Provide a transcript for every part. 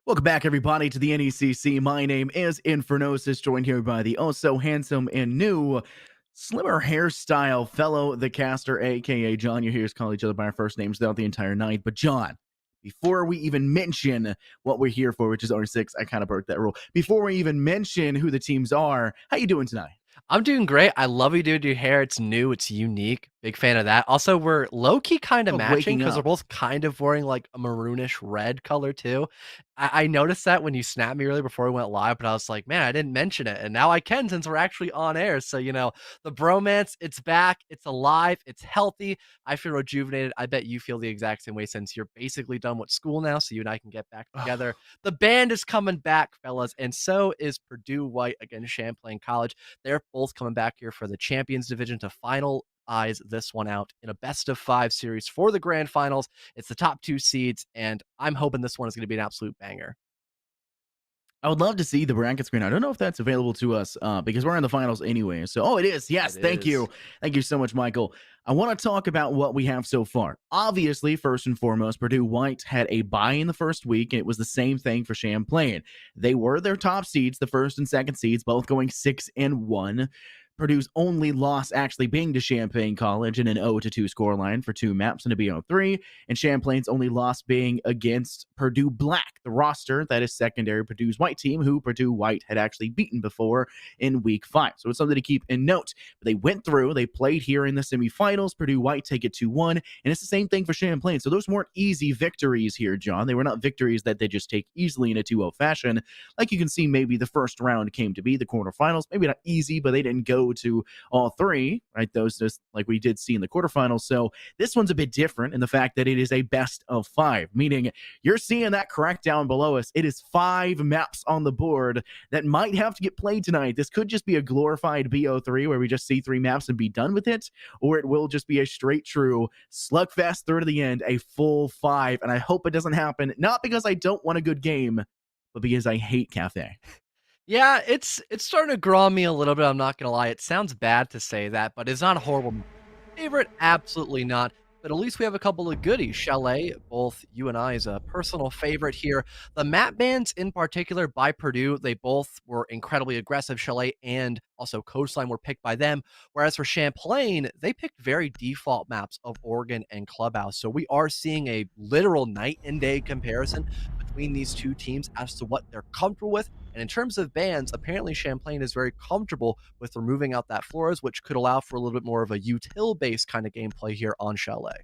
Welcome back, everybody, to the NECC. My name is Infernosis, joined here by the handsome and new slimmer hairstyle fellow the caster, aka John. You hear us call each other by our first names throughout the entire night. But John, before we even mention what we're here for, which is R6, I kind of broke that rule. Before we even mention who the teams are, how you doing tonight? I'm doing great. I love you doing your hair. It's new. It's unique. Big fan of that. Also, we're low-key kind of matching because we're both kind of wearing like a maroonish red color too. I noticed that when you snapped me earlier before we went live, but I was like, man, I didn't mention it. And now I can since we're actually on air. So, the bromance, it's back. It's alive. It's healthy. I feel rejuvenated. I bet you feel the exact same way since you're basically done with school now. So you and I can get back together. The band is coming back, fellas. And so is Purdue White against Champlain College. They're both coming back here for the Champions Division to finalize this one out in a best-of-5 series for the grand finals. It's the top 2 seeds, and I'm hoping this one is going to be an absolute banger. I would love to see the bracket screen. I don't know if that's available to us because we're in the finals anyway. So, it is. Yes, thank you. Thank you so much, Michael. I want to talk about what we have so far. Obviously, first and foremost, Purdue White had a bye in the first week, and it was the same thing for Champlain. They were their top seeds, the first and second seeds, both going 6-1. Purdue's only loss actually being to Champaign College in an 0-2 scoreline for 2 maps in a BO3, and Champlain's only loss being against Purdue Black, the roster that is secondary Purdue's white team, who Purdue White had actually beaten before in week 5. So it's something to keep in note. But they went through, they played here in the semifinals. Purdue White take it 2-1, and it's the same thing for Champlain. So those weren't easy victories here, John. They were not victories that they just take easily in a 2-0 fashion. Like you can see, maybe the first round came to be the quarterfinals. Maybe not easy, but they didn't go to all 3, right? Those just like we did see in the quarterfinals. So this one's a bit different in the fact that it is a best of 5, meaning you're seeing that correct down below us. It is 5 maps on the board that might have to get played tonight. This could just be a glorified BO3 where we just see 3 maps and be done with it, or it will just be a straight true slugfest through to the end, a full 5. And I hope it doesn't happen, not because I don't want a good game, but because I hate Cafe. Yeah, it's starting to grow on me a little bit. I'm not going to lie. It sounds bad to say that, but it's not a horrible favorite. Absolutely not. But at least we have a couple of goodies. Chalet, both you and I's a personal favorite here. The map bans in particular by Purdue, they both were incredibly aggressive. Chalet and also Coastline were picked by them. Whereas for Champlain, they picked very default maps of Oregon and Clubhouse. So we are seeing a literal night and day comparison between these two teams as to what they're comfortable with. And in terms of bans, apparently Champlain is very comfortable with removing out that Flores, which could allow for a little bit more of a util-based kind of gameplay here on Chalet.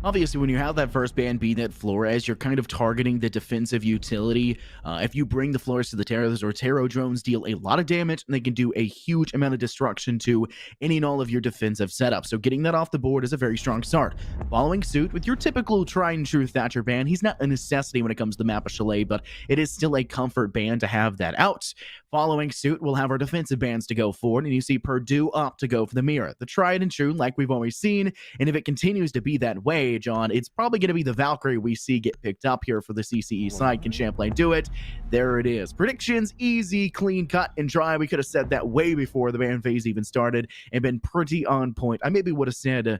Obviously, when you have that first ban be that Flores, you're kind of targeting the defensive utility. If you bring the Flores to the Terrors, or Terror drones deal a lot of damage, and they can do a huge amount of destruction to any and all of your defensive setups. So getting that off the board is a very strong start. Following suit with your typical tried and true Thatcher ban, he's not a necessity when it comes to the map of Chalet, but it is still a comfort ban to have that out. Following suit, we'll have our defensive bans to go forward, and you see Purdue up to go for the mirror. The tried and true, like we've always seen, and if it continues to be that way, John, it's probably going to be the Valkyrie we see get picked up here for the CCE side. Can Champlain do it? There it is. Predictions, easy, clean, cut, and dry. We could have said that way before the ban phase even started and been pretty on point. I maybe would have said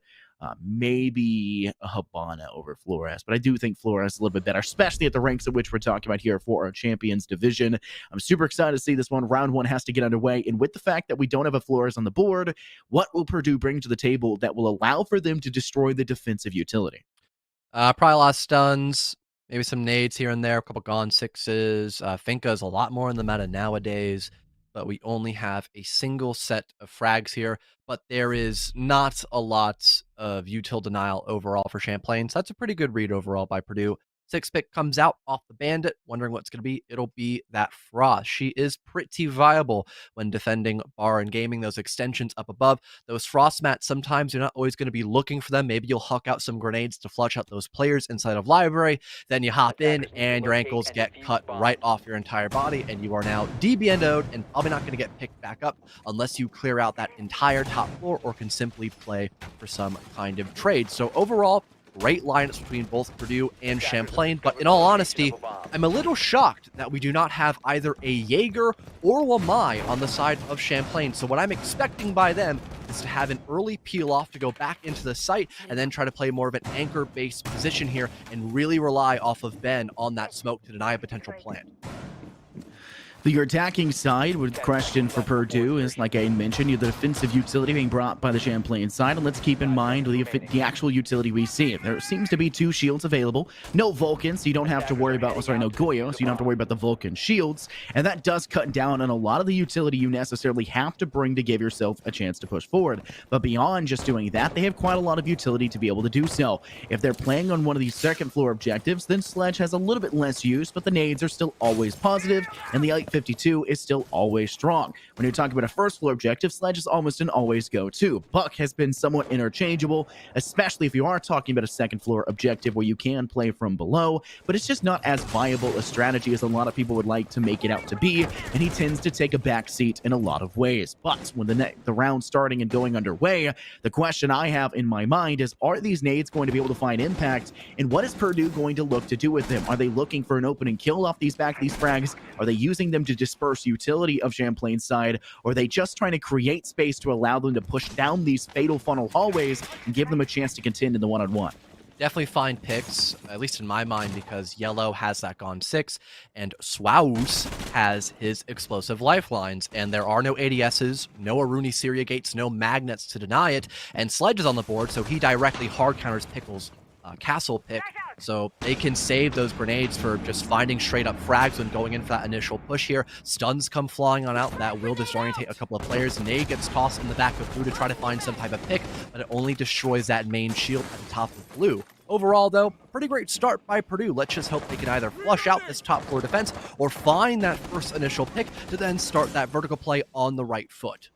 maybe a Habana over Flores, but I do think Flores is a little bit better, especially at the ranks at which we're talking about here for our Champions Division. I'm super excited to see this one. Round 1 has to get underway, and with the fact that we don't have a Flores on the board, what will Purdue bring to the table that will allow for them to destroy the defensive utility? Probably a lot of stuns, maybe some nades here and there, a couple gone 6s. Finka is a lot more in the meta nowadays, but we only have a single set of frags here. But there is not a lot of util denial overall for Champlain. So that's a pretty good read overall by Purdue. 6th pick comes out off the Bandit, wondering what's going to be. It'll be that Frost. She is pretty viable when defending bar and gaming. Those extensions up above, those Frost mats, sometimes you're not always going to be looking for them. Maybe you'll huck out some grenades to flush out those players inside of library. Then you hop in and your ankles get cut right off your entire body, and you are now DBNO'd and probably not going to get picked back up unless you clear out that entire top floor or can simply play for some kind of trade. So overall, great lineups between both Purdue and Champlain, but in all honesty, I'm a little shocked that we do not have either a Jaeger or Wamai on the side of Champlain. So what I'm expecting by them is is to have an early peel off to go back into the site and then try to play more of an anchor-based position here and really rely off of Ben on that smoke to deny a potential plant. Your attacking side with question for Purdue is, like I mentioned, you have the defensive utility being brought by the Champlain side. And let's keep in mind the actual utility we see. There seems to be 2 shields available. No Vulcan, so you don't have to worry about, no Goyo, so you don't have to worry about the Vulcan shields. And that does cut down on a lot of the utility you necessarily have to bring to give yourself a chance to push forward. But beyond just doing that, they have quite a lot of utility to be able to do so. If they're playing on one of these second floor objectives, then Sledge has a little bit less use, but the nades are still always positive, and the 52 is still always strong. When you're talking about a first floor objective, Sledge is almost an always go-to. Buck has been somewhat interchangeable, especially if you are talking about a second floor objective where you can play from below, but it's just not as viable a strategy as a lot of people would like to make it out to be, and he tends to take a back seat in a lot of ways. But when the round starting and going underway, the question I have in my mind is, are these nades going to be able to find impact, and what is Purdue going to look to do with them? Are they looking for an opening kill off these frags? Are they using them to disperse utility of Champlain's side, or are they just trying to create space to allow them to push down these fatal funnel hallways and give them a chance to contend in the one-on-one? Definitely find picks, at least in my mind, because Yellow has that Gone 6, and Swaus has his explosive lifelines, and there are no ADSs, no Aruni Syria gates, no magnets to deny it, and Sledge is on the board, so he directly hard counters Pickle's castle pick, so they can save those grenades for just finding straight up frags when going in for that initial push here. Stuns come flying on out, that will disorientate a couple of players. Nade gets tossed in the back of Blue to try to find some type of pick, but it only destroys that main shield at the top of Blue. Overall, though, pretty great start by Purdue. Let's just hope they can either flush out this top floor defense or find that first initial pick to then start that vertical play on the right foot.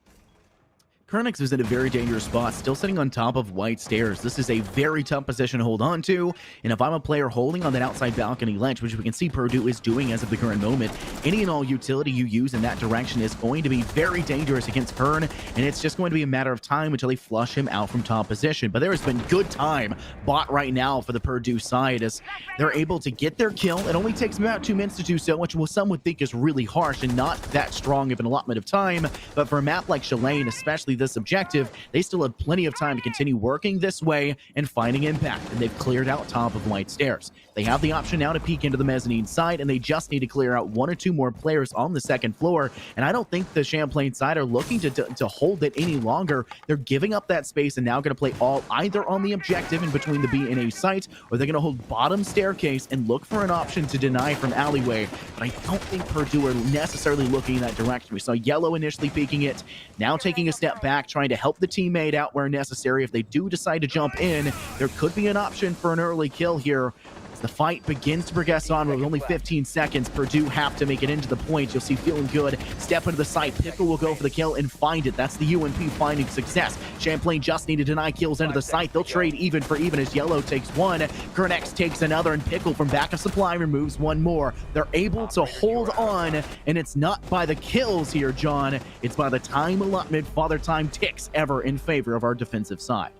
Kernix is in a very dangerous spot, still sitting on top of white stairs. This is a very tough position to hold on to, and if I'm a player holding on that outside balcony ledge, which we can see Purdue is doing as of the current moment, any and all utility you use in that direction is going to be very dangerous against Kern, and it's just going to be a matter of time until they flush him out from top position. But there has been good time bought right now for the Purdue side as they're able to get their kill. It only takes them about 2 minutes to do so, which some would think is really harsh and not that strong of an allotment of time, but for a map like Shalane, especially this objective, they still have plenty of time to continue working this way and finding impact, and they've cleared out top of white stairs. They have the option now to peek into the mezzanine side, and they just need to clear out 1 or 2 more players on the second floor, and I don't think the Champlain side are looking to hold it any longer. They're giving up that space and now going to play all either on the objective in between the B and A site, or they're going to hold bottom staircase and look for an option to deny from alleyway, but I don't think Purdue are necessarily looking in that direction. We saw Yellow initially peeking it, now taking a step back, trying to help the teammate out where necessary. If they do decide to jump in, there could be an option for an early kill here. As the fight begins to progress on with only 15 seconds, Purdue have to make it into the point. You'll see Feeling Good step into the site. Pickle will go for the kill and find it. That's the UNP finding success. Champlain just need to deny kills into the site. They'll trade even for even as Yellow takes 1. Kernex takes another, and Pickle from back of supply removes 1 more. They're able to hold on, and it's not by the kills here, John. It's by the time allotment. Father Time ticks ever in favor of our defensive side.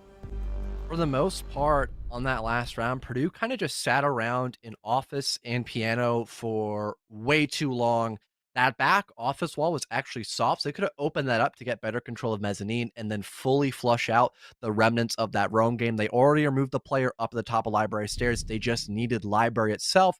For the most part, on that last round, Purdue kind of just sat around in office and piano for way too long. That back office wall was actually soft, so they could have opened that up to get better control of mezzanine and then fully flush out the remnants of that roam game. They already removed the player up at the top of library stairs. They just needed library itself,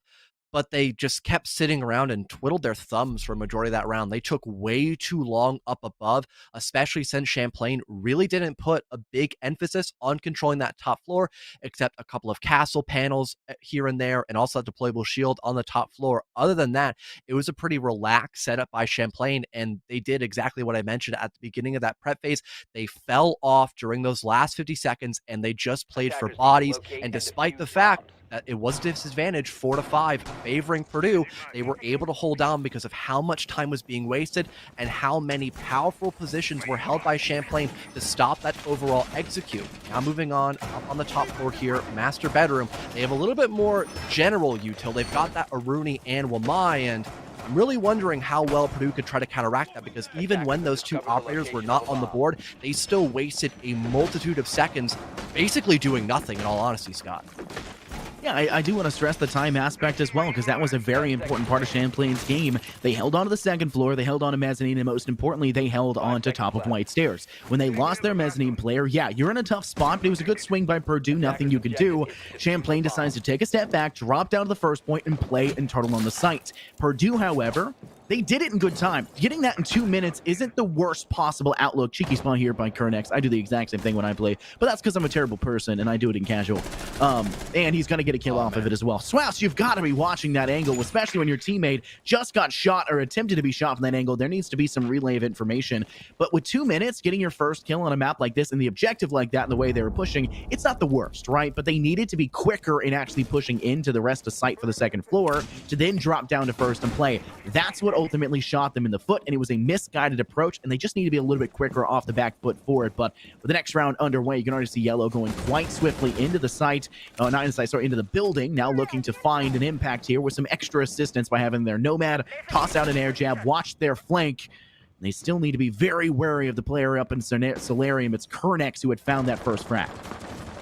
but they just kept sitting around and twiddled their thumbs for a majority of that round. They took way too long up above, especially since Champlain really didn't put a big emphasis on controlling that top floor, except a couple of castle panels here and there, and also a deployable shield on the top floor. Other than that, it was a pretty relaxed setup by Champlain, and they did exactly what I mentioned at the beginning of that prep phase. They fell off during those last 50 seconds, and they just played for bodies, and despite the fact that it was a disadvantage 4-5 favoring Purdue, they were able to hold down because of how much time was being wasted and how many powerful positions were held by Champlain to stop that overall execute. Now moving on up on the top floor here, master bedroom, they have a little bit more general util. They've got that Aruni and Wamai, and I'm really wondering how well Purdue could try to counteract that, because even when those 2 operators were not on the board, they still wasted a multitude of seconds basically doing nothing, in all honesty, Scott. Yeah, I do want to stress the time aspect as well, because that was a very important part of Champlain's game. They held on to the second floor, they held on to mezzanine, and most importantly, they held on to top of white stairs. When they lost their mezzanine player, yeah, you're in a tough spot, but it was a good swing by Purdue, nothing you can do. Champlain decides to take a step back, drop down to the first point, and play and turtle on the site. Purdue, however, they did it in good time. Getting that in 2 minutes isn't the worst possible outlook. Cheeky spawn here by Kernex. I do the exact same thing when I play, but that's because I'm a terrible person and I do it in casual. And he's going to get a kill off of it as well. Swass, you've got to be watching that angle, especially when your teammate just got shot or attempted to be shot from that angle. There needs to be some relay of information. But with 2 minutes, getting your first kill on a map like this and the objective like that and the way they were pushing, it's not the worst, right? But they needed to be quicker in actually pushing into the rest of site for the second floor to then drop down to first and play. That's what ultimately shot them in the foot, and it was a misguided approach, and they just need to be a little bit quicker off the back foot for it. But with the next round underway, you can already see Yellow going quite swiftly into the site, not in the site, sorry, into the building, now looking to find an impact here with some extra assistance by having their Nomad toss out an air jab, watch their flank. They still need to be very wary of the player up in Solarium. It's Kernex who had found that first frag.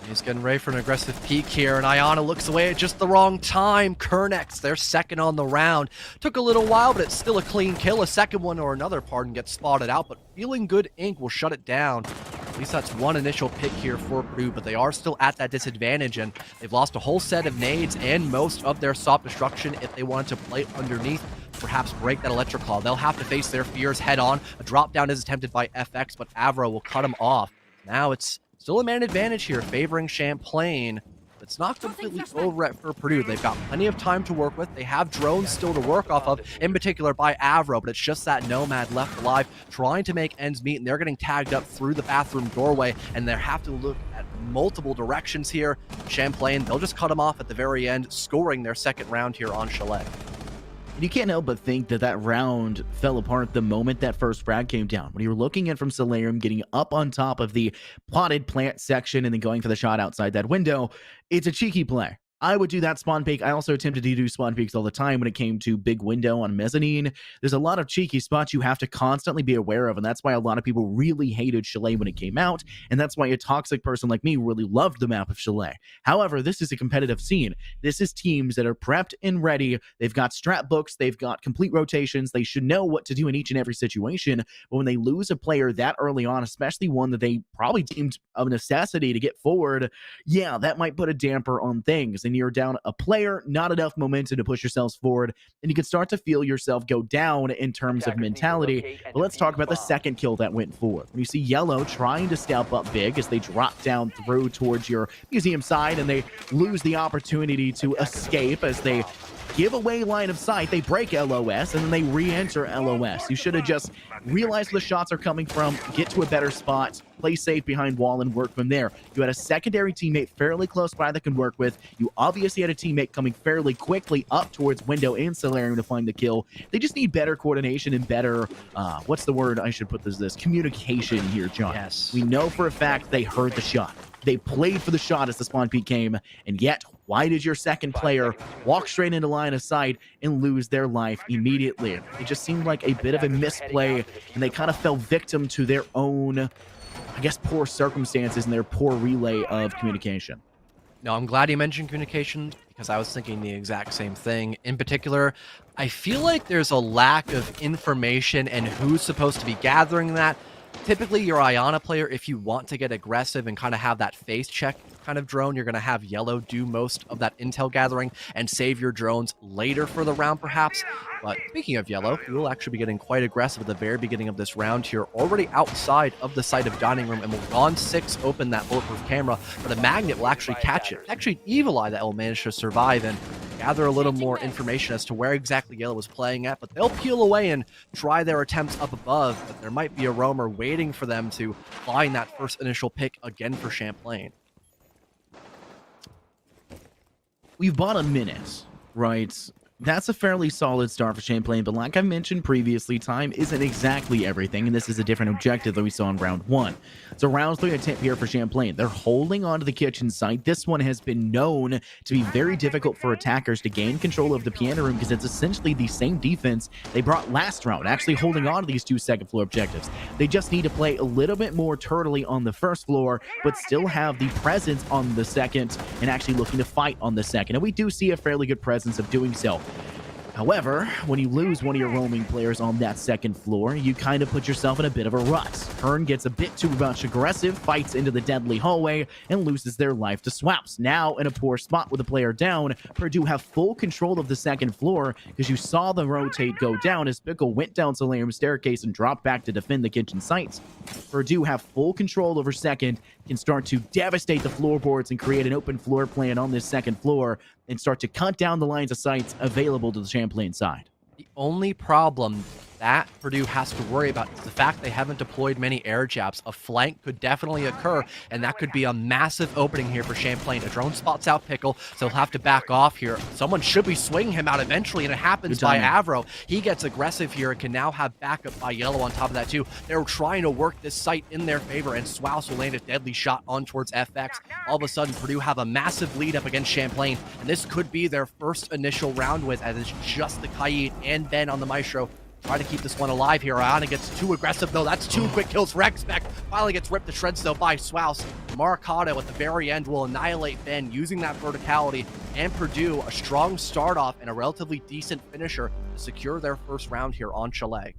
He's getting ready for an aggressive peek here, and Iana looks away at just the wrong time. Kernex, they're second on the round. Took a little while, but it's still a clean kill. A second one or another, pardon, gets spotted out, but Feeling Good Inc. will shut it down. At least that's one initial pick here for Purdue, but they are still at that disadvantage, and they've lost a whole set of nades and most of their soft destruction if they wanted to play underneath, perhaps break that electric claw. They'll have to face their fears head on. A drop down is attempted by FX, but Avro will cut him off. Now it's still a man advantage here, favoring Champlain. It's not completely over for Purdue. They've got plenty of time to work with. They have drones still to work off of, in particular by Avro, but it's just that Nomad left alive, trying to make ends meet, and they're getting tagged up through the bathroom doorway, and they have to look at multiple directions here. Champlain, they'll just cut them off at the very end, scoring their second round here on Chalet. You can't help but think that that round fell apart the moment that first frag came down. When you were looking at from Solarium, getting up on top of the plotted plant section and then going for the shot outside that window, it's a cheeky play. I would do that spawn peek. I also attempted to do spawn peeks all the time when it came to big window on mezzanine. There's a lot of cheeky spots you have to constantly be aware of, and that's why a lot of people really hated Chalet when it came out, and that's why a toxic person like me really loved the map of Chalet. However, this is a competitive scene. This is teams that are prepped and ready. They've got strat books. They've got complete rotations. They should know what to do in each and every situation, but when they lose a player that early on, especially one that they probably deemed of necessity to get forward, yeah, that might put a damper on things. And you're down a player, not enough momentum to push yourselves forward, and you can start to feel yourself go down in terms of mentality. But let's talk about the second kill that went forward. When you see Yellow trying to step up big as they drop down through towards your museum side, and they lose the opportunity to escape as they give away line of sight. They break LOS, and then they re-enter LOS. You should have just realized where the shots are coming from, get to a better spot, play safe behind wall, and work from there. You had a secondary teammate fairly close by that can work with. You obviously had a teammate coming fairly quickly up towards window and Solarium to find the kill. They just need better coordination and better, what's the word I should put this, communication here, John. Yes. We know for a fact they heard the shot. They played for the shot as the spawn peek came, and yet, why did your second player walk straight into line of sight and lose their life immediately? It just seemed like a bit of a misplay, and they kind of fell victim to their own, I guess, poor circumstances and their poor relay of communication. No, I'm glad you mentioned communication, because I was thinking the exact same thing. In particular, I feel like there's a lack of information and who's supposed to be gathering that. Typically, your Iana player, if you want to get aggressive and kind of have that face check kind of drone, you're going to have Yellow do most of that intel gathering and save your drones later for the round, perhaps. But speaking of Yellow, you will actually be getting quite aggressive at the very beginning of this round here, already outside of the site of Dining Room, and will Gone 6 open that bulletproof camera, but a Magnet will actually catch it. Actually, an Evil Eye that will manage to survive and gather a little more information as to where exactly Yellow was playing at, but they'll peel away and try their attempts up above, but there might be a roamer waiting for them to find that first initial pick again for Champlain. We've bought a minute, right? That's a fairly solid start for Champlain, but like I mentioned previously, time isn't exactly everything, and this is a different objective than we saw in round one. So round three attempt here for Champlain. They're holding on to the kitchen site. This one has been known to be very difficult for attackers to gain control of the piano room because it's essentially the same defense they brought last round, actually holding on to these two second floor objectives. They just need to play a little bit more turtley on the first floor, but still have the presence on the second and actually looking to fight on the second. And we do see a fairly good presence of doing so. However, when you lose one of your roaming players on that second floor, you kind of put yourself in a bit of a rut. Hearn gets a bit too much aggressive, fights into the deadly hallway, and loses their life to Swaps. Now, in a poor spot with a player down, Purdue have full control of the second floor because you saw the rotate go down as Pickle went down Solarium Staircase and dropped back to defend the kitchen sites. Purdue have full control over second, can start to devastate the floorboards and create an open floor plan on this second floor and start to cut down the lines of sights available to the Champlain side. The only problem that Purdue has to worry about is the fact they haven't deployed many air jabs. A flank could definitely occur, and that could be a massive opening here for Champlain. A drone spots out Pickle, so he'll have to back off here. Someone should be swinging him out eventually, and it happens by Avro. He gets aggressive here and can now have backup by Yellow on top of that too. They're trying to work this site in their favor, and Swouse will land a deadly shot on towards FX. All of a sudden, Purdue have a massive lead up against Champlain, and this could be their first initial round with, as it's just the Kaid and Ben on the Maestro. Try to keep this one alive here. Ayana gets too aggressive, though. That's two quick kills for X-Spec. Finally gets ripped to shreds, though, by Swouse. Marcado at the very end will annihilate Ben using that verticality. And Purdue, a strong start off and a relatively decent finisher to secure their first round here on Chalet.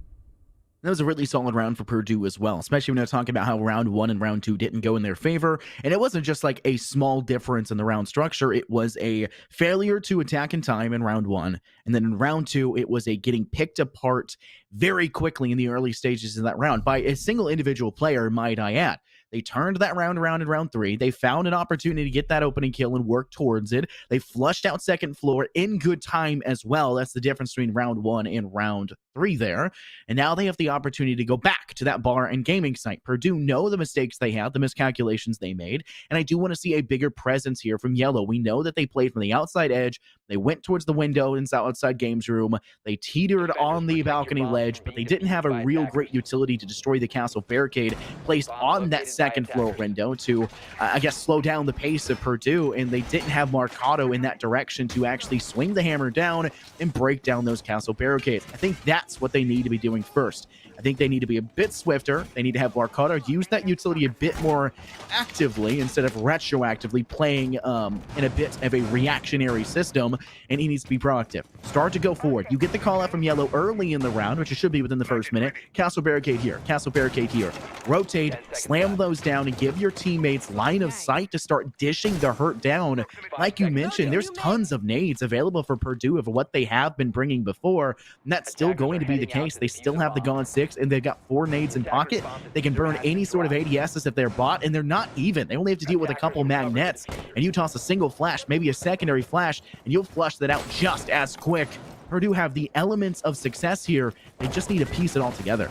That was a really solid round for Purdue as well, especially when they're talking about how round one and round two didn't go in their favor. And it wasn't just like a small difference in the round structure. It was a failure to attack in time in round one. And then in round two, it was a getting picked apart very quickly in the early stages of that round by a single individual player, might I add. They turned that round around in round three. They found an opportunity to get that opening kill and work towards it. They flushed out second floor in good time as well. That's the difference between round one and round three there. And now they have the opportunity to go back to that bar and gaming site. Purdue know the mistakes they had, the miscalculations they made. And I do want to see a bigger presence here from Yellow. We know that they played from the outside edge. They went towards the window in the outside games room. They teetered on the balcony ledge, but they didn't have a real great utility to destroy the castle barricade placed on that second floor window to, I guess, slow down the pace of Purdue. And they didn't have Marcado in that direction to actually swing the hammer down and break down those castle barricades. I think that's what they need to be doing first. I think they need to be a bit swifter. They need to have Marcado use that utility a bit more actively instead of retroactively playing in a bit of a reactionary system, and he needs to be proactive. Start to go forward. You get the call out from Yellow early in the round, which it should be within the first minute. Castle barricade here. Castle barricade here. Rotate, slam those down, and give your teammates line of sight to start dishing the hurt down. Like you mentioned, there's tons of nades available for Purdue of what they have been bringing before, and that's still going to be the case. They still have the Gone 6, and they've got 4 nades in pocket. They can burn any sort of ADSs if they're bought, and they're not even. They only have to deal with a couple magnets, and you toss a single flash, maybe a secondary flash, and you'll flush that out just as quick. Purdue have the elements of success here. They just need to piece it all together.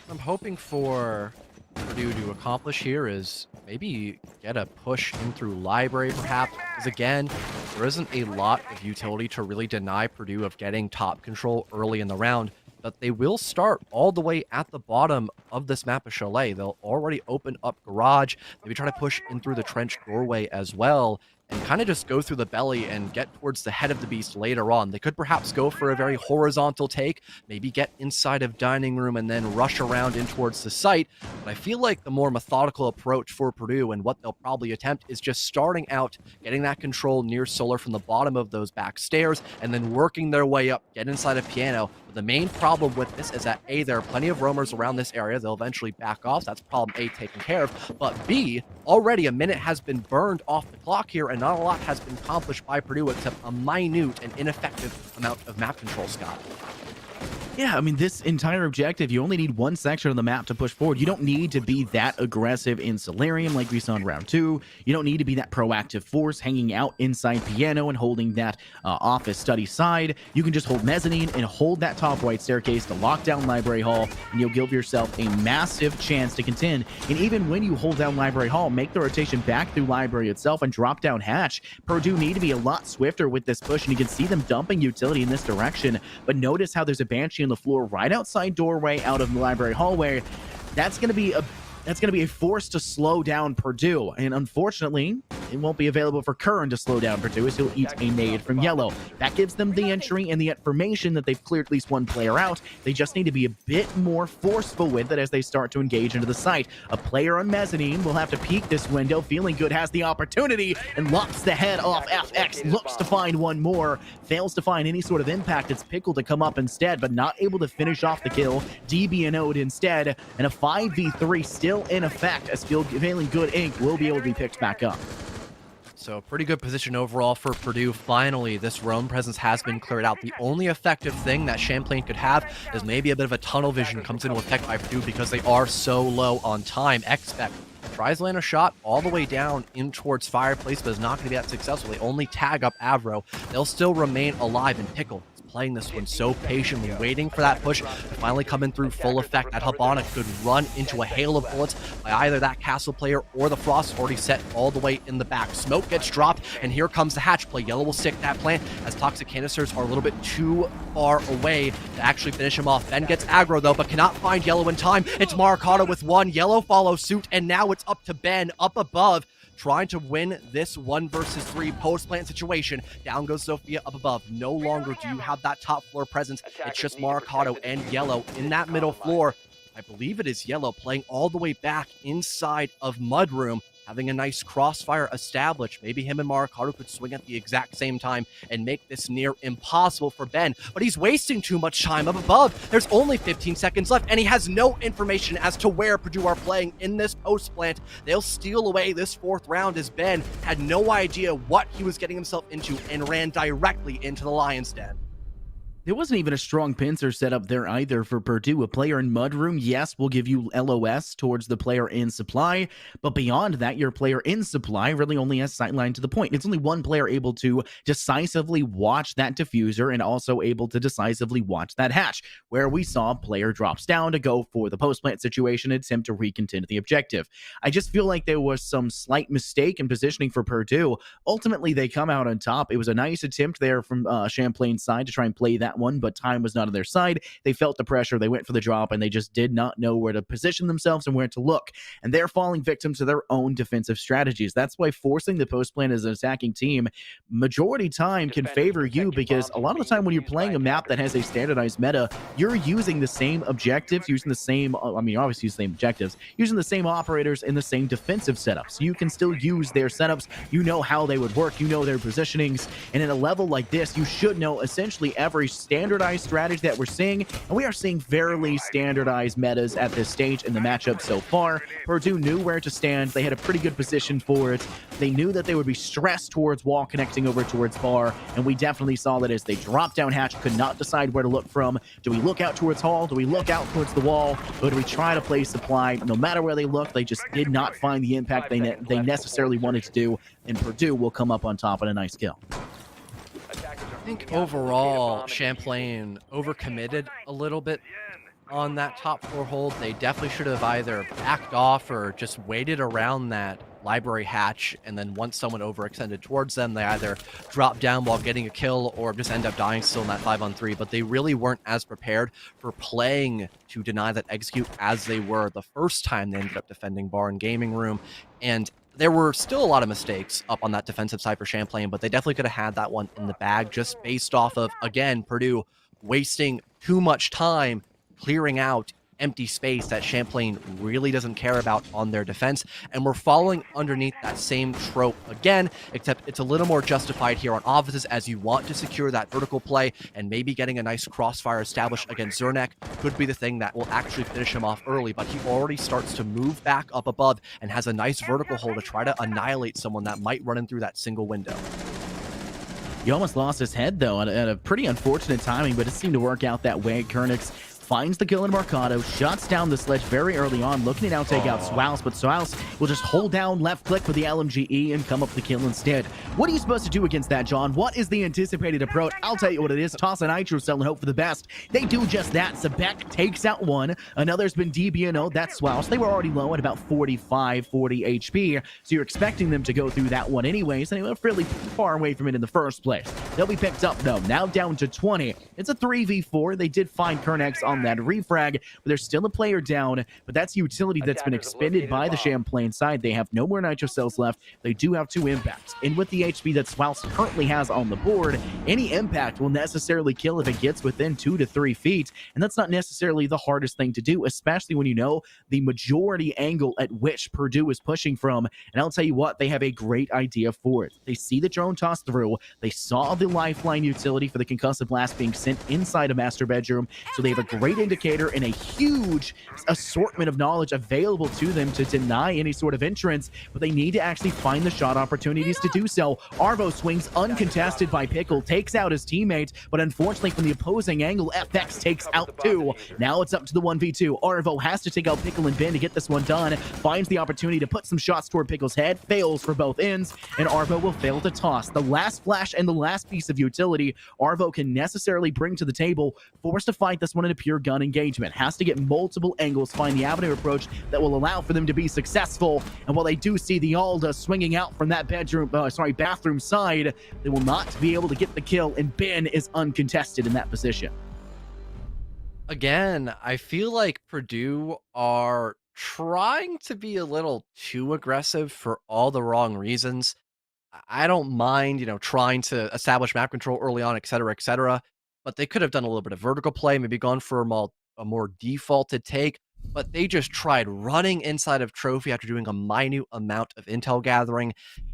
I'm hoping for Purdue to accomplish here is maybe get a push in through library, perhaps. Because again, there isn't a lot of utility to really deny Purdue of getting top control early in the round. But they will start all the way at the bottom of this map of Chalet. They'll already open up garage, maybe try to push in through the trench doorway as well, and kind of just go through the belly and get towards the head of the beast later on. They could perhaps go for a very horizontal take, maybe get inside of dining room and then rush around in towards the site. But I feel like the more methodical approach for Purdue and what they'll probably attempt is just starting out, getting that control near Solar from the bottom of those back stairs, and then working their way up, get inside of Piano. But the main problem with this is that A, there are plenty of roamers around this area. They'll eventually back off. So that's problem A taken care of. But B, already a minute has been burned off the clock here, and not a lot has been accomplished by Purdue except a minute and ineffective amount of map control, Scott. Yeah, I mean, this entire objective, you only need one section of the map to push forward. You don't need to be that aggressive in Solarium like we saw in round 2. You don't need to be that proactive force hanging out inside Piano and holding that office study side. You can just hold Mezzanine and hold that top right staircase to lock down Library Hall, and you'll give yourself a massive chance to contend. And even when you hold down Library Hall, make the rotation back through Library itself and drop down Hatch. Purdue need to be a lot swifter with this push, and you can see them dumping utility in this direction. But notice how there's a Banshee on the floor right outside doorway out of the library hallway. That's going to be a force to slow down Purdue, and unfortunately it won't be available for Curran to slow down Purdue, as he'll eat a nade from Yellow. That gives them the entry and the information that they've cleared at least one player out. They just need to be a bit more forceful with it as they start to engage into the site. A player on Mezzanine will have to peek this window. Feeling Good has the opportunity and locks the head off FX, looks to find one more, fails to find any sort of impact. It's Pickle to come up instead, but not able to finish off the kill. DB and Ode instead, and a 5v3 still in effect, as Feeling Good Inc. will be able to be picked back up. So pretty good position overall for Purdue. Finally, this roam presence has been cleared out. The only effective thing that Champlain could have is maybe a bit of a tunnel vision comes into effect by Purdue because they are so low on time. Expect tries to land a shot all the way down in towards Fireplace, but is not going to be that successful. They only tag up Avro. They'll still remain alive, and Pickle playing this one so patiently, waiting for that push to finally come in through full effect. That Habana could run into a hail of bullets by either that Castle player or the Frost already set all the way in the back. Smoke gets dropped, and here comes the Hatch play. Yellow will stick that plant as Toxic Canisters are a little bit too far away to actually finish him off. Ben gets aggro though, but cannot find Yellow in time. It's Maracado with one. Yellow follows suit, and now it's up to Ben up above, trying to win this 1 versus 3 post-plant situation. Down goes Sophia up above. No longer do you have that top floor presence. It's just Maracado and Yellow in that middle floor. I believe it is Yellow playing all the way back inside of Mudroom, having a nice crossfire established. Maybe him and Maracado could swing at the exact same time and make this near impossible for Ben, but he's wasting too much time up above. There's only 15 seconds left, and he has no information as to where Purdue are playing in this post plant. They'll steal away this 4th round as Ben had no idea what he was getting himself into and ran directly into the Lion's Den. There wasn't even a strong pincer set up there either for Purdue. A player in Mudroom, yes, will give you LOS towards the player in Supply, but beyond that, your player in Supply really only has sightline to the point. It's only one player able to decisively watch that diffuser and also able to decisively watch that hatch, where we saw a player drops down to go for the post-plant situation and attempt to recontend the objective. I just feel like there was some slight mistake in positioning for Purdue. Ultimately, they come out on top. It was a nice attempt there from Champlain's side to try and play that one, but time was not on their side. They felt the pressure, they went for the drop, and they just did not know where to position themselves and where to look, and they're falling victim to their own defensive strategies. That's why forcing the post plan as an attacking team majority time can favor you, because a lot of the time when you're playing a map that has a standardized meta, you're using the same objectives, using the same, obviously the same objectives, using the same operators in the same defensive setups. You can still use their setups, you know how they would work, you know their positionings, and in a level like this, you should know essentially every standardized strategy that we're seeing, and we are seeing fairly standardized metas at this stage in the matchup so far. Purdue knew where to stand. They had a pretty good position for it. They knew that they would be stressed towards wall connecting over towards bar, and we definitely saw that as they dropped down hatch, could not decide where to look from. Do we look out towards hall? Do we look out towards the wall? Or do we try to play supply? No matter where they look, they just did not find the impact they necessarily wanted to do, and Purdue will come up on top on a nice kill. I think overall, Champlain overcommitted a little bit on that top floor hold. They definitely should have either backed off or just waited around that library hatch, and then once someone overextended towards them, they either drop down while getting a kill or just end up dying still in that 5-on-3. But they really weren't as prepared for playing to deny that execute as they were the first time they ended up defending bar and gaming room. And there were still a lot of mistakes up on that defensive side for Champlain, but they definitely could have had that one in the bag just based off of, again, Purdue wasting too much time clearing out empty space that Champlain really doesn't care about on their defense. And we're following underneath that same trope again, except it's a little more justified here on offenses, as you want to secure that vertical play, and maybe getting a nice crossfire established against Zernek could be the thing that will actually finish him off early. But he already starts to move back up above and has a nice vertical hold to try to annihilate someone that might run in through that single window. He almost lost his head, though, at a pretty unfortunate timing, but it seemed to work out that way. Kernix finds the kill in Mercado, shuts down the sledge very early on, looking to now take out Swouse, but Swouse will just hold down left click with the LMGE and come up with the kill instead. What are you supposed to do against that, John? What is the anticipated approach? I'll tell you what it is. Toss a Nitro Cell and hope for the best. They do just that. Sebek takes out one. Another's been DBNO. That's Swouse. They were already low at about 45, 40 HP, so you're expecting them to go through that one anyways, and they were fairly far away from it in the first place. They'll be picked up, though. Now down to 20. It's a 3v4. They did find Kernex on that refrag, but there's still a player down, but that's utility that's been expended by the Champlain side. They have no more Nitro Cells left. They do have 2 impacts, and with the HP that Swouse currently has on the board, any impact will necessarily kill if it gets within 2 to 3 feet, and that's not necessarily the hardest thing to do, especially when you know the majority angle at which Purdue is pushing from, and I'll tell you what, they have a great idea for it. They see the drone toss through, they saw the lifeline utility for the concussive blast being sent inside a master bedroom, so they have a great indicator and a huge assortment of knowledge available to them to deny any sort of entrance, but they need to actually find the shot opportunities to do so. Arvo swings uncontested by Pickle, takes out his teammate, but unfortunately from the opposing angle, FX takes out 2. Now it's up to the 1v2. Arvo has to take out Pickle and Ben to get this one done, finds the opportunity to put some shots toward Pickle's head, fails for both ends, and Arvo will fail to toss. The last flash and the last piece of utility Arvo can necessarily bring to the table, forced to fight this one in a pure gun engagement. Has to get multiple angles, find the avenue approach that will allow for them to be successful, and while they do see the Alda swinging out from that bathroom side, they will not be able to get the kill, and Ben is uncontested in that position. Again, I feel like Purdue are trying to be a little too aggressive for all the wrong reasons. I don't mind, trying to establish map control early on, et cetera, but they could have done a little bit of vertical play, maybe gone for a more defaulted take, but they just tried running inside of Trophy after doing a minute amount of intel gathering,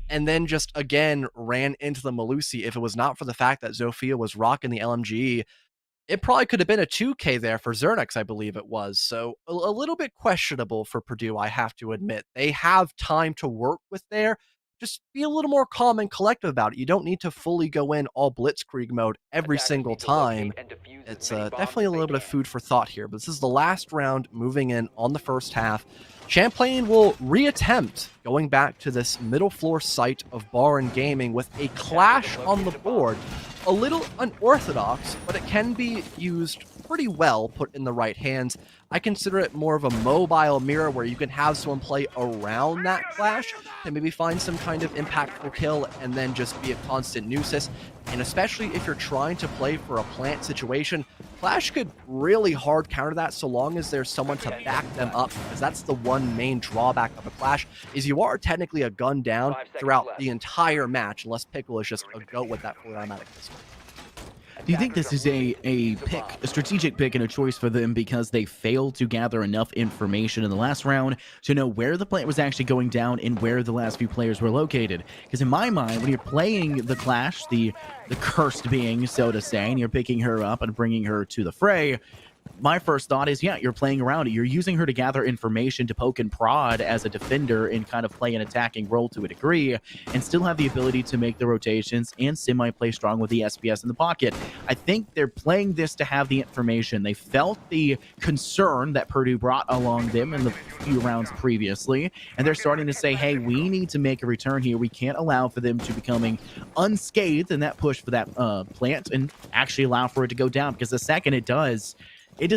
and then just, again, ran into the Malusi. If it was not for the fact that Zofia was rocking the LMG, it probably could have been a 2K there for Zernix, I believe it was. So a little bit questionable for Purdue, I have to admit. They have time to work with there. Just be a little more calm and collective about it. You don't need to fully go in all blitzkrieg mode every single time. It's definitely a little bit of food for thought here, but this is the last round moving in on the first half. Champlain will reattempt going back to this middle floor site of Bar and Gaming with a clash on the board. A little unorthodox, but it can be used pretty well put in the right hands. I consider it more of a mobile mirror where you can have someone play around that clash and maybe find some kind of impactful kill and then just be a constant nuisance. And especially if you're trying to play for a plant situation, Clash could really hard counter that so long as there's someone to back them up, because that's the one main drawback of a Clash, is you are technically a gun down throughout the entire match, unless Pickle is just a goat with that full automatic pistol. Do you think this is a strategic pick and a choice for them because they failed to gather enough information in the last round to know where the plant was actually going down and where the last few players were located? Because in my mind, when you're playing the Clash, the cursed being, so to say, and you're picking her up and bringing her to the fray, my first thought is, yeah, you're playing around it. You're using her to gather information to poke and prod as a defender and kind of play an attacking role to a degree and still have the ability to make the rotations and semi-play strong with the SPS in the pocket. I think they're playing this to have the information. They felt the concern that Purdue brought along them in the few rounds previously, and they're starting to say, hey, we need to make a return here. We can't allow for them to becoming unscathed in that push for that plant and actually allow for it to go down, because the second it does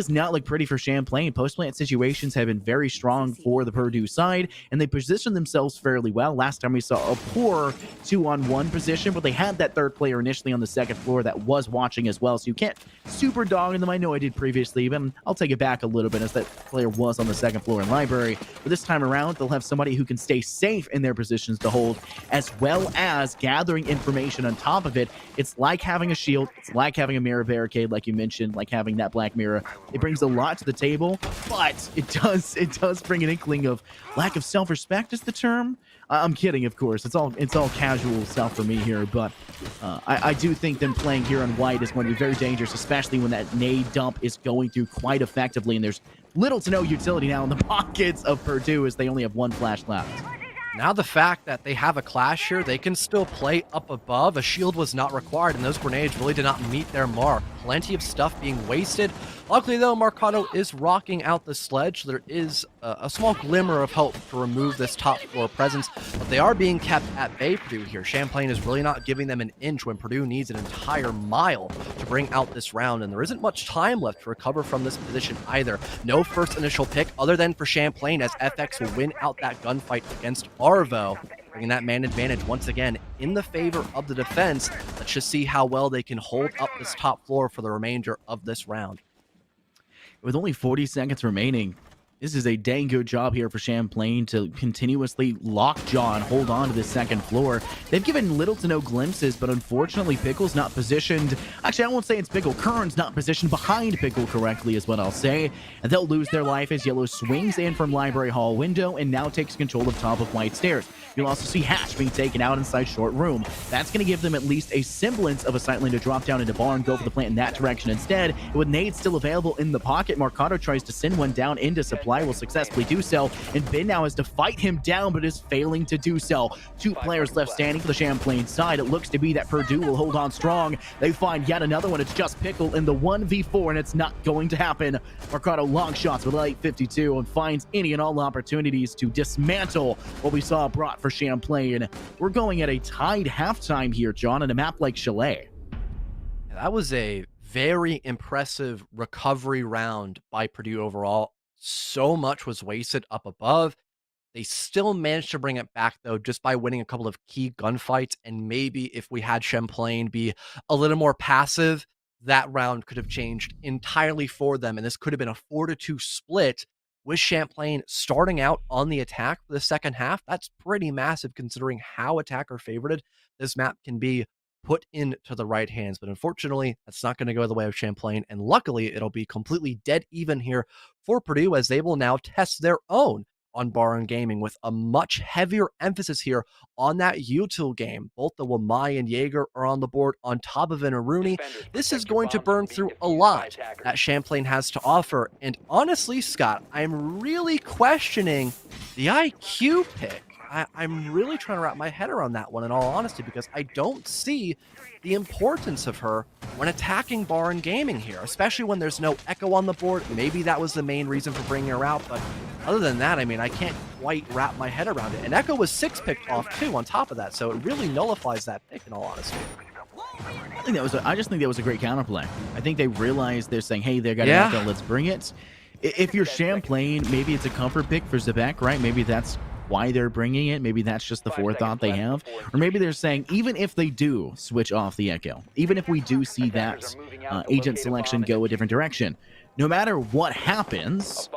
not look pretty for Champlain. Post-plant situations have been very strong for the Purdue side, and they position themselves fairly well. Last time we saw a poor 2-on-1 position, but they had that third player initially on the second floor that was watching as well, so you can't super dog on them. I know I did previously, but I'll take it back a little bit as that player was on the second floor in Library. But this time around, they'll have somebody who can stay safe in their positions to hold, as well as gathering information on top of it. It's like having a shield. It's like having a mirror barricade, like you mentioned, like having that black mirror. It brings a lot to the table, but it does bring an inkling of lack of self-respect is the term. I'm kidding, of course. It's all casual stuff for me here, but I do think them playing here on white is going to be very dangerous, especially when that nade dump is going through quite effectively, and there's little to no utility now in the pockets of Purdue as they only have one flash left. Now the fact that they have a clash here, they can still play up above. A shield was not required, and those grenades really did not meet their mark. Plenty of stuff being wasted. Luckily, though, Marcado is rocking out the sledge, so there is a small glimmer of hope to remove this top floor presence, but they are being kept at bay, Purdue here. Champlain is really not giving them an inch when Purdue needs an entire mile to bring out this round, and there isn't much time left to recover from this position either. No first initial pick other than for Champlain, as FX will win out that gunfight against Arvo, bringing that man advantage once again in the favor of the defense. Let's just see how well they can hold up this top floor for the remainder of this round. With only 40 seconds remaining, this is a dang good job here for Champlain to continuously lockjaw and hold on to the second floor. They've given little to no glimpses, but unfortunately, Pickle's not positioned. Actually, I won't say it's Pickle. Kern's not positioned behind Pickle correctly is what I'll say. And they'll lose their life as Yellow swings in from Library Hall window and now takes control of top of White stairs. You'll also see Hatch being taken out inside short room. That's going to give them at least a semblance of a sight line to drop down into bar and go for the plant in that direction instead. And with nades still available in the pocket, Marcado tries to send one down into supply, will successfully do so, and Ben now has to fight him down, but is failing to do so. Two players left standing for the Champlain side. It looks to be that Purdue will hold on strong. They find yet another one. It's just Pickle in the 1v4, and it's not going to happen. Marcado long shots with 8:52 and finds any and all opportunities to dismantle what we saw brought for Champlain. We're going at a tied halftime here, John, on a map like Chalet. That was a very impressive recovery round by Purdue overall. So much was wasted up above. They still managed to bring it back, though, just by winning a couple of key gunfights. And maybe if we had Champlain be a little more passive, that round could have changed entirely for them. And this could have been a 4-2 split with Champlain starting out on the attack for the second half. That's pretty massive considering how attacker favorited this map can be put into the right hands. But unfortunately, that's not going to go the way of Champlain. And luckily, it'll be completely dead even here for Purdue, as they will now test their own on Baron Gaming with a much heavier emphasis here on that util game. Both the Wamai and Jaeger are on the board on top of an Aruni. This is going to burn through a lot that Champlain has to offer. And honestly, Scott, I'm really questioning the IQ pick. I'm really trying to wrap my head around that one in all honesty, because I don't see the importance of her when attacking Baron Gaming here, especially when there's no Echo on the board. Maybe that was the main reason for bringing her out, but other than that, I mean, I can't quite wrap my head around it. And Echo was 6 picked off too on top of that, so it really nullifies that pick in all honesty. I just think that was a great counterplay. I think they realized they're saying, hey, they got an Echo, let's bring it. If you're Champlain, maybe it's a comfort pick for Zebek, right? Maybe that's why they're bringing it. Maybe that's just the forethought they have. Or maybe they're saying, even if they do switch off the Echo, even if we do see that agent selection go a different direction, no matter what happens,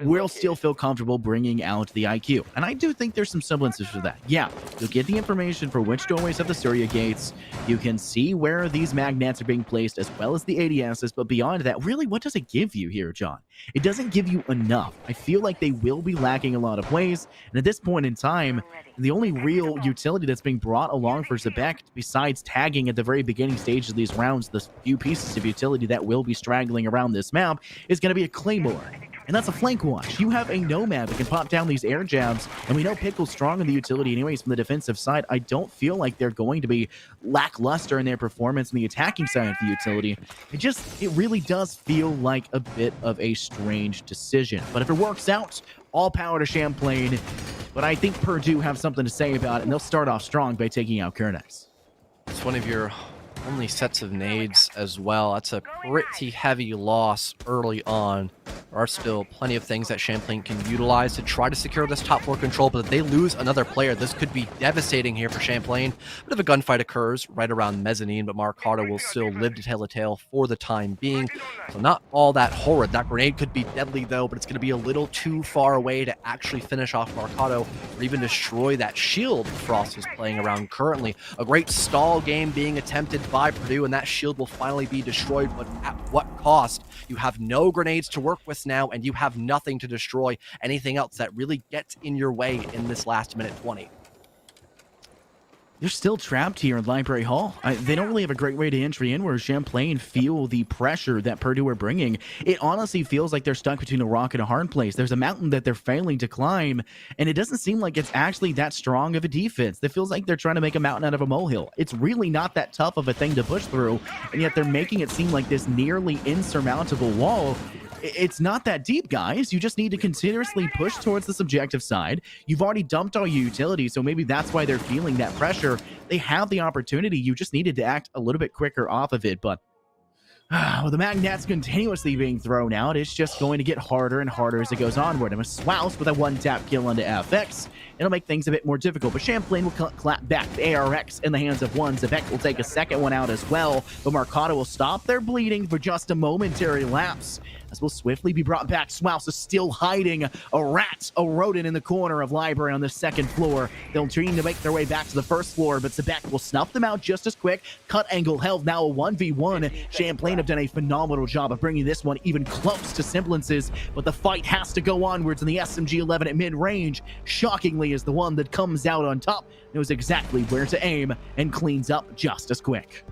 we'll still feel comfortable bringing out the IQ. And I do think there's some semblances to that. Yeah, you'll get the information for which doorways have the Surya gates. You can see where these magnets are being placed, as well as the ADSs. But beyond that, really, what does it give you here, John? It doesn't give you enough. I feel like they will be lacking a lot of ways. And at this point in time, the only real utility that's being brought along for Zebek, besides tagging at the very beginning stages of these rounds, the few pieces of utility that will be straggling around this map, is going to be a Claymore. And that's a flank wash. You have a Nomad that can pop down these air jabs, and we know Pickle's strong in the utility anyways from the defensive side. I don't feel like they're going to be lackluster in their performance in the attacking side of the utility. It really does feel like a bit of a strange decision. But if it works out, all power to Champlain. But I think Purdue have something to say about it, and they'll start off strong by taking out Kernex. It's one of your only sets of nades as well. That's a pretty heavy loss early on. There are still plenty of things that Champlain can utilize to try to secure this top floor control, but if they lose another player, this could be devastating here for Champlain. A bit of a gunfight occurs right around Mezzanine, but Marcado will still live to tell a tale for the time being, so not all that horrid. That grenade could be deadly though, but it's going to be a little too far away to actually finish off Marcado or even destroy that shield Frost is playing around currently. A great stall game being attempted by Purdue, and that shield will finally be destroyed, but at what cost? You have no grenades to work with now, and you have nothing to destroy anything else that really gets in your way in this last minute 20. They're still trapped here in Library Hall. They don't really have a great way to entry in where Champlain feel the pressure that Purdue are bringing. It honestly feels like they're stuck between a rock and a hard place. There's a mountain that they're failing to climb, and it doesn't seem like it's actually that strong of a defense. It feels like they're trying to make a mountain out of a molehill. It's really not that tough of a thing to push through, and yet they're making it seem like this nearly insurmountable wall. It's not that deep, guys. You just need to continuously push towards the subjective side. You've already dumped all your utilities, so maybe that's why they're feeling that pressure. They have the opportunity. You just needed to act a little bit quicker off of it, but with the magnets continuously being thrown out, it's just going to get harder and harder as it goes onward. And with Swouse with a one-tap kill onto FX, it'll make things a bit more difficult. But Champlain will clap back the ARX in the hands of one. Zebek will take a second one out as well. But Marcado will stop their bleeding for just a momentary lapse, as will swiftly be brought back. Swouse is still hiding a rat, a rodent in the corner of Library on the second floor. They'll try to make their way back to the first floor, but Zebek will snuff them out just as quick. Cut angle held, now a 1v1. Champlain have done a phenomenal job of bringing this one even close to semblances, but the fight has to go onwards, and the SMG-11 at mid-range, shockingly, is the one that comes out on top, knows exactly where to aim, and cleans up just as quick.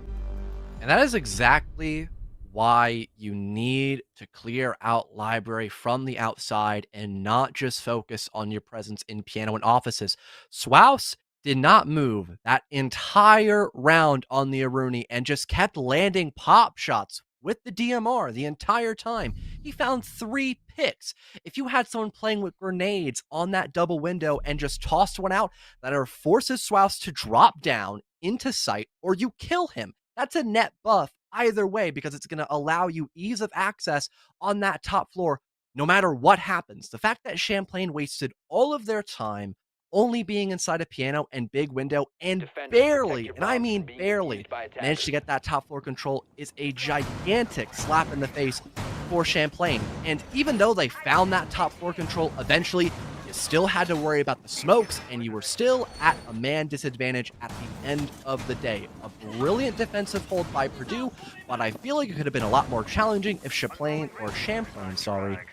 And that is exactly why you need to clear out Library from the outside and not just focus on your presence in piano and offices. Swouse did not move that entire round on the Aruni and just kept landing pop shots with the DMR the entire time. He found 3 picks. If you had someone playing with grenades on that double window and just tossed one out, that either forces Swouse to drop down into sight or you kill him. That's a net buff either way, because it's going to allow you ease of access on that top floor no matter what happens. The fact that Champlain wasted all of their time only being inside a piano and big window and barely, and I mean barely, managed to get that top floor control is a gigantic slap in the face for Champlain. And even though they found that top floor control eventually, you still had to worry about the smokes, and you were still at a man disadvantage at the end of the day. A brilliant defensive hold by Purdue, but I feel like it could have been a lot more challenging if Champlain,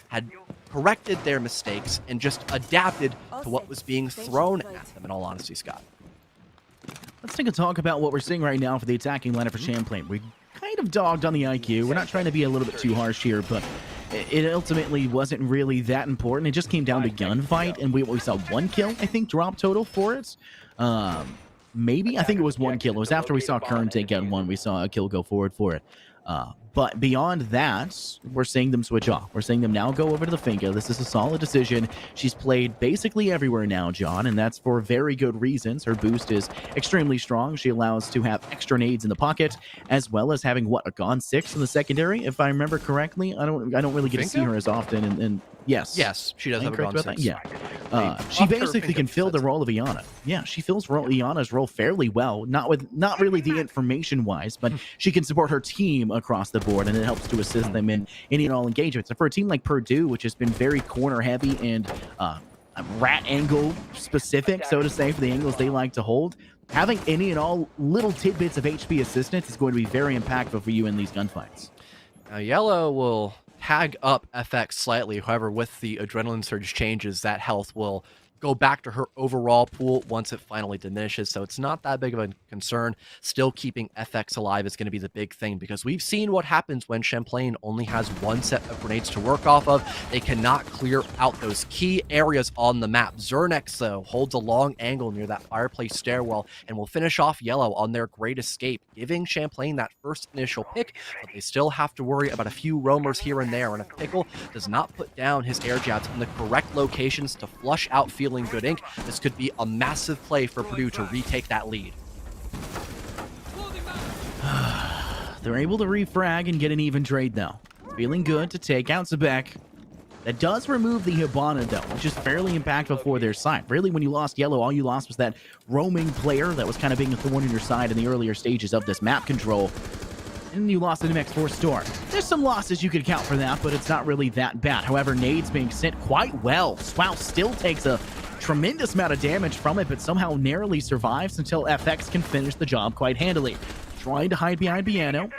had corrected their mistakes and just adapted to what was being thrown at them, in all honesty, Scott. Let's take a talk about what we're seeing right now for the attacking lineup for Champlain. We kind of dogged on the IQ. We're not trying to be a little bit too harsh here, but it ultimately wasn't really that important. It just came down to gunfight, and we saw 1 kill, I think, drop total for it. Maybe. I think it was 1 kill. It was after we saw Kern take out 1, we saw a kill go forward for it. But beyond that, we're seeing them switch off. We're seeing them now go over to the Finka. This is a solid decision. She's played basically everywhere now, John, and that's for very good reasons. Her boost is extremely strong. She allows to have extra nades in the pocket, as well as having, what, a Gone 6 in the secondary, if I remember correctly. I don't really get to see her as often, and yes. She does have a Gone 6. Yeah. She basically can fill the role of Iana. Yeah, she fills Iana's role fairly well. Not really the information-wise, but she can support her team across the board, and it helps to assist them in any and all engagements. And for a team like Purdue, which has been very corner-heavy and rat angle specific, so to say, for the angles they like to hold, having any and all little tidbits of HP assistance is going to be very impactful for you in these gunfights. Now, Yellow will tag up FX slightly. However, with the adrenaline surge changes, that health will go back to her overall pool once it finally diminishes, so it's not that big of a concern. Still keeping FX alive is going to be the big thing, because we've seen what happens when Champlain only has 1 set of grenades to work off of. They cannot clear out those key areas on the map. Zernex, though, holds a long angle near that fireplace stairwell and will finish off Yellow on their great escape, giving Champlain that first initial pick, but they still have to worry about a few roamers here and there, and if Pickle does not put down his air jabs in the correct locations to flush out feeling good ink, this could be a massive play for Purdue to retake that lead. They're able to refrag and get an even trade, though. Feeling good to take out Zebek. That does remove the Hibana, though, which is fairly impactful for their side. Really, when you lost Yellow, all you lost was that roaming player that was kind of being a thorn in your side in the earlier stages of this map control. And you lost the MX4 Storm. There's some losses you could count for that, but it's not really that bad. However, nades being sent quite well. Swouse still takes a tremendous amount of damage from it, but somehow narrowly survives until FX can finish the job quite handily. Trying to hide behind Piano.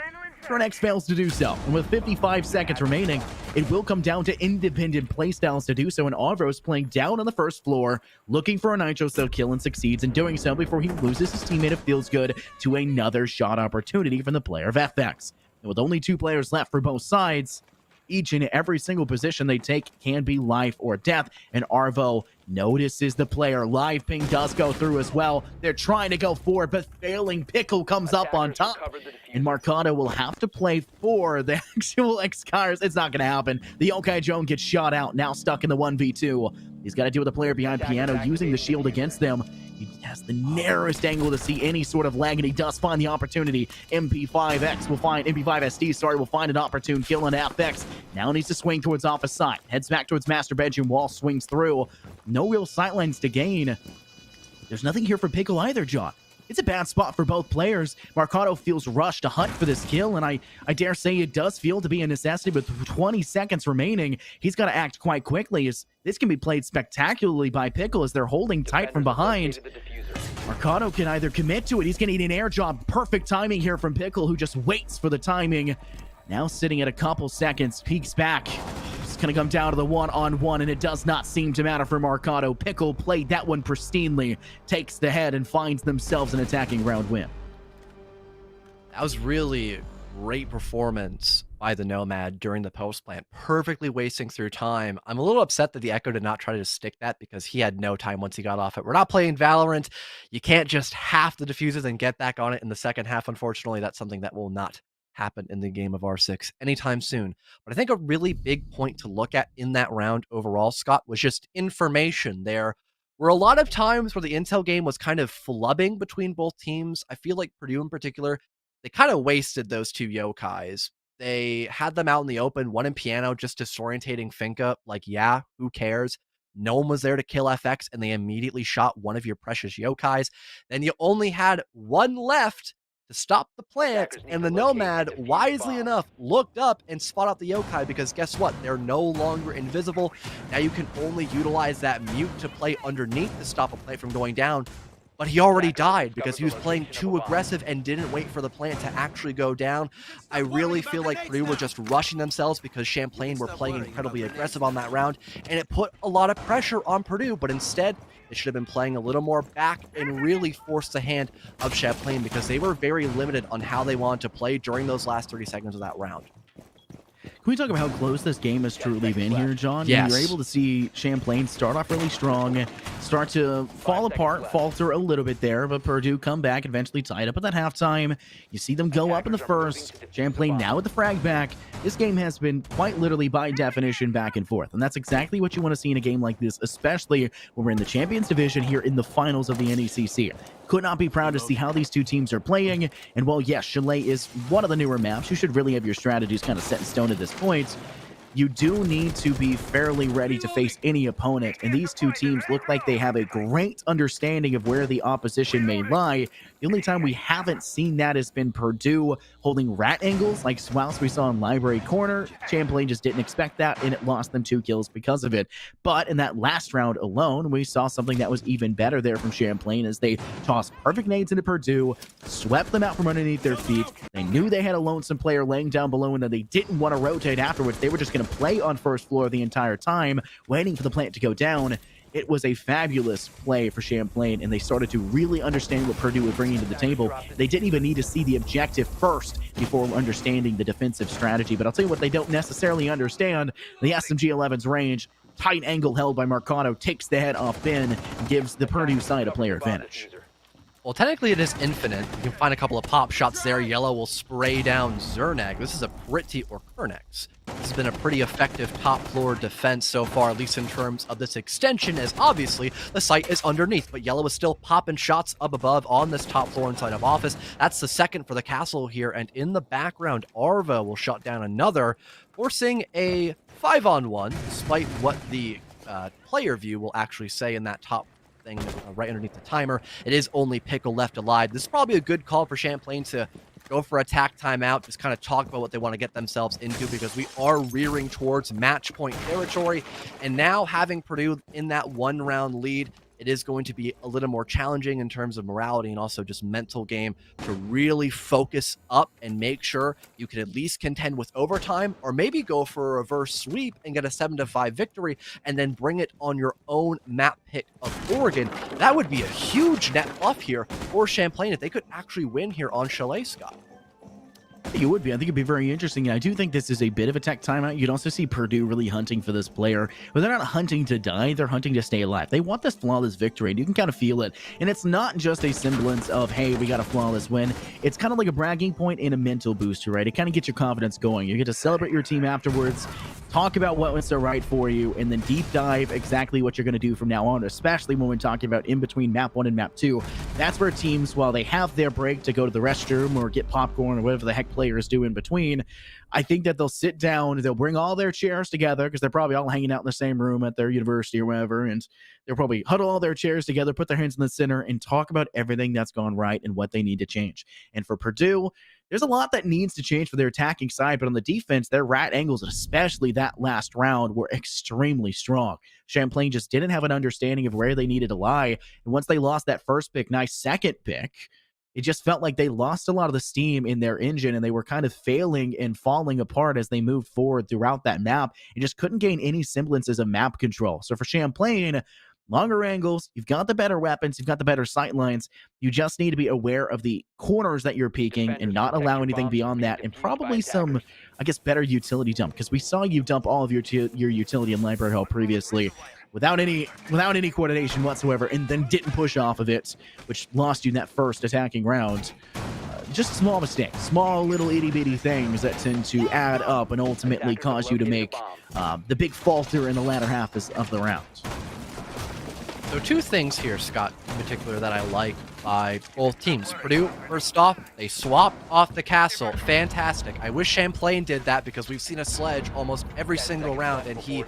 Tronex fails to do so, and with 55 seconds remaining, It will come down to independent playstyles to do so, and Arvo's playing down on the first floor, looking for a Nitro Cell kill, and succeeds in doing so before he loses his teammate, it feels good, to another shot opportunity from the player of FX. And with only 2 players left for both sides, each and every single position they take can be life or death, and Arvo notices the player. Live ping does go through as well. They're trying to go forward, but failing. Pickle comes up on top, and Marcado will have to play for the actual Excars. It's not going to happen. The Yokai Joan gets shot out, now stuck in the 1v2. He's got to deal with the player behind Piano using the shield against them. He has the narrowest angle to see any sort of lag, and he does find the opportunity. MP5SD will find an opportune kill on FX. Now needs to swing towards office side. Heads back towards master bedroom wall, swings through. No real sightlines to gain. There's nothing here for Pickle either, John. It's a bad spot for both players. Marcado feels rushed to hunt for this kill, and I dare say it does feel to be a necessity. With 20 seconds remaining, he's got to act quite quickly, as this can be played spectacularly by Pickle as they're holding tight from behind. Marcado can either commit to it. He's going to need an air job. Perfect timing here from Pickle, who just waits for the timing. Now sitting at a couple seconds, peeks back. It's going to come down to the one-on-one, and it does not seem to matter for Marcado. Pickle played that one pristinely, takes the head, and finds themselves an attacking round win. That was really great performance by the Nomad during the post plant, perfectly wasting through time. I'm a little upset that the Echo did not try to stick that, because he had no time once he got off it. We're not playing Valorant. You can't just half the diffuses and get back on it in the second half. Unfortunately, that's something that will not happen in the game of R6 anytime soon. But I think a really big point to look at in that round overall, Scott, was just information. There were a lot of times where the intel game was kind of flubbing between both teams. I feel like Purdue in particular, they kind of wasted those 2 Yokais. They had them out in the open, one in Piano, just disorientating Finka. Like, yeah, who cares? No one was there to kill FX, and they immediately shot one of your precious Yokais. Then you only had one left to stop the plant, and the Nomad, wisely enough, looked up and spot out the Yokai, because guess what? They're no longer invisible. Now you can only utilize that mute to play underneath to stop a plant from going down. But he already died because he was playing too aggressive and didn't wait for the plant to actually go down. I really feel like Purdue were just rushing themselves because Champlain were playing incredibly aggressive on that round, and it put a lot of pressure on Purdue, but instead they should have been playing a little more back and really forced the hand of Champlain, because they were very limited on how they wanted to play during those last 30 seconds of that round. Can we talk about how close this game has truly been here, John? Yes. You're able to see Champlain start off really strong, start to fall apart, falter a little bit there, but Purdue come back, eventually tied up at that halftime. You see them go up in the first. Champlain now with the frag back. This game has been quite literally, by definition, back and forth, and that's exactly what you want to see in a game like this, especially when we're in the Champions Division here in the finals of the NECC. Could not be proud to see how these 2 teams are playing, and while yes, Chalet is one of the newer maps, you should really have your strategies kind of set in stone at this point. You do need to be fairly ready to face any opponent, and these 2 teams look like they have a great understanding of where the opposition may lie. The only time we haven't seen that has been Purdue holding rat angles like whilst we saw in Library Corner. Champlain just didn't expect that, and it lost them 2 kills because of it. But in that last round alone, we saw something that was even better there from Champlain, as they tossed perfect nades into Purdue, swept them out from underneath their feet. They knew they had a lonesome player laying down below, and that they didn't want to rotate afterwards. They were just going to play on first floor the entire time, waiting for the plant to go down. It was a fabulous play for Champlain, and they started to really understand what Purdue was bringing to the table. They didn't even need to see the objective first before understanding the defensive strategy. But I'll tell you what they don't necessarily understand. The SMG-11's range, tight angle held by Marcado, takes the head off Ben, and gives the Purdue side a player advantage. Well, technically it is infinite. You can find a couple of pop shots there. Yellow will spray down Zernag. This is a pretty, or Kernex. This has been a pretty effective top floor defense so far, at least in terms of this extension, as obviously the site is underneath, but Yellow is still popping shots up above on this top floor inside of office. That's the second for the castle here, and in the background, Arva will shut down another, forcing a 5-on-1, despite what the player view will actually say in that top thing right underneath the timer. It is only Pickle left alive. This is probably a good call for Champlain to go for attack timeout, just kind of talk about what they want to get themselves into, because we are rearing towards match point territory, and now having Purdue in that 1-round lead, it is going to be a little more challenging in terms of morality and also just mental game to really focus up and make sure you can at least contend with overtime or maybe go for a reverse sweep and get a 7-5 victory and then bring it on your own map pick of Oregon. That would be a huge net buff here for Champlain if they could actually win here on Chalet, Scott. It would be. I think it'd be very interesting. And I do think this is a bit of a tech timeout. You'd also see Purdue really hunting for this player, but they're not hunting to die. They're hunting to stay alive. They want this flawless victory, and you can kind of feel it. And it's not just a semblance of, hey, we got a flawless win. It's kind of like a bragging point and a mental booster, right? It kind of gets your confidence going. You get to celebrate your team afterwards, talk about what went so right for you, and then deep dive exactly what you're going to do from now on, especially when we're talking about in between map 1 and map 2. That's where teams, while they have their break to go to the restroom or get popcorn or whatever the heck players do in between, I think that they'll sit down, they'll bring all their chairs together because they're probably all hanging out in the same room at their university or wherever, and they'll probably huddle all their chairs together, put their hands in the center, and talk about everything that's gone right and what they need to change. And for Purdue, there's a lot that needs to change for their attacking side, but on the defense, their rat angles, especially that last round, were extremely strong. Champlain just didn't have an understanding of where they needed to lie, and once they lost that first pick, nice second pick, it just felt like they lost a lot of the steam in their engine, and they were kind of failing and falling apart as they moved forward throughout that map and just couldn't gain any semblances of map control. So for Champlain, longer angles, you've got the better weapons, you've got the better sight lines. You just need to be aware of the corners that you're peeking and not allow anything beyond that, and probably some, I guess, better utility dump, because we saw you dump all of your utility in library hall previously without any coordination whatsoever, and then didn't push off of it, which lost you in that first attacking round. Just small mistakes, small little itty-bitty things that tend to add up and ultimately cause you to make the big falter in the latter half of the round. So two things here, Scott, in particular that I like by both teams. Purdue, first off, they swapped off the castle. Fantastic. I wish Champlain did that because we've seen a sledge almost every single round, and he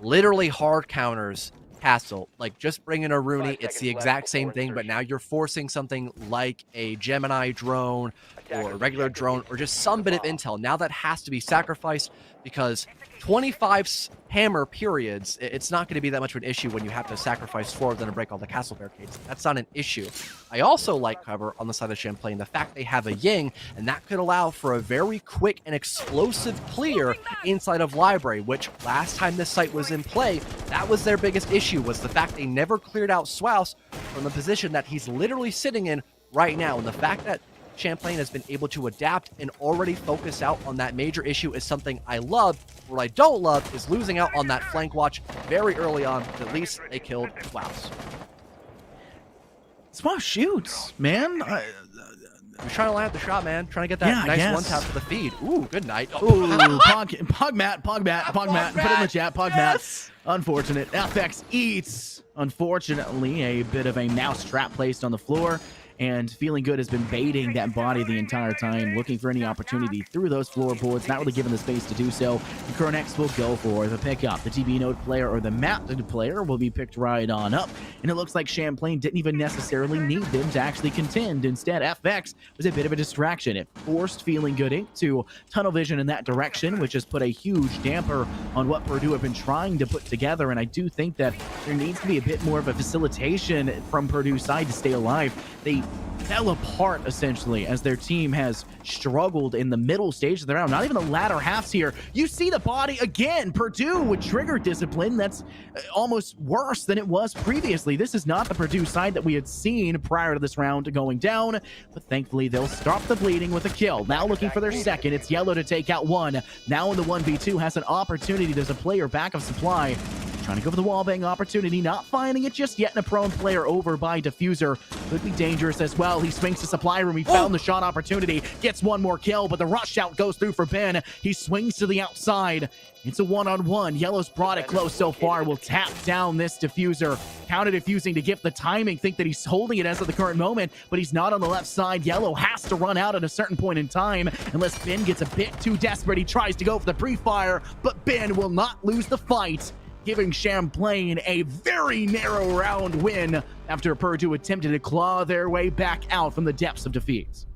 literally hard counters castle. Like, just bring in a Rooney, it's the exact same thing, but now you're forcing something like a Gemini drone or a regular drone or just some bit of intel. Now that has to be sacrificed because 25 hammer periods, it's not going to be that much of an issue when you have to sacrifice 4 of them to break all the castle barricades. That's not an issue. I also like cover on the side of Champlain, the fact they have a Ying, and that could allow for a very quick and explosive clear inside of library, which last time this site was in play, that was their biggest issue, was the fact they never cleared out Swaus from the position that he's literally sitting in right now. And the fact that Champlain has been able to adapt and already focus out on that major issue is something I love. What I don't love is losing out on that flank watch very early on. At least they killed Swaus. Swaus shoots, man. You're trying to line up the shot, man. Trying to get that nice one tap for the feed. Ooh, good night. Oh. Ooh, Pogmat. Put it in the chat. Pogmat. Yes. Unfortunate. FX eats. Unfortunately, a bit of a mouse trap placed on the floor. And Feeling Good has been baiting that body the entire time, looking for any opportunity through those floorboards, not really given the space to do so. The Cronex will go for the pickup. The TB node player or the mapped player will be picked right on up. And it looks like Champlain didn't even necessarily need them to actually contend. Instead, FX was a bit of a distraction. It forced Feeling Good Inc. to tunnel vision in that direction, which has put a huge damper on what Purdue have been trying to put together. And I do think that there needs to be a bit more of a facilitation from Purdue's side to stay alive. They fell apart essentially as their team has struggled in the middle stage of the round, not even the latter halves here. You see the body again. Purdue with trigger discipline that's almost worse than it was previously. This is not the Purdue side that we had seen prior to this round going down, but thankfully they'll stop the bleeding with a kill. Now looking for their second. It's Yellow to take out one. Now in the 1v2 has an opportunity. There's a player back of supply. Trying to go for the wallbang opportunity, not finding it just yet, and a prone player over by Diffuser. Could be dangerous as well. He swings to supply room. He found the shot opportunity, gets one more kill, but the rush out goes through for Ben. He swings to the outside. It's a one-on-one. Yellow's brought it close so far. Will tap down this Diffuser. Counter diffusing to get the timing. Think that he's holding it as of the current moment, but he's not on the left side. Yellow has to run out at a certain point in time unless Ben gets a bit too desperate. He tries to go for the pre-fire, but Ben will not lose the fight, giving Champlain a very narrow round win after Purdue attempted to claw their way back out from the depths of defeat.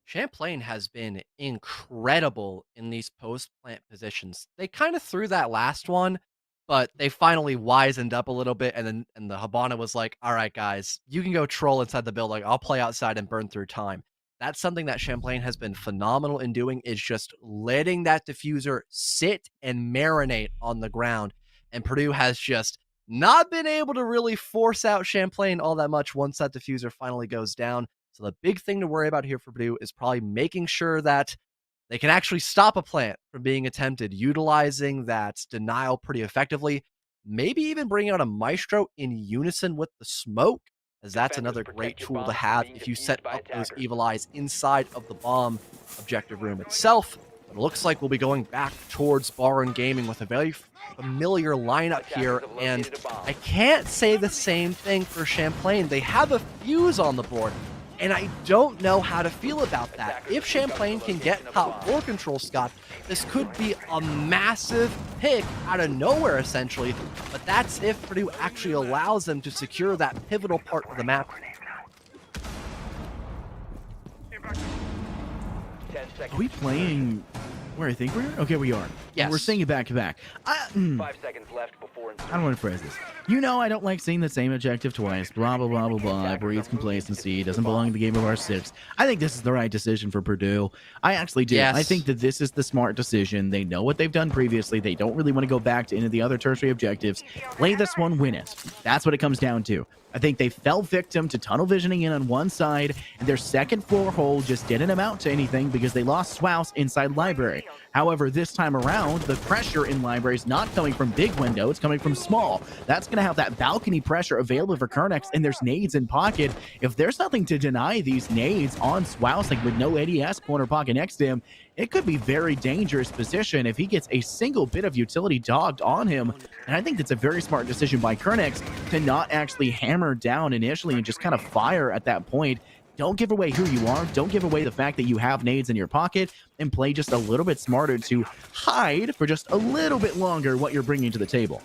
Champlain has been incredible in these post-plant positions. They kind of threw that last one But they finally wisened up a little bit, and the Habana was like, "All right, guys, you can go troll inside the building. I'll play outside and burn through time." That's something that Champlain has been phenomenal in doing, is just letting that diffuser sit and marinate on the ground. And Purdue has just not been able to really force out Champlain all that much once that diffuser finally goes down. So the big thing to worry about here for Purdue is probably making sure that they can actually stop a plant from being attempted, utilizing that denial pretty effectively. Maybe even bring out a Maestro in unison with the smoke, as that's another great tool to have if you set up those evil eyes inside of the bomb objective room itself. But it looks like we'll be going back towards Barn Gaming with a very familiar lineup here, and I can't say the same thing for Champlain. They have a fuse on the board, and I don't know how to feel about that. If Champlain can get top 4 control, Scott, this could be a massive pick out of nowhere, essentially. But that's if Purdue actually allows them to secure that pivotal part of the map. Are we playing where I think we're? Okay, we are. Yes. We're seeing it back to back. 5 seconds left before I don't want to phrase this. You know, I don't like seeing the same objective twice. Blah, blah, blah, blah, blah. Breeds complacency. Doesn't belong to the game of R6. I think this is the right decision for Purdue. I actually do. Yes. I think that this is the smart decision. They know what they've done previously. They don't really want to go back to any of the other tertiary objectives. Play this one, win it. That's what it comes down to. I think they fell victim to tunnel visioning in on one side, and their second floor hold just didn't amount to anything because they lost Swouse inside library. However, this time around, the pressure in library is not coming from big window, it's coming from small. That's going to have that balcony pressure available for Kernex, and there's nades in pocket. If there's nothing to deny these nades on Swouse, like with no ADS corner pocket next to him, it could be very dangerous position if he gets a single bit of utility dogged on him. And I think that's a very smart decision by Kernex to not actually hammer down initially and just kind of fire at that point. Don't give away who you are. Don't give away the fact that you have nades in your pocket, and play just a little bit smarter to hide for just a little bit longer what you're bringing to the table.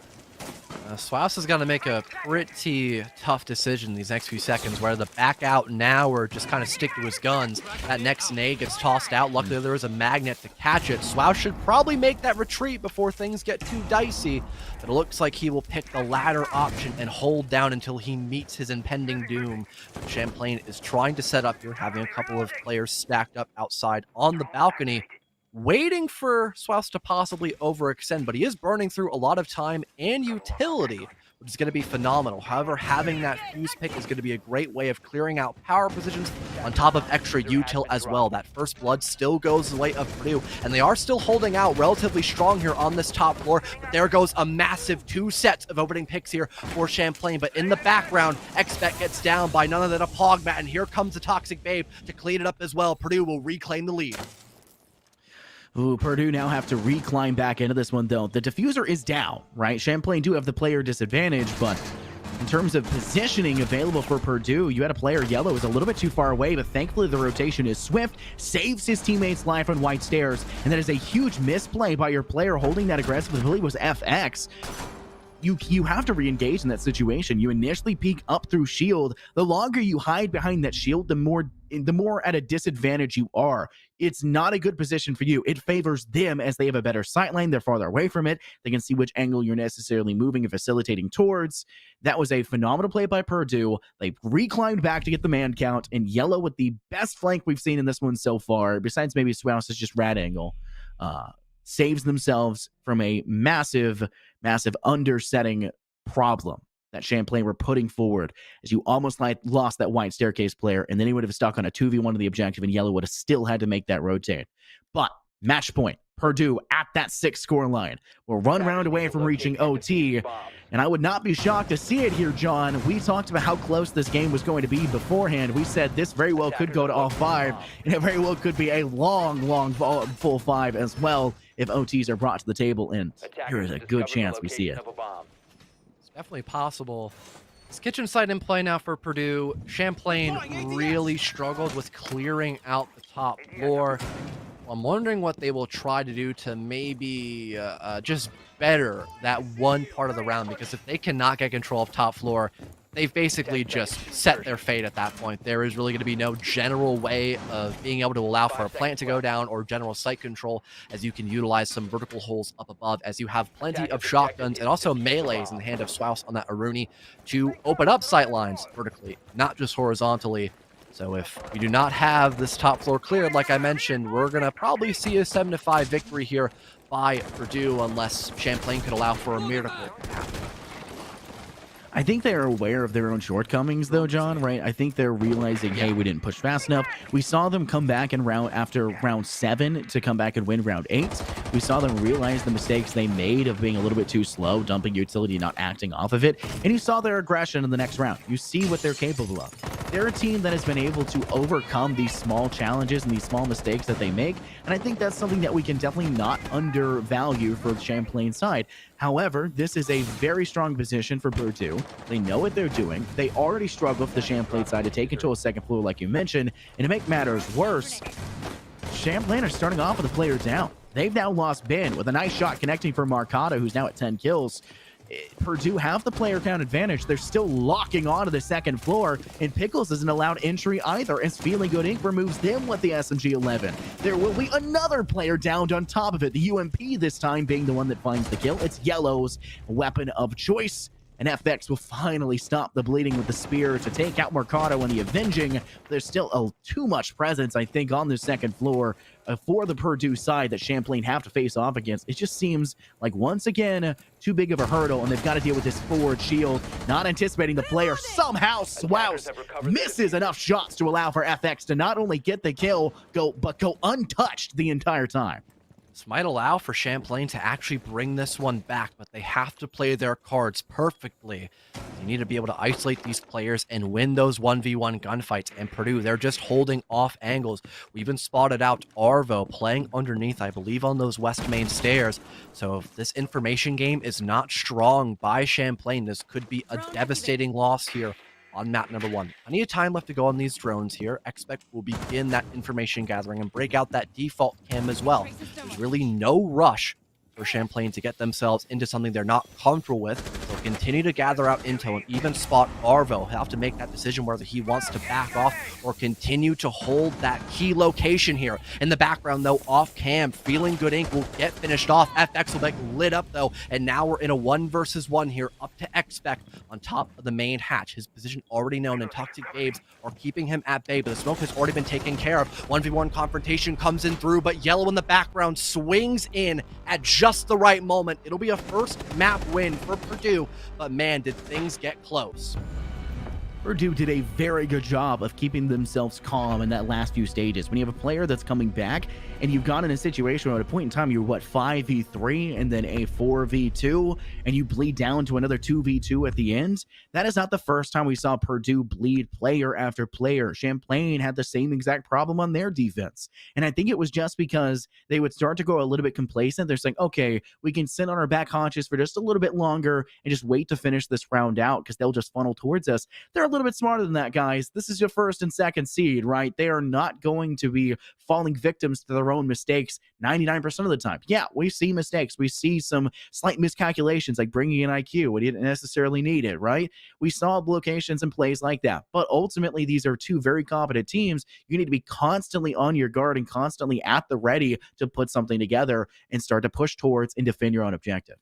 Swouse is going to make a pretty tough decision these next few seconds, whether to back out now or just kind of stick to his guns. That next nade gets tossed out. Luckily, there was a magnet to catch it. Swouse should probably make that retreat before things get too dicey, but it looks like he will pick the latter option and hold down until he meets his impending doom. Champlain is trying to set up here, having a couple of players stacked up outside on the balcony, waiting for Swouse to possibly overextend, but he is burning through a lot of time and utility, which is going to be phenomenal. However, having that fuse pick is going to be a great way of clearing out power positions on top of extra util as well. That first blood still goes the way of Purdue, and they are still holding out relatively strong here on this top floor. But there goes a massive 2 sets of opening picks here for Champlain, but in the background, Expect gets down by none other than a Pogmat, and here comes the Toxic Babe to clean it up as well. Purdue will reclaim the lead. Ooh, Purdue now have to reclimb back into this one, though. The diffuser is down, right? Champlain do have the player disadvantage, but in terms of positioning available for Purdue, you had a player, Yellow, is a little bit too far away, but thankfully the rotation is swift, saves his teammate's life on White Stairs, and that is a huge misplay by your player holding that aggressive. I believe it was FX. You have to re-engage in that situation. You initially peek up through shield. The longer you hide behind that shield, the more at a disadvantage you are. It's not a good position for you. It favors them as they have a better sight line. They're farther away from it. They can see which angle you're necessarily moving and facilitating towards. That was a phenomenal play by Purdue. They reclimbed back to get the man count, and Yellow with the best flank we've seen in this one so far, besides maybe Swouse is just rat angle, saves themselves from a massive undersetting problem that Champlain were putting forward, as you almost lost that White Staircase player, and then he would have stuck on a 2v1 to the objective, and Yellow would have still had to make that rotate. But match point, Purdue at that 6-score line. We're 1 round away from reaching OT, and I would not be shocked to see it here, John. We talked about how close this game was going to be beforehand. We said this very well could go to all 5, and it very well could be a long full 5 as well if OTs are brought to the table, and here is a good chance we see it. It's definitely possible. This kitchen site in play now for Purdue. Champlain really struggled with clearing out the top floor. I'm wondering what they will try to do to maybe just better that one part of the round, because if they cannot get control of top floor, they've basically just set their fate at that point. There is really going to be no general way of being able to allow for a plant to go down or general site control, as you can utilize some vertical holes up above, as you have plenty of shotguns and also melees in the hand of Swaus on that Aruni to open up sight lines vertically, not just horizontally. So if we do not have this top floor cleared, like I mentioned, we're going to probably see a 7-5 victory here by Purdue, unless Champlain could allow for a miracle to happen. I think they're aware of their own shortcomings, though, John, right? I think they're realizing, hey, we didn't push fast enough. We saw them come back in after round 7 to come back and win round 8. We saw them realize the mistakes they made of being a little bit too slow, dumping utility, not acting off of it. And you saw their aggression in the next round. You see what they're capable of. They're a team that has been able to overcome these small challenges and these small mistakes that they make. And I think that's something that we can definitely not undervalue for the Champlain side. However, this is a very strong position for Purdue. They know what they're doing. They already struggled with the Champlain side to take control of second floor, like you mentioned. And to make matters worse, Champlain are starting off with a player down. They've now lost Ben with a nice shot connecting for Marcata, who's now at 10 kills. Purdue have the player count advantage. They're still locking onto the second floor, and Pickles isn't allowed entry either, as Feeling Good Inc. removes them with the SMG-11. There will be another player downed on top of it, the UMP this time being the one that finds the kill. It's Yellow's weapon of choice, and FX will finally stop the bleeding with the spear to take out Mercado and the Avenging. There's still too much presence, I think, on the second floor for the Purdue side that Champlain have to face off against. It just seems like, once again, too big of a hurdle, and they've got to deal with this forward shield, not anticipating the player. Somehow Swaus misses enough shots to allow for FX to not only get the kill, but go untouched the entire time. This might allow for Champlain to actually bring this one back, but they have to play their cards perfectly. You need to be able to isolate these players and win those 1v1 gunfights. And Purdue, they're just holding off angles. We even spotted out Arvo playing underneath, I believe, on those west main stairs. So if this information game is not strong by Champlain, this could be a devastating loss here on map number 1. Plenty of time left to go on these drones here. Expect will begin that information gathering and break out that default cam as well. There's really no rush for Champlain to get themselves into something they're not comfortable with. They'll continue to gather out intel and even spot Arvo. He'll have to make that decision whether he wants to back off or continue to hold that key location here. In the background, though, off cam, Feeling Good Inc. will get finished off. FX will get lit up, though, and now we're in a 1 versus 1 here, up to Expect on top of the main hatch. His position already known, and Toxic Babes are keeping him at bay, but the smoke has already been taken care of. 1v1 confrontation comes in through, but Yellow in the background swings in at just the right moment. It'll be a first map win for Purdue, but man, did things get close. Purdue did a very good job of keeping themselves calm in that last few stages. When you have a player that's coming back and you've got in a situation where at a point in time you're, 5v3 and then a 4v2, and you bleed down to another 2v2 at the end, that is not the first time we saw Purdue bleed player after player. Champlain had the same exact problem on their defense. And I think it was just because they would start to go a little bit complacent. They're saying, okay, we can sit on our back haunches for just a little bit longer and just wait to finish this round out because they'll just funnel towards us. They're a little bit smarter than that, guys. This is your first and second seed, right? They are not going to be falling victims to their own mistakes 99% of the time. Yeah, we see mistakes. We see some slight miscalculations, like bringing in IQ. We didn't necessarily need it, right? We saw locations and plays like that. But ultimately, these are two very competent teams. You need to be constantly on your guard and constantly at the ready to put something together and start to push towards and defend your own objective.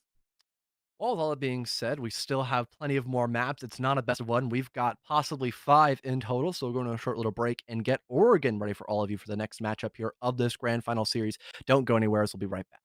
Well, with all that being said, we still have plenty of more maps. It's not a best of 1. We've got possibly 5 in total, so we're going to a short little break and get Oregon ready for all of you for the next matchup here of this grand final series. Don't go anywhere, as we'll be right back.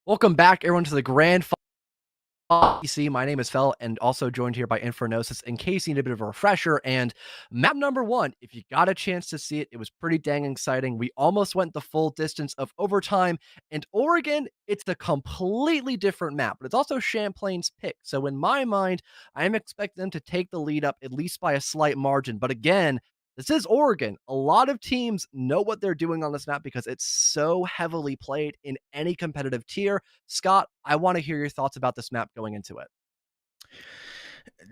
Welcome back, everyone, to the grand NECC. My name is Fel, and also joined here by Infernosis. In case you need a bit of a refresher, and map number 1, if you got a chance to see it, it was pretty dang exciting. We almost went the full distance of overtime, and Oregon, it's a completely different map, but it's also Champlain's pick. So in my mind, I am expecting them to take the lead up at least by a slight margin. But again, this is Oregon. A lot of teams know what they're doing on this map because it's so heavily played in any competitive tier. Scott, I want to hear your thoughts about this map going into it.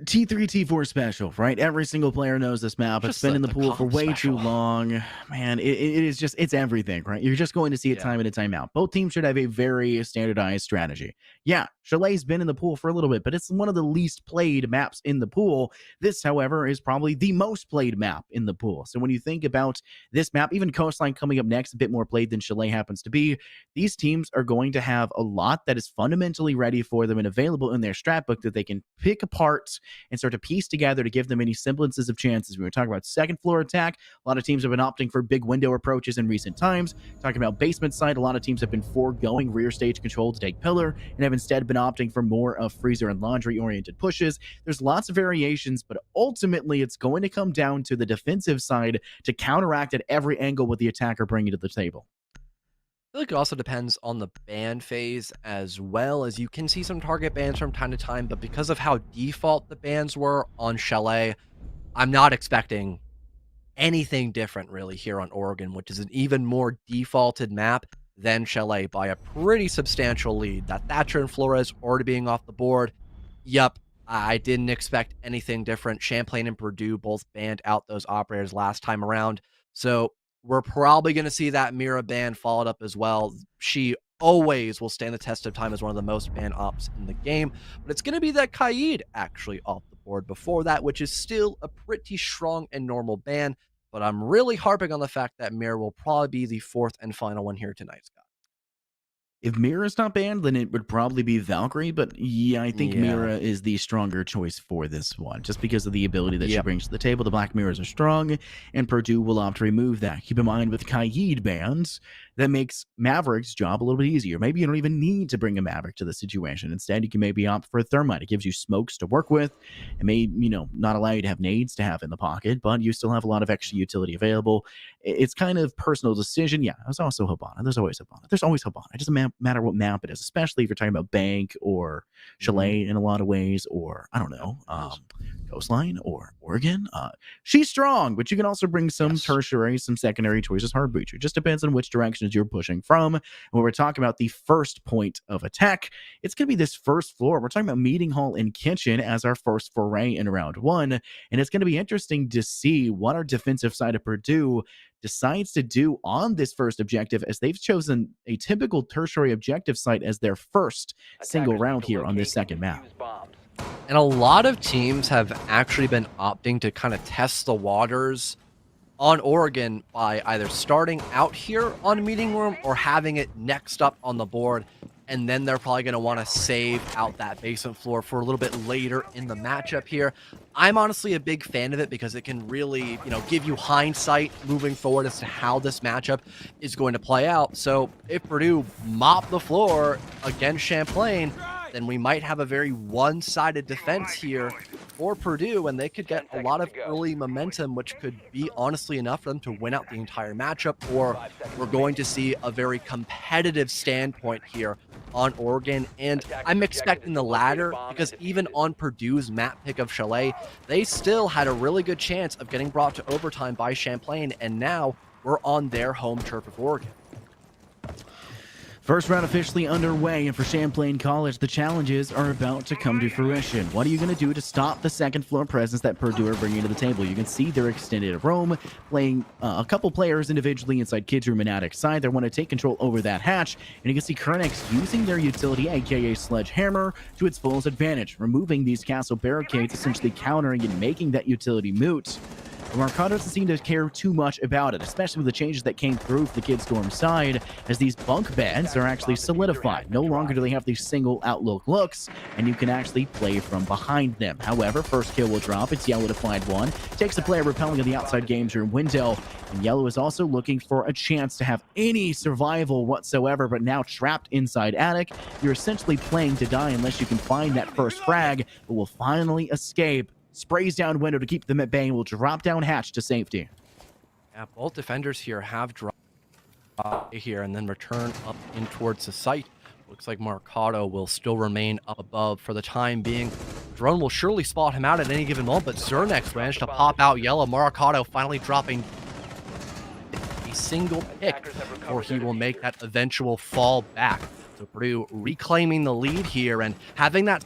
T3, T4 special, right? Every single player knows this map. It's been in the pool for way too long. Man, it is just, it's everything, right? You're just going to see it time in and time out. Both teams should have a very standardized strategy. Yeah, Chalet's been in the pool for a little bit, but it's one of the least played maps in the pool. This, however, is probably the most played map in the pool. So when you think about this map, even Coastline coming up next, a bit more played than Chalet happens to be, these teams are going to have a lot that is fundamentally ready for them and available in their strat book that they can pick apart and start to piece together to give them any semblances of chances. We were talking about second floor attack. A lot of teams have been opting for big window approaches in recent times. Talking about basement side, a lot of teams have been foregoing rear stage control to take pillar and have instead been opting for more of freezer and laundry oriented pushes. There's lots of variations, but ultimately it's going to come down to the defensive side to counteract at every angle what the attacker bringing to the table. I feel like it also depends on the ban phase as well, as you can see some target bans from time to time, but because of how default the bans were on Chalet, I'm not expecting anything different really here on Oregon, which is an even more defaulted map than Chalet by a pretty substantial lead. That Thatcher and Flores already being off the board. Yep, I didn't expect anything different. Champlain and Purdue both banned out those operators last time around. So we're probably going to see that Mira ban followed up as well. She always will stand the test of time as one of the most banned ops in the game, but it's going to be that Kaid actually off the board before that, which is still a pretty strong and normal ban, but I'm really harping on the fact that Mira will probably be the 4th and final one here tonight, Scott. If Mira's not banned, then it would probably be Valkyrie, but yeah, I think Mira is the stronger choice for this one, just because of the ability that she brings to the table. The Black Mirrors are strong, and Purdue will opt to remove that. Keep in mind, with Kaid bans, that makes Maverick's job a little bit easier. Maybe you don't even need to bring a Maverick to the situation. Instead, you can maybe opt for a Thermite. It gives you smokes to work with. It may, not allow you to have nades to have in the pocket, but you still have a lot of extra utility available. It's kind of personal decision. Yeah, there's also Hibana. There's always Hibana. There's always Hibana. It doesn't matter what map it is, especially if you're talking about Bank or Chalet in a lot of ways, or I don't know, Coastline or Oregon. She's strong, but you can also bring some tertiary, some secondary choices. Hard breacher. It just depends on which directions you're pushing from. And when we're talking about the first point of attack, it's going to be this first floor. We're talking about meeting hall and kitchen as our first foray in round 1, and it's going to be interesting to see what our defensive side of Purdue decides to do on this first objective, as they've chosen a typical tertiary objective site as their first single round here on this second map. And a lot of teams have actually been opting to kind of test the waters on Oregon by either starting out here on meeting room or having it next up on the board. and then they're probably going to want to save out that basement floor for a little bit later in the matchup here. I'm honestly a big fan of it because it can really, give you hindsight moving forward as to how this matchup is going to play out. So if Purdue mop the floor against Champlain, then we might have a very one-sided defense here for Purdue, and they could get a lot of early momentum, which could be honestly enough for them to win out the entire matchup, or we're going to see a very competitive standpoint here on Oregon, and I'm expecting the latter because even on Purdue's map pick of Chalet, they still had a really good chance of getting brought to overtime by Champlain, and now we're on their home turf of Oregon. First round officially underway, and for Champlain College, the challenges are about to come to fruition. What are you going to do to stop the second floor presence that Purdue are bringing to the table? You can see their extended roam, playing a couple players individually inside Kids Room and Attic side. They want to take control over that hatch, and you can see Kernex using their utility, aka Sledgehammer, to its fullest advantage, removing these castle barricades, essentially countering and making that utility moot. Mercado doesn't seem to care too much about it, especially with the changes that came through for the Kids Dorm side, as these bunk beds are actually solidified. No longer do they have these single outlook looks, and you can actually play from behind them. However, first kill will drop. It's Yellow to find one. Takes the player repelling of the outside games room window, and Yellow is also looking for a chance to have any survival whatsoever, but now trapped inside Attic. You're essentially playing to die unless you can find that first frag, but will finally escape. Sprays down window to keep them at bay and will drop down hatch to safety. Yeah, both defenders here have dropped here and then return up in towards the site. Looks like Mercado will still remain up above for the time being. Drone will surely spot him out at any given moment, but Zernex managed to pop out Yellow. Mercado finally dropping a single pick, or he will make that eventual fall back. So Purdue reclaiming the lead here and having that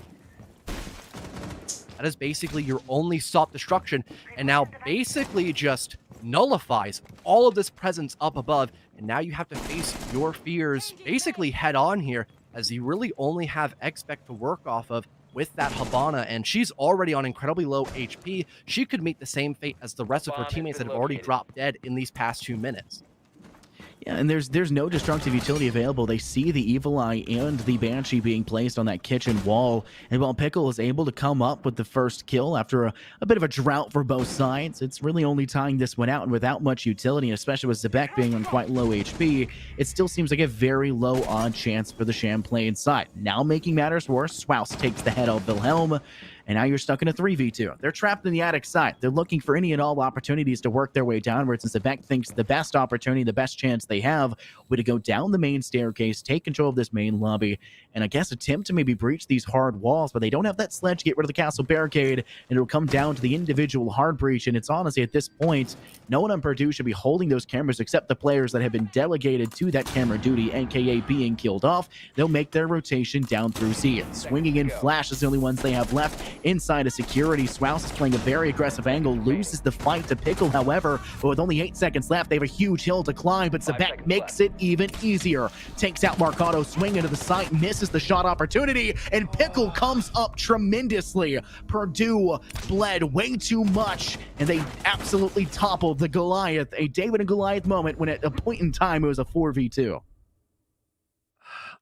is basically your only stop destruction, and now basically just nullifies all of this presence up above, and now you have to face your fears basically head on here, as you really only have Expect to work off of with that Habana, and she's already on incredibly low HP. She could meet the same fate as the rest of her teammates that have already dropped dead in these past 2 minutes. Yeah, and there's no destructive utility available. They see the Evil Eye and the Banshee being placed on that kitchen wall, and while Pickle is able to come up with the first kill after a bit of a drought for both sides, it's really only tying this one out, and without much utility, especially with Zebek being on quite low HP, it still seems like a very low odd chance for the Champlain side. Now making matters worse, Swaus takes the head of Wilhelm, and now you're stuck in a 3v2. They're trapped in the Attic side. They're looking for any and all opportunities to work their way downwards, and Zebek thinks the best opportunity, the best chance they have would to go down the main staircase, take control of this main lobby, and I guess attempt to maybe breach these hard walls, but they don't have that sledge to get rid of the castle barricade, and it'll come down to the individual hard breach, and it's honestly at this point, no one on Purdue should be holding those cameras except the players that have been delegated to that camera duty, aka being killed off. They'll make their rotation down through C. Swinging in Flash is the only ones they have left. Inside of security, Swaus is playing a very aggressive angle, loses the fight to Pickle, however, but with only 8 seconds left, they have a huge hill to climb, but Zebek makes it even easier. Takes out Mercado, swinging to the site, misses the shot opportunity, and Pickle comes up tremendously. Purdue bled way too much, and they absolutely toppled the Goliath, a David and Goliath moment when at a point in time it was a 4v2.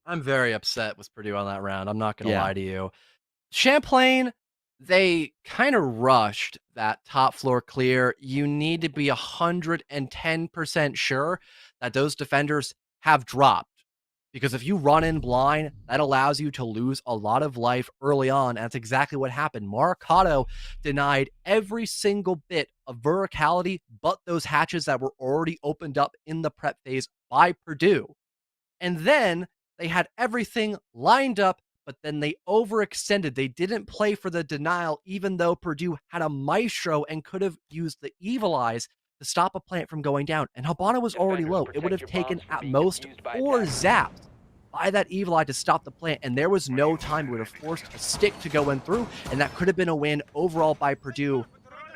I'm very upset with Purdue on that round. I'm not going to lie to you. Champlain, they kind of rushed that top floor clear. You need to be 110% sure that those defenders have dropped. Because if you run in blind, that allows you to lose a lot of life early on. And that's exactly what happened. Mercado denied every single bit of verticality but those hatches that were already opened up in the prep phase by Purdue. And then they had everything lined up, but then they overextended. They didn't play for the denial, even though Purdue had a Maestro and could have used the Evil Eyes to stop a plant from going down. And Habana was already low. It would have taken at most 4 zaps by that Evil Eye to stop the plant, and there was no time. It would have forced a stick to go in through, and that could have been a win overall by Purdue.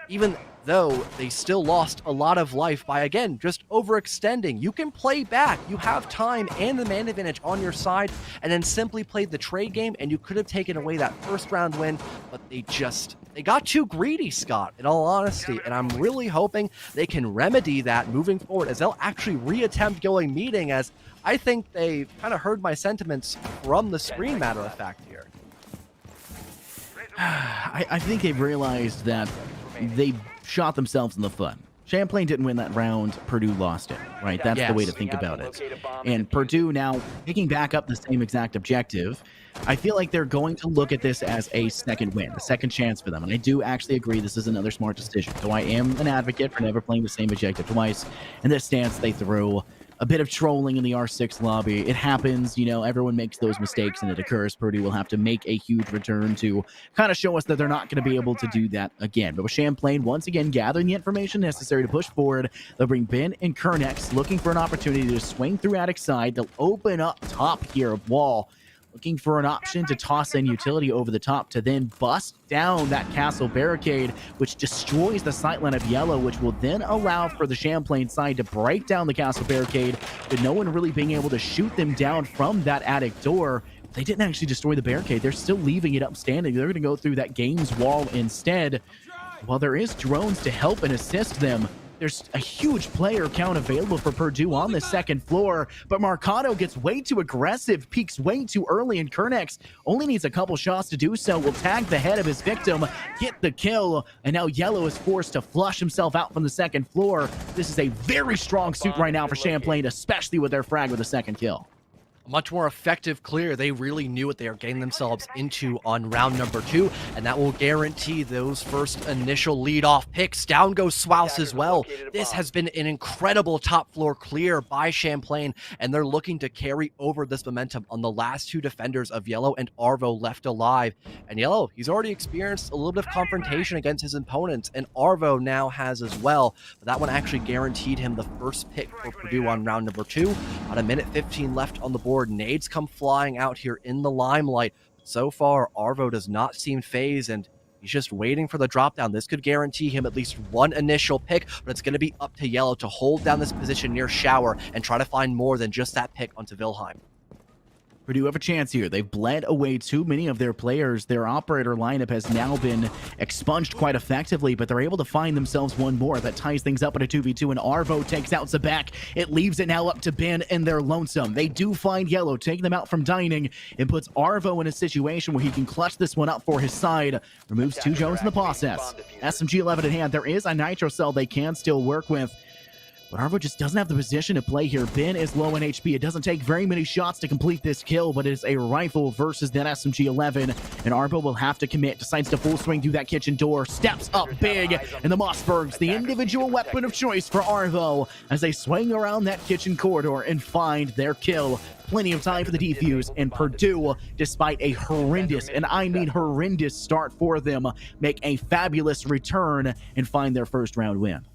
Even though they still lost a lot of life by, again, just overextending. You can play back. You have time and the man advantage on your side, and then simply play the trade game, and you could have taken away that first round win, but they got too greedy, Scott, in all honesty, and I'm really hoping they can remedy that moving forward as they'll actually reattempt going meeting, as I think they kind of heard my sentiments from the screen, matter of fact, here. I think they've realized that they shot themselves in the foot. Champlain didn't win that round. Purdue lost it, right? That's the way to think about it. And Purdue now picking back up the same exact objective. I feel like they're going to look at this as a second win, a second chance for them. And I do actually agree this is another smart decision. So I am an advocate for never playing the same objective twice. In this stance, they threw a bit of trolling in the R6 lobby. It happens, you know, everyone makes those mistakes and it occurs. Purdue will have to make a huge return to kind of show us that they're not going to be able to do that again. But with Champlain once again gathering the information necessary to push forward, they'll bring Ben and Kernex looking for an opportunity to swing through attic side. They'll open up top here of wall, looking for an option to toss in utility over the top to then bust down that castle barricade, which destroys the sightline of yellow, which will then allow for the Champlain side to break down the castle barricade, but no one really being able to shoot them down from that attic door. They didn't actually destroy the barricade. They're still leaving it up standing. They're going to go through that game's wall instead. While there is drones to help and assist them, there's a huge player count available for Purdue on the second floor, but Marcano gets way too aggressive, peaks way too early, and Kernex only needs a couple shots to do so. Will tag the head of his victim, get the kill, and now Yellow is forced to flush himself out from the second floor. This is a very strong suit right now for Champlain, especially with their frag with the second kill. Much more effective clear. They really knew what they are getting themselves into on round number 2, and that will guarantee those first initial lead-off picks. Down goes Swouse as well. This has been an incredible top floor clear by Champlain, and they're looking to carry over this momentum on the last two defenders of Yellow and Arvo left alive. And Yellow, he's already experienced a little bit of confrontation against his opponents, and Arvo now has as well. But that one actually guaranteed him the first pick for Purdue on round number 2. About a minute 15 left on the board. Nades come flying out here in the limelight. So far, Arvo does not seem phased, and he's just waiting for the drop down. This could guarantee him at least one initial pick, but it's going to be up to Yellow to hold down this position near Shower and try to find more than just that pick onto Wilhelm. Purdue have a chance here. They've bled away too many of their players. Their operator lineup has now been expunged quite effectively, but they're able to find themselves one more that ties things up in a 2v2, and Arvo takes out Zabak. It leaves it now up to Ben and they're lonesome. They do find Yellow, taking them out from dining, and puts Arvo in a situation where he can clutch this one up for his side. Removes 2 Jones in the process. SMG-11 in hand. There is a Nitro Cell they can still work with, but Arvo just doesn't have the position to play here. Ben is low in HP. It doesn't take very many shots to complete this kill, but it is a rifle versus that SMG-11, and Arvo will have to commit. Decides to full swing through that kitchen door. Steps up big, and the Mossbergs, the individual weapon of choice for Arvo, as they swing around that kitchen corridor and find their kill. Plenty of time for the defuse, and Purdue, despite a horrendous, and I mean horrendous start for them, make a fabulous return and find their first round win.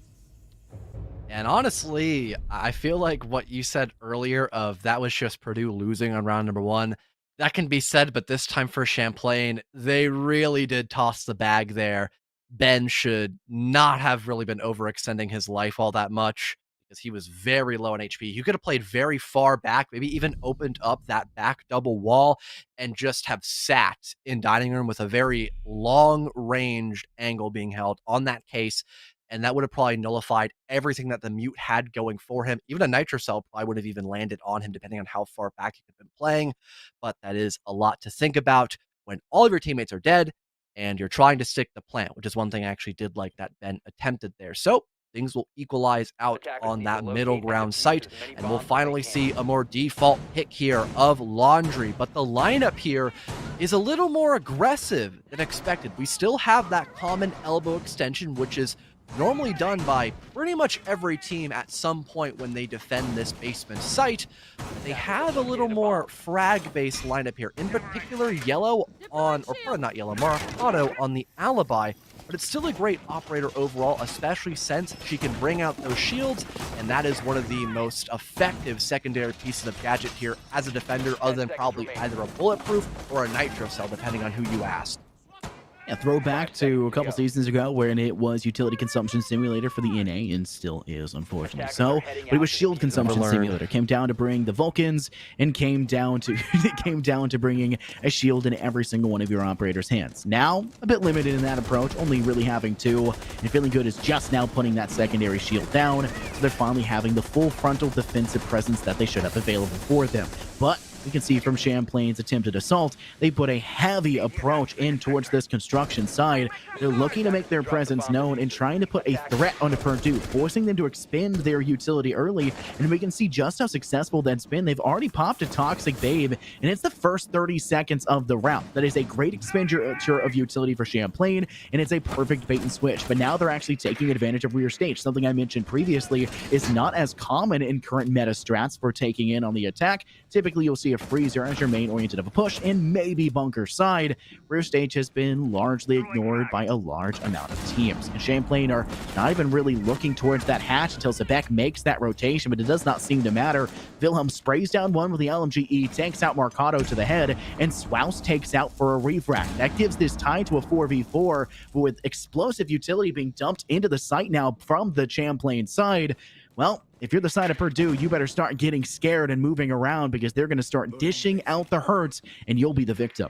And honestly, I feel like what you said earlier of that was just Purdue losing on round number 1, that can be said, but this time for Champlain, they really did toss the bag there. Ben should not have really been overextending his life all that much because he was very low in HP. He could have played very far back, maybe even opened up that back double wall and just have sat in dining room with a very long-ranged angle being held on that case. And that would have probably nullified everything that the mute had going for him. Even a Nitro Cell probably would have even landed on him, depending on how far back he could have been playing. But that is a lot to think about when all of your teammates are dead and you're trying to stick the plant, which is one thing I actually did like that Ben attempted there. So things will equalize out on that middle ground site, and we'll finally see a more default pick here of Laundry. But the lineup here is a little more aggressive than expected. We still have that common elbow extension, which is normally done by pretty much every team at some point when they defend this basement site. They have a little more frag-based lineup here, in particular Yellow on, or probably not Yellow, Marcano on the Alibi, but it's still a great operator overall, especially since she can bring out those shields, and that is one of the most effective secondary pieces of gadget here as a defender, other than probably either a bulletproof or a Nitro Cell, depending on who you ask. Yeah, throwback to a couple seasons ago when it was Utility Consumption Simulator for the NA and still is, unfortunately. So, but it was Shield Consumption learn. Simulator. Came down to bring the Vulcans and came down to it came down to bringing a shield in every single one of your operators' hands. Now, a bit limited in that approach, only really having two, and Feeling Good is just now putting that secondary shield down, so they're finally having the full frontal defensive presence that they should have available for them. But we can see from Champlain's attempted assault, they put a heavy approach in towards this construction side. They're looking to make their presence known and trying to put a threat onto Purdue, forcing them to expend their utility early. And we can see just how successful that's been. They've already popped a Toxic Babe, and it's the first 30 seconds of the round. That is a great expenditure of utility for Champlain, and it's a perfect bait and switch. But now they're actually taking advantage of rear stage. Something I mentioned previously is not as common in current meta strats for taking in on the attack. Typically, you'll see a freezer as your main oriented of a push and maybe bunker side. Rear stage has been largely ignored by a large amount of teams, and Champlain are not even really looking towards that hatch until Sebek makes that rotation, but it does not seem to matter. Wilhelm sprays down one with the LMGE, takes out Marcado to the head, and Swaus takes out for a refract. That gives this tie to a 4v4, but with explosive utility being dumped into the site now from the Champlain side. Well, if you're the side of Purdue, you better start getting scared and moving around, because they're going to start dishing out the hurts, and you'll be the victim.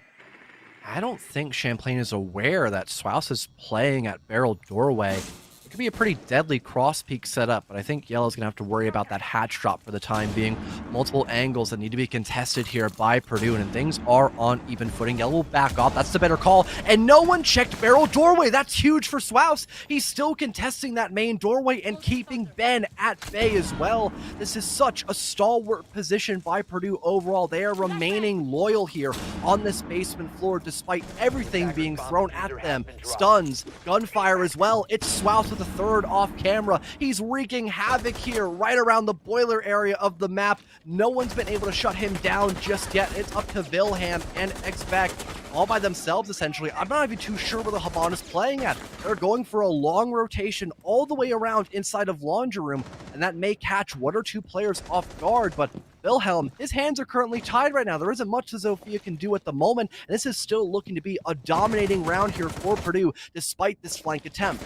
I don't think Champlain is aware that Swaus is playing at Barrel Doorway. It could be a pretty deadly cross-peak setup, but I think Yellow's going to have to worry about that hatch drop for the time being. Multiple angles that need to be contested here by Purdue, and things are on even footing. Yellow will back off. That's the better call. And no one checked Barrel Doorway. That's huge for Swaus. He's still contesting that main doorway and keeping Ben at bay as well. This is such a stalwart position by Purdue overall. They are remaining loyal here on this basement floor despite everything being thrown at them. Stuns, gunfire as well. It's Swaus with a third off camera. He's wreaking havoc here right around the boiler area of the map. No one's been able to shut him down just yet. It's up to Wilhelm and Expect all by themselves, essentially. I'm not even too sure where the Haban is playing at. They're going for a long rotation all the way around inside of Laundry Room, and that may catch one or two players off guard, but Wilhelm, his hands are currently tied right now. There isn't much that Zofia can do at the moment, and this is still looking to be a dominating round here for Purdue, despite this flank attempt.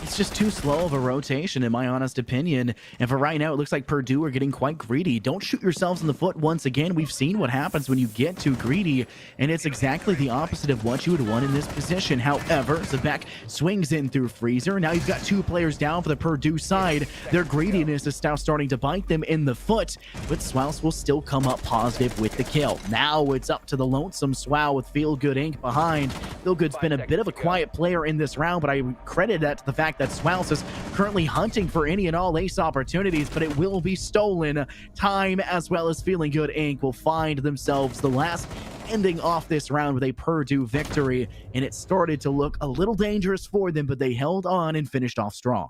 It's just too slow of a rotation, in my honest opinion. And for right now, it looks like Purdue are getting quite greedy. Don't shoot yourselves in the foot once again. We've seen what happens when you get too greedy, and it's exactly the opposite of what you would want in this position. However, Sebek swings in through Freezer. Now you've got two players down for the Purdue side. Their greediness is now starting to bite them in the foot, but Swaus will still come up positive with the kill. Now it's up to the lonesome Swow with Feel Good Inc. behind. Feel Good's been a bit of a quiet player in this round, but I credit that to the fact that Swaus is currently hunting for any and all ace opportunities, but it will be stolen. Time, as well as Feeling Good Inc. will find themselves the last ending off this round with a Purdue victory, and it started to look a little dangerous for them, but they held on and finished off strong.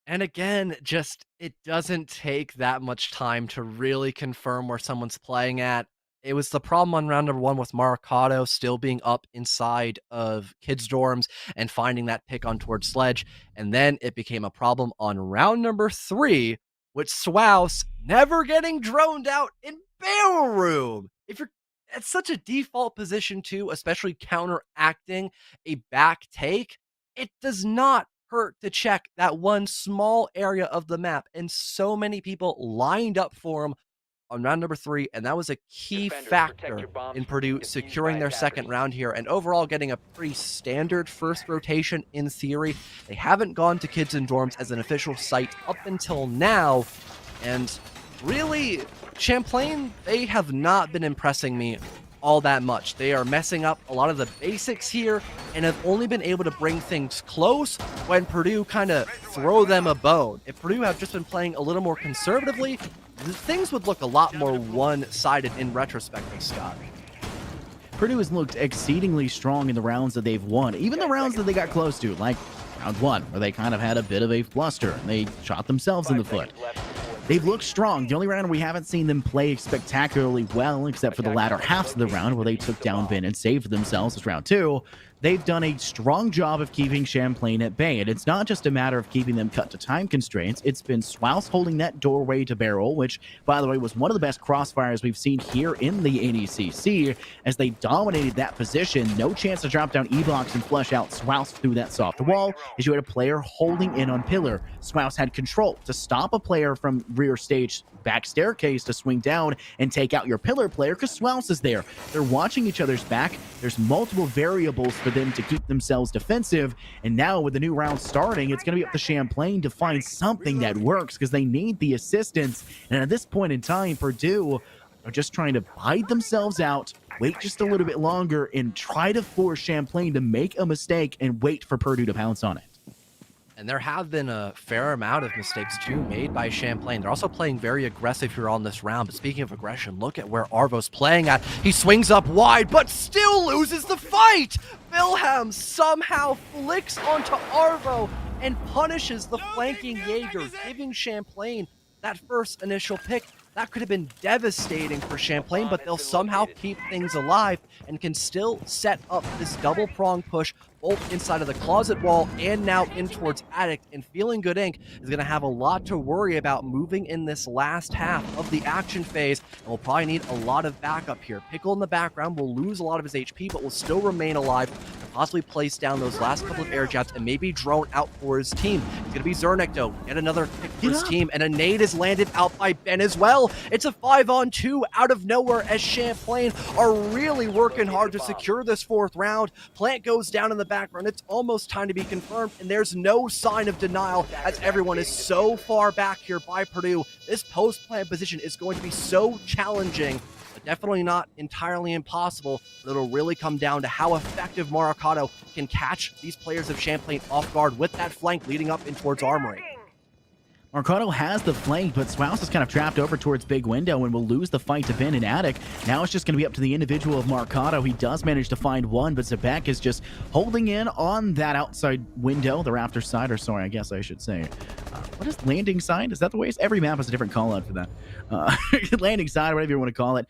And again, just it doesn't take that much time to really confirm where someone's playing at. It was the problem on round number 1 with Marcado still being up inside of kids' dorms and finding that pick on towards Sledge. And then it became a problem on round number 3 with Swaus never getting droned out in Barrel Room. If you're at such a default position too, especially counteracting a back take, it does not hurt to check that one small area of the map. And so many people lined up for him on round number 3, and that was a key factor in Purdue securing their second round here, and overall getting a pretty standard first rotation in theory. They haven't gone to Kids and Dorms as an official site up until now, and really, Champlain, they have not been impressing me all that much. They are messing up a lot of the basics here and have only been able to bring things close when Purdue kind of throw them a bone. If Purdue have just been playing a little more conservatively, things would look a lot more one-sided in retrospect, Scott. Purdue has looked exceedingly strong in the rounds that they've won, even the rounds that they got close to, like round 1, where they kind of had a bit of a fluster and they shot themselves in the foot. They've looked strong. The only round we haven't seen them play spectacularly well, except for the latter halves of the round where they took down Ben and saved themselves, is round 2. they've done a strong job of keeping Champlain at bay. And it's not just a matter of keeping them cut to time constraints. It's been Swouse holding that doorway to barrel, which, by the way, was one of the best crossfires we've seen here in the NECC, as they dominated that position. No chance to drop down E-blocks and flush out Swouse through that soft wall, as you had a player holding in on pillar. Swouse had control to stop a player from rear stage back staircase to swing down and take out your pillar player, because Swouse is there. They're watching each other's back. There's multiple variables for them to keep themselves defensive, and now with the new round starting, it's going to be up to Champlain to find something that works, because they need the assistance. And at this point in time, Purdue are just trying to bide themselves out, wait just a little bit longer, and try to force Champlain to make a mistake and wait for Purdue to pounce on it. And there have been a fair amount of mistakes, too, made by Champlain. They're also playing very aggressive here on this round. But speaking of aggression, look at where Arvo's playing at. He swings up wide, but still loses the fight! Wilhelm somehow flicks onto Arvo and punishes the flanking Jaeger, giving Champlain that first initial pick. That could have been devastating for Champlain, but they'll somehow keep things alive and can still set up this double-prong push both inside of the closet wall and now in towards Attic. And Feeling Good Inc. is going to have a lot to worry about moving in this last half of the action phase, and we'll probably need a lot of backup here. Pickle in the background will lose a lot of his HP, but will still remain alive, possibly place down those last couple of air jabs and maybe drone out for his team. It's going to be Zernik, though. Get another pick for his team, and a nade is landed out by Ben as well. It's a 5-on-2 out of nowhere as Champlain are really working hard to secure this fourth round. Plant goes down in the background. It's almost time to be confirmed, and there's no sign of denial as everyone is so far back here by Purdue. This post-plant position is going to be so challenging, but definitely not entirely impossible. It'll really come down to how effective Maracado can catch these players of Champlain off guard with that flank leading up in towards Armory. Marcado has the flank, but Swouse is kind of trapped over towards Big Window and will lose the fight to Ben and Attic. Now it's just going to be up to the individual of Marcado. He does manage to find one, but Zebek is just holding in on that outside window, the rafter side, or sorry, I guess I should say. What is landing side? Is that the way? Every map has a different call out for that. Landing side, whatever you want to call it.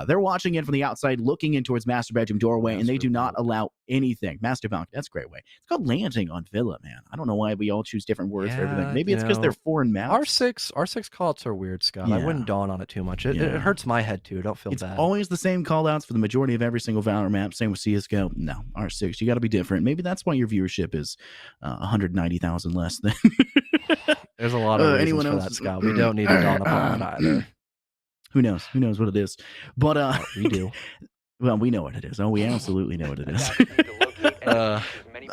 They're watching in from the outside, looking in towards master bedroom doorway, and they do not allow anything. Master balcony, that's a great way. It's called landing on villa, man. I don't know why we all choose different words for everything. Maybe it's because they're foreign maps. R6 call-outs are weird, Scott. Yeah. I wouldn't dawn on it too much. It hurts my head too. Don't feel bad. It's always the same call-outs for the majority of every single Valor map. Same with CSGO. No, R6. You got to be different. Maybe that's why your viewership is 190,000 less than. There's a lot of reasons for that, Scott. We don't need to dawn upon that either. Who knows? Who knows what it is? But we do. Well, we know what it is. Oh, we absolutely know what it is.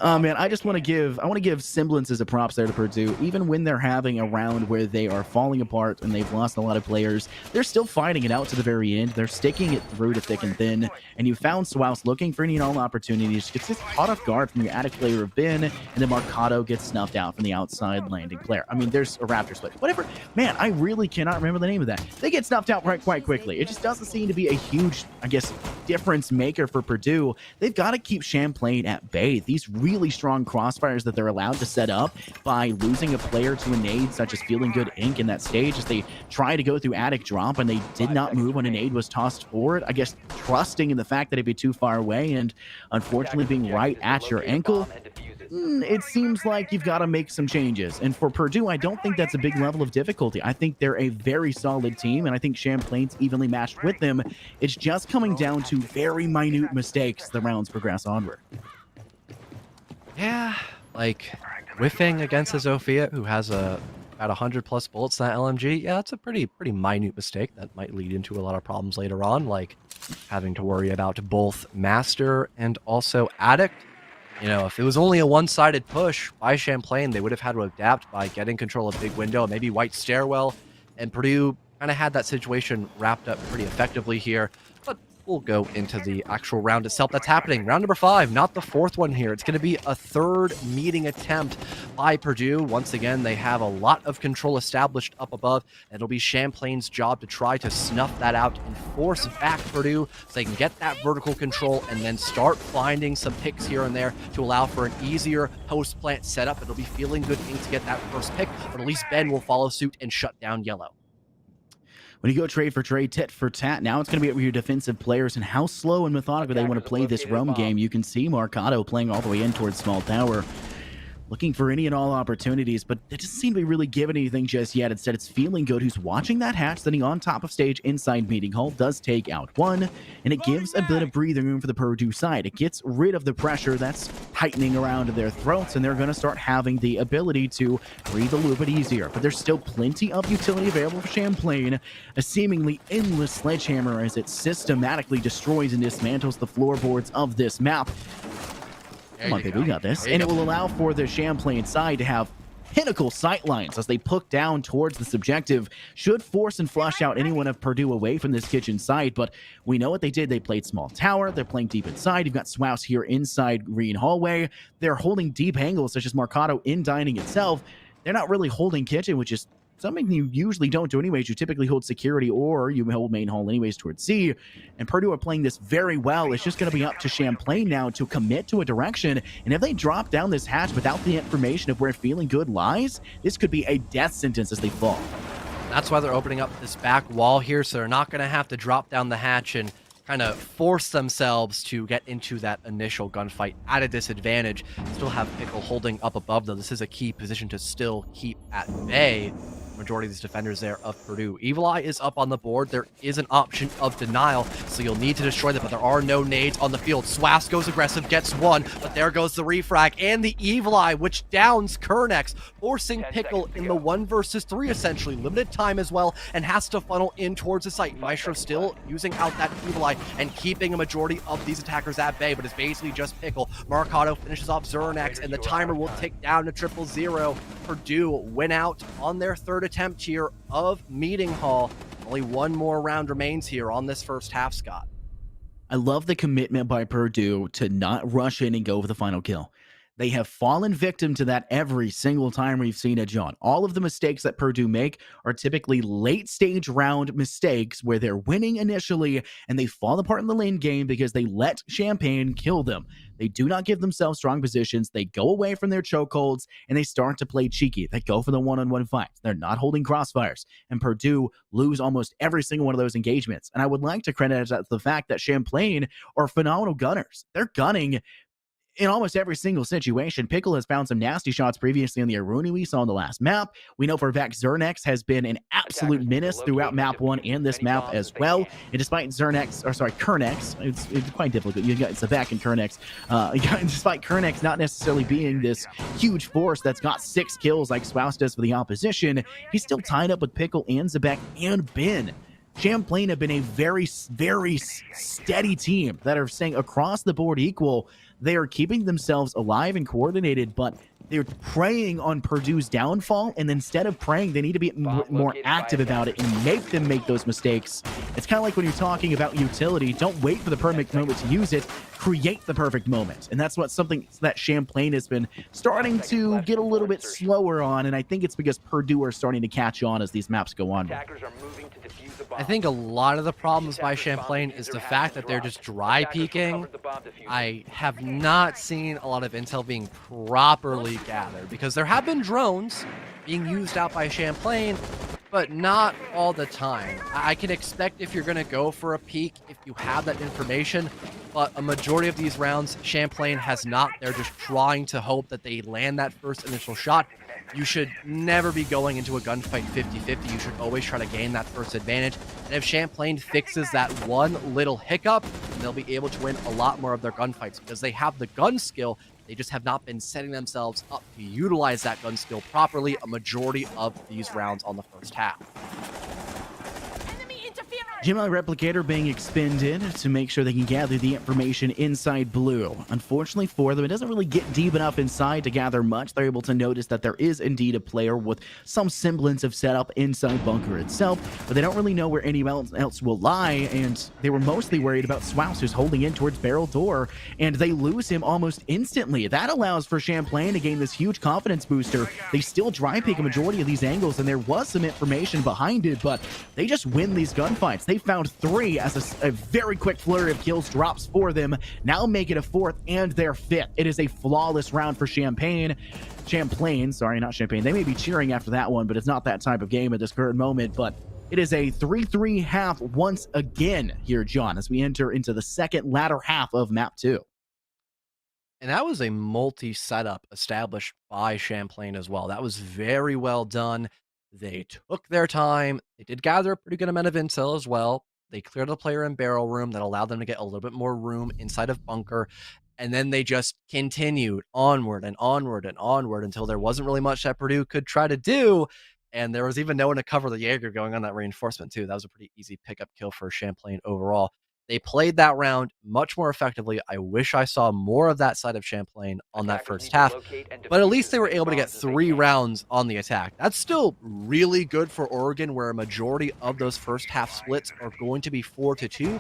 Man, I want to give semblances of props there to Purdue. Even when they're having a round where they are falling apart and they've lost a lot of players, they're still fighting it out to the very end. They're sticking it through to thick and thin. And you found Swouse looking for any and all opportunities. Gets caught off guard from your Attic player of Ben, and then Marcado gets snuffed out from the outside landing player. I mean, there's a Raptor split. Whatever. Man, I really cannot remember the name of that. They get snuffed out quite quickly. It just doesn't seem to be a huge, I guess, difference maker for Purdue. They've got to keep Champlain at bay. These really strong crossfires that they're allowed to set up by losing a player to a nade, such as Feeling Good Inc. in that stage, as they try to go through Attic drop and they did not move when a nade was tossed forward. I guess trusting in the fact that it'd be too far away and unfortunately being right at your ankle. It seems like you've got to make some changes. And for Purdue, I don't think that's a big level of difficulty. I think they're a very solid team, and I think Champlain's evenly matched with them. It's just coming down to very minute mistakes the rounds progress onward. Yeah, like whiffing against a Zofia who has about 100+ bullets in that LMG. Yeah, that's a pretty minute mistake that might lead into a lot of problems later on, like having to worry about both Master and also Addict. You know, if it was only a one-sided push by Champlain, they would have had to adapt by getting control of Big Window and maybe White Stairwell, and Purdue kind of had that situation wrapped up pretty effectively here. But we'll go into the actual round itself that's happening. Round number 5, not the fourth one here. It's going to be a third meeting attempt by Purdue. Once again, they have a lot of control established up above. It'll be Champlain's job to try to snuff that out and force back Purdue so they can get that vertical control and then start finding some picks here and there to allow for an easier post-plant setup. It'll be Feeling Good Inc. to get that first pick, but at least Ben will follow suit and shut down Yellow. When you go trade for trade, tit for tat, now it's going to be up to your defensive players and how slow and methodical they want to play this roam game. You can see Marcado playing all the way in towards small tower, looking for any and all opportunities, but it doesn't seem to be really giving anything just yet. Instead, it's feeling good. Who's watching that hatch, sitting on top of stage inside meeting hall, does take out one, and it gives a bit of breathing room for the Purdue side. It gets rid of the pressure that's tightening around their throats, and they're going to start having the ability to breathe a little bit easier. But there's still plenty of utility available for Champlain. A seemingly endless sledgehammer as it systematically destroys and dismantles the floorboards of this map. Come on, baby, we got this. And it will allow for the Champlain side to have pinnacle sightlines as they push down towards this objective. Should force and flush out anyone of Purdue away from this kitchen side, but we know what they did. They played small tower. They're playing deep inside. You've got Swouse here inside green hallway. They're holding deep angles, such as Marcado in dining itself. They're not really holding kitchen, which is something you usually don't do anyways. You typically hold security or you hold main hall anyways towards C. And Purdue are playing this very well. It's just going to be up to Champlain now to commit to a direction. And if they drop down this hatch without the information of where feeling good lies, this could be a death sentence as they fall. That's why they're opening up this back wall here, so they're not going to have to drop down the hatch and kind of force themselves to get into that initial gunfight at a disadvantage. Still have Pickle holding up above, though. This is a key position to still keep at bay. Majority of these defenders there of Purdue. Evil Eye is up on the board. There is an option of denial, so you'll need to destroy them, but there are no nades on the field. Swass goes aggressive, gets one, but there goes the refrag and the Evil Eye, which downs Kernex, forcing Pickle in the 1 versus 3, essentially. Limited time as well, and has to funnel in towards the site. Maestro still using out that Evil Eye and keeping a majority of these attackers at bay, but it's basically just Pickle. Marcado finishes off Zernex, and the timer will tick down to 0-0. Purdue win out on their third attempt here of Meeting Hall. Only one more round remains here on this first half, Scott. I love the commitment by Purdue to not rush in and go for the final kill. They have fallen victim to that every single time we've seen it, John. All of the mistakes that Purdue make are typically late stage round mistakes where they're winning initially and they fall apart in the lane game because they let Champagne kill them. They do not give themselves strong positions. They go away from their chokeholds and they start to play cheeky. They go for the one-on-one fights. They're not holding crossfires. And Purdue lose almost every single one of those engagements. And I would like to credit the fact that Champlain are phenomenal gunners. They're gunning in almost every single situation. Pickle has found some nasty shots previously on the Aruni we saw on the last map. We know for a fact Zernex has been an absolute menace throughout map 1 and this map as well. And despite Kernex, it's quite difficult. You got Zavak and Kernex. Despite Kernex not necessarily being this huge force that's got 6 kills like Swouse does for the opposition, he's still tied up with Pickle and Zabek and Ben. Champlain have been a very, very steady team that are staying across the board equal. They are keeping themselves alive and coordinated, but they're preying on Purdue's downfall, and instead of praying, they need to be more active about it and make them make those mistakes. It's kind of like when you're talking about utility. Don't wait for the perfect moment to use it. Create the perfect moment. And that's something that Champlain has been starting to get a little bit slower on, and I think it's because Purdue are starting to catch on as these maps go on. I think a lot of the problems by Champlain is the fact that they're just dry peeking. I have not seen a lot of intel being properly gathered because there have been drones being used out by Champlain, but not all the time. I can expect if you're going to go for a peek, if you have that information, but a majority of these rounds, Champlain has not. They're just trying to hope that they land that first initial shot. You should never be going into a gunfight 50-50. You should always try to gain that first advantage. And if Champlain fixes that one little hiccup, they'll be able to win a lot more of their gunfights because they have the gun skill. They just have not been setting themselves up to utilize that gun skill properly a majority of these rounds on the first half. Gemini Replicator being expended to make sure they can gather the information inside blue. Unfortunately for them, it doesn't really get deep enough inside to gather much. They're able to notice that there is indeed a player with some semblance of setup inside bunker itself, but they don't really know where anyone else will lie, and they were mostly worried about Swouse, who's holding in towards barrel door, and they lose him almost instantly. That allows for Champlain to gain this huge confidence booster. They still dry peek a majority of these angles, and there was some information behind it, but they just win these gunfights. They found 3 as a very quick flurry of kills drops for them. Now make it a 4th and their 5th. It is a flawless round for Champlain, sorry, not Champagne. They may be cheering after that one, but it's not that type of game at this current moment. But It is a 3-3 half once again here, John, as we enter into the second latter half of map 2. And that was a multi-setup established by Champlain as well. That was very well done. They took their time. They did gather a pretty good amount of intel as well. They cleared the player in barrel room that allowed them to get a little bit more room inside of bunker. And then they just continued onward and onward and onward until there wasn't really much that Purdue could try to do. And there was even no one to cover the Jaeger going on that reinforcement, too. That was a pretty easy pickup kill for Champlain overall. They played that round much more effectively. I wish I saw more of that side of Champlain on that first half, but at least they were able to get 3 rounds on the attack. That's still really good for Oregon, where a majority of those first half splits are going to be 4-2,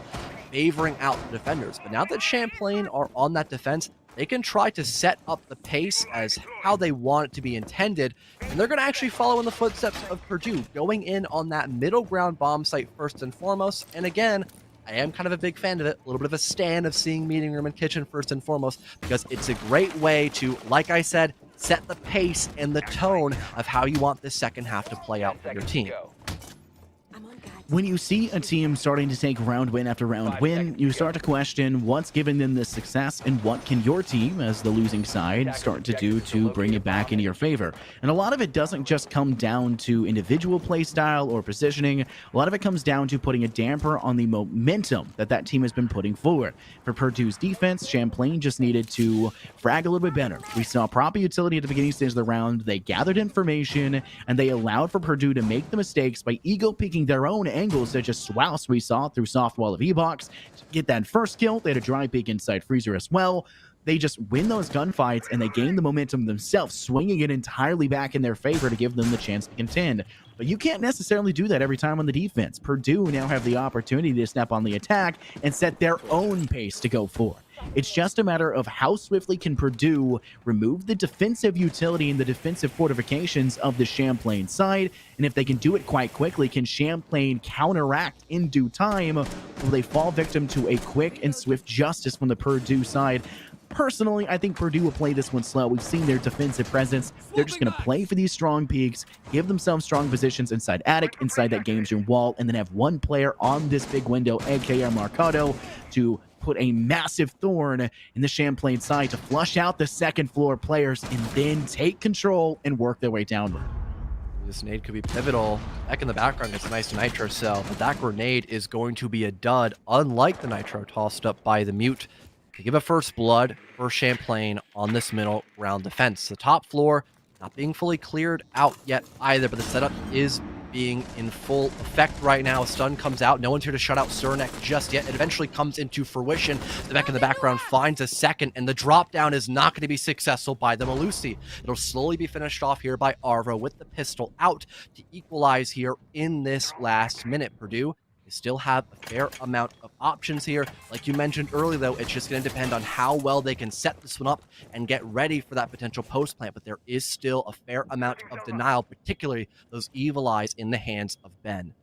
favoring out the defenders. But now that Champlain are on that defense, they can try to set up the pace as how they want it to be intended, and they're going to actually follow in the footsteps of Purdue, going in on that middle ground bomb site first and foremost. And again, I am kind of a big fan of it, a little bit of a stan of seeing meeting room and kitchen first and foremost, because it's a great way to, like I said, set the pace and the tone of how you want this second half to play out for your team. When you see a team starting to take round win after round win, you start to question what's giving them this success and what can your team, as the losing side, start to do to bring it back into your favor. And a lot of it doesn't just come down to individual play style or positioning. A lot of it comes down to putting a damper on the momentum that that team has been putting forward. For Purdue's defense, Champlain just needed to frag a little bit better. We saw proper utility at the beginning stage of the round. They gathered information, and they allowed for Purdue to make the mistakes by ego peeking their own angles such as Swouse we saw through soft wall of E-Box to get that first kill. They had a dry peek inside Freezer as well. They just win those gunfights and they gain the momentum themselves, swinging it entirely back in their favor to give them the chance to contend. But you can't necessarily do that every time on the defense. Purdue now have the opportunity to step on the attack and set their own pace to go forward. It's just a matter of how swiftly can Purdue remove the defensive utility and the defensive fortifications of the Champlain side, and if they can do it quite quickly, can Champlain counteract in due time, or will they fall victim to a quick and swift justice from the Purdue side? Personally, I think Purdue will play this one slow. We've seen their defensive presence. They're just going to play for these strong peaks, give themselves strong positions inside attic, inside that games room wall, and then have one player on this big window, aka Mercado, to put a massive thorn in the Champlain side to flush out the second floor players and then take control and work their way downward. This nade could be pivotal. Back in the background, it's a nice nitro cell, but that grenade is going to be a dud, unlike the nitro tossed up by the mute. To give a first blood for Champlain on this middle round defense. The top floor not being fully cleared out yet either, but the setup is being in full effect right now. A stun comes out. No one's here to shut out Cernak just yet. It eventually comes into fruition. The mech in the background finds a second, and the drop down is not going to be successful by the Malusi. It'll slowly be finished off here by Arvo with the pistol out to equalize here in this last minute. Purdue still have a fair amount of options here. Like you mentioned earlier, though, it's just going to depend on how well they can set this one up and get ready for that potential post plant. But there is still a fair amount of denial, particularly those evil eyes in the hands of Ben.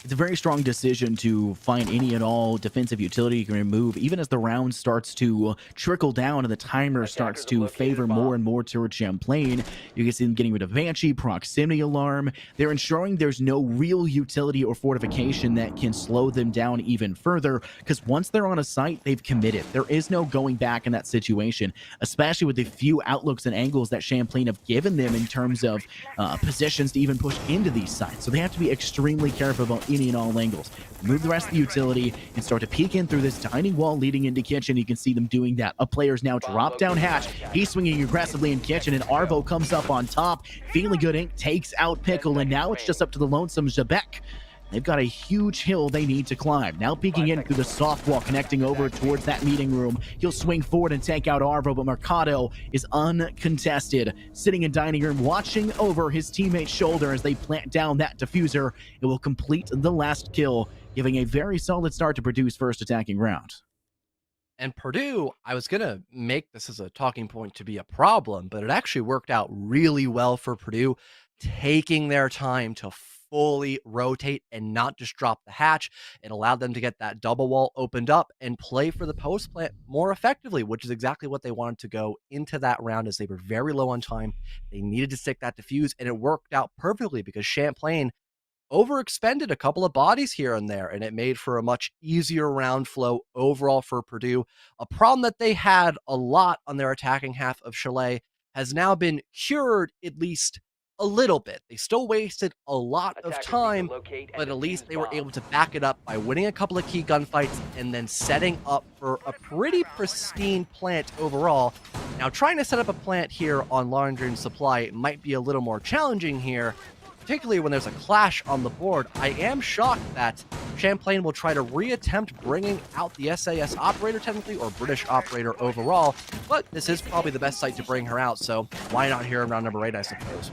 It's a very strong decision to find any and all defensive utility you can remove, even as the round starts to trickle down and the timer starts to favor more and more towards Champlain. You can see them getting rid of Banshee, proximity alarm. They're ensuring there's no real utility or fortification that can slow them down even further, because once they're on a site, they've committed. There is no going back in that situation, especially with the few outlooks and angles that Champlain have given them in terms of positions to even push into these sites. So they have to be extremely careful about any and all angles. Remove the rest of the utility and start to peek in through this tiny wall leading into kitchen. You can see them doing that. A player's now drop down hatch. He's swinging aggressively in kitchen, and Arvo comes up on top. Feeling Good Inc. takes out Pickle, and now it's just up to the lonesome Zebek. They've got a huge hill they need to climb. Now peeking in through the soft wall, connecting over towards that meeting room. He'll swing forward and take out Arvo, but Mercado is uncontested. Sitting in dining room, watching over his teammate's shoulder as they plant down that diffuser. It will complete the last kill, giving a very solid start to Purdue's first attacking round. And Purdue, I was going to make this as a talking point to be a problem, but it actually worked out really well for Purdue, taking their time to fully rotate and not just drop the hatch. It allowed them to get that double wall opened up and play for the post plant more effectively, which is exactly what they wanted to go into that round, as they were very low on time. They needed to stick that defuse, and it worked out perfectly because Champlain overexpended a couple of bodies here and there, and it made for a much easier round flow overall for Purdue. A problem that they had a lot on their attacking half of Chalet has now been cured, at least a little bit. They still wasted a lot of time, but at least they were able to back it up by winning a couple of key gunfights and then setting up for a pretty pristine plant overall. Now, trying to set up a plant here on Laundry and Supply might be a little more challenging here, particularly when there's a clash on the board. I am shocked that Champlain will try to reattempt bringing out the SAS operator technically, or British operator overall, but this is probably the best site to bring her out, so why not here in round number 8, I suppose.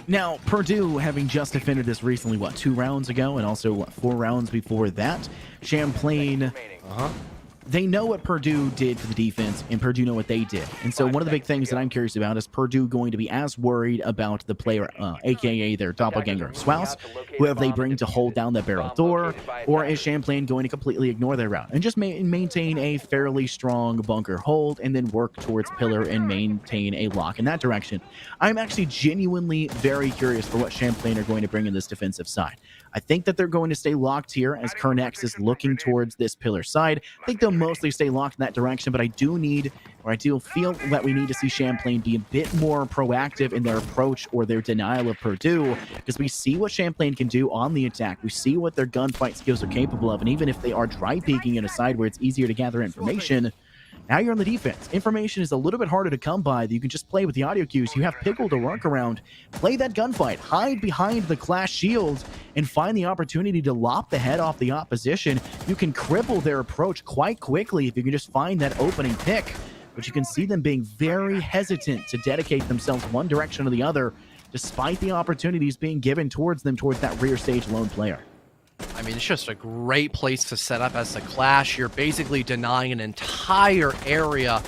Now, Purdue, having just defended this recently, 2 rounds ago, and also 4 rounds before that, Champlain, they know what Purdue did for the defense, and Purdue know what they did. And so one of the big things that I'm curious about is Purdue going to be as worried about the player, a.k.a. their doppelganger of Swaus, whoever they bring to hold down that barrel door, or is Champlain going to completely ignore their route and just maintain a fairly strong bunker hold and then work towards pillar and maintain a lock in that direction? I'm actually genuinely very curious for what Champlain are going to bring in this defensive side. I think that they're going to stay locked here as Kernex is looking towards this pillar side. I think they'll mostly stay locked in that direction, but I do feel that we need to see Champlain be a bit more proactive in their approach or their denial of Purdue, because we see what Champlain can do on the attack. We see what their gunfight skills are capable of, and even if they are dry peeking in a side where it's easier to gather information, now you're on the defense. Information is a little bit harder to come by. You can just play with the audio cues. You have Pickle to work around. Play that gunfight. Hide behind the clash shield and find the opportunity to lop the head off the opposition. You can cripple their approach quite quickly if you can just find that opening pick. But you can see them being very hesitant to dedicate themselves one direction or the other, despite the opportunities being given towards them towards that rear stage lone player. I mean, it's just a great place to set up as the clash. You're basically denying an entire area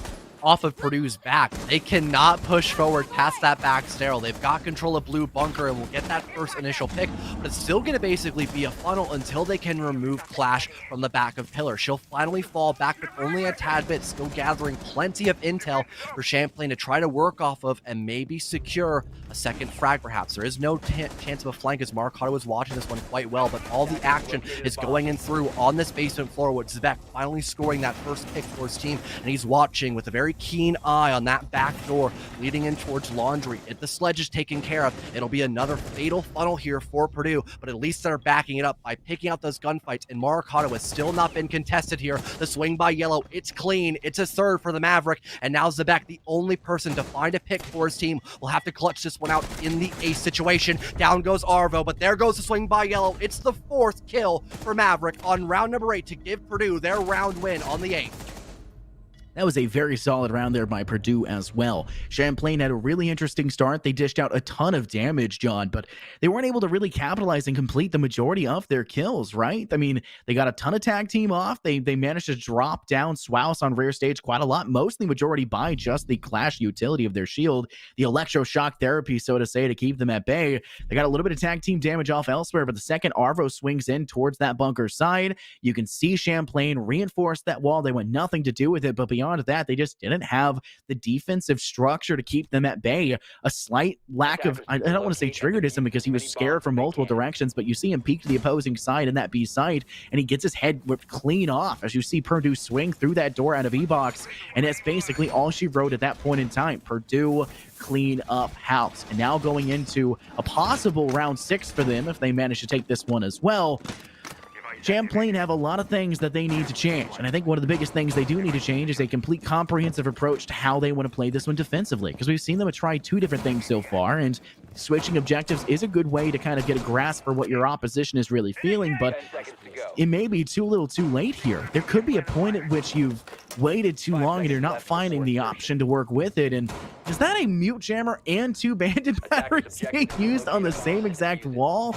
off of Purdue's back. They cannot push forward past that back stairwell. They've got control of blue bunker and will get that first initial pick, but it's still going to basically be a funnel until they can remove Clash from the back of pillar. She'll finally fall back, but only a tad bit, still gathering plenty of intel for Champlain to try to work off of and maybe secure a second frag perhaps. There is no chance of a flank as Marcado was watching this one quite well, but all the action is going in through on this basement floor with Zvek finally scoring that first pick for his team, and he's watching with a very keen eye on that back door leading in towards Laundry. If the sledge is taken care of, it'll be another fatal funnel here for Purdue, but at least they're backing it up by picking out those gunfights, and Marcado has still not been contested here. The swing by Yellow, it's clean. It's a third for the Maverick, and now Zebek, the only person to find a pick for his team, will have to clutch this one out in the ace situation. Down goes Arvo, but there goes the swing by Yellow. It's the 4th kill for Maverick on round number 8 to give Purdue their round win on the 8th. That was a very solid round there by Purdue as well. Champlain had a really interesting start. They dished out a ton of damage, John, but they weren't able to really capitalize and complete the majority of their kills, right? I mean, they got a ton of tag team off. They managed to drop down Swaus on rear stage quite a lot, mostly majority by just the Clash utility of their shield, the electroshock therapy, so to say, to keep them at bay. They got a little bit of tag team damage off elsewhere, but the second Arvo swings in towards that bunker side, you can see Champlain reinforce that wall. They went nothing to do with it, but beyond that, they just didn't have the defensive structure to keep them at bay. A slight lack of, I don't want to say triggeredism because he was scared from multiple directions, but you see him peek to the opposing side in that B side, and he gets his head whipped clean off as you see Purdue swing through that door out of E-Box, and that's basically all she wrote at that point in time. Purdue clean up house, and now going into a possible round 6 for them if they manage to take this one as well. Champlain have a lot of things that they need to change, and I think one of the biggest things they do need to change is a complete comprehensive approach to how they want to play this one defensively, because we've seen them try 2 different things so far, and switching objectives is a good way to kind of get a grasp for what your opposition is really feeling, but it may be too little too late here. There could be a point at which you've waited too long and you're not finding the option to work with it, and is that a mute jammer and 2 bandit batteries being used on the same exact wall?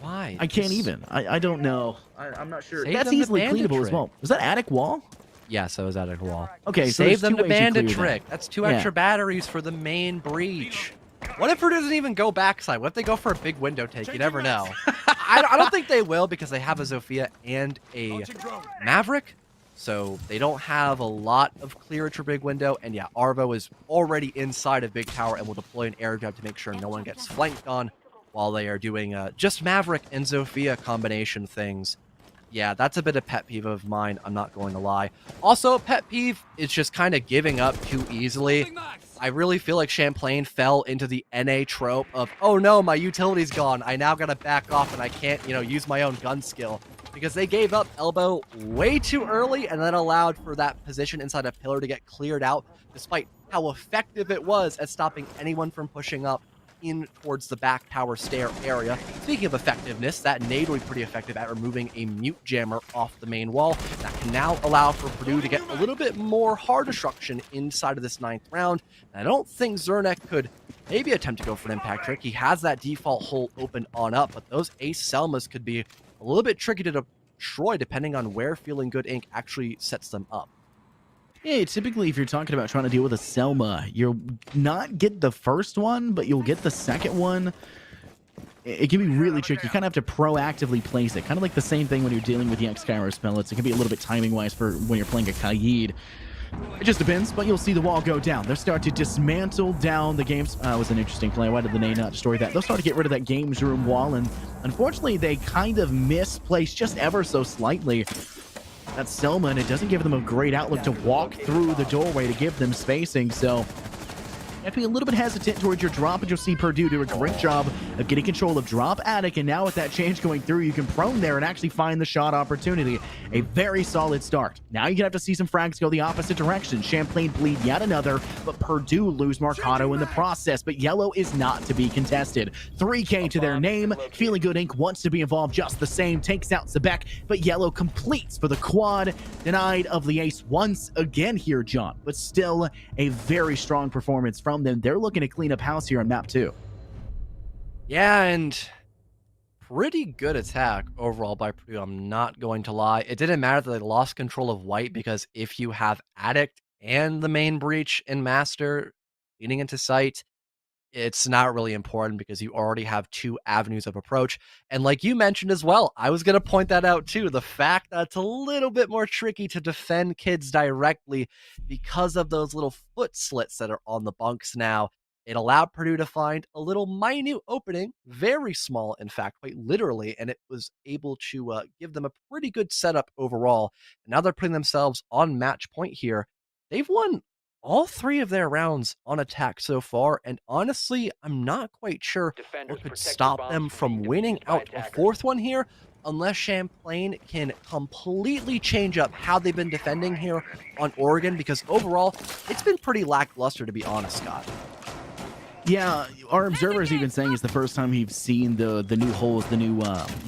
Why? I can't even. I don't know. I'm not sure. Save That's them the easily bandit cleanable as trick. well. Was that attic wall? Yes, I was at a wall. Okay, so save there's them 2 the ways you bandit clear trick. that. That's 2 Yeah. extra batteries for the main breach. What if Purdue doesn't even go backside? What if they go for a big window take? You never know. I don't think they will because they have a Zofia and a Maverick. So they don't have a lot of clearance for big window. And yeah, Arvo is already inside of big tower and will deploy an air jab to make sure no one gets flanked on while they are doing just Maverick and Zofia combination things. Yeah, that's a bit of pet peeve of mine, I'm not going to lie. Also, pet peeve is just kind of giving up too easily. I really feel like Champlain fell into the NA trope of, oh no, my utility's gone. I now gotta back off and I can't, use my own gun skill. Because they gave up elbow way too early and then allowed for that position inside a pillar to get cleared out, despite how effective it was at stopping anyone from pushing up in towards the back tower stair area. Speaking of effectiveness, that nade will be pretty effective at removing a mute jammer off the main wall. That can now allow for Purdue to get a little bit more hard destruction inside of this 9th round. And I don't think Zernek could maybe attempt to go for an impact trick. He has that default hole open on up, but those Ace Selmas could be a little bit tricky to destroy depending on where Feeling Good Inc. actually sets them up. Yeah, typically if you're talking about trying to deal with a Selma, you'll not get the first one, but you'll get the second one. It can be really tricky. You kind of have to proactively place it. Kind of like the same thing when you're dealing with the X-Kairos pellets. It can be a little bit timing-wise for when you're playing a Kaid. It just depends, but you'll see the wall go down. They'll start to dismantle down the games. Was an interesting play. Why did the name not destroy that? They'll start to get rid of that games room wall, and unfortunately, they kind of misplaced just ever so slightly. That's Selma, and it doesn't give them a great outlook to walk through the doorway to give them spacing, so you have to be a little bit hesitant towards your drop, and you'll see Purdue do a great job of getting control of drop attic, and now with that change going through, you can prone there and actually find the shot opportunity. A very solid start. Now you're gonna have to see some frags go the opposite direction. Champlain bleed yet another, but Purdue lose Marcado in the process, but yellow is not to be contested. 3K to their name. Feeling Good Inc. wants to be involved just the same, takes out Sebek, but yellow completes for the quad. Denied of the ace once again here, John, but still a very strong performance from them. They're looking to clean up house here on map 2. Yeah, and pretty good attack overall by Purdue, I'm not going to lie. It didn't matter that they lost control of white, because if you have Addict and the main breach in Master leading into sight, it's not really important because you already have 2 avenues of approach. And like you mentioned as well, I was going to point that out too, the fact that it's a little bit more tricky to defend kids directly because of those little foot slits that are on the bunks now. It allowed Purdue to find a little minute opening, very small, in fact, quite literally, and it was able to give them a pretty good setup overall. And now they're putting themselves on match point here. They've won all 3 of their rounds on attack so far, and honestly, I'm not quite sure what could stop them from winning out a 4th one here, unless Champlain can completely change up how they've been defending here on Oregon, because overall, it's been pretty lackluster, to be honest, Scott. Yeah, our observer's even saying it's the first time he's seen the new holes, the new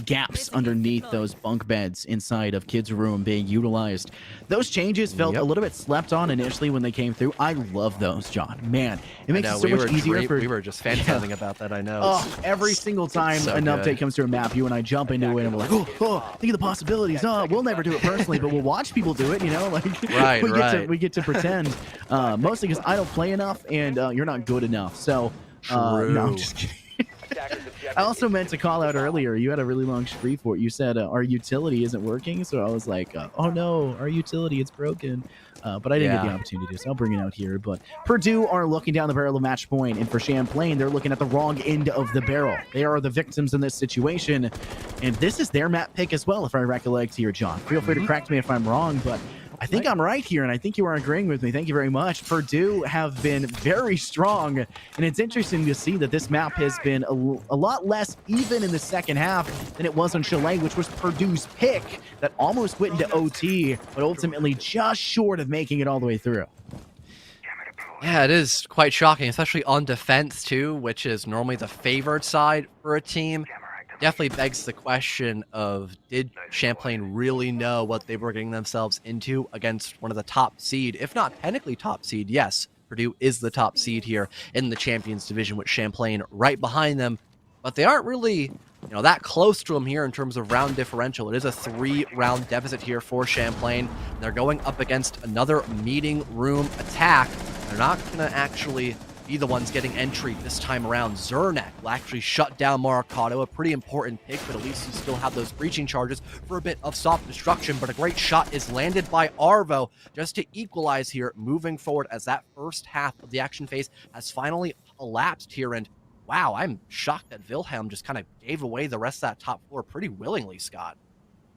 gaps underneath those bunk beds inside of kids' room being utilized. Those changes felt a little bit slept on initially when they came through. I love those, John. Man, it makes it so much easier for... We were just fantasizing about that, I know. Oh, every single time an update comes to a map, you and I jump into it and we're like, think of the possibilities. We'll never do it personally, but we'll watch people do it, like we get to pretend. Mostly because I don't play enough and you're not good enough. So no, I'm just kidding. I also meant to call out earlier, you had a really long spree for it. You said our utility isn't working, so I was like, oh no, our utility, it's broken. But I didn't get the opportunity to, so I'll bring it out here. But Purdue are looking down the barrel of match point, and for Champlain, they're looking at the wrong end of the barrel. They are the victims in this situation, and this is their map pick as well, if I recollect here, John. Feel free to correct me if I'm wrong, but I think I'm right here, and I think you are agreeing with me. Thank you very much. Purdue have been very strong, and it's interesting to see that this map has been a lot less even in the second half than it was on Chalet, which was Purdue's pick that almost went into OT, but ultimately just short of making it all the way through. Yeah, it is quite shocking, especially on defense too, which is normally the favored side for a team. Definitely begs the question of, did Champlain really know what they were getting themselves into against one of the top seed, if not technically top seed? Yes, Purdue is the top seed here in the Champions Division with Champlain right behind them, but they aren't really, that close to them here in terms of round differential. It is a 3-round deficit here for Champlain. They're going up against another meeting room attack. They're not going to actually be the ones getting entry this time around. Zernak will actually shut down Maricado, a pretty important pick, but at least you still have those breaching charges for a bit of soft destruction. But a great shot is landed by Arvo just to equalize here, moving forward as that first half of the action phase has finally elapsed here. And wow, I'm shocked that Wilhelm just kind of gave away the rest of that top floor pretty willingly, Scott.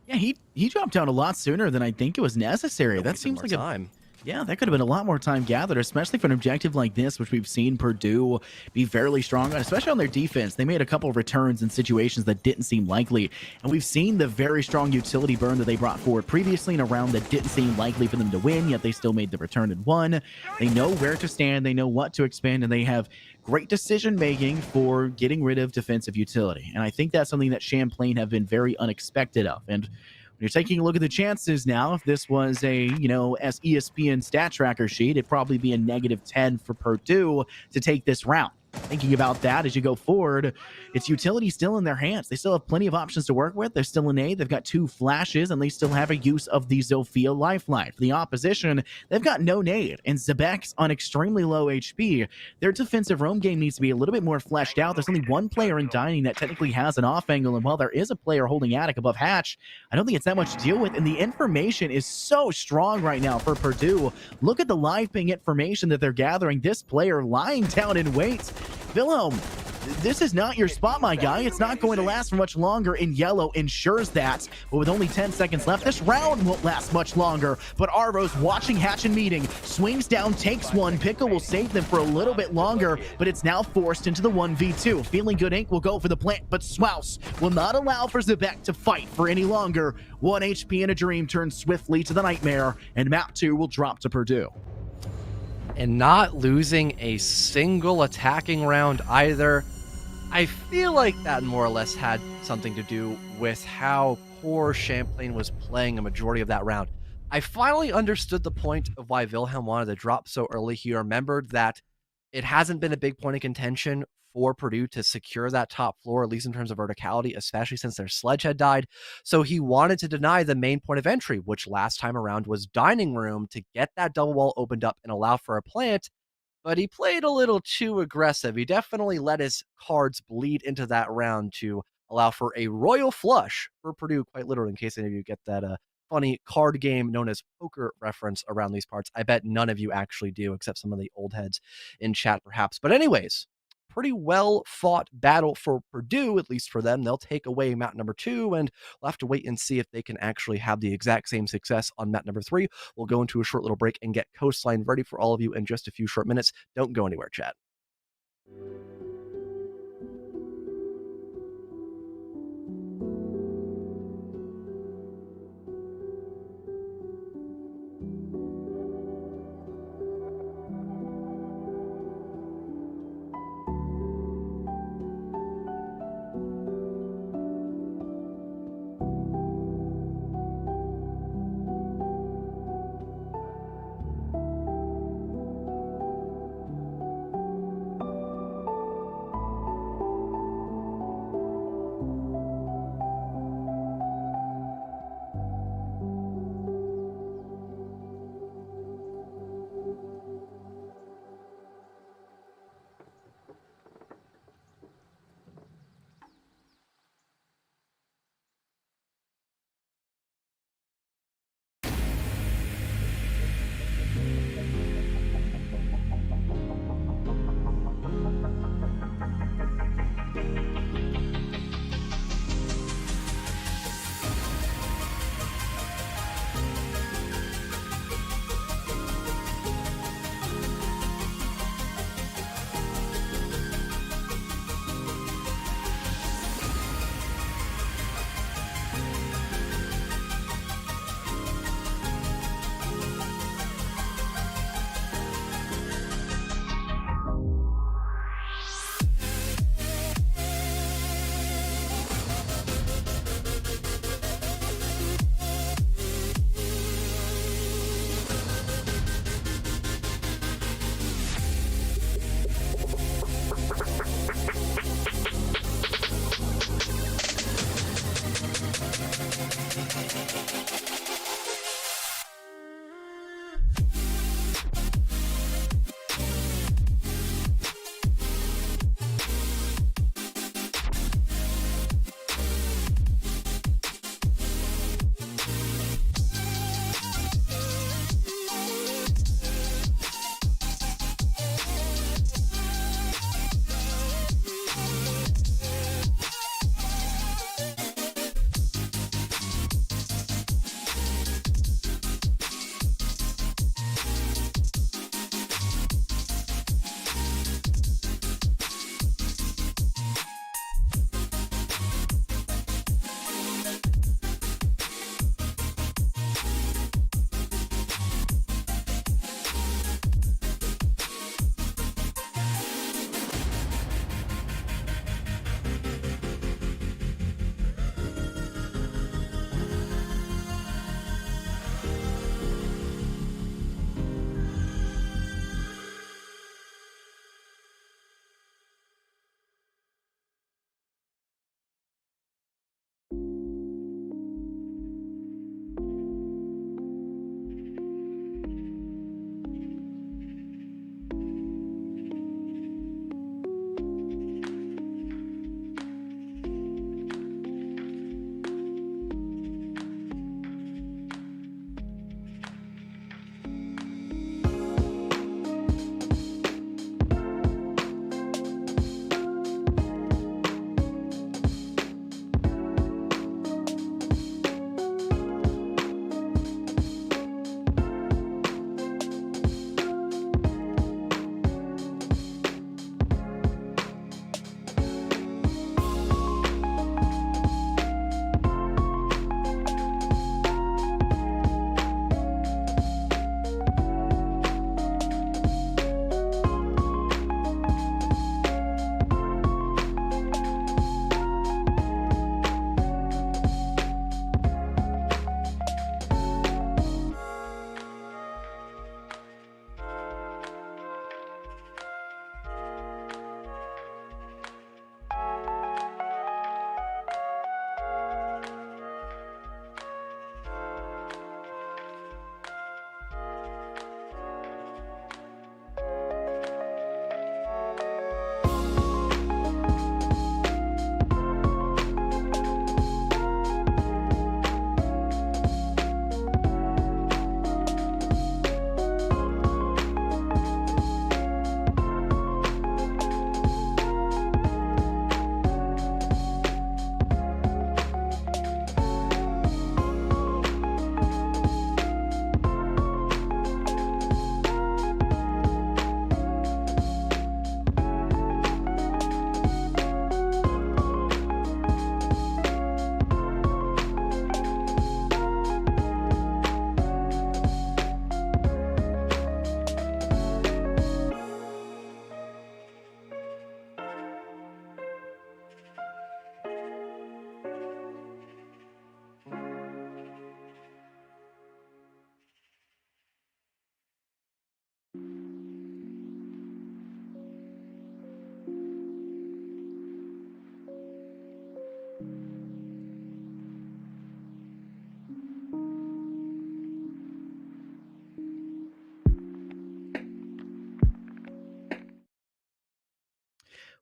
Yeah, he dropped down a lot sooner than I think it was necessary. That seems like time. Yeah, that could have been a lot more time gathered, especially for an objective like this, which we've seen Purdue be fairly strong on, especially on their defense. They made a couple of returns in situations that didn't seem likely, and we've seen the very strong utility burn that they brought forward previously in a round that didn't seem likely for them to win, yet they still made the return and won. They know where to stand, they know what to expand, and they have great decision-making for getting rid of defensive utility. And I think that's something that Champlain have been very unexpected of. And when you're taking a look at the chances now, if this was a, ESPN stat tracker sheet, it'd probably be a -10 for Purdue to take this round. Thinking about that as you go forward, it's utility still in their hands. They still have plenty of options to work with. They're still in A. They've got 2 flashes, and they still have a use of the Zofia Lifeline. For the opposition, they've got no nade, and Zebek's on extremely low HP. Their defensive roam game needs to be a little bit more fleshed out. There's only one player in Dining that technically has an off angle, and while there is a player holding Attic above Hatch, I don't think it's that much to deal with, and the information is so strong right now for Purdue. Look at the live ping information that they're gathering. This player lying down in wait. Wilhelm, this is not your spot, my guy. It's not going to last for much longer, and yellow ensures that. But with only 10 seconds left, this round won't last much longer. But Arvo's watching Hatch and meeting, swings down, takes one. Pickle will save them for a little bit longer, but it's now forced into the 1v2. Feeling Good Inc. will go for the plant, but Swaus will not allow for Zebek to fight for any longer. 1 HP in a dream turns swiftly to the nightmare, and map 2 will drop to Purdue. And not losing a single attacking round either. I feel like that more or less had something to do with how poor Champlain was playing a majority of that round. I finally understood the point of why Wilhelm wanted to drop so early. He remembered that it hasn't been a big point of contention for Purdue to secure that top floor, at least in terms of verticality, especially since their sledge had died. So he wanted to deny the main point of entry, which last time around was dining room, to get that double wall opened up and allow for a plant. But he played a little too aggressive. He definitely let his cards bleed into that round to allow for a royal flush for Purdue, quite literally, in case any of you get that funny card game known as poker reference around these parts. I bet none of you actually do, except some of the old heads in chat, perhaps. But anyways, pretty well fought battle for Purdue, at least for them. They'll take away map number 2, and we'll have to wait and see if they can actually have the exact same success on map number 3. We'll go into a short little break and get Coastline ready for all of you in just a few short minutes. Don't go anywhere, chat.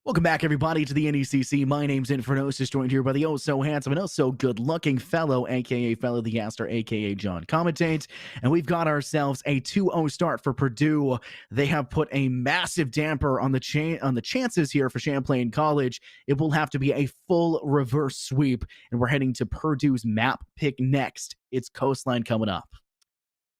Welcome back, everybody, to the NECC. My name's Infernosis, joined here by the oh-so-handsome and oh-so-good-looking fellow, a.k.a. Fellow the Aster, a.k.a. John Commentate. And we've got ourselves a 2-0 start for Purdue. They have put a massive damper on the chances here for Champlain College. It will have to be a full reverse sweep, and we're heading to Purdue's map pick next. It's Coastline coming up.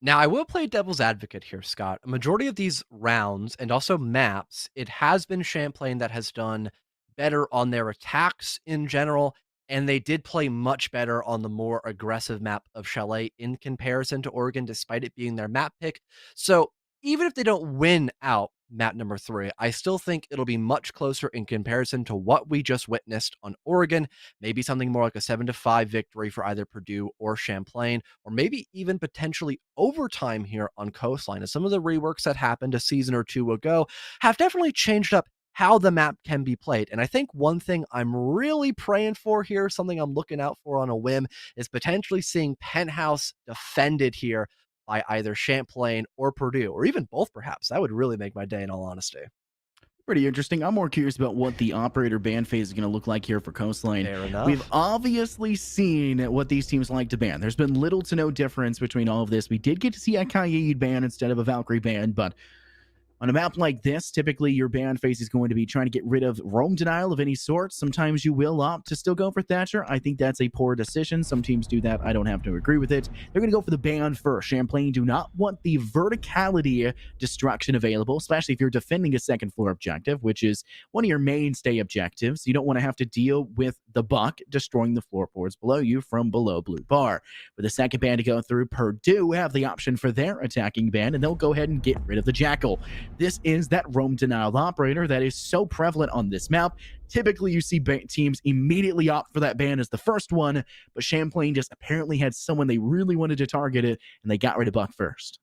Now, I will play devil's advocate here, Scott. A majority of these rounds and also maps, it has been Champlain that has done better on their attacks in general, and they did play much better on the more aggressive map of Chalet in comparison to Oregon, despite it being their map pick. So even if they don't win out map number 3, I still think it'll be much closer in comparison to what we just witnessed on Oregon. Maybe something more like a 7-5 victory for either Purdue or Champlain, or maybe even potentially overtime here on Coastline. As some of the reworks that happened a season or two ago have definitely changed up how the map can be played. And I think one thing I'm really praying for here, something I'm looking out for on a whim, is potentially seeing Penthouse defended here by either Champlain or Purdue, or even both perhaps. That would really make my day, in all honesty. Pretty interesting. I'm more curious about what the operator ban phase is going to look like here for Coastline. Fair enough. We've obviously seen what these teams like to ban. There's been little to no difference between all of this. We did get to see a Kaid ban instead of a Valkyrie ban, but on a map like this, typically your ban phase is going to be trying to get rid of roam denial of any sort. Sometimes you will opt to still go for Thatcher. I think that's a poor decision. Some teams do that. I don't have to agree with it. They're going to go for the ban first. Champlain do not want the verticality destruction available, especially if you're defending a second floor objective, which is one of your mainstay objectives. You don't want to have to deal with the buck destroying the floorboards below you from below blue bar. For the second ban to go through, Purdue have the option for their attacking ban, and they'll go ahead and get rid of the Jackal. This is that roam denial operator that is so prevalent on this map. Typically, you see teams immediately opt for that ban as the first one, but Champlain just apparently had someone they really wanted to target it, and they got rid of Buck first.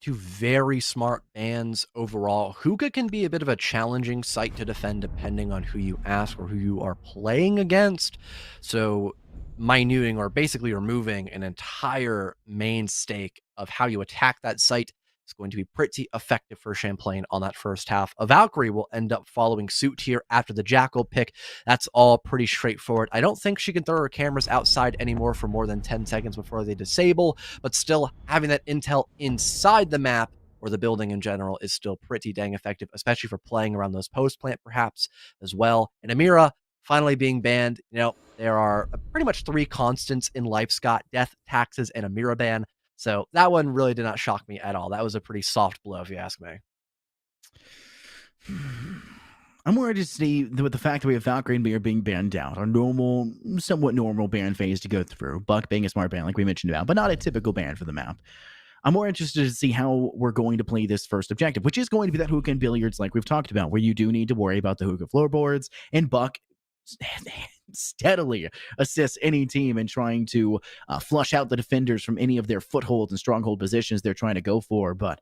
Two very smart bans overall. Hookah can be a bit of a challenging site to defend depending on who you ask or who you are playing against. So minuting or basically removing an entire main stake of how you attack that site is going to be pretty effective for Champlain on that first half. A Valkyrie will end up following suit here after the Jackal pick. That's all pretty straightforward. I don't think she can throw her cameras outside anymore for more than 10 seconds before they disable, but still having that intel inside the map or the building in general is still pretty dang effective, especially for playing around those post plant perhaps as well. And Amira finally being banned. You know, there are pretty much 3 constants in life, Scott: death, taxes, and Amira ban. So that one really did not shock me at all. That was a pretty soft blow, if you ask me. I'm worried to see with the fact that we have Valkyrie and Beer being banned out, our normal, somewhat normal ban phase to go through. Buck being a smart ban, like we mentioned about, but not a typical ban for the map. I'm more interested to see how we're going to play this first objective, which is going to be that hookah and billiards, like we've talked about, where you do need to worry about the hookah floorboards, and Buck steadily assists any team in trying to flush out the defenders from any of their footholds and stronghold positions they're trying to go for. But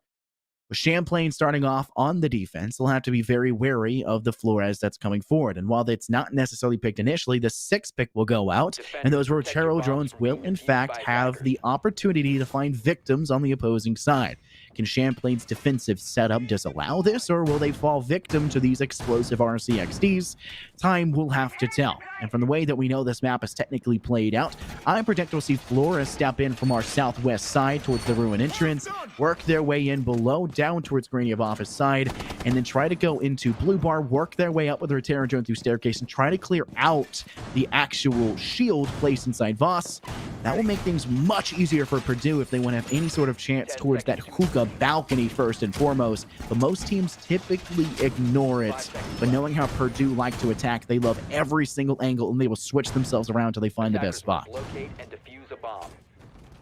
with Champlain starting off on the defense, they'll have to be very wary of the Flores that's coming forward. And while it's not necessarily picked initially, the 6th pick will go out, and those Rotero drones will, in fact, have the opportunity to find victims on the opposing side. Can Champlain's defensive setup disallow this, or will they fall victim to these explosive RCXDs? Time will have to tell. And from the way that we know this map is technically played out, I predict we'll see Flores step in from our southwest side towards the ruin entrance, work their way in below, down towards Granny Office side, and then try to go into Blue Bar, work their way up with their Terran drone through staircase, and try to clear out the actual shield placed inside Voss. That will make things much easier for Purdue if they want to have any sort of chance towards that hookah balcony first and foremost. But most teams typically ignore it. But knowing how Purdue like to attack, they love every single angle, and they will switch themselves around until they find the best spot. Locate and defuse a bomb.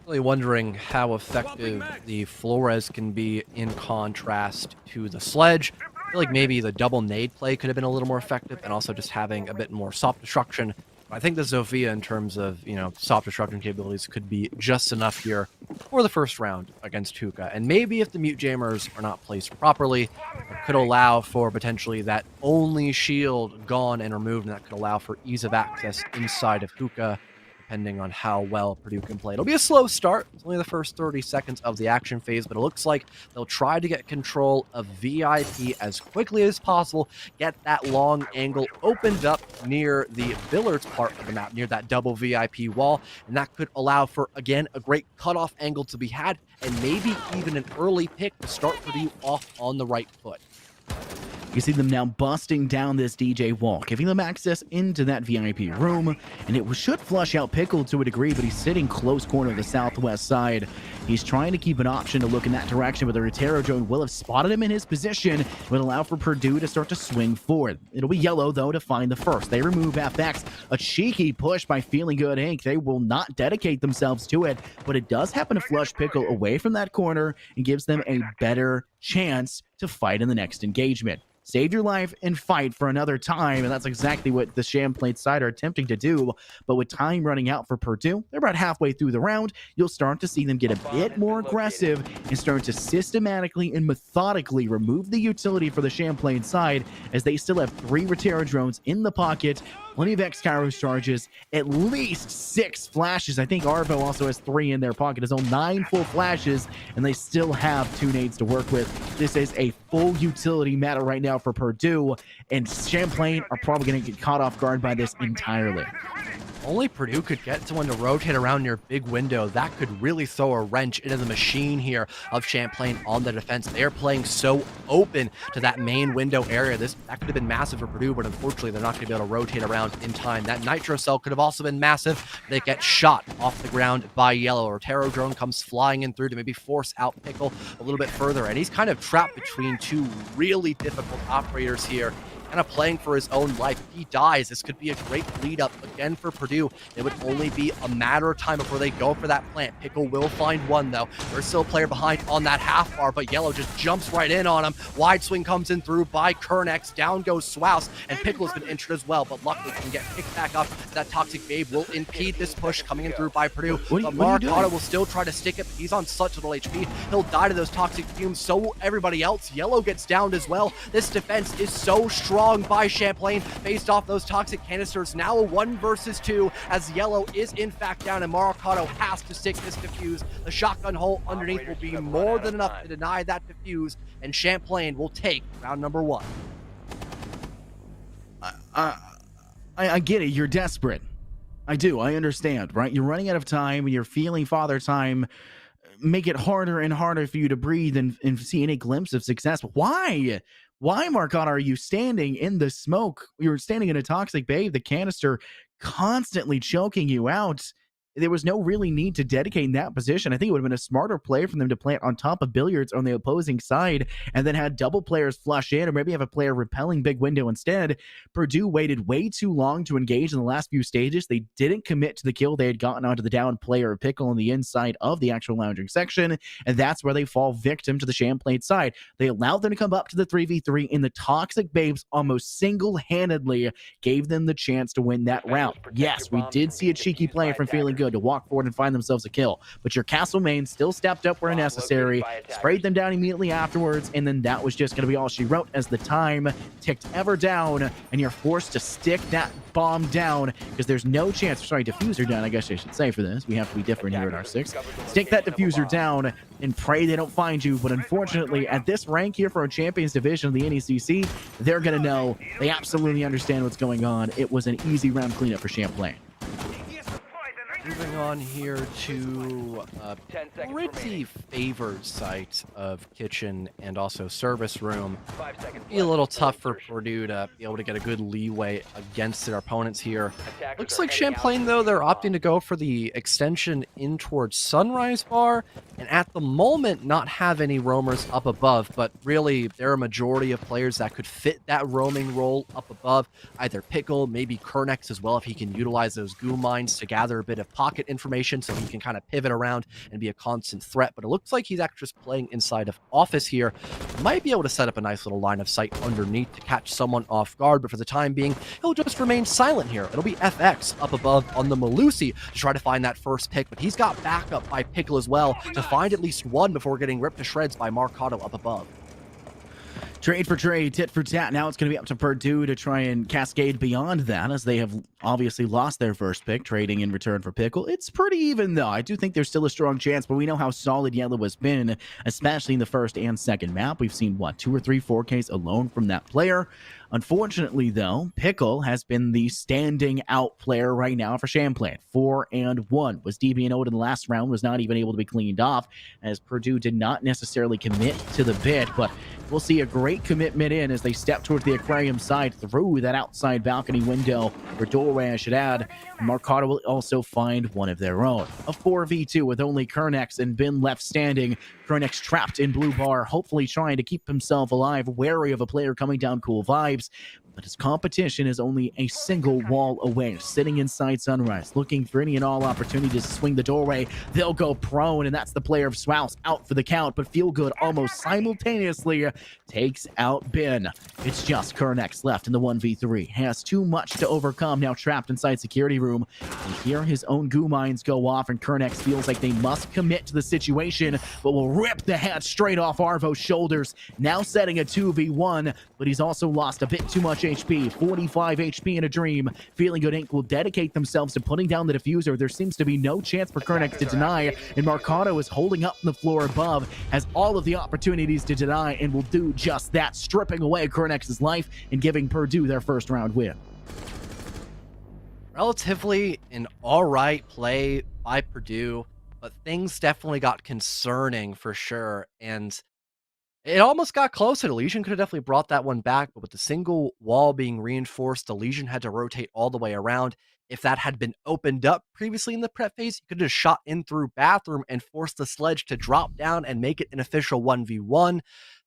Really wondering how effective the Flores can be in contrast to the Sledge. I feel like maybe the double nade play could have been a little more effective, and also just having a bit more soft destruction. I think the Zofia, in terms of, you know, soft destruction capabilities, could be just enough here for the first round against Hookah. And maybe if the mute jammers are not placed properly, it could allow for potentially that only shield gone and removed, and that could allow for ease of access inside of Hookah, depending on how well Purdue can play. It'll be a slow start. It's only the first 30 seconds of the action phase, but it looks like they'll try to get control of VIP as quickly as possible, get that long angle opened up near the billiards part of the map, near that double VIP wall, and that could allow for, again, a great cutoff angle to be had, and maybe even an early pick to start Purdue off on the right foot. You see them now busting down this DJ wall, giving them access into that VIP room, and it should flush out Pickle to a degree, but he's sitting close corner of the southwest side. He's trying to keep an option to look in that direction, but the Rotero drone will have spotted him in his position. It would allow for Purdue to start to swing forward. It'll be Yellow, though, to find the first. They remove FX. A cheeky push by Feeling Good Inc. They will not dedicate themselves to it, but it does happen to flush Pickle away from that corner and gives them a better chance to fight in the next engagement. Save your life and fight for another time, and that's exactly what the Champlain side are attempting to do. But with time running out for Purdue, they're about halfway through the round, you'll start to see them get a bit more aggressive and start to systematically and methodically remove the utility for the Champlain side, as they still have 3 Rotero drones in the pocket, plenty of X-Kairos charges, at least 6 flashes. I think Arvo also has 3 in their pocket, his own 9 full flashes, and they still have 2 nades to work with. This is a full utility meta right now for Purdue, and Champlain are probably going to get caught off guard by this entirely. Only Purdue could get someone to rotate around near big window. That could really throw a wrench into the machine here of Champlain on the defense. They are playing so open to that main window area. That could have been massive for Purdue, but unfortunately they're not going to be able to rotate around in time. That Nitro Cell could have also been massive. They get shot off the ground by Yellow. Rotero drone comes flying in through to maybe force out Pickle a little bit further, and he's kind of trapped between 2 really difficult operators here, kind of playing for his own life. If he dies, this could be a great lead up again for Purdue. It would only be a matter of time before they go for that plant. Pickle will find one, though. There's still a player behind on that half bar, but Yellow just jumps right in on him. Wide swing comes in through by Kernex. Down goes Swouse, and Pickle has been injured as well, but luckily can get picked back up. That Toxic Babe will impede this push coming in through by Purdue. But Maracado will still try to stick it. He's on such little HP. He'll die to those toxic fumes, so will everybody else. Yellow gets downed as well. This defense is so strong by Champlain based off those toxic canisters. Now a 1 versus 2 as Yellow is in fact down, and Maracado has to stick this defuse. The shotgun hole underneath will be more than enough to deny that defuse, and Champlain will take round number 1. I get it. You're desperate. I do. I understand, right? You're running out of time and you're feeling father time. Make it harder and harder for you to breathe and see any glimpse of success. Why? Why, Marcana, are you standing in the smoke? You're standing in a Toxic Babe, the canister constantly choking you out. There was no really need to dedicate in that position. I think it would have been a smarter play for them to plant on top of billiards on the opposing side and then had double players flush in, or maybe have a player repelling big window instead. Purdue waited way too long to engage in the last few stages. They didn't commit to the kill they had gotten onto the down player Pickle on the inside of the actual lounging section, and that's where they fall victim to the Champlain side. They allowed them to come up to the 3v3, and the Toxic Babes almost single-handedly gave them the chance to win that round. Yes, we did see a cheeky play from Feeling Good to walk forward and find themselves a kill, but your Castle main still stepped up where necessary, sprayed them down immediately afterwards, and then that was just going to be all she wrote as the time ticked ever down, and you're forced to stick that bomb down because there's no chance, sorry, diffuser down, I guess I should say for this. We have to be different here in R6. Stick that diffuser down and pray they don't find you, but unfortunately at this rank here for a Champions Division of the NECC, they're going to know, they absolutely understand what's going on. It was an easy round cleanup for Champlain. Moving on here to a pretty favored site of kitchen and also service room. Be a little tough for Purdue to be able to get a good leeway against their opponents here. Looks like Champlain, though, they're opting to go for the extension in towards Sunrise Bar, and at the moment not have any roamers up above, but really there are a majority of players that could fit that roaming role up above. Either Pickle, maybe Kernex as well, if he can utilize those goo mines to gather a bit of pocket information so he can kind of pivot around and be a constant threat. But it looks like he's actually just playing inside of office here. Might be able to set up a nice little line of sight underneath to catch someone off guard, but for the time being, he'll just remain silent here. It'll be FX up above on the Malusi to try to find that first pick, but he's got backup by Pickle as well to find at least one before getting ripped to shreds by Marcado up above. Trade for trade, tit for tat. Now it's going to be up to Purdue to try and cascade beyond that, as they have obviously lost their first pick, trading in return for Pickle. It's pretty even, though. I do think there's still a strong chance, but we know how solid Yellow has been, especially in the first and second map. We've seen, 2 or 3 4Ks alone from that player. Unfortunately, though, Pickle has been the standing out player right now for Champlain. 4-1 was DB0'd in the last round, was not even able to be cleaned off, as Purdue did not necessarily commit to the bid, but we'll see a great commitment in as they step towards the aquarium side through that outside balcony window, or doorway, I should add. Marcado will also find one of their own. A 4v2 with only Kernex and Bin left standing. Kernex trapped in blue bar, hopefully trying to keep himself alive, wary of a player coming down Cool Vibes. But his competition is only a single wall away, sitting inside Sunrise, looking for any and all opportunities to swing the doorway. They'll go prone, and that's the player of Swouse out for the count, but Feel Good almost simultaneously takes out Bin. It's just Kernex left in the 1v3. Has too much to overcome, now trapped inside security room. We hear his own goo mines go off, and Kernex feels like they must commit to the situation, but will rip the hat straight off Arvo's shoulders. Now setting a 2v1, but he's also lost a bit too much HP, 45 HP in a dream. Feeling Good Inc. will dedicate themselves to putting down the diffuser. There seems to be no chance for Kernex to deny, and Marcado is holding up the floor above, has all of the opportunities to deny, and will do just that, stripping away Kernex's life and giving Purdue their first round win. Relatively an alright play by Purdue, but things definitely got concerning for sure, and it almost got closer. The Legion could have definitely brought that one back, but with the single wall being reinforced, the Legion had to rotate all the way around. If that had been opened up previously in the prep phase, you could have just shot in through bathroom and forced the sledge to drop down and make it an official 1v1.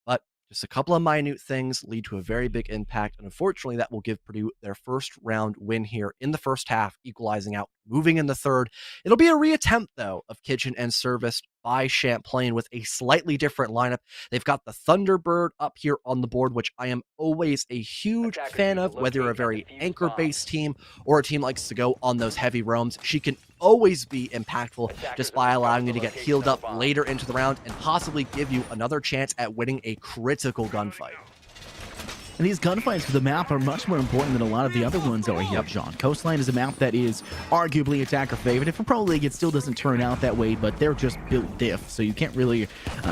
But just a couple of minute things lead to a very big impact, and unfortunately that will give Purdue their first round win here in the first half, equalizing out, moving in the third. It'll be a reattempt, though, of Kitchen and Service by Champlain with a slightly different lineup. They've got the Thunderbird up here on the board, which I am always a huge fan of, whether you're a very anchor-based team or a team likes to go on those heavy roams. She can always be impactful just by allowing you to get healed up later into the round and possibly give you another chance at winning a critical gunfight. And these gunfights for the map are much more important than a lot of the other ones over here, John. Coastline is a map that is arguably attacker favorite. For Pro League, it still doesn't turn out that way, but they're just built diff, so you can't really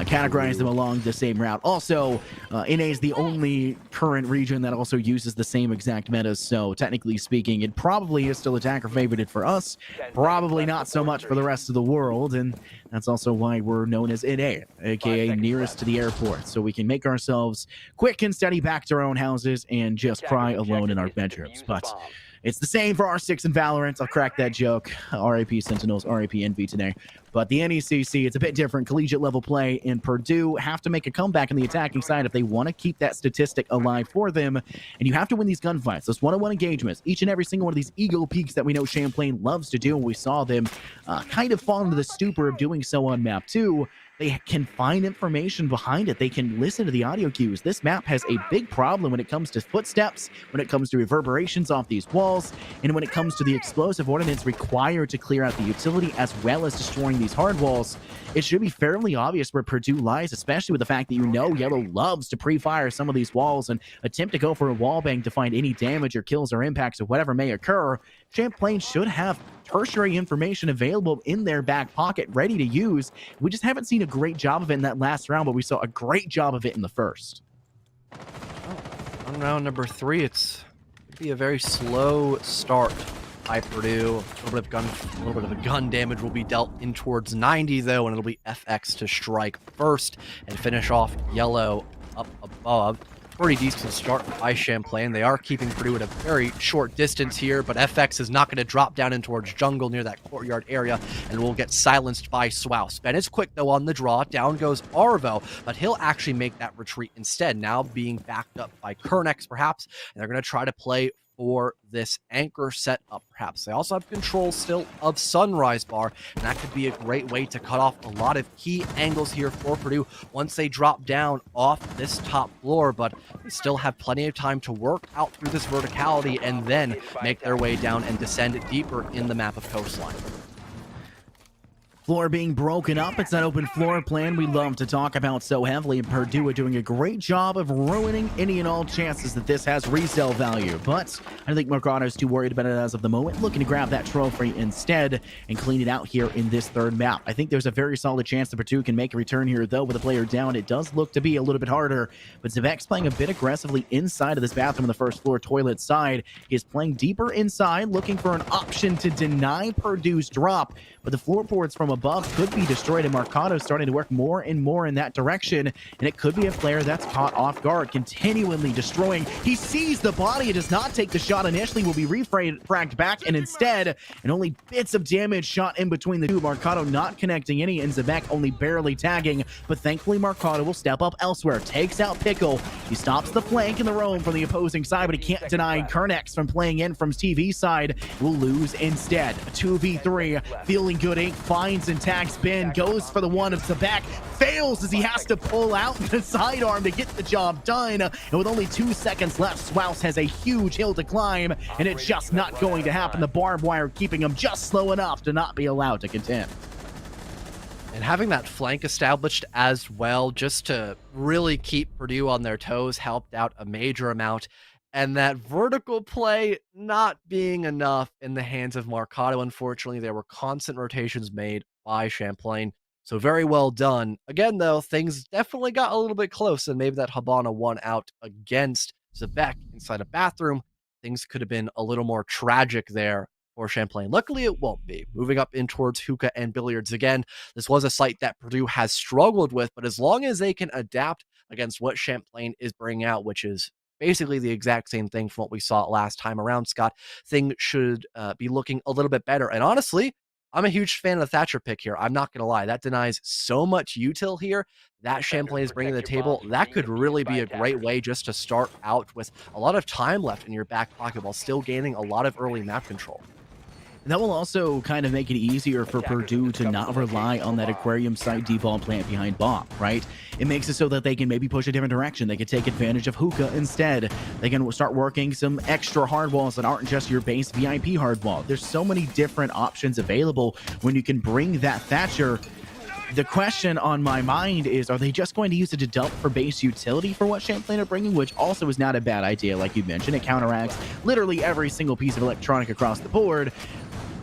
categorize them along the same route. Also, NA is the only current region that also uses the same exact metas, so technically speaking, it probably is still attacker favorited for us, probably not so much for the rest of the world, and that's also why we're known as NA, aka nearest to the airport, so we can make ourselves quick and steady back to our own houses and just cry alone in our bedrooms. But it's the same for R6 and Valorant. I'll crack that joke. RIP Sentinels, RIP Envy today. But the NECC, it's a bit different. Collegiate level play, and Purdue have to make a comeback in the attacking side if they want to keep that statistic alive for them. And you have to win these gunfights, those one-on-one engagements, each and every single one of these ego peaks that we know Champlain loves to do. And we saw them kind of fall into the stupor of doing so on map 2. They can find information behind it. They can listen to the audio cues. This map has a big problem when it comes to footsteps, when it comes to reverberations off these walls, and when it comes to the explosive ordnance required to clear out the utility as well as destroying these hard walls. It should be fairly obvious where Purdue lies, especially with the fact that Yellow loves to pre-fire some of these walls and attempt to go for a wallbang to find any damage or kills or impacts or whatever may occur. Champlain should have tertiary information available in their back pocket, ready to use. We just haven't seen a great job of it in that last round, but we saw a great job of it in the first. On round number 3, it's going to be a very slow start by Purdue. A little bit of a gun damage will be dealt in towards 90, though, and it'll be FX to strike first and finish off Yellow up above. Pretty decent start by Champlain. They are keeping Purdue at a very short distance here, but FX is not going to drop down in towards jungle near that courtyard area and will get silenced by Swouse. Ben is quick, though, on the draw. Down goes Arvo, but he'll actually make that retreat instead, now being backed up by Kernex, perhaps, and they're going to try to play for this anchor set up, perhaps. They also have control still of Sunrise Bar, and that could be a great way to cut off a lot of key angles here for Purdue once they drop down off this top floor, but they still have plenty of time to work out through this verticality and then make their way down and descend deeper in the map of Coastline. Floor being broken up. It's that open floor plan we love to talk about so heavily, and Purdue are doing a great job of ruining any and all chances that this has resale value. But I think Mercado's too worried about it as of the moment, looking to grab that trophy instead and clean it out here in this third map. I think there's a very solid chance that Purdue can make a return here, though, with a player down. It does look to be a little bit harder, but Zebek's playing a bit aggressively inside of this bathroom on the first floor toilet side. He is playing deeper inside, looking for an option to deny Purdue's drop, but the floorboards from above could be destroyed, and Mercado starting to work more and more in that direction, and it could be a player that's caught off guard, continually destroying. He sees the body and does not take the shot initially, will be refragged back, and instead, and only bits of damage shot in between the two. Mercado not connecting any, and Zebek only barely tagging, but thankfully Mercado will step up elsewhere, takes out Pickle. He stops the flank and the roam from the opposing side, but he can't deny Kernex from playing in from TV side. Will lose instead. A 2v3, feeling good. 8 finds and tags Ben, goes for the one of Zebek, fails as he has to pull out the sidearm to get the job done. And with only 2 seconds left, Swouse has a huge hill to climb, and it's just not going to happen. The barbed wire keeping him just slow enough to not be allowed to contend. And having that flank established as well, just to really keep Purdue on their toes, helped out a major amount. And that vertical play not being enough in the hands of Mercado, unfortunately. There were constant rotations made by Champlain. So very well done. Again, though, things definitely got a little bit close, and maybe that Habana won out against Zebek inside a bathroom. Things could have been a little more tragic there for Champlain. Luckily, it won't be. Moving up in towards hookah and billiards again. This was a site that Purdue has struggled with, but as long as they can adapt against what Champlain is bringing out, which is basically the exact same thing from what we saw last time around, Scott, things should be looking a little bit better. And honestly, I'm a huge fan of the Thatcher pick here. I'm not going to lie. That denies so much util here that Champlain is bringing to the table. That could really be a great way just to start out with a lot of time left in your back pocket while still gaining a lot of early map control. And that will also kind of make it easier for Purdue to not rely on that aquarium site default plant behind bomb, right? It makes it so that they can maybe push a different direction. They can take advantage of hookah instead. They can start working some extra hardwalls that aren't just your base VIP hardwall. There's so many different options available when you can bring that Thatcher. The question on my mind is, are they just going to use it to dump for base utility for what Champlain are bringing, which also is not a bad idea, like you mentioned. It counteracts literally every single piece of electronic across the board.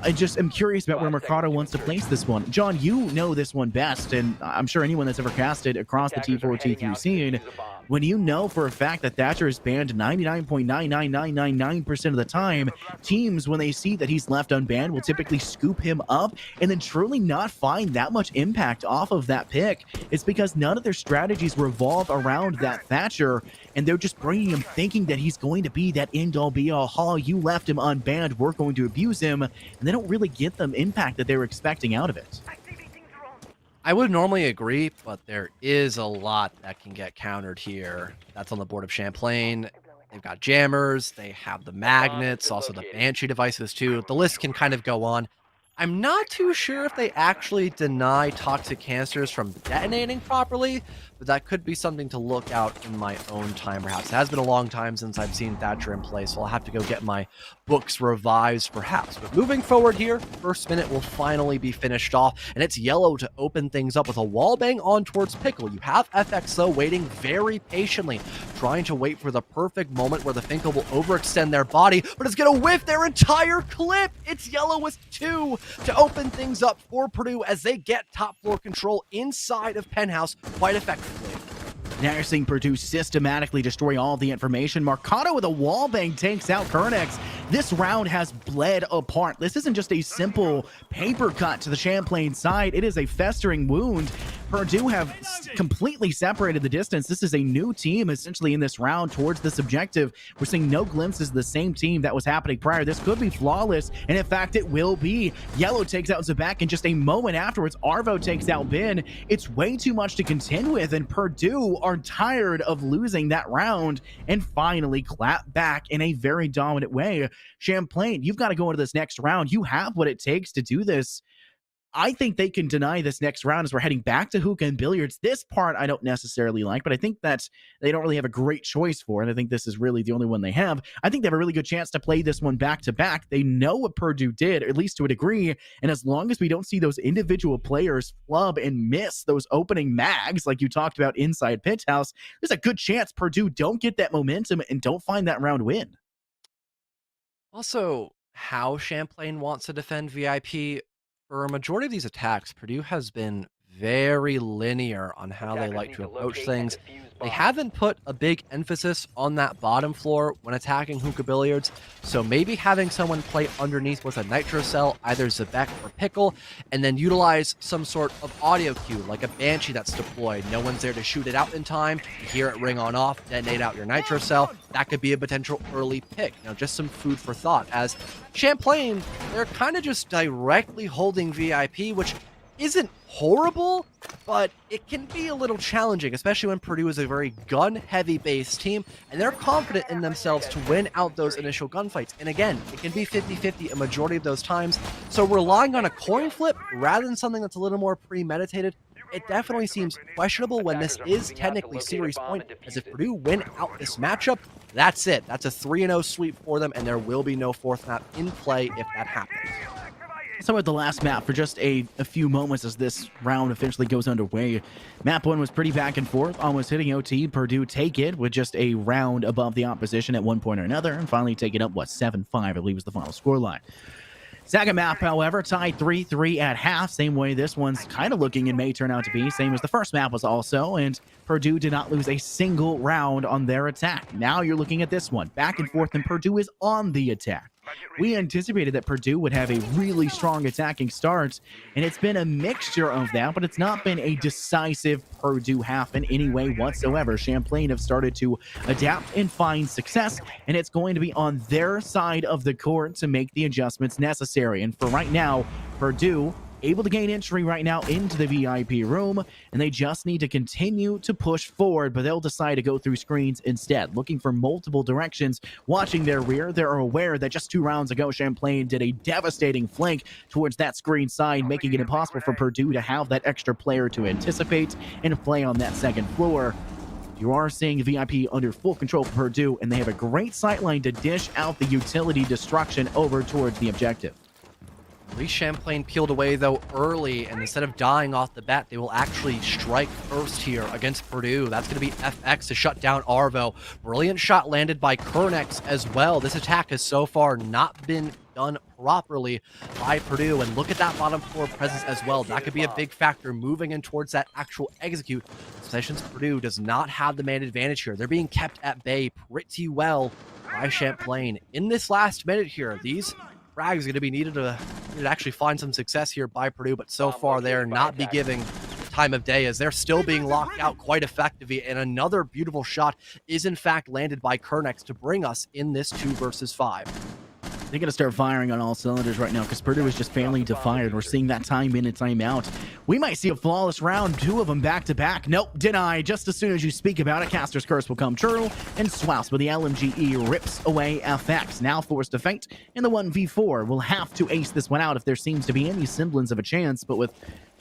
I just am curious about where Mercado wants to place this one. John, you know this one best, and I'm sure anyone that's ever casted across the T4, T3 scene, when you know for a fact that Thatcher is banned 99.99999% of the time, teams, when they see that he's left unbanned, will typically scoop him up and then truly not find that much impact off of that pick. It's because none of their strategies revolve around that Thatcher, and they're just bringing him thinking that he's going to be that end-all be-all. Ha, you left him unbanned, we're going to abuse him, and they don't really get the impact that they were expecting out of it. I would normally agree, but there is a lot that can get countered here. That's on the board of Champlain. They've got jammers, they have the magnets, also the Banshee devices too. The list can kind of go on. I'm not too sure if they actually deny toxic canisters from detonating properly, but that could be something to look out in my own time, perhaps. It has been a long time since I've seen Thatcher in play, so I'll have to go get my books revised, perhaps. But moving forward here, first minute will finally be finished off, and it's Yellow to open things up with a wall bang on towards Pickle. You have FX, though, waiting very patiently, trying to wait for the perfect moment where the Finkel will overextend their body, but it's going to whiff their entire clip. It's Yellow with 2 to open things up for Purdue as they get top floor control inside of Penthouse quite effectively. Now you're seeing Purdue systematically destroy all the information. Mercado with a wallbang takes out Kernex. This round has bled apart. This isn't just a simple paper cut to the Champlain side. It is a festering wound. Purdue have completely separated the distance. This is a new team essentially in this round towards this objective. We're seeing no glimpses of the same team that was happening prior. This could be flawless, and in fact it will be. Yellow takes out Zebek, and just a moment afterwards Arvo takes out Ben. It's way too much to contend with, and Purdue are tired of losing that round and finally clap back in a very dominant way. Champlain, you've got to go into this next round. You have what it takes to do this. I think they can deny this next round as we're heading back to hookah and billiards. This part I don't necessarily like, but I think that they don't really have a great choice for it. I think this is really the only one they have. I think they have a really good chance to play this one back to back. They know what Purdue did, at least to a degree, and as long as we don't see those individual players flub and miss those opening mags like you talked about inside Pitch House, there's a good chance Purdue don't get that momentum and don't find that round win. Also, how Champlain wants to defend VIP, for a majority of these attacks, Purdue has been very linear on how they Attackers like need to to approach locate things. and defuse They bombs. haven't put a big emphasis on that bottom floor when attacking hookah billiards, so maybe having someone play underneath with a nitro cell, either Zebek or Pickle, and then utilize some sort of audio cue, like a Banshee that's deployed. No one's there to shoot it out in time. You hear it ring on off, detonate out your nitro cell. That could be a potential early pick. Now, just some food for thought, as Champlain, they're kind of just directly holding VIP, which isn't horrible, but it can be a little challenging, especially when Purdue is a very gun-heavy base team, and they're confident in themselves to win out those initial gunfights. And again, it can be 50-50 a majority of those times, so relying on a coin flip rather than something that's a little more premeditated, it definitely seems questionable when this is technically series point, as if Purdue win out this matchup, that's it. That's a 3-0 sweep for them, and there will be no fourth map in play if that happens. So at the last map for just a few moments as this round officially goes underway. Map 1 was pretty back and forth, almost hitting OT. Purdue take it with just a round above the opposition at one point or another, and finally take it up, 7-5, I believe was the final scoreline. Second map, however, tied 3-3 at half. Same way this one's kind of looking and may turn out to be. Same as the first map was also, and Purdue did not lose a single round on their attack. Now you're looking at this one. Back and forth, and Purdue is on the attack. We anticipated that Purdue would have a really strong attacking start, and it's been a mixture of that, but it's not been a decisive Purdue half in any way whatsoever. Champlain have started to adapt and find success, and it's going to be on their side of the court to make the adjustments necessary. And for right now, Purdue able to gain entry right now into the VIP room, and they just need to continue to push forward, but they'll decide to go through screens instead, looking for multiple directions, watching their rear. They're aware that just 2 rounds ago, Champlain did a devastating flank towards that screen side, making it impossible for Purdue to have that extra player to anticipate and play on that second floor. You are seeing VIP under full control for Purdue, and they have a great sightline to dish out the utility destruction over towards the objective. At least Champlain peeled away, though, early, and instead of dying off the bat, they will actually strike first here against Purdue. That's going to be FX to shut down Arvo. Brilliant shot landed by Kernex as well. This attack has so far not been done properly by Purdue, and look at that bottom floor presence as well. That could be a big factor moving in towards that actual execute, especially since Purdue does not have the man advantage here. They're being kept at bay pretty well by Champlain. In this last minute here, these frags are going to be needed to actually find some success here by Purdue, but so far they're not be giving time of day, as they're still being locked out quite effectively, and another beautiful shot is in fact landed by Kernex to bring us in this 2 versus 5. They're going to start firing on all cylinders right now because Purdue is just failing to fire. And we're seeing that time in and time out. We might see a flawless round, 2 of them back to back. Nope, deny. Just as soon as you speak about it, Caster's Curse will come true, and Swouse with the LMGE rips away FX. Now forced to faint in the 1v4. We'll have to ace this one out if there seems to be any semblance of a chance, but with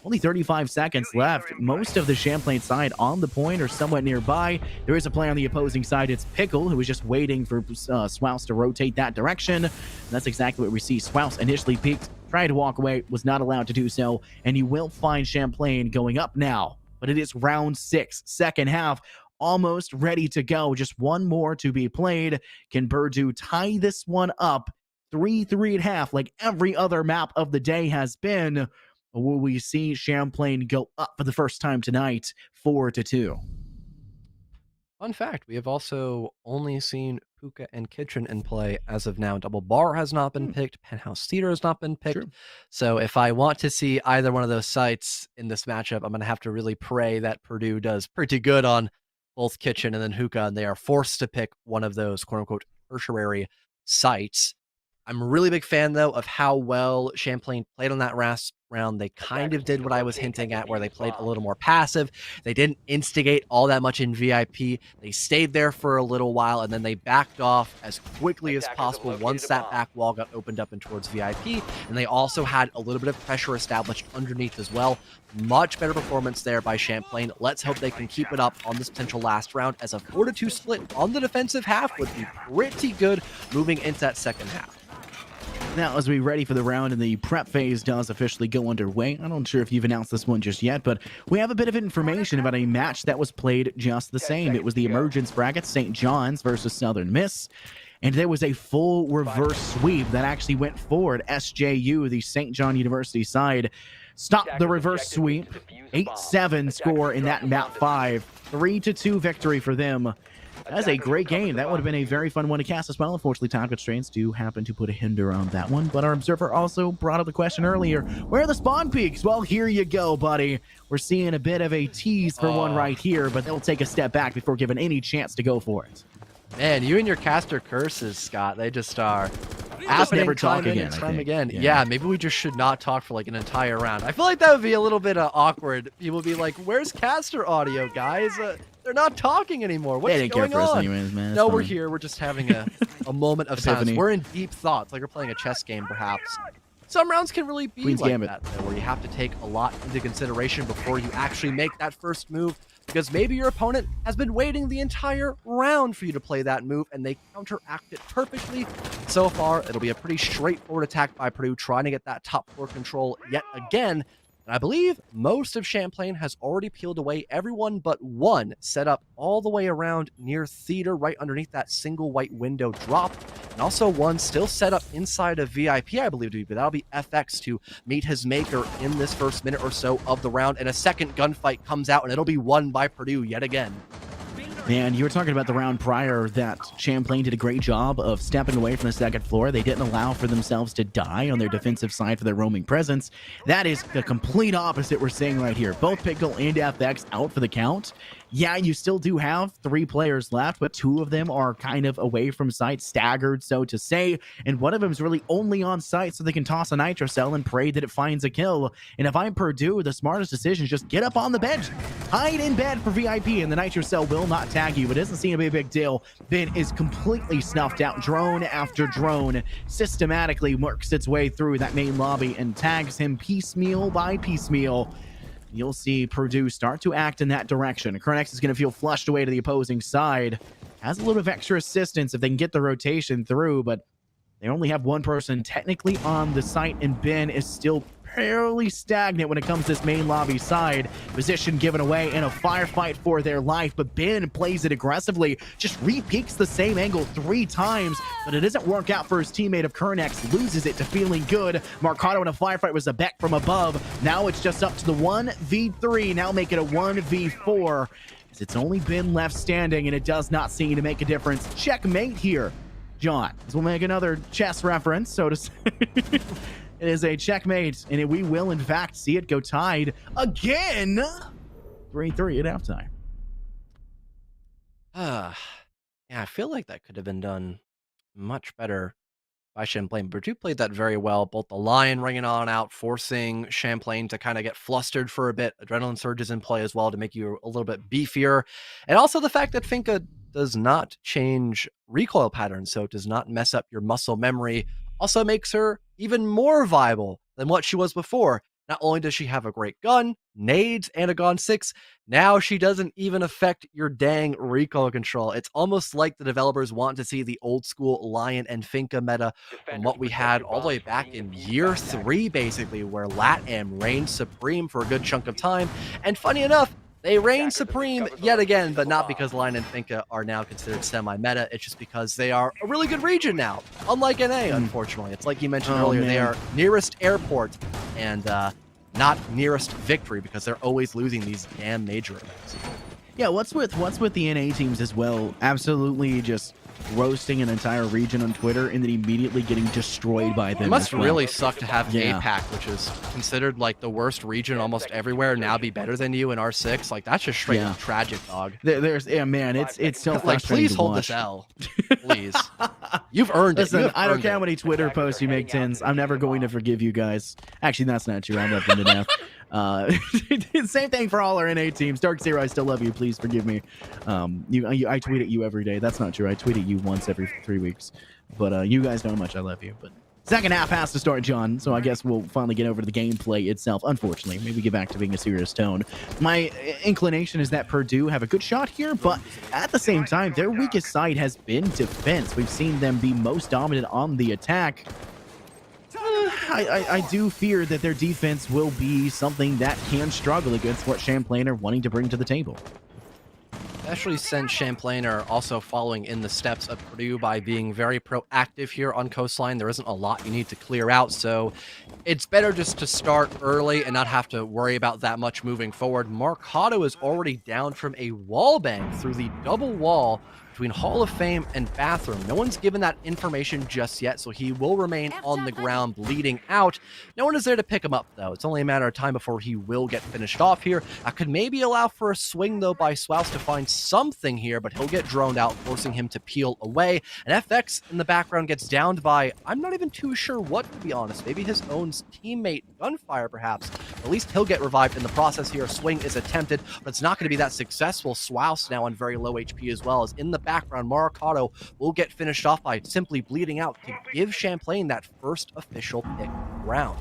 only 35 seconds left, most of the Champlain side on the point or somewhat nearby. There is a play on the opposing side. It's Pickle, who is just waiting for Swouse to rotate that direction. And that's exactly what we see. Swouse initially peeked, tried to walk away, was not allowed to do so, and you will find Champlain going up now. But it is round 6, second half, almost ready to go. Just one more to be played. Can Purdue tie this one up 3-3 at half like every other map of the day has been? Or will we see Champlain go up for the first time tonight, 4-2? Fun fact, we have also only seen Puka and Kitchen in play as of now. Double Bar has not been picked. Penthouse Theater has not been picked. True. So if I want to see either one of those sites in this matchup, I'm going to have to really pray that Purdue does pretty good on both Kitchen and then Hookah, and they are forced to pick one of those quote-unquote tertiary sites. I'm a really big fan, though, of how well Champlain played on that last round. They kind of did what I was hinting at, where they played a little more passive. They didn't instigate all that much in VIP. They stayed there for a little while, and then they backed off as quickly as possible once that back wall got opened up and towards VIP. And they also had a little bit of pressure established underneath as well. Much better performance there by Champlain. Let's hope they can keep it up on this potential last round, as a 4-2 split on the defensive half would be pretty good moving into that second half. Now, as we ready for the round and the prep phase does officially go underway, I'm not sure if you've announced this one just yet, but we have a bit of information about a match that was played just the same. It was the Emergence bracket, St. John's versus Southern Miss, and there was a full reverse sweep that actually went forward. SJU, the St. John University side, stopped the reverse sweep. 8-7 score in that map 5. 3-2 victory for them. That's a great game. That would have been a very fun one to cast as well. Unfortunately, time constraints do happen to put a hinder on that one. But our observer also brought up the question earlier, where are the spawn peaks? Well, here you go, buddy. We're seeing a bit of a tease for one right here, but they'll take a step back before given any chance to go for it. Man, you and your caster curses, Scott, they just are Just never talk again, time again. Yeah. Yeah, maybe we just should not talk for like an entire round. I feel like that would be a little bit awkward. People would be like, where's caster audio, guys? They're not talking anymore. What's They didn't going care for us on? anyways, man. It's No, we're fine. here. We're just having a moment of silence. Epiphany. We're in deep thoughts, like we're playing a chess game, perhaps. Some rounds can really be Queen's like Gambit. that, though, where you have to take a lot into consideration before you actually make that first move, because maybe your opponent has been waiting the entire round for you to play that move, and they counteract it perfectly. So far, it'll be a pretty straightforward attack by Purdue, trying to get that top floor control yet again. And I believe most of Champlain has already peeled away. Everyone but one set up all the way around near Theater, right underneath that single white window drop. And also one still set up inside of VIP, I believe to be, but that'll be FX to meet his maker in this first minute or so of the round. And a second gunfight comes out, and it'll be won by Purdue yet again. Man, you were talking about the round prior that Champlain did a great job of stepping away from the second floor. They didn't allow for themselves to die on their defensive side for their roaming presence. That is the complete opposite we're seeing right here. Both Pickle and FX out for the count. Yeah, you still do have 3 players left, but 2 of them are kind of away from sight, staggered, so to say, and one of them is really only on site so they can toss a nitro cell and pray that it finds a kill. And if I'm Purdue, the smartest decision is just get up on the bench, hide in bed for VIP, and the nitro cell will not tag you. It doesn't seem to be a big deal. Ben is completely snuffed out. Drone after drone systematically works its way through that main lobby and tags him piecemeal by piecemeal. You'll see Purdue start to act in that direction. Kernex is going to feel flushed away to the opposing side. Has a little bit of extra assistance if they can get the rotation through, but they only have one person technically on the site, and Ben is still fairly stagnant when it comes to this main lobby side. Position given away in a firefight for their life, but Ben plays it aggressively, just re-peeks the same angle 3 times, but it doesn't work out for his teammate of Kernex, loses it to Feeling Good. Marcado in a firefight was a back from above. Now it's just up to the 1v3, now make it a 1v4. As it's only Ben left standing, and it does not seem to make a difference. Checkmate here, John. As we'll make another chess reference, so to say. It is a checkmate, and we will, in fact, see it go tied again. 3-3 at halftime. Yeah, I feel like that could have been done much better by Champlain. Purdue played that very well. Both the Lion ringing on out, forcing Champlain to kind of get flustered for a bit. Adrenaline surges in play as well to make you a little bit beefier. And also the fact that Finka does not change recoil patterns, so it does not mess up your muscle memory, also makes her even more viable than what she was before. Not only does she have a great gun, nades, and a Gon 6, now she doesn't even affect your dang recoil control. It's almost like the developers want to see the old school Lion and Finka meta from what we had all the way back in year 3, basically, where LatAm reigned supreme for a good chunk of time. And funny enough, they reign supreme yet again, but not because Lion and Finka are now considered semi-meta. It's just because they are a really good region now, unlike NA, unfortunately. It's like you mentioned earlier, they are nearest airport and not nearest victory because they're always losing these damn major events. Yeah, what's with the NA teams as well? Absolutely just roasting an entire region on Twitter and then immediately getting destroyed by them. It must as well. really suck to have Yeah. APAC, which is considered like the worst region almost everywhere, now be better than you in R6. Like, that's just straight up tragic, dog. Yeah, man, it's so Like, frustrating please to hold watch. this L. Please. You've earned it. Listen, You have I don't earned care how it. many Twitter posts you make, Tins. I'm never going to forgive you guys. Actually, that's not true. I love them to death. Same thing for all our NA teams. Dark Zero, I still love you. Please forgive me. I tweet at you every day. That's not true. I tweet at you once every 3 weeks. But you guys know how much I love you. But second half has to start, John. So I guess we'll finally get over to the gameplay itself. Unfortunately, maybe get back to being a serious tone. My inclination is that Purdue have a good shot here, but at the same time, their weakest side has been defense. We've seen them be most dominant on the attack. I do fear that their defense will be something that can struggle against what Champlain are wanting to bring to the table. Especially since Champlain are also following in the steps of Purdue by being very proactive here on Coastline. There isn't a lot you need to clear out, so it's better just to start early and not have to worry about that much moving forward. Marcado is already down from a wall bang through the double wall between Hall of Fame and Bathroom. No one's given that information just yet, so he will remain on the ground bleeding out. No one is there to pick him up, though. It's only a matter of time before he will get finished off here. I could maybe allow for a swing, though, by Swouse to find something here, but he'll get droned out, forcing him to peel away. And FX in the background gets downed by, I'm not even too sure what, to be honest. Maybe his own teammate, Gunfire, perhaps. At least he'll get revived in the process here. A swing is attempted, but it's not going to be that successful. Swouse now on very low HP as well, as in the background, Marcado will get finished off by simply bleeding out to give Champlain that first official pick round.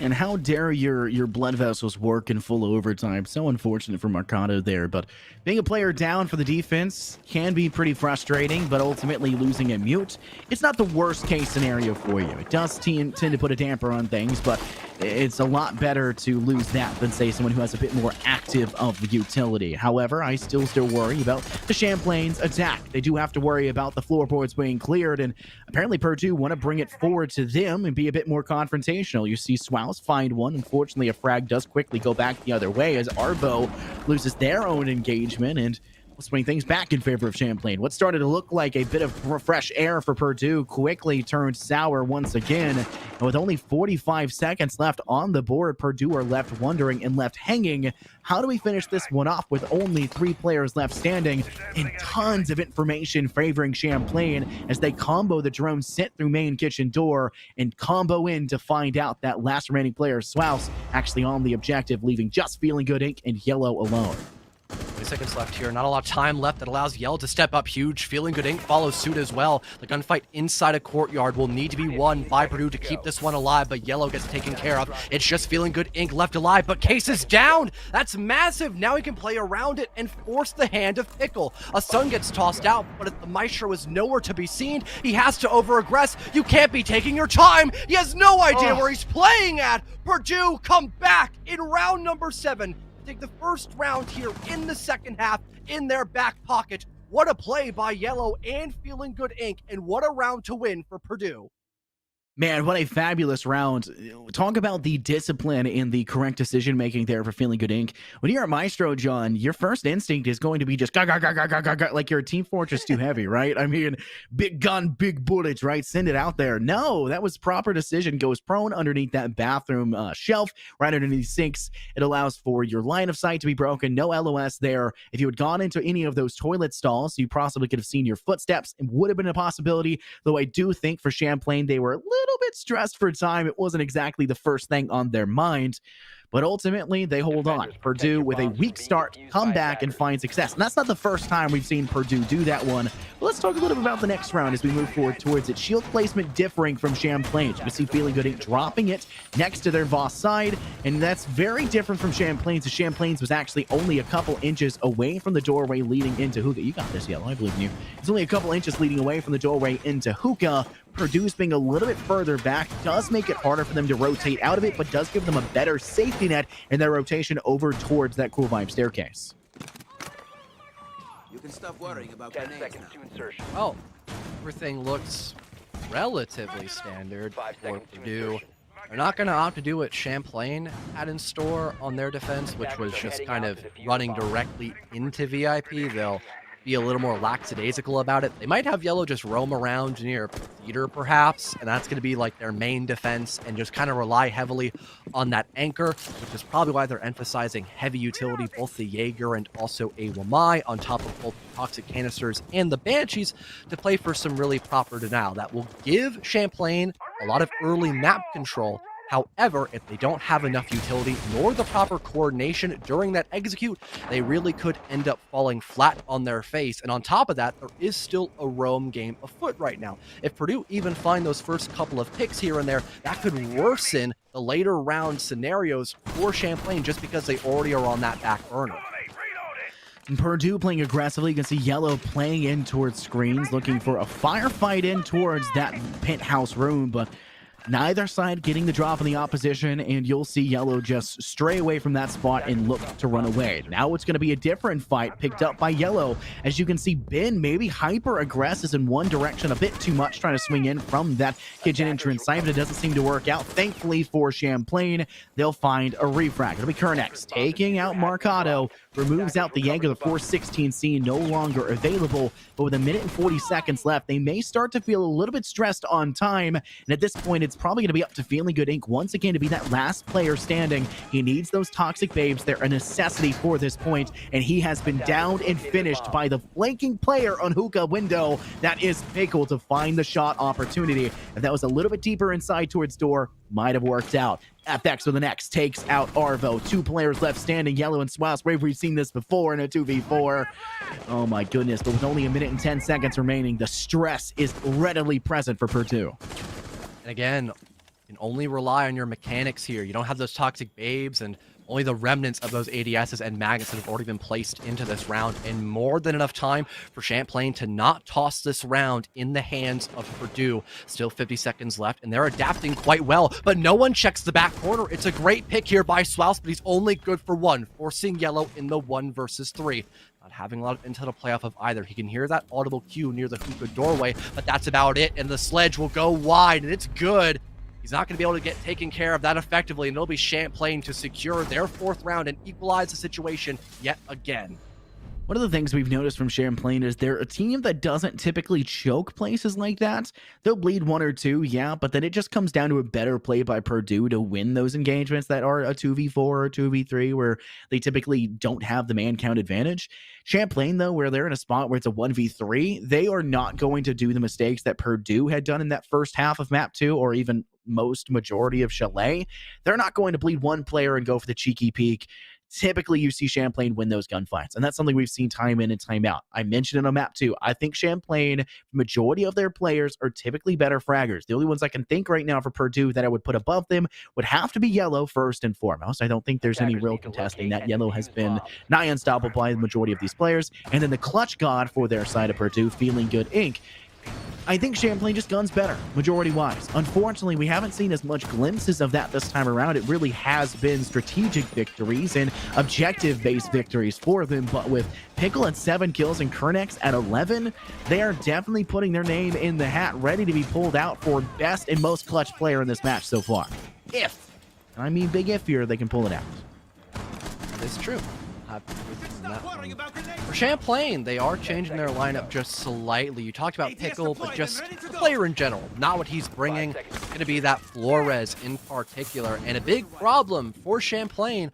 And how dare your blood vessels work in full overtime. So unfortunate for Marcado there. But being a player down for the defense can be pretty frustrating, but ultimately losing a mute, it's not the worst case scenario for you. It does tend to put a damper on things, but it's a lot better to lose that than, say, someone who has a bit more active of the utility. However, I still worry about the Champlain's attack. They do have to worry about the floorboards being cleared, and apparently Purdue want to bring it forward to them and be a bit more confrontational. You see Swouse find one. Unfortunately, a frag does quickly go back the other way as Arbo loses their own engagement, and we'll swing things back in favor of Champlain. What started to look like a bit of fresh air for Purdue quickly turned sour once again. And with only 45 seconds left on the board, Purdue are left wondering and left hanging. How do we finish this one off with only 3 players left standing and tons of information favoring Champlain as they combo the drone sent through main kitchen door and combo in to find out that last remaining player, Swouse, actually on the objective, leaving just Feeling Good Inc. and Yellow alone. 20 seconds left here. Not a lot of time left that allows Yell to step up huge. Feeling Good Inc. follows suit as well. The gunfight inside a courtyard will need to be won by Purdue to keep this one alive, but Yellow gets taken care of. It's just Feeling Good Inc. left alive, but Case is down. That's massive. Now he can play around it and force the hand of Pickle. A Sun gets tossed out, but if the Maestro is nowhere to be seen, he has to over-aggress. You can't be taking your time. He has no idea where he's playing at. Purdue come back in round number 7. Take the first round here in the second half in their back pocket. What a play by Yellow and Feeling Good Inc. And what a round to win for Purdue. Man, what a fabulous round. Talk about the discipline and the correct decision-making there for Feeling Good Inc. When you're at Maestro, John, your first instinct is going to be just like you're a Team Fortress 2 heavy, right? I mean, big gun, big bullets, right? Send it out there. No, that was proper decision. Goes prone underneath that bathroom shelf, right underneath sinks. It allows for your line of sight to be broken. No LOS there. If you had gone into any of those toilet stalls, you possibly could have seen your footsteps. It would have been a possibility, though I do think for Champlain, they were a little bit stressed for time. It wasn't exactly the first thing on their mind, but ultimately they hold on. Purdue with a weak start, come back and find success. And that's not the first time we've seen Purdue do that one. But let's talk a little bit about the next round as we move forward towards it. Shield placement differing from Champlain. You can see Feeling Good Inc. dropping it next to their Voss side, and that's very different from Champlain's. So Champlain's was actually only a couple inches away from the doorway leading into Hookah. You got this, Yellow. I believe in you. It's only a couple inches leading away from the doorway into Hookah. Purdue's being a little bit further back does make it harder for them to rotate out of it, but does give them a better safety net in their rotation over towards that Cool Vibe staircase. You can stop worrying about 10 grenades seconds now. to insertion. Well, everything looks relatively standard 5 for seconds to Purdue. insertion. They're not going to opt to do what Champlain had in store on their defense, which was just kind of running directly into VIP. They'll be a little more lackadaisical about it. They might have Yellow just roam around near Theater, perhaps, and that's going to be like their main defense and just kind of rely heavily on that anchor, which is probably why they're emphasizing heavy utility, both the Jaeger and also a Wamai, on top of both the Toxic Canisters and the Banshees, to play for some really proper denial that will give Champlain a lot of early map control. However, if they don't have enough utility nor the proper coordination during that execute, they really could end up falling flat on their face. And on top of that, there is still a roam game afoot right now. If Purdue even find those first couple of picks here and there, that could worsen the later round scenarios for Champlain just because they already are on that back burner. Purdue playing aggressively. You can see Yellow playing in towards screens, looking for a firefight in towards that penthouse room, but neither side getting the drop on the opposition, and you'll see Yellow just stray away from that spot and look to run away. Now it's going to be a different fight picked up by Yellow. As you can see, Ben maybe hyper-aggressive in one direction a bit too much, trying to swing in from that kitchen entrance side, but it doesn't seem to work out. Thankfully for Champlain, they'll find a refrag. It'll be Kernex taking out Marcado, removes out the Jaeger. The 416C no longer available, but with a minute and 40 seconds left, they may start to feel a little bit stressed on time, and at this point, it's probably going to be up to Feeling Good Inc. once again to be that last player standing. He needs those toxic babes. They're a necessity for this point, and he has been downed and finished by the flanking player on hookah window. That is Pickle to find the shot opportunity. If that was a little bit deeper inside towards door, might have worked out. FX with the next takes out Arvo. 2 players left standing, Yellow and Swass. We've seen this before in a 2v4. Oh my goodness, but with only a minute and 10 seconds remaining, the stress is readily present for Purdue. And again, you can only rely on your mechanics here. You don't have those toxic babes and only the remnants of those ADSs and magnets that have already been placed into this round, and more than enough time for Champlain to not toss this round in the hands of Purdue. Still 50 seconds left, and they're adapting quite well, but no one checks the back corner. It's a great pick here by Swaus, but he's only good for one, forcing Yellow in the 1 versus 3. Not having a lot of intel to play off of either. He can hear that audible cue near the hookah doorway, but that's about it, and the sledge will go wide, and it's good. He's not going to be able to get taken care of that effectively, and it'll be Champlain to secure their 4th round and equalize the situation yet again. One of the things we've noticed from Champlain is they're a team that doesn't typically choke places like that. They'll bleed 1 or 2, yeah, but then it just comes down to a better play by Purdue to win those engagements that are a 2v4 or 2v3 where they typically don't have the man count advantage. Champlain, though, where they're in a spot where it's a 1v3, they are not going to do the mistakes that Purdue had done in that first half of map 2 or even majority of Chalet. They're not going to bleed 1 player and go for the cheeky peek. Typically, you see Champlain win those gunfights, and that's something we've seen time in and time out. I mentioned it on map 2. I think Champlain, majority of their players are typically better fraggers. The only ones I can think right now for Purdue that I would put above them would have to be Yellow first and foremost. I don't think there's any real contesting that. Yellow has been nigh unstoppable by the majority of these players. And then the clutch god for their side of Purdue, Feeling Good Inc. I think Champlain just guns better, majority-wise. Unfortunately, we haven't seen as much glimpses of that this time around. It really has been strategic victories and objective-based victories for them, but with Pickle at 7 kills and Kernex at 11, they are definitely putting their name in the hat, ready to be pulled out for best and most clutch player in this match so far. If, and I mean big if here, they can pull it out. That is true. For Champlain, they are changing their lineup just slightly. You talked about Pickle, but just the player in general, not what he's bringing. It's going to be that Flores in particular. And a big problem for Champlain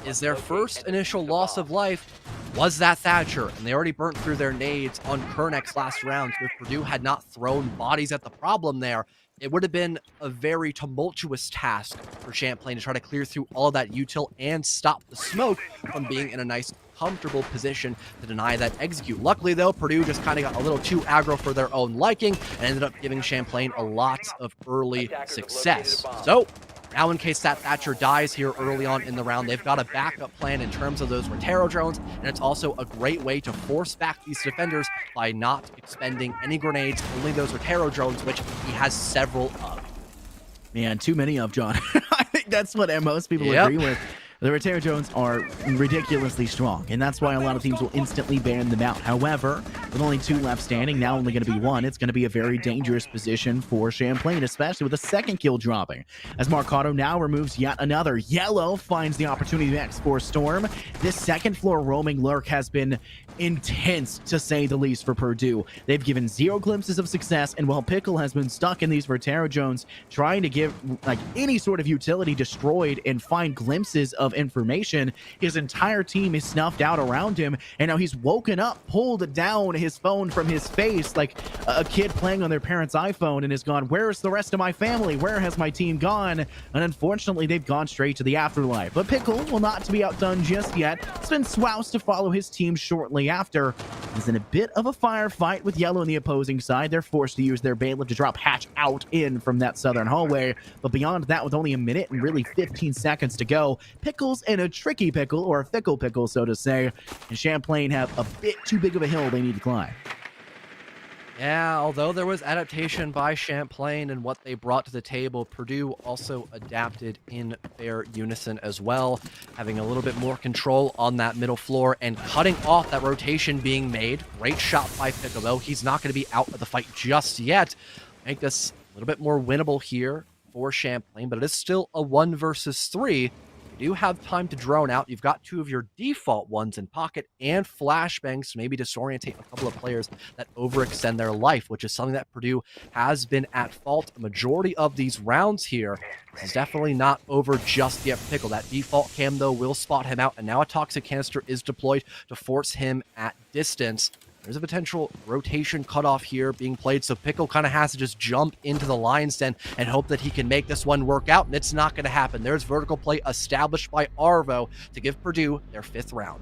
is their first initial loss of life was that Thatcher, and they already burnt through their nades on Kernex last round. So if Purdue had not thrown bodies at the problem there, it would have been a very tumultuous task for Champlain to try to clear through all of that util and stop the smoke from being in a nice, comfortable position to deny that execute. Luckily, though, Purdue just kind of got a little too aggro for their own liking and ended up giving Champlain a lot of early success. So now in case that Thatcher dies here early on in the round, they've got a backup plan in terms of those Rotero drones, and it's also a great way to force back these defenders by not expending any grenades, only those Rotero drones, which he has several of. Man, too many of, John. I think that's what most people agree with. The Rotero drones are ridiculously strong, and that's why a lot of teams will instantly ban them out. However, with only 2 left standing, now only going to be 1. It's going to be a very dangerous position for Champlain, especially with a second kill dropping. As Marcado now removes yet another. Yellow finds the opportunity next for Storm. This second floor roaming lurk has been intense, to say the least, for Purdue. They've given 0 glimpses of success, and while Pickle has been stuck in these Vertero Jones, trying to give like any sort of utility destroyed and find glimpses of information, his entire team is snuffed out around him, and now he's woken up, pulled down his phone from his face like a kid playing on their parents' iPhone, and has gone, where's the rest of my family? Where has my team gone? And unfortunately, they've gone straight to the afterlife. But Pickle will not to be outdone just yet. It's been Swouse to follow his team shortly after. He's in a bit of a firefight with Yellow on the opposing side. They're forced to use their bailiff to drop Hatch out in from that southern hallway. But beyond that, with only a minute and really 15 seconds to go, Pickle's in a tricky pickle, or a fickle pickle, so to say. And Champlain have a bit too big of a hill they need to climb. Yeah, although there was adaptation by Champlain and what they brought to the table, Purdue also adapted in their unison as well, having a little bit more control on that middle floor and cutting off that rotation being made. Great shot by Pickle, though. He's not going to be out of the fight just yet. Make this a little bit more winnable here for Champlain, but it is still a 1 versus 3. You do have time to drone out. You've got 2 of your default ones in pocket and flashbangs to maybe disorientate a couple of players that overextend their life, which is something that Purdue has been at fault a majority of these rounds here. This is definitely not over just yet for Pickle. That default cam, though, will spot him out, and now a toxic canister is deployed to force him at distance. There's a potential rotation cutoff here being played, so Pickle kind of has to just jump into the lion's den and hope that he can make this one work out, and it's not going to happen. There's vertical play established by Arvo to give Purdue their 5th round.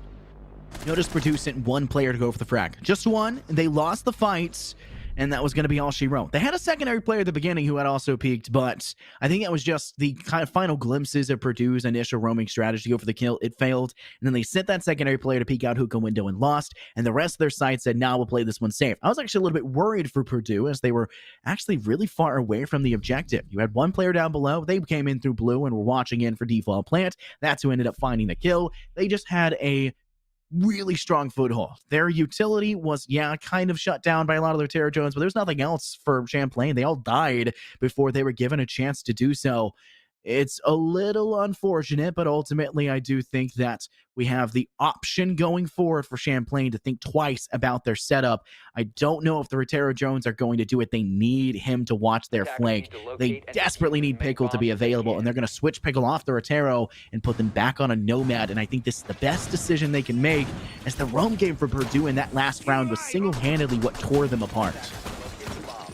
Notice Purdue sent 1 player to go for the frag. Just 1. They lost the fights, and that was going to be all she wrote. They had a secondary player at the beginning who had also peaked, but I think that was just the kind of final glimpses of Purdue's initial roaming strategy to go for the kill. It failed, and then they sent that secondary player to peek out hookah window and lost, and the rest of their side said, nah, we'll play this one safe. I was actually a little bit worried for Purdue as they were actually really far away from the objective. You had 1 player down below. They came in through blue and were watching in for default plant. That's who ended up finding the kill. They just had a really strong foothold. Their utility was, kind of shut down by a lot of their Terror Jones, but there's nothing else for Champlain. They all died before they were given a chance to do so. It's a little unfortunate, but ultimately I do think that we have the option going forward for Champlain to think twice about their setup. I don't know if the Rotero Jones are going to do it. They need him to watch their flank. They desperately need Pickle to be available, and they're going to switch Pickle off the Rotero and put them back on a Nomad, and I think this is the best decision they can make, as the roam game for Purdue in that last round was single-handedly what tore them apart.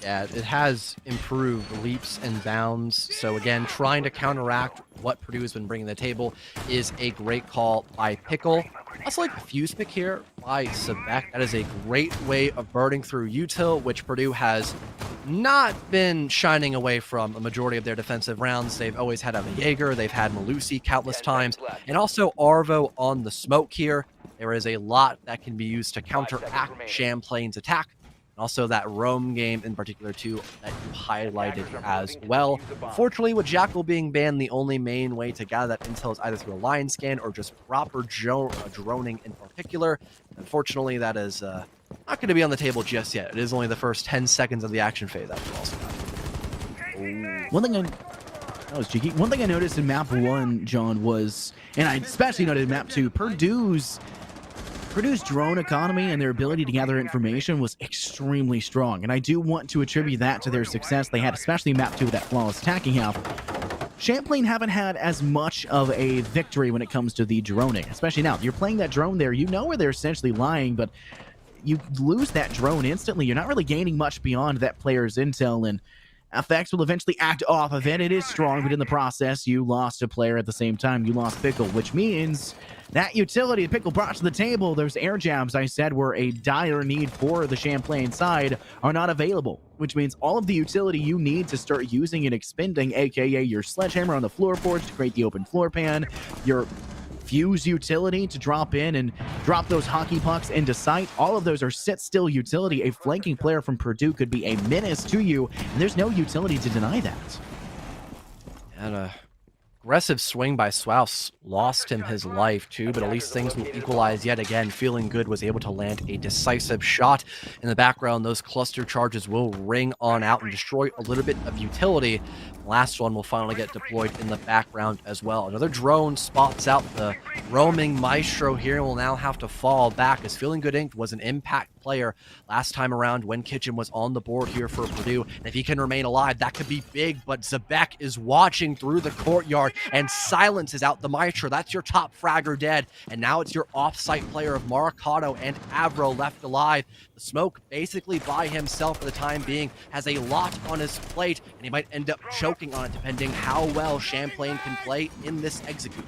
Yeah, it has improved leaps and bounds. So again, trying to counteract what Purdue has been bringing to the table is a great call by Pickle. Also like the fuse pick here by Sebek. That is a great way of burning through util, which Purdue has not been shining away from a majority of their defensive rounds. They've always had a Jaeger, they've had Malusi countless times, and also Arvo on the smoke here. There is a lot that can be used to counteract Champlain's attack. And also that roam game in particular, too, that you highlighted as well. Unfortunately, with Jackal being banned, the only main way to gather that intel is either through a line scan or just proper droning in particular. Unfortunately, that is not going to be on the table just yet. It is only the first 10 seconds of the action phase after all. That was cheeky. One thing I noticed in map 1, John, was, and I especially noted in map 2, Purdue's drone economy and their ability to gather information was extremely strong, and I do want to attribute that to their success they had, especially in map 2 with that flawless attacking half. Champlain haven't had as much of a victory when it comes to the droning, especially now. You're playing that drone there, you know where they're essentially lying, but you lose that drone instantly. You're not really gaining much beyond that player's intel, and FX will eventually act off of it. It is strong, but in the process, you lost a player at the same time. You lost Pickle, which means that utility Pickle brought to the table, those air jabs I said were a dire need for the Champlain side, are not available, which means all of the utility you need to start using and expending, aka your sledgehammer on the floor forge to create the open floor pan, your fuse utility to drop in and drop those hockey pucks into sight. All of those are sit still utility. A flanking player from Purdue could be a menace to you, and there's no utility to deny that. And aggressive swing by Swaus lost him his life too, but at least things will equalize yet again. Feeling Good was able to land a decisive shot. In the background, those cluster charges will ring on out and destroy a little bit of utility. The last one will finally get deployed in the background as well. Another drone spots out the roaming Maestro here and will now have to fall back, as Feeling Good Inc. was an impact player last time around when Kitchen was on the board here for Purdue. And if he can remain alive, that could be big, but Zebek is watching through the courtyard and silences out the Maestro. That's your top fragger dead, and now it's your off-site player of Maricado and Avro left alive. The Smoke basically by himself for the time being has a lot on his plate, and he might end up choking on it depending how well Champlain can play in this execute.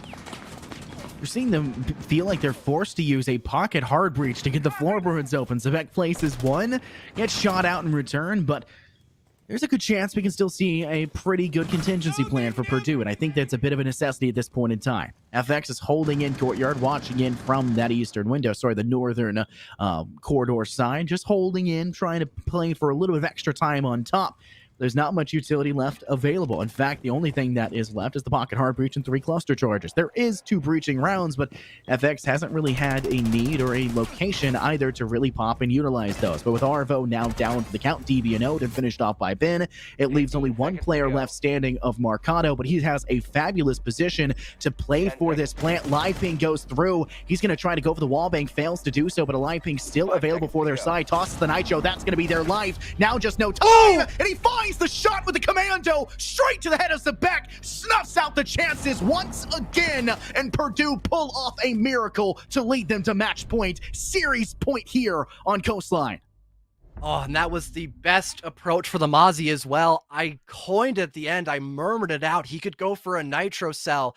You're seeing them feel like they're forced to use a pocket hard breach to get the floorboards open. Zebek places one, gets shot out in return, but there's a good chance we can still see a pretty good contingency plan for Purdue, and I think that's a bit of a necessity at this point in time. FX is holding in courtyard, watching in from that eastern window, the northern corridor side, just holding in, trying to play for a little bit of extra time on top. There's not much utility left available. In fact, the only thing that is left is the pocket hard breach and 3 cluster charges. There is 2 breaching rounds, but FX hasn't really had a need or a location either to really pop and utilize those. But with Arvo now down for the count, DBNO'd and finished off by Ben, it leaves only one player left standing of Marcado, but he has a fabulous position to play for this plant. Live ping goes through. He's going to try to go for the wallbang, fails to do so, but a live ping still available for their side. Tosses the Nitro. That's going to be their life. Now just no time, and he finds the shot with the commando straight to the head of Zebek, snuffs out the chances once again, and Purdue pull off a miracle to lead them to match point, series point here on Coastline. Oh, and that was the best approach for the Mozzie as well. I coined at the end, I murmured it out. He could go for a Nitro cell,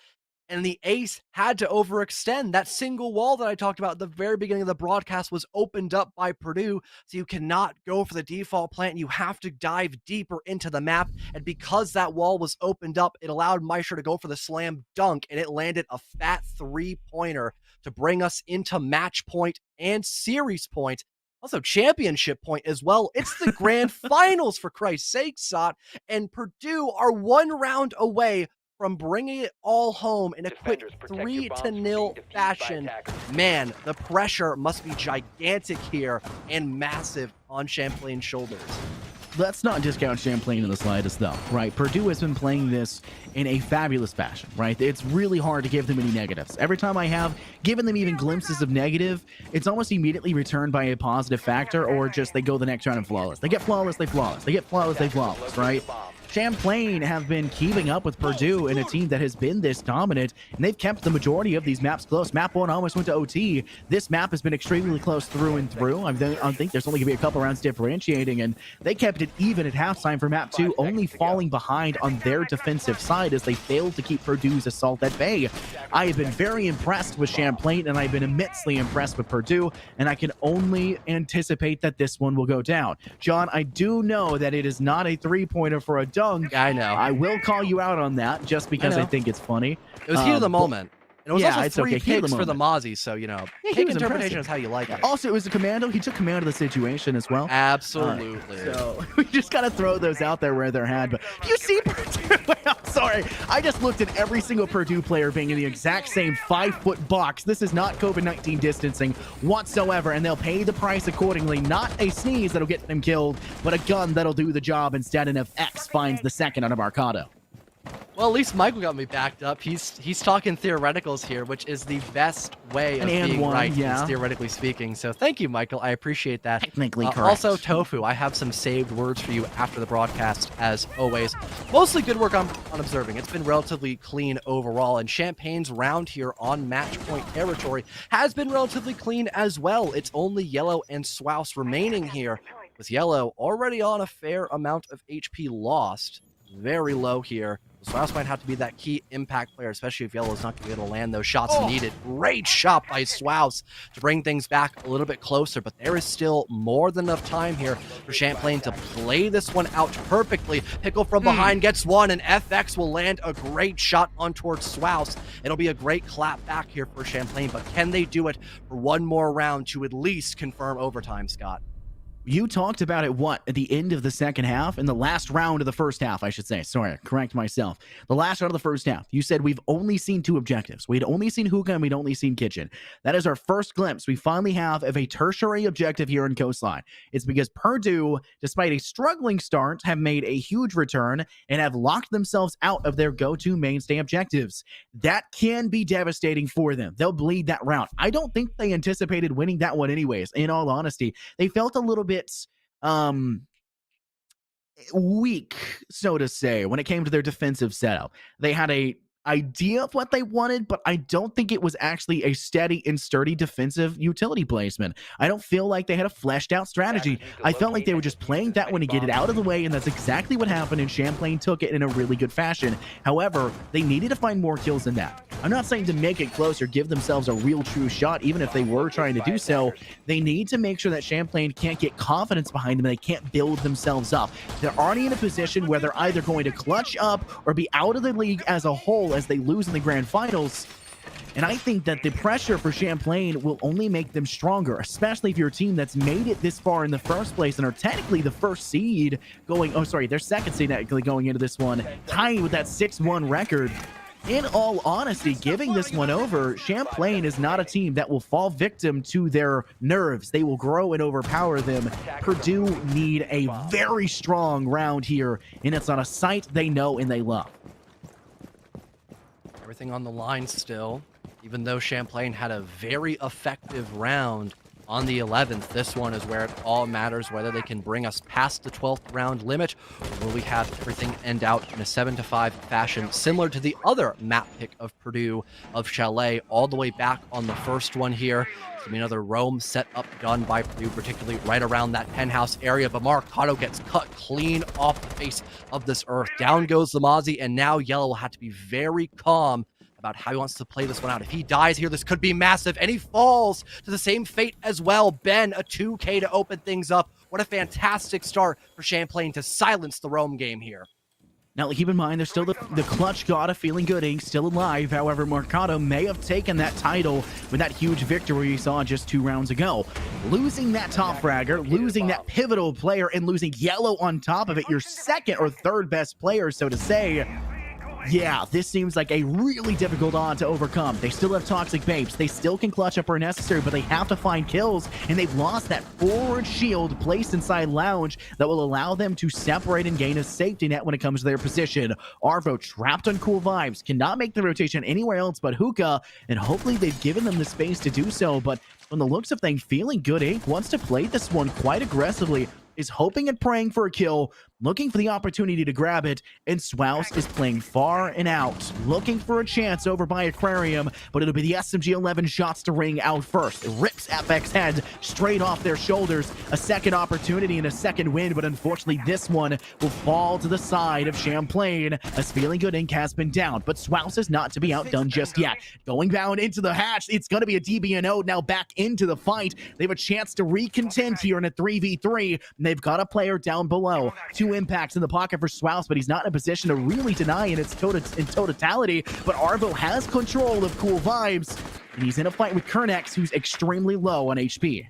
and the ace had to overextend. That single wall that I talked about at the very beginning of the broadcast was opened up by Purdue, so you cannot go for the default plant. You have to dive deeper into the map, and because that wall was opened up, it allowed Maestro to go for the slam dunk, and it landed a fat 3-pointer to bring us into match point and series point. Also, championship point as well. It's the grand finals, for Christ's sake, Sot, and Purdue are 1 round away from bringing it all home in a quick 3-0 fashion. Man, the pressure must be gigantic here and massive on Champlain's shoulders. Let's not discount Champlain in the slightest, though, right? Purdue has been playing this in a fabulous fashion, right? It's really hard to give them any negatives. Every time I have given them even glimpses of negative, it's almost immediately returned by a positive factor, or just they go the next round and flawless. They get flawless, they flawless. They get flawless, they flawless, right? Champlain have been keeping up with Purdue in a team that has been this dominant, and they've kept the majority of these maps close. Map 1 almost went to OT. This map has been extremely close through and through. I think there's only going to be a couple rounds differentiating, and they kept it even at halftime for map 2, only falling behind on their defensive side as they failed to keep Purdue's assault at bay. I have been very impressed with Champlain, and I've been immensely impressed with Purdue, and I can only anticipate that this one will go down. John, I do know that it is not a 3-pointer for a dunk. I know. I will call you out on that just because I think it's funny. It was heat of the moment. And it was also it's 3 okay. picks for the Mozzie, so, take interpretation as how you like it. Also, it was a commando. He took command of the situation as well. Absolutely. So we just got to throw those out there where they're had. But you see Purdue, I'm sorry. I just looked at every single Purdue player being in the exact same 5-foot box. This is not COVID-19 distancing whatsoever, and they'll pay the price accordingly. Not a sneeze that'll get them killed, but a gun that'll do the job instead, and if X finds the second on a Marcado. Well, at least Michael got me backed up. He's talking theoreticals here, which is the best way of being right, theoretically speaking. So thank you, Michael. I appreciate that. Technically correct. Also, Tofu, I have some saved words for you after the broadcast, as always. Mostly good work on observing. It's been relatively clean overall, and Champagne's round here on match point territory has been relatively clean as well. It's only Yellow and Swaus remaining here, with Yellow already on a fair amount of HP lost. Very low here. Swaus might have to be that key impact player, especially if Yellow's not going to be able to land those shots needed. Great shot by Swaus to bring things back a little bit closer, but there is still more than enough time here for Champlain to play this one out perfectly. Pickle from behind gets one, and FX will land a great shot on towards Swaus. It'll be a great clap back here for Champlain, but can they do it for one more round to at least confirm overtime, Scott? You talked about it, what, at the end of the second half? In the last round of the first half, I should say. Sorry, correct myself. The last round of the first half, you said we've only seen 2 objectives. We'd only seen Hookah and we'd only seen Kitchen. That is our first glimpse we finally have of a tertiary objective here in Coastline. It's because Purdue, despite a struggling start, have made a huge return and have locked themselves out of their go-to mainstay objectives. That can be devastating for them. They'll bleed that round. I don't think they anticipated winning that one anyways, in all honesty. They felt a little bit weak, so to say, when it came to their defensive setup. They had a idea of what they wanted, but I don't think it was actually a steady and sturdy defensive utility placement. I don't feel like they had a fleshed out strategy. I felt like they were just playing that one to get it out of the way, and that's exactly what happened, and Champlain took it in a really good fashion. However, they needed to find more kills than that. I'm not saying to make it closer, give themselves a real true shot, even if they were trying to do so. They need to make sure that Champlain can't get confidence behind them, and they can't build themselves up. They're already in a position where they're either going to clutch up or be out of the league as a whole as they lose in the grand finals. And I think that the pressure for Champlain will only make them stronger, especially if you're a team that's made it this far in the first place and are technically the first seed going, they're second seed technically going into this one, tying with that 6-1 record. In all honesty, giving this one over, Champlain is not a team that will fall victim to their nerves. They will grow and overpower them. Purdue need a very strong round here, and it's on a site they know and they love. Everything on the line still, even though Champlain had a very effective round on the 11th. This one is where it all matters, whether they can bring us past the 12th round limit, or will we have everything end out in a 7-5 fashion, similar to the other map pick of Purdue of Chalet, all the way back on the first one here. It's gonna be another roam set up done by Purdue, particularly right around that penthouse area, but Marcado gets cut clean off the face of this earth. Down goes the Mozzie, and now Yellow will have to be very calm about how he wants to play this one out. If he dies here, this could be massive, and he falls to the same fate as well. Ben, a 2K to open things up. What a fantastic start for Champlain to silence the roam game here. Now, keep in mind, there's still the clutch god of Feeling Good Inc. still alive. However, Mercado may have taken that title with that huge victory we saw just 2 rounds ago. Losing that top fragger, losing that pivotal player, and losing Yellow on top of it, your second or third best player, so to say. Yeah, this seems like a really difficult odd to overcome. They still have Toxic Babes. They still can clutch up where necessary, but they have to find kills, and they've lost that forward shield placed inside Lounge that will allow them to separate and gain a safety net when it comes to their position. Arvo trapped on Cool Vibes, cannot make the rotation anywhere else but Hookah, and hopefully they've given them the space to do so, but from the looks of things, Feeling Good Inc. wants to play this one quite aggressively, is hoping and praying for a kill, looking for the opportunity to grab it, and Swouse is playing far and out, looking for a chance over by Aquarium, but it'll be the SMG-11 shots to ring out first. It rips FX head straight off their shoulders. A second opportunity and a second win, but unfortunately this one will fall to the side of Champlain as Feeling Good Inc. has been down, but Swouse is not to be outdone just yet. Going down into the hatch, it's going to be a DBNO now back into the fight. They have a chance to recontend here in a 3v3. They've got a player down below. 2 impacts in the pocket for Swouse, but he's not in a position to really deny in totality. But Arvo has control of Cool Vibes, and he's in a fight with Kernex, who's extremely low on HP.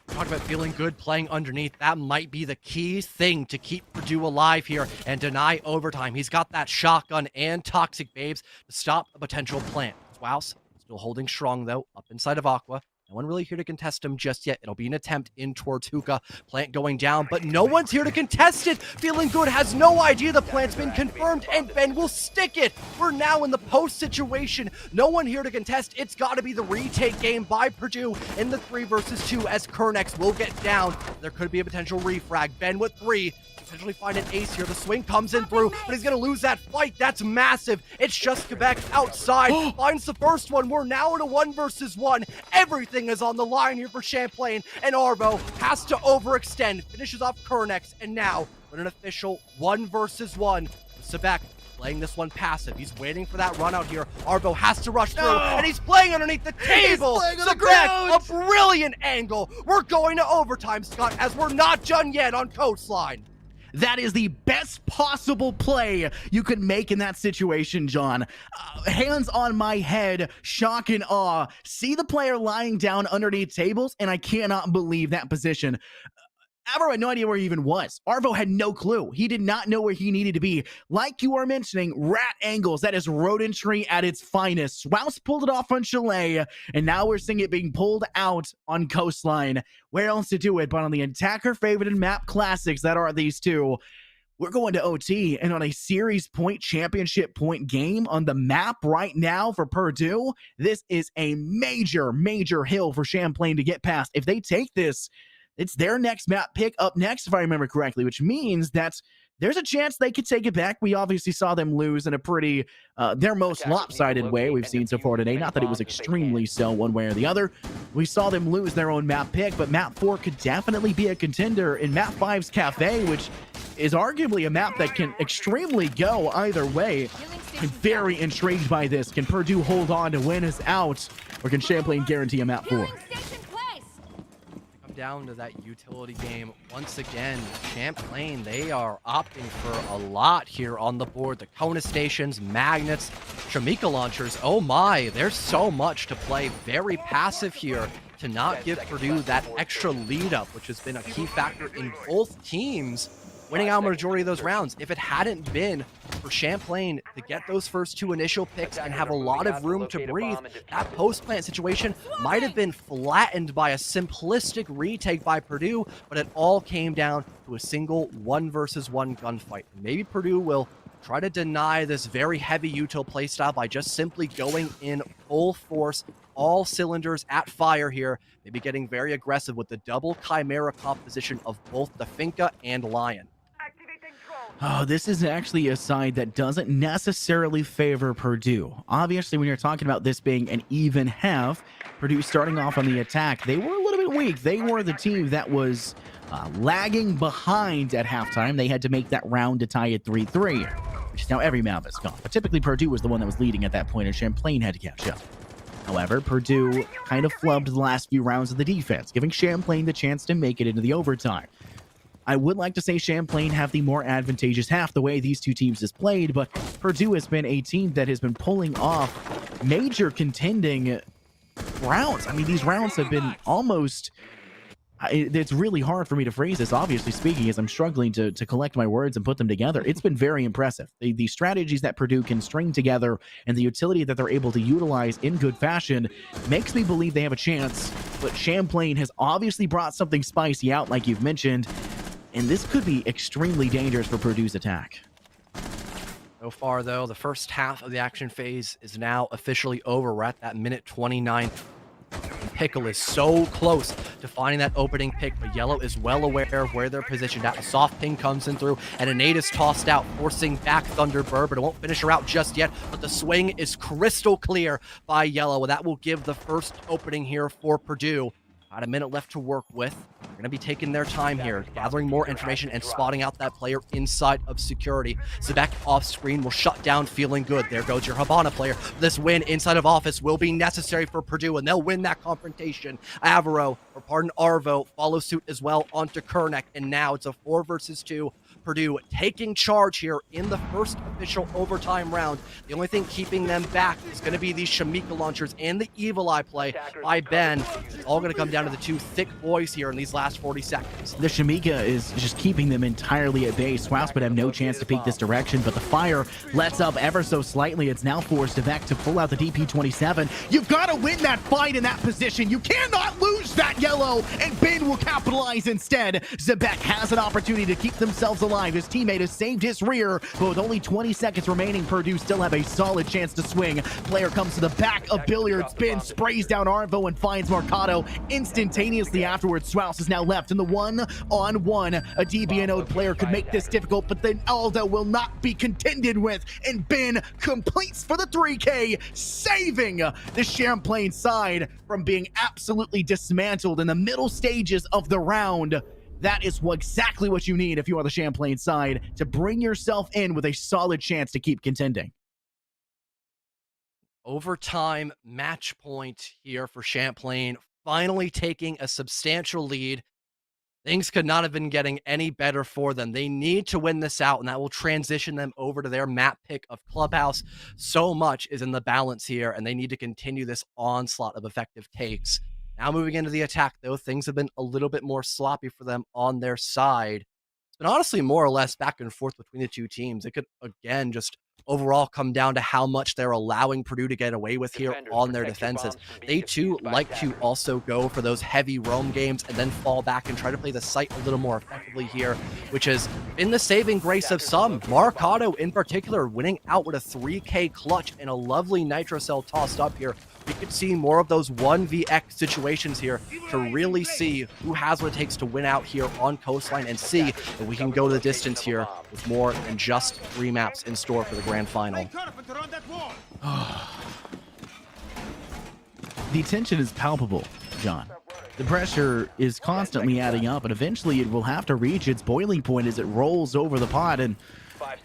Talk about Feeling Good playing underneath. That might be the key thing to keep Purdue alive here and deny overtime. He's got that shotgun and Toxic Babes to stop a potential plant. Swouse still holding strong, though, up inside of Aqua. No one really here to contest him just yet. It'll be an attempt in towards Hookah. Plant going down, but no one's here to contest it. Feeling Good has no idea the plant's been confirmed, and Ben will stick it. We're now in the post situation. No one here to contest. It's got to be the retake game by Purdue in the 3 versus 2 as Kernex will get down. There could be a potential refrag. Ben with 3. Potentially find an ace here. The swing comes in through, but he's going to lose that fight. That's massive. It's just Quebec outside. Finds the first one. We're now in a 1 versus 1. Everything is on the line here for Champlain, and Arvo has to overextend. Finishes off Kernex, and now with an official 1 versus 1. Quebec playing this one passive. He's waiting for that run out here. Arvo has to rush through, and he's playing underneath the table. Quebec, a brilliant angle. We're going to overtime, Scott, as we're not done yet on Coastline. That is the best possible play you could make in that situation, John. Hands on my head, shock and awe. See the player lying down underneath tables, and I cannot believe that position. Avro had no idea where he even was. Arvo had no clue. He did not know where he needed to be. Like you are mentioning, rat angles. That is rodentry at its finest. Swouse pulled it off on Chalet, and now we're seeing it being pulled out on Coastline. Where else to do it but on the attacker-favorited map classics that are these two? We're going to OT, and on a series point championship point game on the map right now for Purdue, this is a major, major hill for Champlain to get past. If they take this, it's their next map pick up next, if I remember correctly, which means that there's a chance they could take it back. We obviously saw them lose in a pretty, their most lopsided way we've seen so far today. Not that it was extremely so one way or the other. We saw them lose their own map pick, but map 4 could definitely be a contender in map 5's Cafe, which is arguably a map that can extremely go either way. I'm very intrigued by this. Can Purdue hold on to win us out, or can Champlain guarantee a map 4? Down to that utility game once again. Champlain, they are opting for a lot here on the board. The Kona stations, magnets, Shamika launchers. Oh my, there's so much to play. Very passive here to not give Purdue that extra lead up, which has been a key factor in both teams winning out a majority of those rounds. If it hadn't been for Champlain to get those first 2 initial picks and have a lot of room to breathe, that post-plant situation might have been flattened by a simplistic retake by Purdue, but it all came down to a single 1-versus-1 gunfight. Maybe Purdue will try to deny this very heavy util playstyle by just simply going in full force, all cylinders at fire here, maybe getting very aggressive with the double Chimera composition of both the Finka and Lion. Oh, this is actually a side that doesn't necessarily favor Purdue. Obviously, when you're talking about this being an even half, Purdue starting off on the attack, they were a little bit weak. They were the team that was lagging behind at halftime. They had to make that round to tie it 3-3, which is now every map has gone. But typically, Purdue was the one that was leading at that point, and Champlain had to catch up. However, Purdue kind of flubbed the last few rounds of the defense, giving Champlain the chance to make it into the overtime. I would like to say Champlain have the more advantageous half the way these two teams has played, but Purdue has been a team that has been pulling off major contending rounds. I mean, these rounds have been almost... It's really hard for me to phrase this, obviously speaking, as I'm struggling to collect my words and put them together. It's been very impressive. The strategies that Purdue can string together and the utility that they're able to utilize in good fashion makes me believe they have a chance. But Champlain has obviously brought something spicy out, like you've mentioned, and this could be extremely dangerous for Purdue's attack. So far, though, the first half of the action phase is now officially over. We're at that minute 29. Pickle is so close to finding that opening pick, but Yellow is well aware of where they're positioned at. A soft ping comes in through, and a nade is tossed out, forcing back Thunderbird, but it won't finish her out just yet. But the swing is crystal clear by Yellow, and that will give the first opening here for Purdue. About a minute left to work with. They're going to be taking their time here, gathering more information and spotting out that player inside of security. Zebek off screen will shut down feeling good. There goes your Habana player. This win inside of office will be necessary for Purdue, and they'll win that confrontation. Arvo follow suit as well onto Kernek, and now it's a 4-versus-2. Purdue taking charge here in the first official overtime round. The only thing keeping them back is going to be these Shamika launchers and the Evil Eye play by Ben. It's all going to come down to the two thick boys here in these last 40 seconds. The Shamika is just keeping them entirely at bay. Swouse would have no chance to peek this direction, but the fire lets up ever so slightly. It's now forced Vec to pull out the DP-27. You've got to win that fight in that position. You cannot lose that, Yellow, and Ben will capitalize instead. Zebek has an opportunity to keep themselves alive. His teammate has saved his rear, but with only 20 seconds remaining, Purdue still have a solid chance to swing. Player comes to the back of Billiards. Ben sprays down Arvo and finds Mercado. Instantaneously afterwards, Swouse is now left in the one-on-one. A DBNO player could make this difficult, but then Aldo will not be contended with, and Ben completes for the 3K, saving the Champlain side from being absolutely dismantled in the middle stages of the round. That is exactly what you need if you are the Champlain side to bring yourself in with a solid chance to keep contending. Overtime match point here for Champlain, finally taking a substantial lead. Things could not have been getting any better for them. They need to win this out, and that will transition them over to their map pick of Clubhouse. So much is in the balance here, and they need to continue this onslaught of effective takes. Now moving into the attack, though, things have been a little bit more sloppy for them on their side. It's been honestly more or less back and forth between the two teams. It could, again, just overall come down to how much they're allowing Purdue to get away with here Defenders, on their protect your defenses. bombs from being They, too, defused by like to attackers. also go for those heavy roam games and then fall back and try to play the site a little more effectively here, which has been the saving grace of some. Marcado, in particular, winning out with a 3K clutch and a lovely Nitro Cell tossed up here. We could see more of those 1vx situations here to really see who has what it takes to win out here on Coastline and see if we can go the distance here with more than just 3 maps in store for the grand final. The tension is palpable, John. The pressure is constantly adding up, and eventually it will have to reach its boiling point as it rolls over the pod and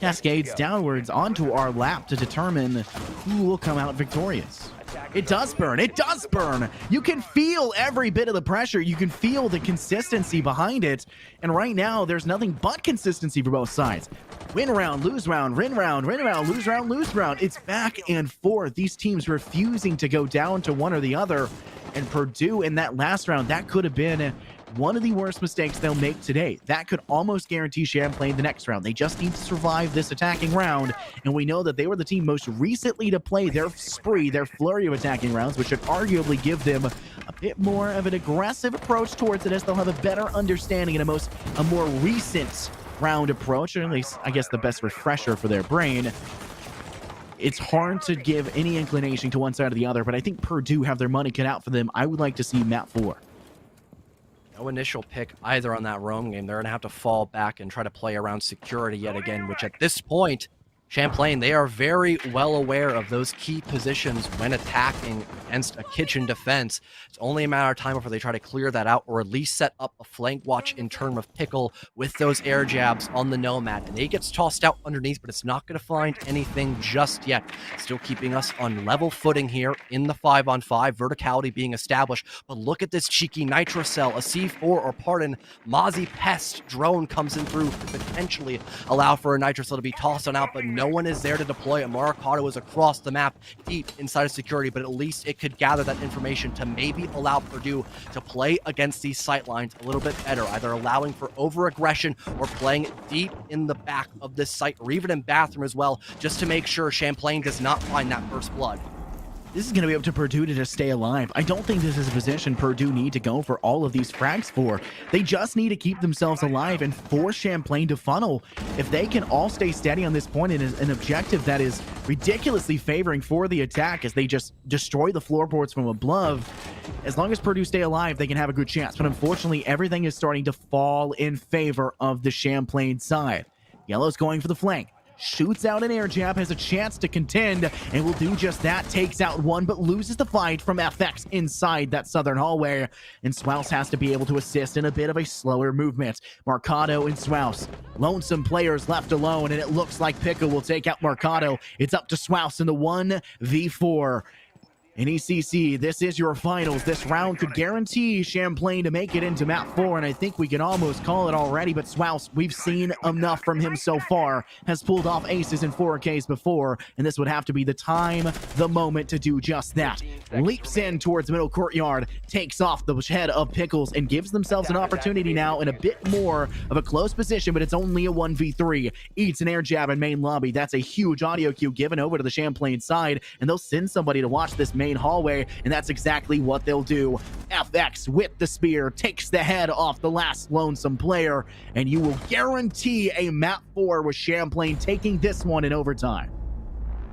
cascades downwards onto our lap to determine who will come out victorious. It does burn. It does burn. You can feel every bit of the pressure. You can feel the consistency behind it. And right now, there's nothing but consistency for both sides. Win round, lose round, win round, win round, lose round, lose round. It's back and forth. These teams refusing to go down to one or the other. And Purdue in that last round, that could have been one of the worst mistakes they'll make today. That could almost guarantee Champlain the next round. They just need to survive this attacking round, and we know that they were the team most recently to play their spree, their flurry of attacking rounds, which should arguably give them a bit more of an aggressive approach towards it, as they'll have a better understanding and a more recent round approach, or at least, I guess, the best refresher for their brain. It's hard to give any inclination to one side or the other, but I think Purdue have their money cut out for them. I would like to see map 4. No initial pick either on that roam game. They're going to have to fall back and try to play around security yet again, which at this point, Champlain, they are very well aware of those key positions when attacking against a kitchen defense. It's only a matter of time before they try to clear that out, or at least set up a flank watch in turn of Pickle with those air jabs on the Nomad. And he gets tossed out underneath, but it's not going to find anything just yet. Still keeping us on level footing here in the 5-on-5, verticality being established. But look at this cheeky Nitro Cell, a C4, or pardon, Mozzie Pest drone comes in through to potentially allow for a Nitro Cell to be tossed on out, but no one is there to deploy it. Maricado is across the map, deep inside of security, but at least it could gather that information to maybe allow Purdue to play against these sightlines a little bit better, either allowing for over-aggression or playing deep in the back of this site, or even in bathroom as well, just to make sure Champlain does not find that first blood. This is going to be up to Purdue to just stay alive. I don't think this is a position Purdue need to go for all of these frags for. They just need to keep themselves alive and force Champlain to funnel. If they can all stay steady on this point, it is an objective that is ridiculously favoring for the attack as they just destroy the floorboards from above. As long as Purdue stay alive, they can have a good chance. But unfortunately, everything is starting to fall in favor of the Champlain side. Yellow's going for the flank. Shoots out an air jab, has a chance to contend, and will do just that. Takes out one, but loses the fight from FX inside that southern hallway. And Swouse has to be able to assist in a bit of a slower movement. Marcado and Swouse, lonesome players left alone, and it looks like Pickle will take out Marcado. It's up to Swouse in the 1v4. NECC, this is your finals. This round could guarantee Champlain to make it into map 4, and I think we can almost call it already, but Swouse, we've seen enough from him so far, has pulled off aces in 4Ks before, and this would have to be the time, the moment to do just that. Leaps in towards middle courtyard, takes off the head of Pickles, and gives themselves an opportunity now in a bit more of a close position, but it's only a 1v3. Eats an air jab in main lobby. That's a huge audio cue given over to the Champlain side, and they'll send somebody to watch this main hallway, and that's exactly what they'll do. FX with the spear takes the head off the last lonesome player, and you will guarantee a map 4 with Champlain taking this one in overtime.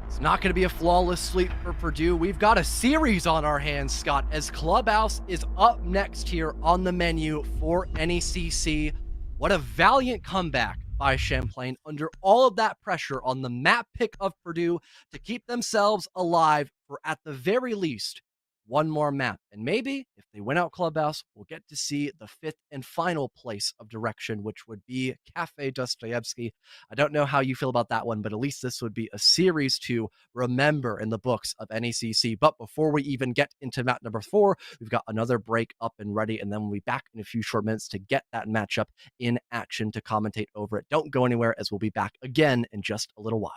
It's not going to be a flawless sweep for Purdue. We've got a series on our hands, Scott, as Clubhouse is up next here on the menu for NECC. What a valiant comeback by Champlain under all of that pressure on the map pick of Purdue to keep themselves alive for, at the very least, one more map. And maybe if they win out Clubhouse, we'll get to see the 5th and final place of direction, which would be Cafe Dostoevsky. I don't know how you feel about that one, but at least this would be a series to remember in the books of NECC. But before we even get into map number 4, we've got another break up and ready, and then we'll be back in a few short minutes to get that matchup in action to commentate over it. Don't go anywhere, as we'll be back again in just a little while.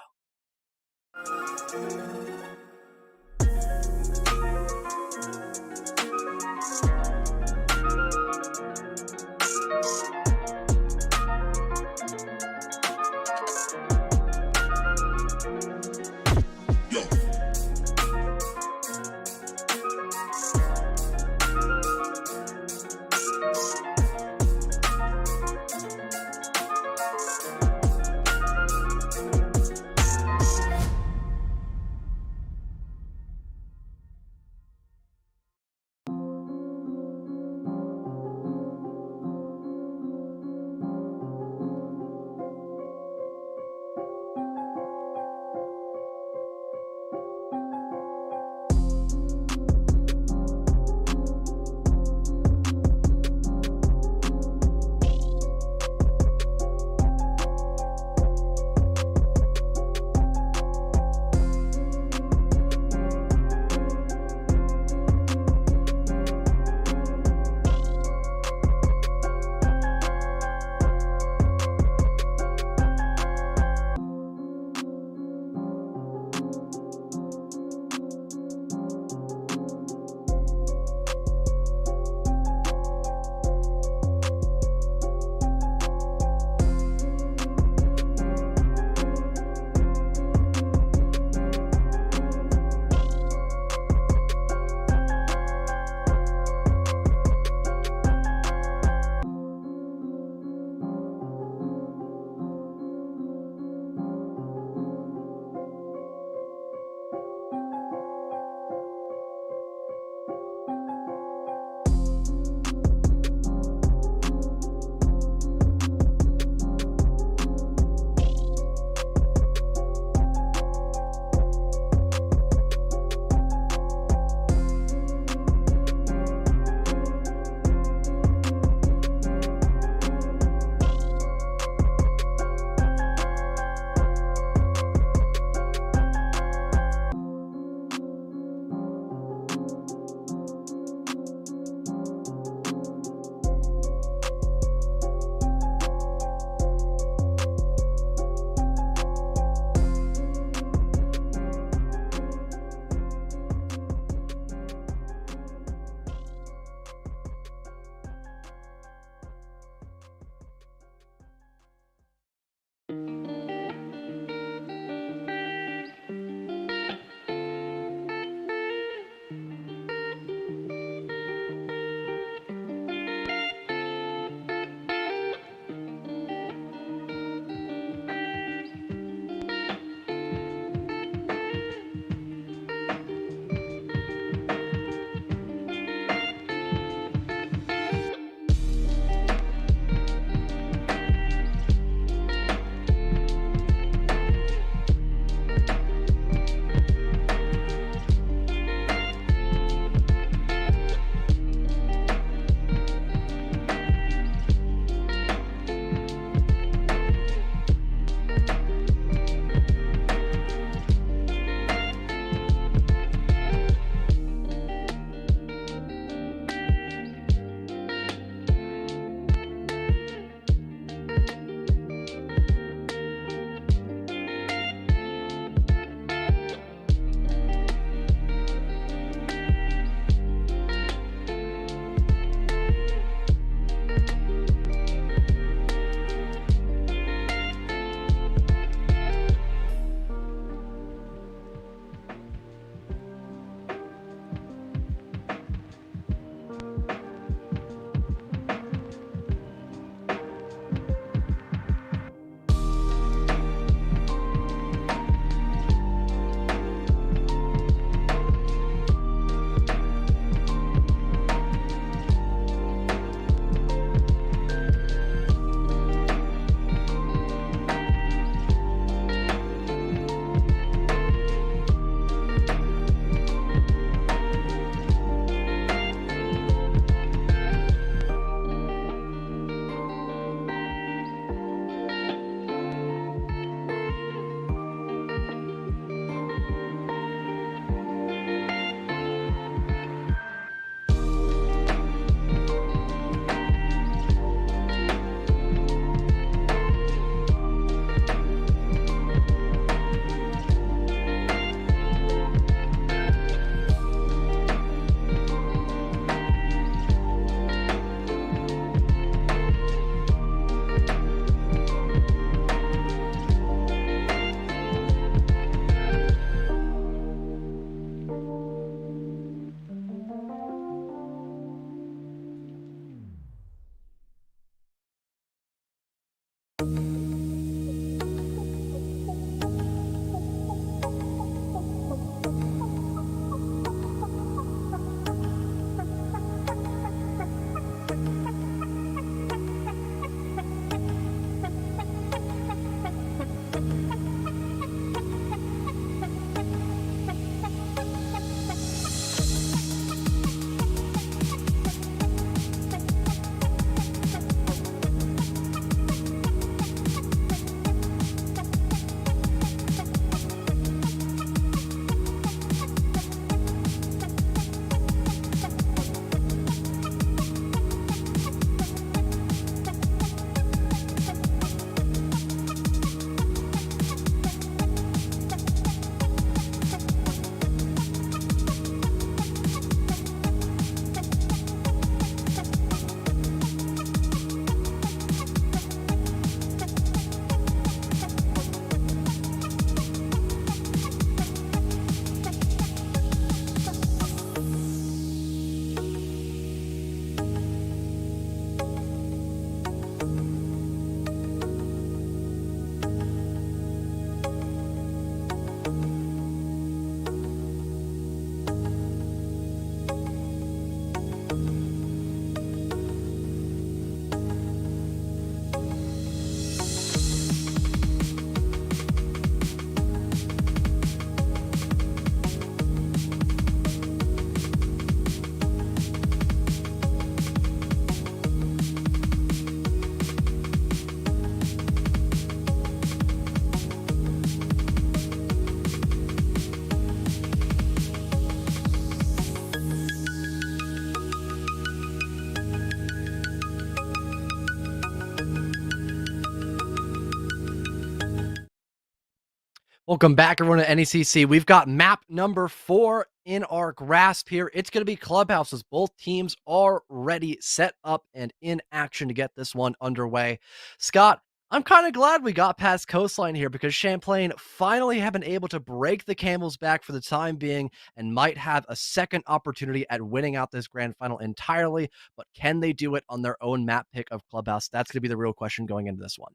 Welcome back, everyone, to NECC. We've got map number 4 in our grasp here. It's going to be clubhouses. Both teams are ready, set up, and in action to get this one underway. Scott, I'm kind of glad we got past Coastline here because Champlain finally have been able to break the camel's back for the time being and might have a second opportunity at winning out this grand final entirely. But can they do it on their own map pick of Clubhouse? That's going to be the real question going into this one.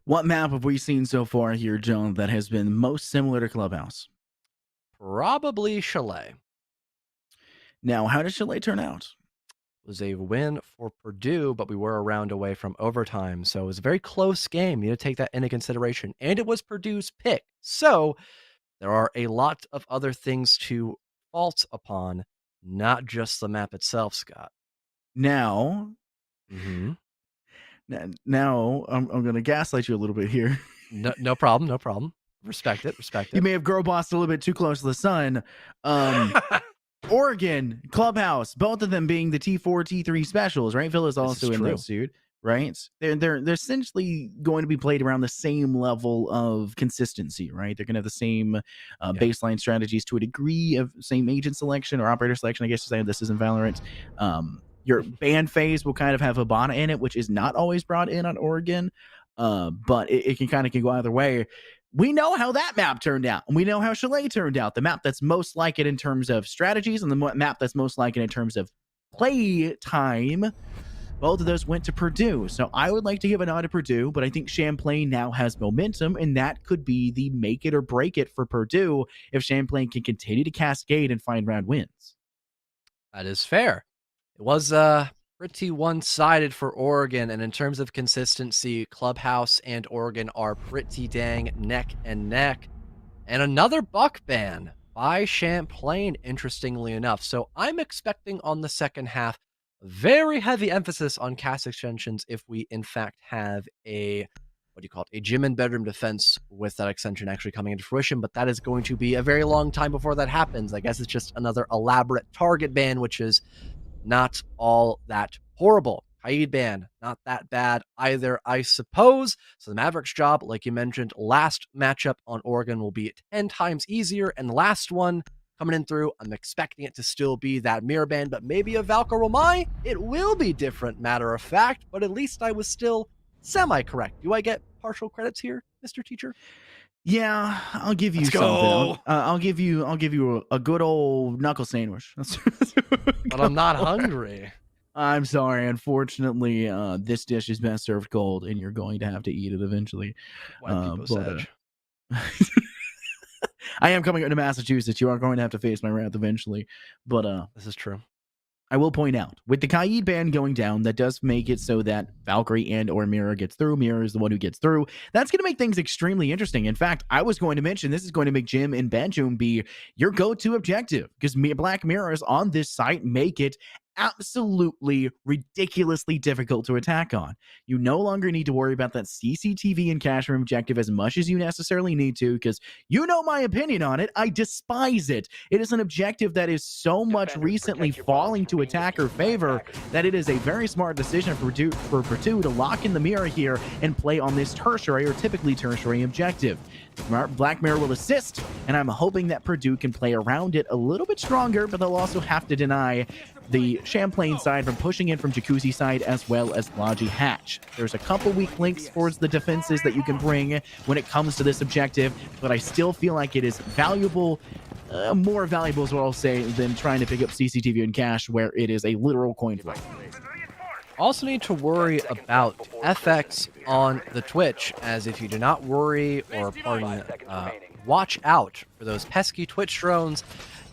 What map have we seen so far here, Joan, that has been most similar to Clubhouse? Probably Chalet. Now, how did Chalet turn out? It was a win for Purdue, but we were a round away from overtime, so it was a very close game. You need to take that into consideration. And it was Purdue's pick. So there are a lot of other things to fault upon, not just the map itself, Scott. Now, now I'm going to gaslight you a little bit here. No problem. No problem. Respect it. Respect it. You may have girl bossed a little bit too close to the sun. Oregon, Clubhouse, both of them being the T4, T3 specials, right? Phil is also in that suit, right? They're essentially going to be played around the same level of consistency, right? They're going to have the same baseline strategies to a degree of same agent selection or operator selection. I guess to say this isn't Valorant. Your band phase will kind of have Habana in it, which is not always brought in on Oregon, but it can go either way. We know how that map turned out, and we know how Chalet turned out. The map that's most like it in terms of strategies, and the map that's most like it in terms of play time. Both of those went to Purdue, so I would like to give a nod to Purdue, but I think Champlain now has momentum, and that could be the make it or break it for Purdue if Champlain can continue to cascade and find round wins. That is fair. It was pretty one-sided for Oregon, and in terms of consistency, Clubhouse and Oregon are pretty dang neck and neck. And another buck ban by Champlain, interestingly enough. So I'm expecting on the second half very heavy emphasis on cast extensions if we in fact have a gym and bedroom defense with that extension actually coming into fruition, but that is going to be a very long time before that happens. I guess it's just another elaborate target ban, which is not all that horrible. Kaid ban, not that bad either, I suppose. So the Mavericks job, like you mentioned, last matchup on Oregon will be 10 times easier, and the last one coming in through, I'm expecting it to still be that mirror ban, but maybe a Valkyrie Romai. It will be different, matter of fact, but at least I was still semi-correct. Do I get partial credits here, Mr. Teacher? Yeah, I'll give you something. I'll give you a good old knuckle sandwich. But I'm not hungry. I'm sorry. Unfortunately, this dish is best served cold, and you're going to have to eat it eventually. White people said. I am coming up to Massachusetts. You are going to have to face my wrath eventually. But this is true. I will point out, with the Kaid ban going down, that does make it so that Valkyrie and or Mirror gets through. Mirror is the one who gets through. That's going to make things extremely interesting. In fact, I was going to mention this is going to make Jim and Benjamin be your go-to objective, because Black Mirrors on this site make it absolutely ridiculously difficult to attack on. You no longer need to worry about that CCTV and cash room objective as much as you necessarily need to, because you know my opinion on it. I despise it. It is an objective that is so much recently falling to attacker favor that it is a very smart decision for Purdue to lock in the mirror here and play on this tertiary or typically tertiary objective. Black Mirror will assist, and I'm hoping that Purdue can play around it a little bit stronger, but they'll also have to deny the Champlain side from pushing in from Jacuzzi side as well as Logi Hatch. There's a couple weak links towards the defenses that you can bring when it comes to this objective, but I still feel like it is valuable, more valuable is what I'll say, than trying to pick up CCTV and cash where it is a literal coin flip. Also need to worry about FX on the Twitch, as if you do not worry or watch out for those pesky Twitch drones,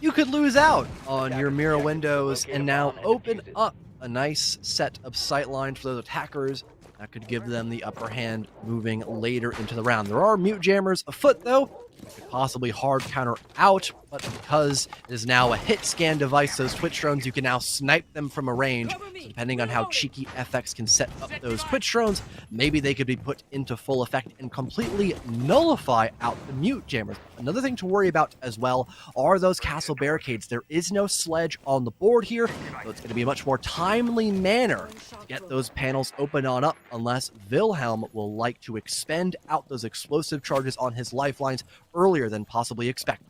you could lose out on your mirror windows and now open up a nice set of sight lines for those attackers that could give them the upper hand moving later into the round. There are mute jammers afoot though, could possibly hard counter out, but because it is now a hit scan device, those Twitch drones, you can now snipe them from a range. So depending on how cheeky FX can set up those Twitch drones, maybe they could be put into full effect and completely nullify out the mute jammers. Another thing to worry about as well are those castle barricades. There is no sledge on the board here, so it's going to be a much more timely manner to get those panels open on up, unless Wilhelm will like to expend out those explosive charges on his lifelines earlier than possibly expected.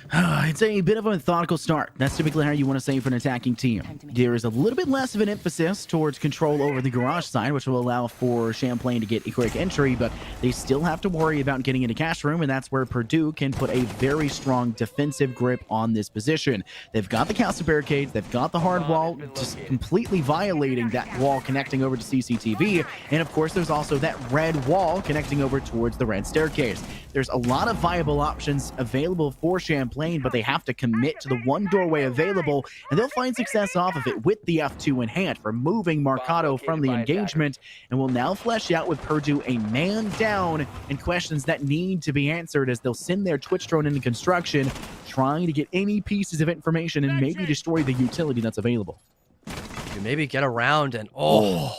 It's a bit of a methodical start. That's typically how you want to say for an attacking team. There is a little bit less of an emphasis towards control over the garage side, which will allow for Champlain to get a quick entry, but they still have to worry about getting into cash room, and that's where Purdue can put a very strong defensive grip on this position. They've got the castle barricades, they've got the hard wall, just completely violating that wall connecting over to CCTV, and of course there's also that red wall connecting over towards the red staircase. There's a lot of viable options available for Champlain, but they have to commit to the one doorway available, and they'll find success off of it with the F2 in hand, removing Marcato from the engagement, and will now flesh out with Purdue a man down and questions that need to be answered as they'll send their Twitch drone into construction, trying to get any pieces of information and maybe destroy the utility that's available. You maybe get around and,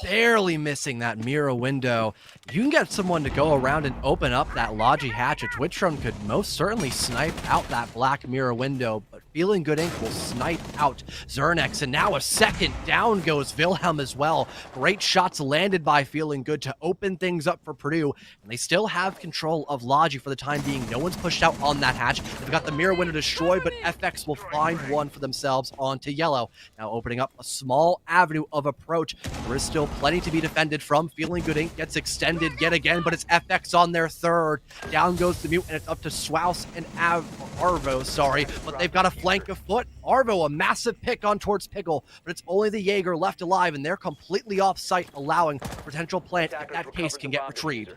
barely missing that mirror window. You can get someone to go around and open up that Logi hatch. A Twitch drone could most certainly snipe out that black mirror window, but Feeling Good Inc. will snipe out Zernex, and now a second down goes Wilhelm as well. Great shots landed by Feeling Good to open things up for Purdue, and they still have control of Logi for the time being. No one's pushed out on that hatch. They've got the mirror window destroyed, but FX will find one for themselves onto yellow. Now opening up a small avenue of approach. There is still plenty to be defended from. Feeling Good Inc. gets extended yet again, but it's FX on their third. Down goes the mute, and it's up to Swaus and Arvo, but they've got a flank of foot. Arvo, a massive pick on towards Pickle, but it's only the Jaeger left alive, and they're completely off-site, allowing potential plant if that case can get retrieved.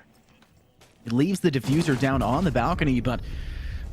It leaves the diffuser down on the balcony, but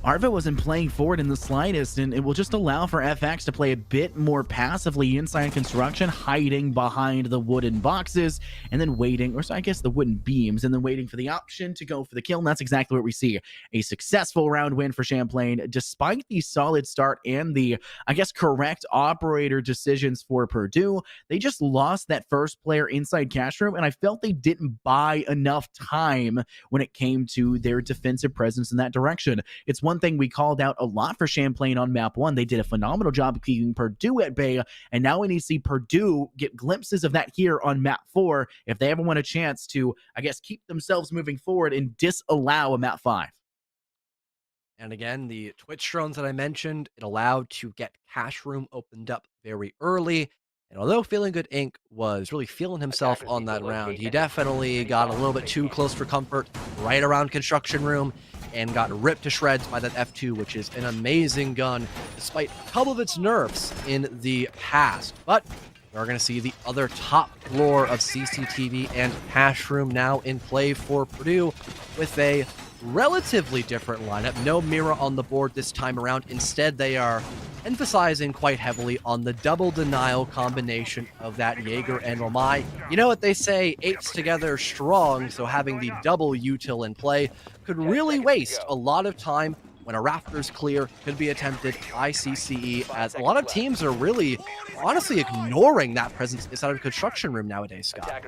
Arvo wasn't playing forward in the slightest, and it will just allow for FX to play a bit more passively inside construction, hiding behind the wooden boxes, and then waiting, or so I guess the wooden beams, and then waiting for the option to go for the kill, and that's exactly what we see. A successful round win for Champlain, despite the solid start and the, I guess, correct operator decisions for Purdue. They just lost that first player inside cash room, and I felt they didn't buy enough time when it came to their defensive presence in that direction. It's one thing we called out a lot for Champlain on map 1. They did a phenomenal job of keeping Purdue at bay, and now we need to see Purdue get glimpses of that here on map 4 if they ever want a chance to, I guess, keep themselves moving forward and disallow a map 5. And again, the Twitch drones that I mentioned, it allowed to get cash room opened up very early. And although Feeling Good Inc. was really feeling himself on that round, he definitely got a little bit too close for comfort right around construction room and got ripped to shreds by that F2, which is an amazing gun, despite a couple of its nerfs in the past. But we're going to see the other top floor of CCTV and cash room now in play for Purdue with a relatively different lineup. No mirror on the board this time around. Instead, they are emphasizing quite heavily on the double denial combination of that Jaeger and Romai. You know what they say, apes together strong, so having the double util in play could really waste a lot of time when a Raptors clear could be attempted by CCE, as a lot of teams are really, honestly, ignoring that presence inside of the construction room nowadays, Scott.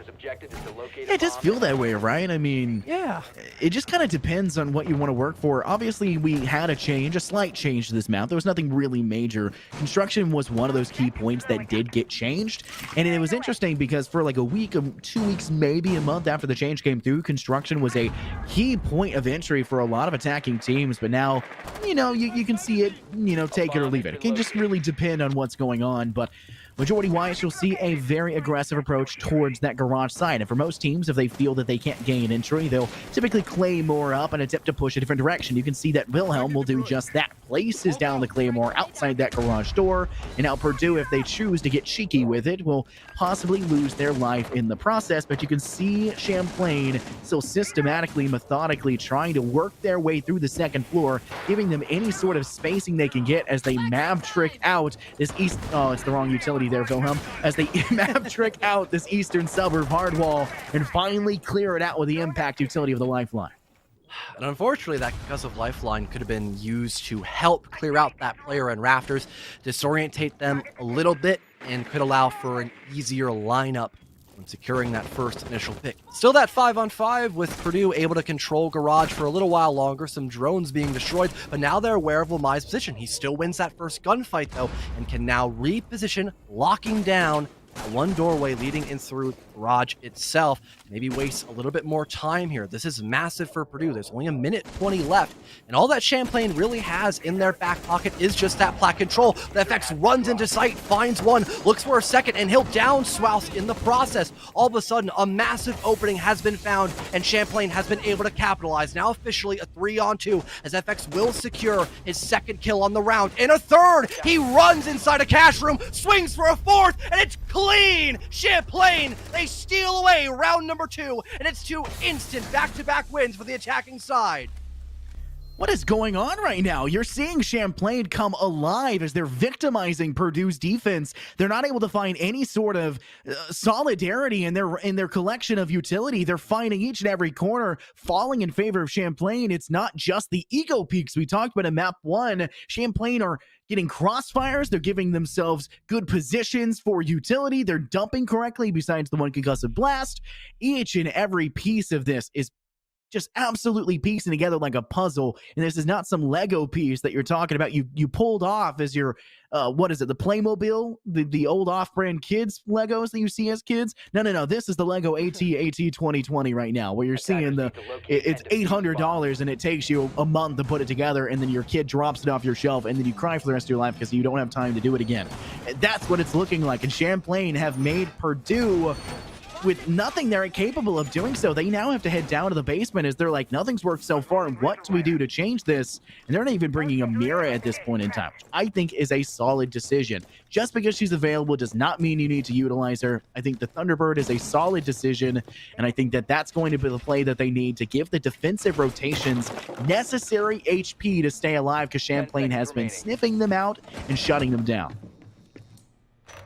It does feel that way, right? I mean, yeah, it just kind of depends on what you want to work for. Obviously, we had a slight change to this map. There was nothing really major. Construction was one of those key points that did get changed, and it was interesting because for like a week, 2 weeks, maybe a month after the change came through, construction was a key point of entry for a lot of attacking teams, but now, you know, you can see it, you know, take it or leave it. It can just really depend on what's going on, but majority-wise, you'll see a very aggressive approach towards that garage side. And for most teams, if they feel that they can't gain entry, they'll typically claymore up and attempt to push a different direction. You can see that Wilhelm will do just that. Places down the claymore outside that garage door. And now Purdue, if they choose to get cheeky with it, will possibly lose their life in the process. But you can see Champlain still systematically, methodically trying to work their way through the second floor, giving them any sort of spacing they can get as they map trick out this east... Oh, it's the wrong utility there, Wilhelm, as they map trick out this eastern suburb hard wall and finally clear it out with the impact utility of the lifeline. And unfortunately, that because of lifeline could have been used to help clear out that player and Rafters, disorientate them a little bit, and could allow for an easier lineup when securing that first initial pick. Still that 5-on-5 with Purdue able to control Garage for a little while longer, some drones being destroyed, but now they're aware of Lamai's position. He still wins that first gunfight though, and can now reposition, locking down one doorway leading in through the garage itself. Maybe waste a little bit more time here. This is massive for Purdue. There's only a minute 20 left, and all that Champlain really has in their back pocket is just that plat control. The FX runs into sight, finds one, looks for a second, and he'll down Swouse in the process. All of a sudden, a massive opening has been found, and Champlain has been able to capitalize. Now officially a 3-on-2, as FX will secure his second kill on the round. And a third! He runs inside a cash room, swings for a fourth, and it's clean! Champlain, they steal away round number 2, and it's 2 instant back-to-back wins for the attacking side. What is going on right now? You're seeing Champlain come alive as they're victimizing Purdue's defense. They're not able to find any sort of solidarity in their collection of utility. They're finding each and every corner falling in favor of Champlain. It's not just the ego peaks we talked about in map 1. Champlain are getting crossfires. They're giving themselves good positions for utility. They're dumping correctly besides the one concussive blast. Each and every piece of this is just absolutely piecing together like a puzzle. And this is not some Lego piece that you're talking about. You pulled off as your, what is it, the Playmobil? The old off-brand kids Legos that you see as kids? No. This is the Lego AT 2020 right now, where you're seeing it's $800 and it takes you a month to put it together, and then your kid drops it off your shelf, and then you cry for the rest of your life because you don't have time to do it again. That's what it's looking like. And Champlain have made Purdue, with nothing they're capable of doing so. They now have to head down to the basement as they're like, nothing's worked so far. What do we do to change this? And they're not even bringing a Mira at this point in time, which I think is a solid decision. Just because she's available does not mean you need to utilize her. I think the Thunderbird is a solid decision, and I think that that's going to be the play that they need to give the defensive rotations necessary HP to stay alive, because Champlain has been sniffing them out and shutting them down.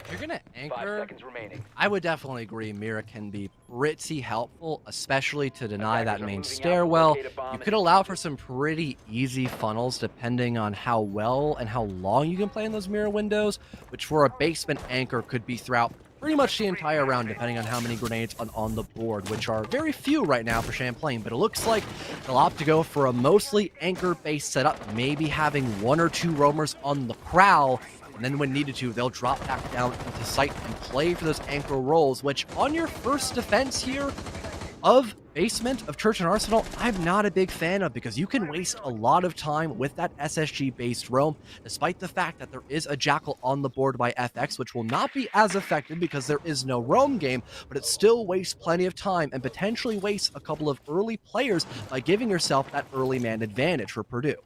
If you're going to 5 anchor, seconds remaining. I would definitely agree Mira can be pretty helpful, especially to deny that main stairwell. You could allow for some pretty easy funnels depending on how well and how long you can play in those Mira windows, which for a basement anchor could be throughout pretty much the entire round, depending on how many grenades on the board, which are very few right now for Champlain. But it looks like they'll opt to go for a mostly anchor-based setup, maybe having 1 or 2 roamers on the prowl. And then when needed to, they'll drop back down into sight and play for those anchor rolls, which on your first defense here of basement of Church and Arsenal, I'm not a big fan of, because you can waste a lot of time with that SSG-based roam, despite the fact that there is a Jackal on the board by FX, which will not be as effective because there is no roam game, but it still wastes plenty of time and potentially wastes a couple of early players by giving yourself that early man advantage for Purdue.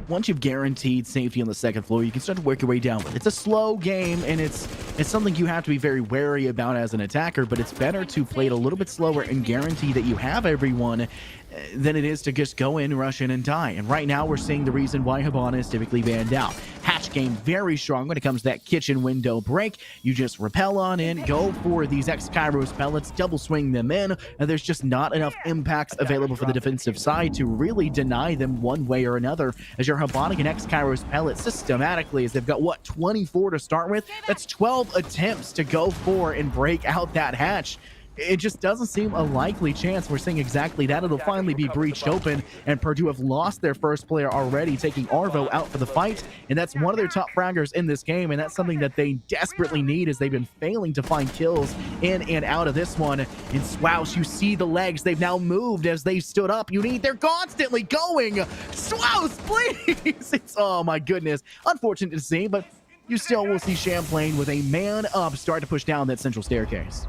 Once you've guaranteed safety on the second floor, you can start to work your way downward. It's a slow game, and it's something you have to be very wary about as an attacker, but it's better to play it a little bit slower and guarantee that you have everyone than it is to just go in, rush in, and die. And right now, we're seeing the reason why Habana is typically banned out. Hatch game very strong when it comes to that kitchen window break. You just rappel on in, go for these X-Kairos pellets, double swing them in, and there's just not enough impacts available for the defensive side to really deny them one way or another, as your Habana and X-Kairos pellets systematically, as they've got, what, 24 to start with? That's 12 attempts to go for and break out that hatch. It just doesn't seem a likely chance. We're seeing exactly that. It'll finally be breached open, and Purdue have lost their first player already, taking Arvo out for the fight, and that's one of their top fraggers in this game, and that's something that they desperately need, as they've been failing to find kills in and out of this one. In Swouse, you see the legs. They've now moved as they stood up. They're constantly going. Swouse, please! It's, oh my goodness. Unfortunate to see, but you still will see Champlain with a man up start to push down that central staircase.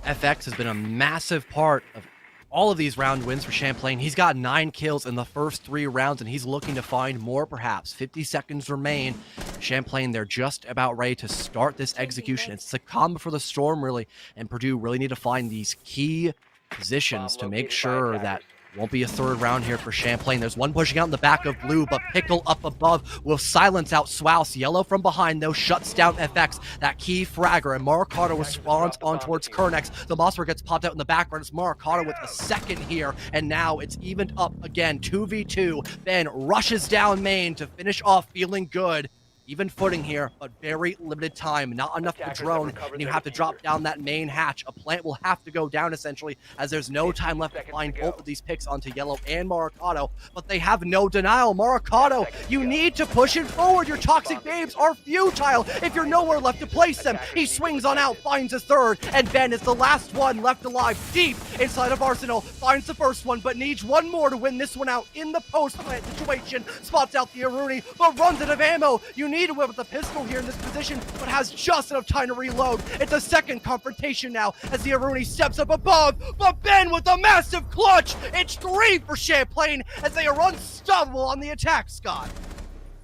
FX has been a massive part of all of these round wins for Champlain. He's got 9 kills in the first 3 rounds, and he's looking to find more, perhaps. 50 seconds remain. Champlain, they're just about ready to start this execution. It's the calm before the storm, really, and Purdue really need to find these key positions to make sure that won't be a third round here for Champlain. There's one pushing out in the back of blue, but Pickle up above will silence out Swouse. Yellow from behind, though, shuts down FX, that key fragger, and Maracado responds on towards Kernex. The Mossberg gets popped out in the background. It's Maracado with a second here, and now it's evened up again, 2v2. Ben rushes down main to finish off feeling good. Even footing here, but very limited time. Not enough to drone, and you have to drop down that main hatch. A plant will have to go down, essentially, as there's no time left to find both of these picks onto Yellow and Maricado, but they have no denial. Maricado, you need to push it forward. Your toxic babes are futile if you're nowhere left to place them. He swings on out, finds a third, and Ben is the last one left alive, deep inside of Arsenal. Finds the first one, but needs one more to win this one out in the post-plant situation. Spots out the Aruni, but runs out of ammo. You need to whip with the pistol here in this position, but has just enough time to reload. It's a second confrontation now as the Aruni steps up above, but Ben with a massive clutch. It's 3 for Champlain as they are unstoppable on the attack, Scott.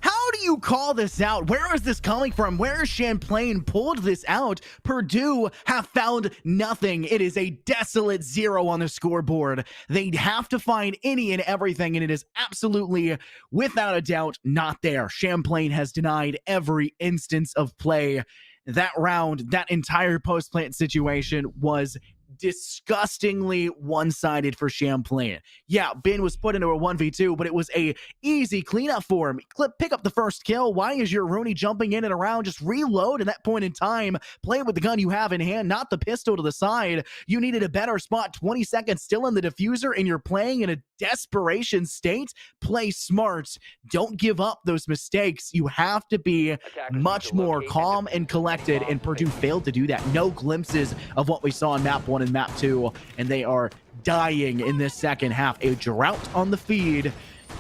How do you call this out? Where is this coming from? Where has Champlain pulled this out? Purdue have found nothing. It is a desolate 0 on the scoreboard. They'd have to find any and everything, and it is absolutely, without a doubt, not there. Champlain has denied every instance of play. That round, that entire post-plant situation was disgustingly one-sided for Champlain. Yeah, Ben was put into a 1v2, but it was a easy cleanup for him. Pick up the first kill. Why is your Rooney jumping in and around? Just reload at that point in time. Play with the gun you have in hand, not the pistol to the side. You needed a better spot. 20 seconds still in the diffuser, and you're playing in a desperation state. Play smart. Don't give up those mistakes. You have to be much more calm and collected, and Purdue failed to do that. No glimpses of what we saw in map 1 and map 2, and they are dying in this second half. A drought on the feed,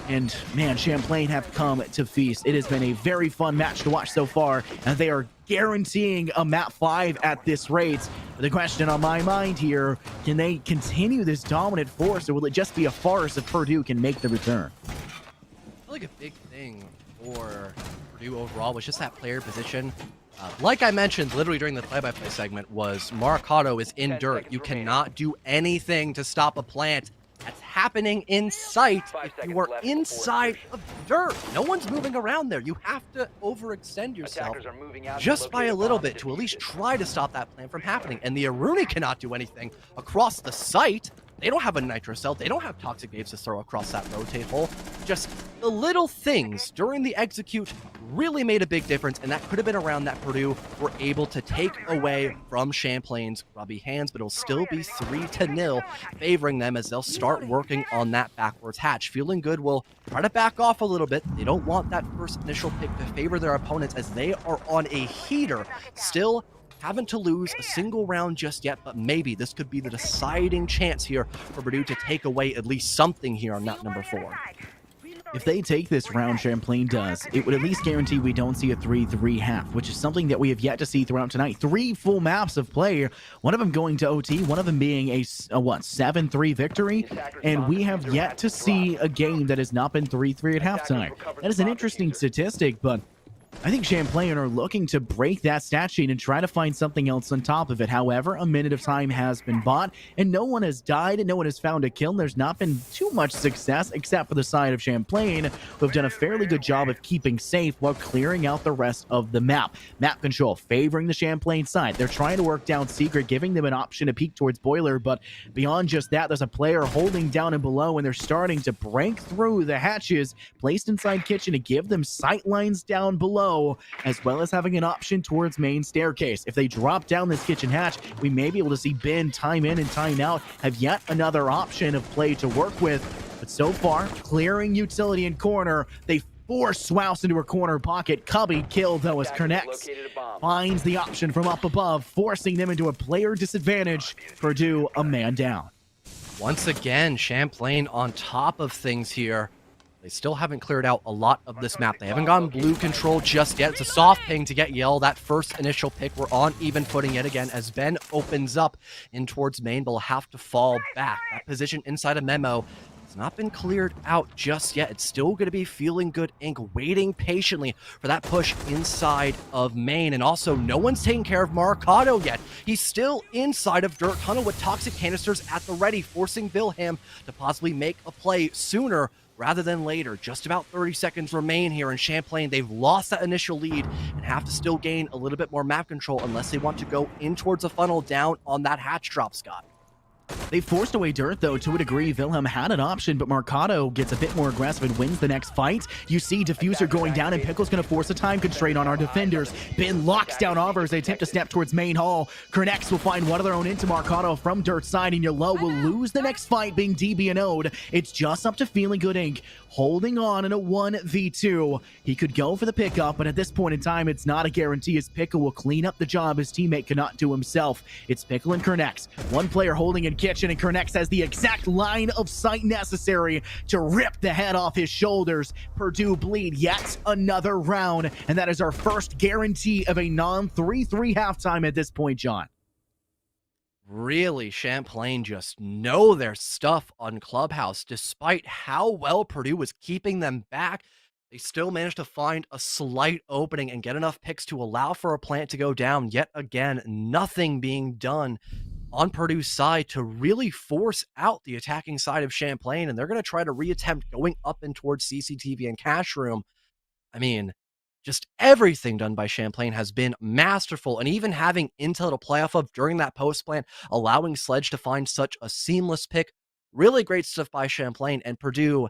and man, Champlain have come to feast. It has been a very fun match to watch so far, and they are guaranteeing a map 5 at this rate. The question on my mind here, can they continue this dominant force, or will it just be a farce if Purdue can make the return? I feel like a big thing for Purdue overall was just that player position. Like I mentioned literally during the play-by-play segment, was Maricado is in dirt. You cannot do anything to stop a plant. That's happening in sight if you are inside of dirt. No one's moving around there. You have to overextend yourself just by a little bit to at least try to stop that plant from happening. And the Aruni cannot do anything across the site. They don't have a nitro cell. They don't have toxic waves to throw across that rotate hole. Just the little things during the execute really made a big difference, and that could have been around that Purdue were able to take away from Champlain's grubby hands, but it'll still be 3-0 favoring them as they'll start working on that backwards hatch. Feeling Good will try to back off a little bit. They don't want that first initial pick to favor their opponents as they are on a heater. Still haven't to lose a single round just yet, but maybe this could be the deciding chance here for Purdue to take away at least something here on map number 4. If they take this round, Champlain does, it would at least guarantee we don't see a 3-3 half, which is something that we have yet to see throughout tonight. 3 full maps of play, one of them going to OT, one of them being a 7-3 victory, and we have yet to see a game that has not been 3-3 at halftime. That is an interesting statistic, but I think Champlain are looking to break that stat sheet and try to find something else on top of it. However, a minute of time has been bought, and no one has died, and no one has found a kill. There's not been too much success, except for the side of Champlain, who have done a fairly good job of keeping safe while clearing out the rest of the map. Map control favoring the Champlain side. They're trying to work down Secret, giving them an option to peek towards Boiler, but beyond just that, there's a player holding down and below, and they're starting to break through the hatches placed inside Kitchen to give them sight lines down below, as well as having an option towards main staircase. If they drop down this kitchen hatch, we may be able to see Ben time in and time out have yet another option of play to work with. But so far, clearing utility and corner, they force Swouse into a corner pocket. Cubby killed though as Kernex finds the option from up above, forcing them into a player disadvantage. Purdue a man down. Once again, Champlain on top of things here. They still haven't cleared out a lot of this map. They haven't gotten blue control just yet. It's a soft ping to get Yell. That first initial pick, we're on even footing yet again as Ben opens up in towards main, but will have to fall back. That position inside a Memo has not been cleared out just yet. It's still going to be Feeling Good Inc. waiting patiently for that push inside of main. And also, no one's taking care of Maricado yet. He's still inside of Dirt Tunnel with toxic canisters at the ready, forcing Wilhelm to possibly make a play sooner rather than later. Just about 30 seconds remain here in Champlain. They've lost that initial lead and have to still gain a little bit more map control unless they want to go in towards the funnel down on that hatch drop, Scott. They forced away Dirt, though, to a degree. Wilhelm had an option, but Mercado gets a bit more aggressive and wins the next fight. You see Diffuser going down, and Pickle's going to force a time constraint on our defenders. Ben locks down Auver as they attempt to step towards main hall. Kernex will find one of their own into Mercado from Dirt's side, and Yolo will lose the next fight, being DB and Ode. It's just up to Feeling Good Inc. holding on in a 1v2. He could go for the pickup, but at this point in time, it's not a guarantee, as Pickle will clean up the job his teammate cannot do himself. It's Pickle and Kernex. One player holding in kitchen, and Kernex has the exact line of sight necessary to rip the head off his shoulders. Purdue bleed yet another round, and that is our first guarantee of a non-3-3 halftime at this point, John. Really, Champlain just know their stuff on Clubhouse. Despite how well Purdue was keeping them back, they still managed to find a slight opening and get enough picks to allow for a plant to go down. Yet again, nothing being done on Purdue's side to really force out the attacking side of Champlain, and they're going to try to reattempt going up and towards CCTV and Cash Room. I mean, just everything done by Champlain has been masterful, and even having intel to play off of during that post plant, allowing Sledge to find such a seamless pick. Really great stuff by Champlain. And Purdue,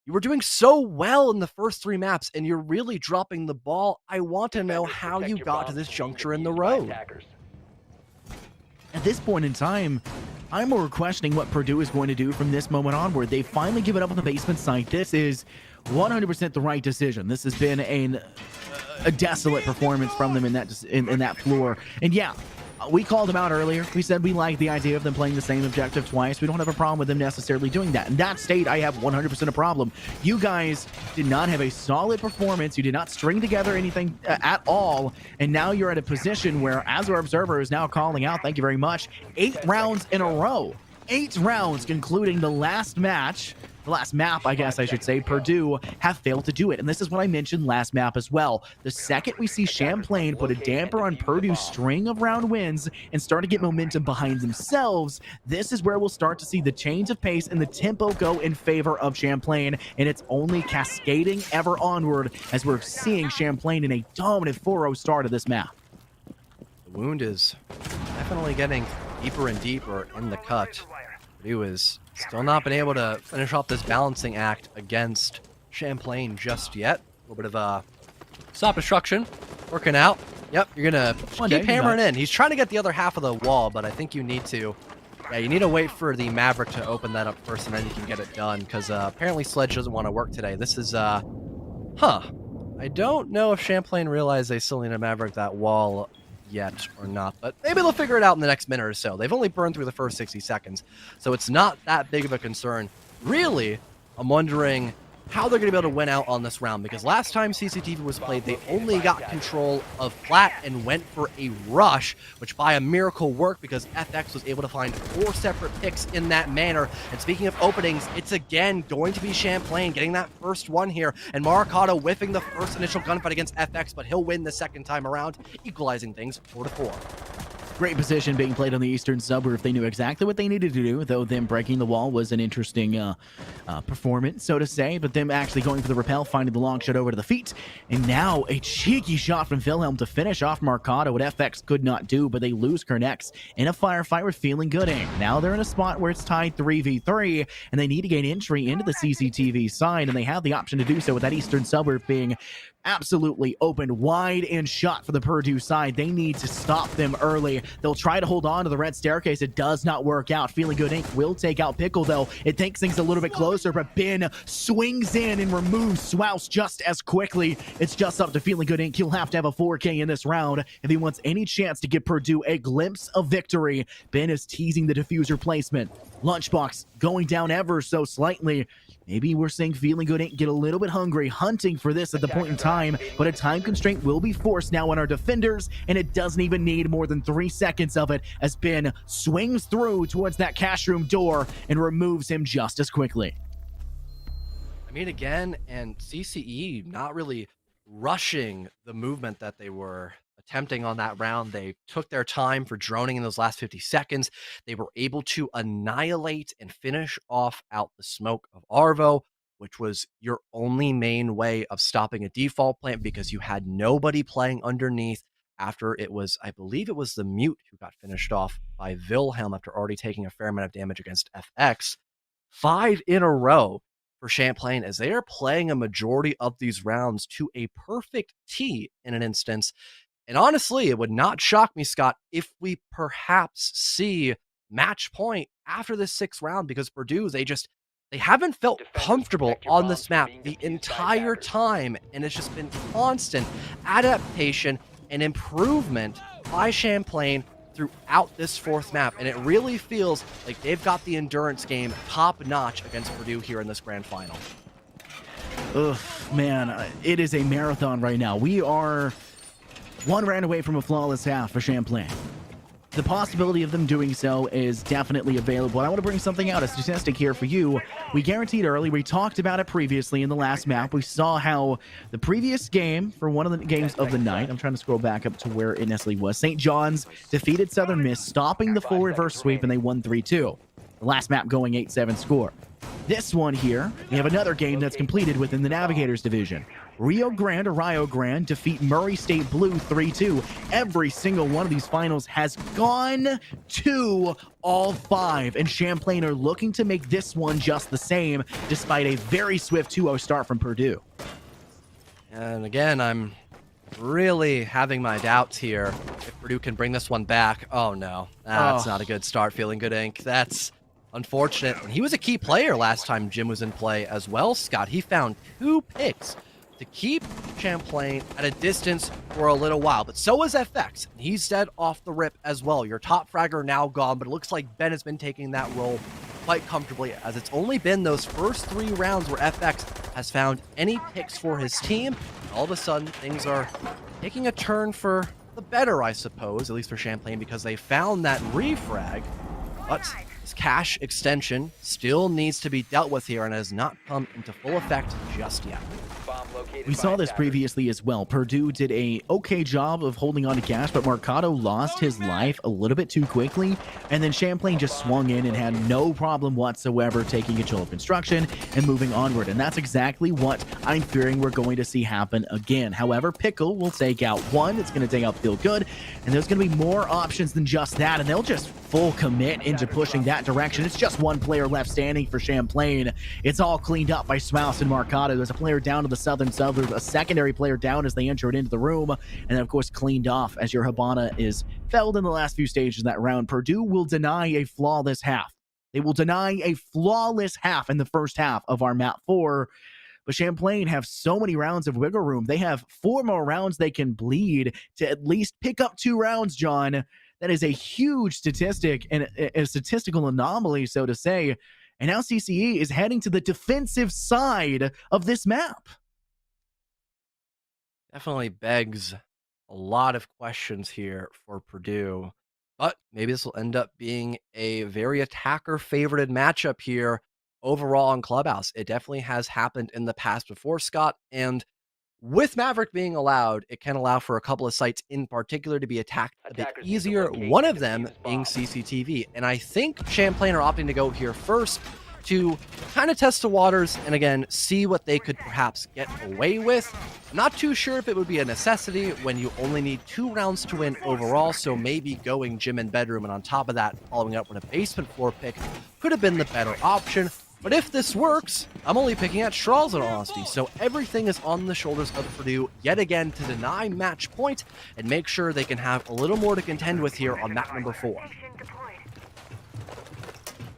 you were doing so well in the first 3 maps, and you're really dropping the ball. I want to know how you got to this juncture in the road. At this point in time, I'm more questioning what Purdue is going to do from this moment onward. They've finally given up on the basement site. This is 100% the right decision. This has been a desolate performance from them in that floor. And yeah, we called them out earlier. We said we like the idea of them playing the same objective twice. We don't have a problem with them necessarily doing that. In that state, I have 100% a problem. You guys did not have a solid performance. You did not string together anything at all. And now you're at a position where, as our observer is now calling out, thank you very much, 8 rounds in a row. 8 rounds, concluding the last match. The last map, I guess I should say, Purdue have failed to do it. And this is what I mentioned last map as well. The second we see Champlain put a damper on Purdue's string of round wins and start to get momentum behind themselves, this is where we'll start to see the change of pace and the tempo go in favor of Champlain. And it's only cascading ever onward as we're seeing Champlain in a dominant 4-0 start of this map. The wound is definitely getting deeper and deeper in the cut. Purdue is still not been able to finish off this balancing act against Champlain just yet. A little bit of stop destruction working out. Yep, you're gonna keep hammering in. He's trying to get the other half of the wall, but I think you need to wait for the Maverick to open that up first, and then you can get it done, because apparently Sledge doesn't want to work today. This is I don't know if Champlain realized they still need a Maverick that wall yet or not, but maybe they'll figure it out in the next minute or so. They've only burned through the first 60 seconds, so it's not that big of a concern. Really, I'm wondering how they're going to be able to win out on this round, because last time CCTV was played, they only got control of flat and went for a rush, which by a miracle worked because FX was able to find 4 separate picks in that manner. And speaking of openings, it's again going to be Champlain getting that first one here, and Maracado whiffing the first initial gunfight against FX, but he'll win the second time around, equalizing things 4-4. Great position being played on the eastern suburb. They knew exactly what they needed to do, though them breaking the wall was an interesting performance, so to say. But them actually going for the rappel, finding the long shot over to the feet. And now a cheeky shot from Wilhelm to finish off Marcado, what FX could not do, but they lose Kernex in a firefight with Feeling Good Inc. Now they're in a spot where it's tied 3v3, and they need to gain entry into the CCTV side, and they have the option to do so with that eastern suburb being absolutely opened wide and shut for the Purdue side. They need to stop them early. They'll try to hold on to the red staircase. It does not work out. Feeling Good Inc. will take out Pickle, though. It takes things a little bit closer, but Ben swings in and removes Swouse just as quickly. It's just up to Feeling Good Inc. He'll have to have a 4K in this round if he wants any chance to give Purdue a glimpse of victory. Ben is teasing the diffuser placement. Lunchbox going down ever so slightly. Maybe we're seeing Feeling Good Inc. get a little bit hungry, hunting for this at the point in time, but a time constraint will be forced now on our defenders, and it doesn't even need more than 3 seconds of it as Ben swings through towards that cash room door and removes him just as quickly. I mean, again, and CCE not really rushing the movement that they were attempting on that round. They took their time for droning in those last 50 seconds. They were able to annihilate and finish off out the smoke of Arvo, which was your only main way of stopping a default plant because you had nobody playing underneath. after it was, I believe it was the Mute who got finished off by Wilhelm after already taking a fair amount of damage against FX. 5 in a row for Champlain as they are playing a majority of these rounds to a perfect T in an instance. And honestly, it would not shock me, Scott, if we perhaps see match point after this 6th round, because Purdue, they haven't felt comfortable on this map the entire time, and it's just been constant adaptation and improvement by Champlain throughout this 4th map, and it really feels like they've got the endurance game top notch against Purdue here in this grand final. Ugh, man, it is a marathon right now. We are 1 round away from a flawless half for Champlain. The possibility of them doing so is definitely available. I want to bring something out, a statistic here for you. We guaranteed early. We talked about it previously in the last map. We saw how the previous game for one of the games of the night, I'm trying to scroll back up to where it necessarily was. St. John's defeated Southern Miss, stopping the full reverse sweep, and they won 3-2. The last map going 8-7 score. This one here, we have another game that's completed within the Navigators division. Rio Grande defeat Murray State Blue 3-2. Every single one of these finals has gone to all 5, and Champlain are looking to make this one just the same, despite a very swift 2-0 start from Purdue. And again, I'm really having my doubts here if Purdue can bring this one back. Oh no, that's not a good start. Feeling good, Inc. That's unfortunate. And he was a key player last time Jim was in play as well, Scott. He found 2 picks to keep Champlain at a distance for a little while, but so is FX. He's dead off the rip as well. Your top fragger now gone, but it looks like Ben has been taking that role quite comfortably, as it's only been those first 3 rounds where FX has found any picks for his team. And all of a sudden, things are taking a turn for the better, I suppose, at least for Champlain, because they found that refrag, but this cache extension still needs to be dealt with here and has not come into full effect just yet. We saw this previously as well. Purdue did a okay job of holding on to cash, but Mercado lost his life a little bit too quickly, and then Champlain just swung in and had no problem whatsoever taking control of construction and moving onward, and that's exactly what I'm fearing we're going to see happen again. However, Pickle will take out 1, it's going to take out Feel Good, and there's going to be more options than just that, and they'll just full commit into pushing that direction. It's just 1 player left standing for Champlain. It's all cleaned up by Smouse and Mercado. There's a player down to the southern suburb, a secondary player down as they entered into the room, and then of course cleaned off as your Habana is felled in the last few stages of that round. Purdue will deny a flawless half. They will deny a flawless half in the first half of our map 4. But Champlain have so many rounds of wiggle room. They have 4 more rounds they can bleed to at least pick up 2 rounds, John. That is a huge statistic and a statistical anomaly, so to say. And now CCE is heading to the defensive side of this map. Definitely begs a lot of questions here for Purdue, but maybe this will end up being a very attacker-favorited matchup here overall in Clubhouse. It definitely has happened in the past before, Scott, and with Maverick being allowed, it can allow for a couple of sites in particular to be attacked a bit easier, one of them being CCTV. And I think Champlain are opting to go here first to kind of test the waters and, again, see what they could perhaps get away with. I'm not too sure if it would be a necessity when you only need 2 rounds to win overall, so maybe going gym and bedroom, and on top of that, following up with a basement floor pick could have been the better option. But if this works, I'm only picking at straws in all honesty, so everything is on the shoulders of Purdue yet again to deny match point and make sure they can have a little more to contend with here on map number 4.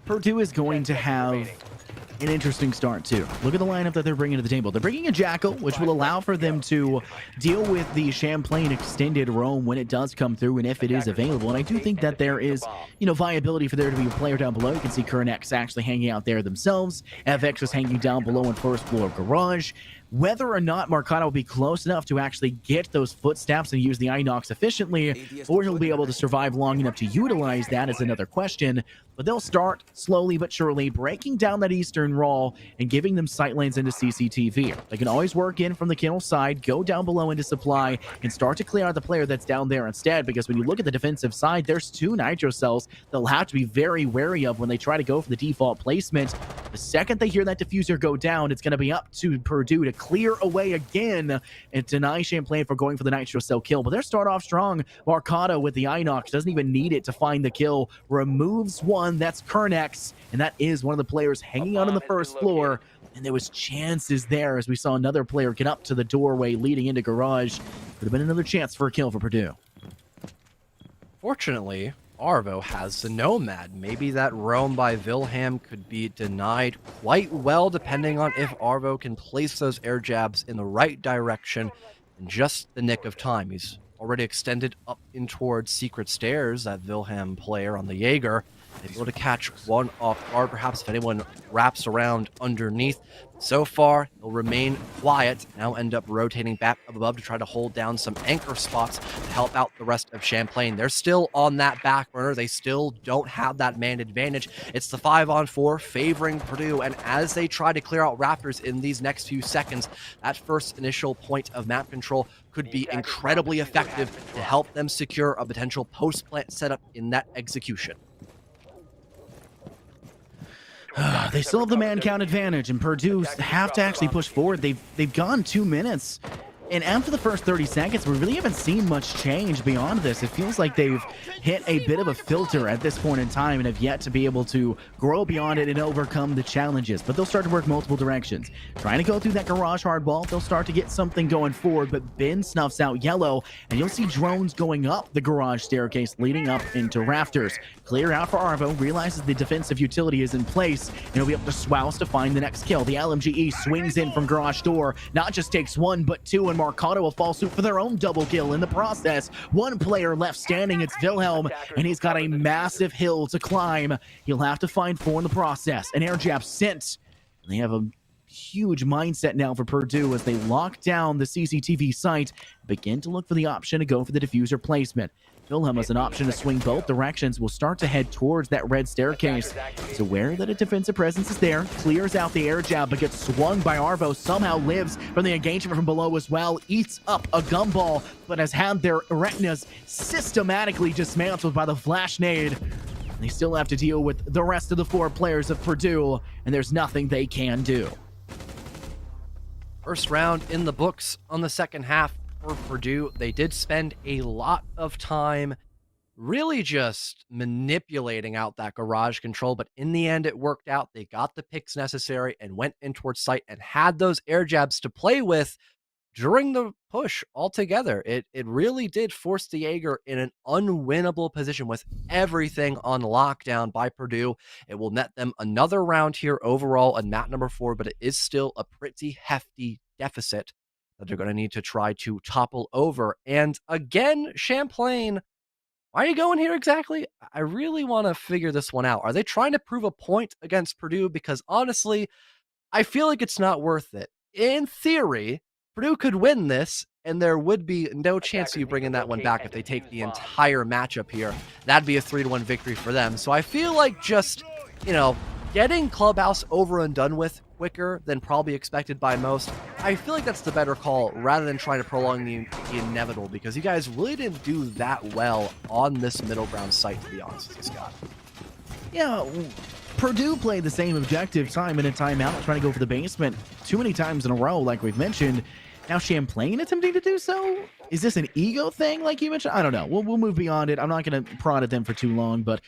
Purdue is going to have an interesting start too. Look at the lineup that they're bringing to the table. They're bringing a Jackal, which will allow for them to deal with the Champlain extended roam when it does come through and if it is available. And I do think that there is, viability for there to be a player down below. You can see Current X actually hanging out there themselves. FX is hanging down below in first floor garage. Whether or not Mercado will be close enough to actually get those footsteps and use the Inox efficiently, or he'll be able to survive long enough to utilize that is another question. But they'll start slowly but surely breaking down that eastern covering Raw and giving them sight lanes into CCTV. They can always work in from the kill side, go down below into supply, and start to clear out the player that's down there instead, because when you look at the defensive side, there's 2 nitro cells they'll have to be very wary of when they try to go for the default placement. The second they hear that diffuser go down, it's going to be up to Purdue to clear away again and deny Champlain for going for the nitro cell kill. But they're start off strong. Marcado with the Inox doesn't even need it to find the kill. Removes one. That's Kernex, and that is one of the players hanging out on the first floor. And there was chances there as we saw another player get up to the doorway leading into garage. Would have been another chance for a kill for Purdue. Fortunately, Arvo has the Nomad. Maybe that roam by Wilhelm could be denied quite well, depending on if Arvo can place those air jabs in the right direction in just the nick of time. He's already extended up in towards Secret Stairs, that Wilhelm player on the Jaeger. Able to catch one off guard, perhaps, if anyone wraps around underneath. So far, they'll remain quiet, now end up rotating back up above to try to hold down some anchor spots to help out the rest of Champlain. They're still on that back burner. They still don't have that man advantage. It's the 5-on-4 favoring Purdue, and as they try to clear out Raptors in these next few seconds, that first initial point of map control could be incredibly effective to help them secure a potential post-plant setup in that execution. They still have the man count advantage, and Purdue have to actually push forward. They've gone 2 minutes, and after the first 30 seconds, we really haven't seen much change beyond this. It feels like they've hit a bit of a filter at this point in time and have yet to be able to grow beyond it and overcome the challenges. But they'll start to work multiple directions. Trying to go through that garage hardball, they'll start to get something going forward, but Ben snuffs out yellow, and you'll see drones going up the garage staircase leading up into rafters. Clear out for Arvo, realizes the defensive utility is in place, and he'll be up to Swouse to find the next kill. The LMGE swings in from garage door, not just takes 1, but 2, and Marcado will fall suit for their own double kill in the process. 1 player left standing, it's Wilhelm, and he's got a massive hill to climb. He'll have to find 4 in the process. An air jab sent. They have a huge mindset now for Purdue as they lock down the CCTV site, begin to look for the option to go for the diffuser placement. Wilhelm has an option to swing both directions, will start to head towards that red staircase. He's aware that a defensive presence is there, clears out the air jab, but gets swung by Arvo, somehow lives from the engagement from below as well, eats up a gumball, but has had their retinas systematically dismantled by the flash nade. They still have to deal with the rest of the 4 players of Purdue, and there's nothing they can do. First round in the books on the second half for Purdue. They did spend a lot of time really just manipulating out that garage control, but in the end it worked out. They got the picks necessary and went in towards site and had those air jabs to play with during the push altogether. It really did force the Jaeger in an unwinnable position with everything on lockdown by Purdue. It will net them another round here overall on map number 4, but it is still a pretty hefty deficit that they're going to need to try to topple over. And again, Champlain, why are you going here exactly? I really want to figure this one out. Are they trying to prove a point against Purdue? Because honestly, I feel like it's not worth it. In theory, Purdue could win this, and there would be no chance of you bringing that one back if they take the entire matchup here. That'd be a 3-1 victory for them. So I feel like just, getting Clubhouse over and done with quicker than probably expected by most, I feel like that's the better call rather than trying to prolong the inevitable, because you guys really didn't do that well on this middle ground site, to be honest with you, Scott. Yeah, Purdue played the same objective time in and time out, trying to go for the basement too many times in a row, like we've mentioned. Now Champlain attempting to do so? Is this an ego thing, like you mentioned? I don't know. We'll move beyond it. I'm not going to prod at them for too long, but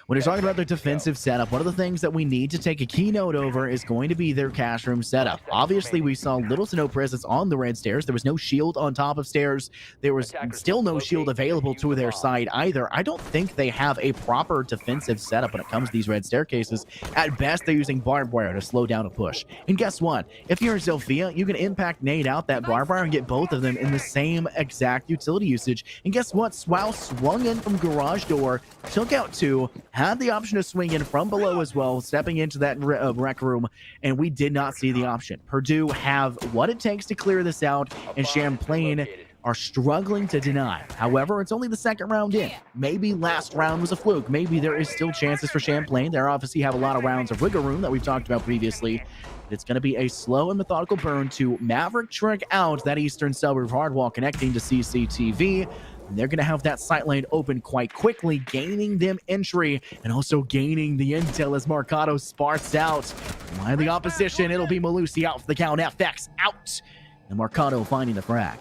when you're talking about their defensive setup, one of the things that we need to take a keynote over is going to be their cash room setup. Obviously, we saw little to no presence on the red stairs. There was no shield on top of stairs. There was still no shield available to their side either. I don't think they have a proper defensive setup when it comes to these red staircases. At best, they're using barbed wire to slow down a push. And guess what? If you're Zofia, you can impact nade out that barbed wire and get both of them in the same exact utility usage. And guess what? Swow swung in from garage door, took out 2, had the option to swing in from below as well, stepping into that rec room, and we did not see the option. Purdue have what it takes to clear this out, and Champlain are struggling to deny. However, it's only the second round in. Maybe last round was a fluke. Maybe there is still chances for Champlain. They obviously have a lot of rounds of wiggle room that we've talked about previously. It's going to be a slow and methodical burn to Maverick trick out that eastern suburb hardwall connecting to CCTV. And they're going to have that sight lane open quite quickly, gaining them entry and also gaining the intel as Marcado sparks out. By the opposition, it'll be Malusi out for the count, FX out, and Marcado finding the frag.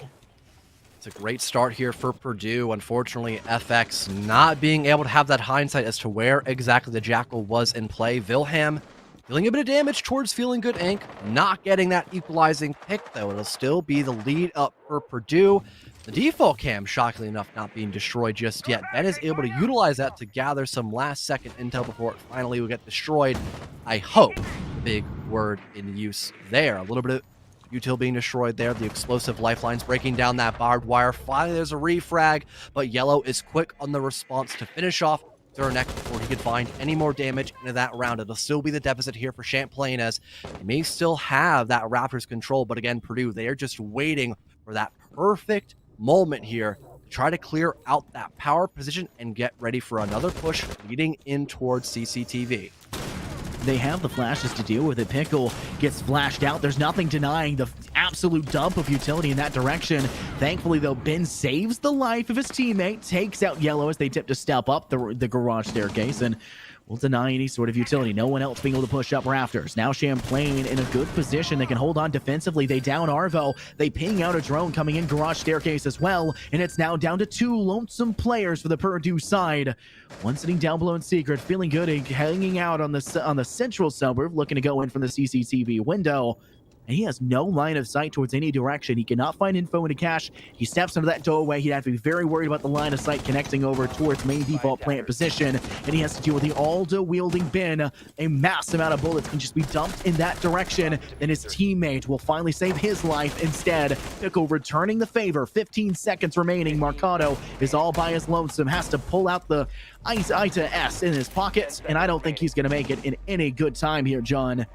It's a great start here for Purdue. Unfortunately, FX not being able to have that hindsight as to where exactly the Jackal was in play. Wilhelm dealing a bit of damage towards Feeling Good Inc. Not getting that equalizing pick, though. It'll still be the lead up for Purdue. The default cam, shockingly enough, not being destroyed just yet. Ben is able to utilize that to gather some last-second intel before it finally will get destroyed. I hope. Big word in use there. A little bit of util being destroyed there. The explosive lifelines breaking down that barbed wire. Finally, there's a refrag, but Yellow is quick on the response to finish off Zernek before he could find any more damage into that round. It'll still be the deficit here for Champlain as they may still have that Raptors control, but again, Purdue, they are just waiting for that perfect moment here to try to clear out that power position and get ready for another push leading in towards CCTV. They have the flashes to deal with it. Pickle gets flashed out. There's nothing denying the absolute dump of utility in that direction. Thankfully, though, Ben saves the life of his teammate, takes out Yellow as they tip to step up the garage staircase, and will deny any sort of utility. No one else being able to push up rafters. Now Champlain in a good position. They can hold on defensively. They down Arvo. They ping out a drone coming in garage staircase as well. And it's now down to 2 lonesome players for the Purdue side. One sitting down below in secret, Feeling Good, hanging out on the central suburb, looking to go in from the CCTV window. And he has no line of sight towards any direction. He cannot find info into cache. He steps into that doorway. He'd have to be very worried about the line of sight connecting over towards main default plant position. And he has to deal with the Aldo-wielding Ben. A mass amount of bullets can just be dumped in that direction. And his teammate will finally save his life instead. Pickle returning the favor. 15 seconds remaining. Marcado is all by his lonesome. Has to pull out the ITA S in his pockets. And I don't think he's going to make it in any good time here, John.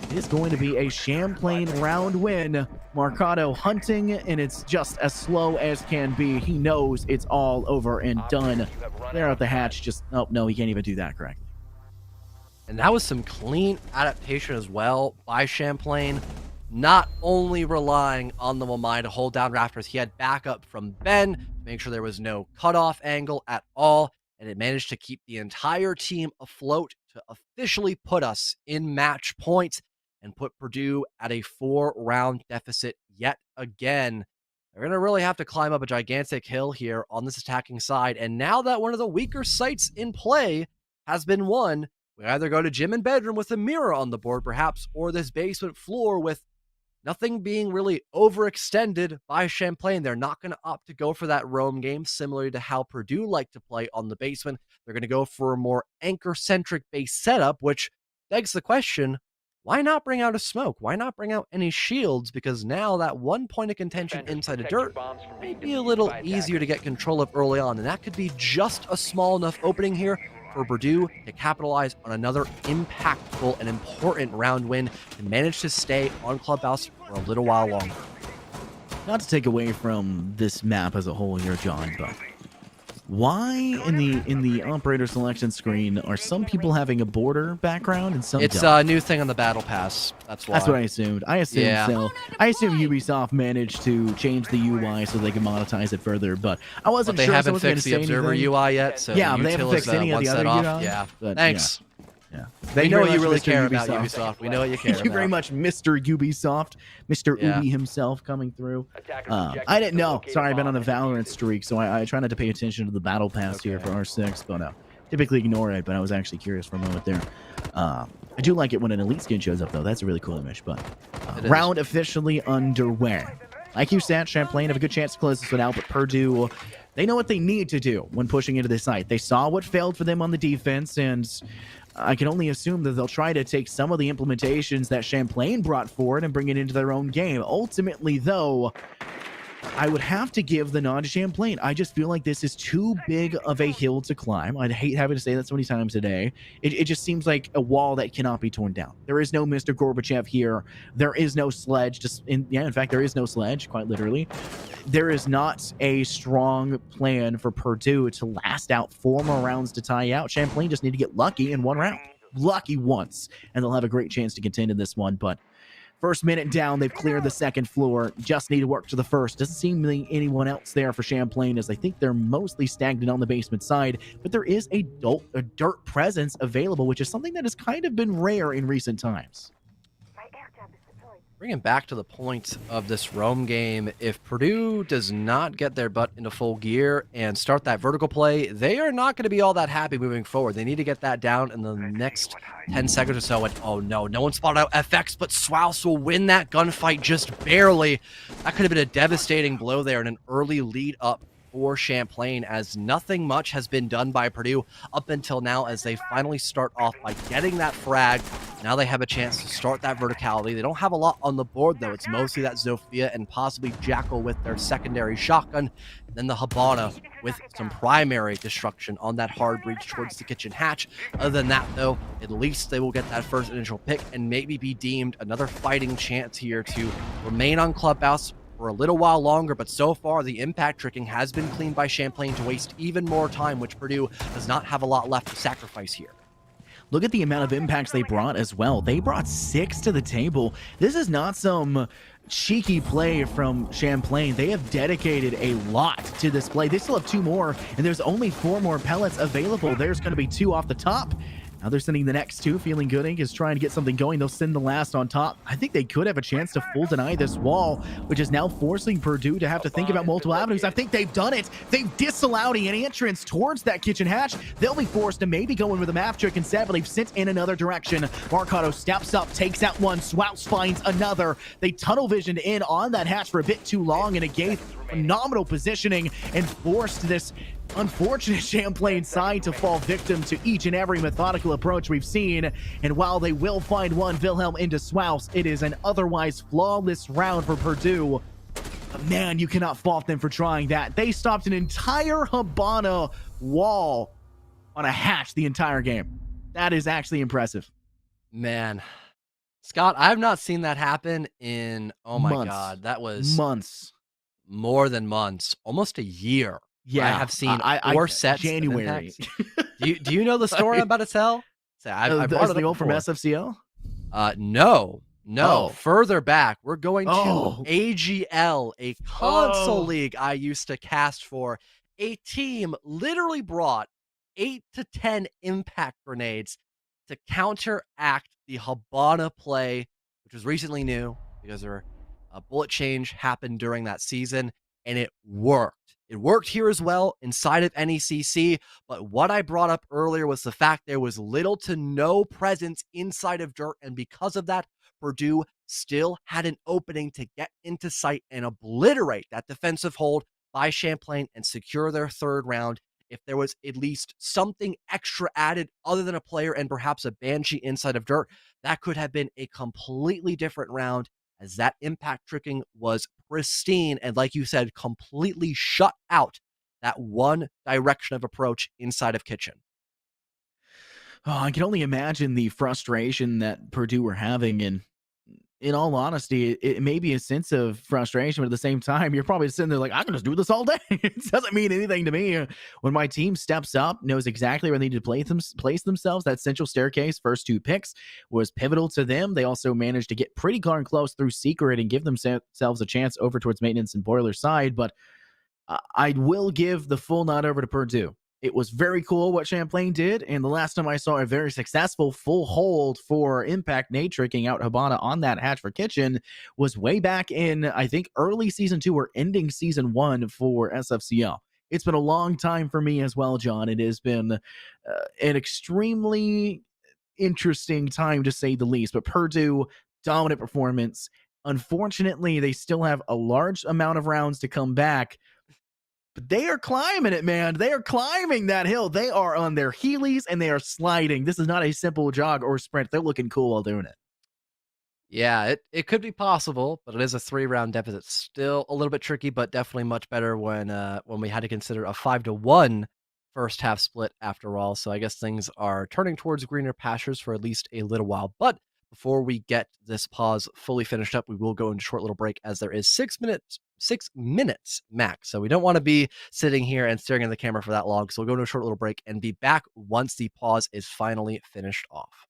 It is going to be a Champlain round win. Marcado hunting, and it's just as slow as can be. He knows it's all over and done. There at the hatch, just, oh, no, he can't even do that correctly. And that was some clean adaptation as well by Champlain. Not only relying on the Wamai to hold down Raptors, he had backup from Ben to make sure there was no cutoff angle at all, and it managed to keep the entire team afloat to officially put us in match points and put Purdue at a 4-round deficit yet again. They're going to really have to climb up a gigantic hill here on this attacking side. And now that one of the weaker sites in play has been won, we either go to gym and bedroom with a mirror on the board perhaps, or this basement floor with nothing being really overextended by Champlain. They're not going to opt to go for that roam game, similar to how Purdue like to play on the basement. They're going to go for a more anchor-centric base setup, which begs the question, why not bring out a smoke? Why not bring out any shields? Because now that one point of contention inside the dirt may be a little easier to get control of early on, and that could be just a small enough opening here for Purdue to capitalize on another impactful and important round win and manage to stay on Clubhouse for a little while longer. Not to take away from this map as a whole here, John, but why in the operator selection screen are some people having a border background and some It's don't? a new thing on the battle pass. That's why. That's what I assumed. I assumed Yeah. so. I assume Ubisoft managed to change the UI so they can monetize it further, but I wasn't But they sure. haven't I wasn't fixed the gonna say observer anything. UI yet, so Yeah, the but they haven't util fixed is, any of one the set other off. UI. Yeah, But, thanks. Yeah. We Thank know very you much, really Mr. care about Ubisoft. Ubisoft. We know what you care Thank you very about. much, Mr. Ubisoft, Mr. Yeah. Ubi himself coming through. I didn't know. Sorry, I've been on a Valorant streak, so I try not to pay attention to the battle pass here for R6, but typically ignore it. But I was actually curious for a moment there. I do like it when an elite skin shows up, though. That's a really cool image. But round officially underway. Like you said, Champlain have a good chance to close this one out, but Purdue, they know what they need to do when pushing into this site. They saw what failed for them on the defense, and I can only assume that they'll try to take some of the implementations that Champlain brought forward and bring it into their own game. Ultimately, though, I would have to give the nod to Champlain. I just feel like this is too big of a hill to climb. I'd hate having to say that so many times today. It just seems like a wall that cannot be torn down. There is no Mr. Gorbachev here. There is no sledge. In fact, there is no sledge, quite literally. There is not a strong plan for Purdue to last out 4 more rounds to tie out. Champlain just need to get lucky in 1 round. Lucky once, and they'll have a great chance to contend in this one, but first minute down, they've cleared the second floor. Just need to work to the first. Doesn't seem like anyone else there for Champlain, as I think they're mostly stagnant on the basement side. But there is a dirt presence available, which is something that has kind of been rare in recent times. Bringing back to the point of this Rome game, if Purdue does not get their butt into full gear and start that vertical play, they are not going to be all that happy moving forward. They need to get that down in the next 10 seconds or so. And oh no one spotted out FX, but Swouse will win that gunfight just barely. That could have been a devastating blow there and an early lead up for Champlain, as nothing much has been done by Purdue up until now, as they finally start off by getting that frag. Now they have a chance to start that verticality. They don't have a lot on the board, though. It's mostly that Zofia and possibly Jackal with their secondary shotgun, and then the Habana with some primary destruction on that hard breach towards the kitchen hatch. Other than that, though, at least they will get that first initial pick and maybe be deemed another fighting chance here to remain on Clubhouse for a little while longer. But so far, the impact tricking has been cleaned by Champlain to waste even more time, which Purdue does not have a lot left to sacrifice here. Look at the amount of impacts they brought as well. They brought 6 to the table. This is not some cheeky play from Champlain. They have dedicated a lot to this play. They still have 2 more, and there's only 4 more pellets available. There's going to be 2 off the top. Now they're sending the next 2. Feeling Good Inc. is trying to get something going. They'll send the last on top. I think they could have a chance to full deny this wall, which is now forcing Purdue to have to think about multiple avenues. I think they've done it. They've disallowed any entrance towards that kitchen hatch. They'll be forced to maybe go in with a map trick instead, but they've sent in another direction. Marcado steps up, takes out one. Swouse finds another. They tunnel visioned in on that hatch for a bit too long, and it gave phenomenal positioning and forced this unfortunate Champlain side to fall victim to each and every methodical approach we've seen. And while they will find one Wilhelm into Swouse, it is an otherwise flawless round for Purdue. But man, you cannot fault them for trying that. They stopped an entire Habana wall on a hatch the entire game. That is actually impressive. Man, Scott, I have not seen that happen in, oh my Months. God, that was Months. more than months, almost a year. Yeah, I have seen 4 sets. January. Do you know the story I'm about to tell? So I brought it the up old from before. SFCL? No. Oh. Further back, we're going to Oh. AGL, a console Oh. league I used to cast for. A team literally brought 8 to 10 impact grenades to counteract the Habana play, which was recently new because a bullet change happened during that season, and it worked. It worked here as well inside of NECC, but what I brought up earlier was the fact there was little to no presence inside of Dirt, and because of that, Purdue still had an opening to get into sight and obliterate that defensive hold by Champlain and secure their 3rd round. If there was at least something extra added other than a player and perhaps a Banshee inside of Dirt, that could have been a completely different round, as that impact tricking was pristine and, like you said, completely shut out that one direction of approach inside of Kitchen. Oh, I can only imagine the frustration that Purdue were having, and in all honesty, it may be a sense of frustration, but at the same time, you're probably sitting there like, I can just do this all day. It doesn't mean anything to me. When my team steps up, knows exactly where they need to place themselves, that central staircase, first 2 picks, was pivotal to them. They also managed to get pretty darn close through Secret and give themselves a chance over towards Maintenance and Boiler side, but I will give the full nod over to Purdue. It was very cool what Champlain did, and the last time I saw a very successful full hold for impact nade tricking out Habana on that hatch for Kitchen was way back in, I think, early season 2 or ending season 1 for SFCL. It's been a long time for me as well, John. It has been an extremely interesting time, to say the least, but Purdue, dominant performance. Unfortunately, they still have a large amount of rounds to come back, but they are climbing it, man. They are climbing that hill. They are on their heelys and they are sliding. This is not a simple jog or sprint. They're looking cool while doing it. Yeah, it could be possible, but it is a 3-round deficit. Still a little bit tricky, but definitely much better when we had to consider a 5-1 first half split after all. So I guess things are turning towards greener pastures for at least a little while. But before we get this pause fully finished up, we will go into a short little break as there is 6 minutes max. So we don't want to be sitting here and staring at the camera for that long. So we'll go into a short little break and be back once the pause is finally finished off.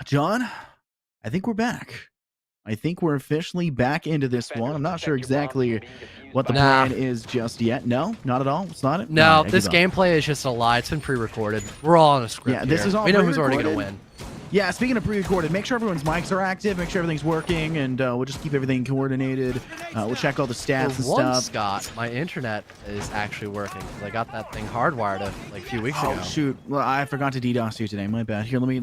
John, I think we're back. I think we're officially back into this one. I'm not sure exactly what the Nah. plan is just yet. No, not at all. It's not it. No, All right, I this give up. gameplay is just a lie. It's been pre-recorded. We're all on a script. Yeah, this here. is all We know who's already going to pre-recorded. win. Yeah, speaking of pre-recorded, make sure everyone's mics are active, make sure everything's working, and we'll just keep everything coordinated. We'll check all the stats For and once, stuff. Scott, my internet is actually working because I got that thing hardwired like a few weeks ago. Oh shoot! Well, I forgot to DDoS you today. My bad. Here, let me.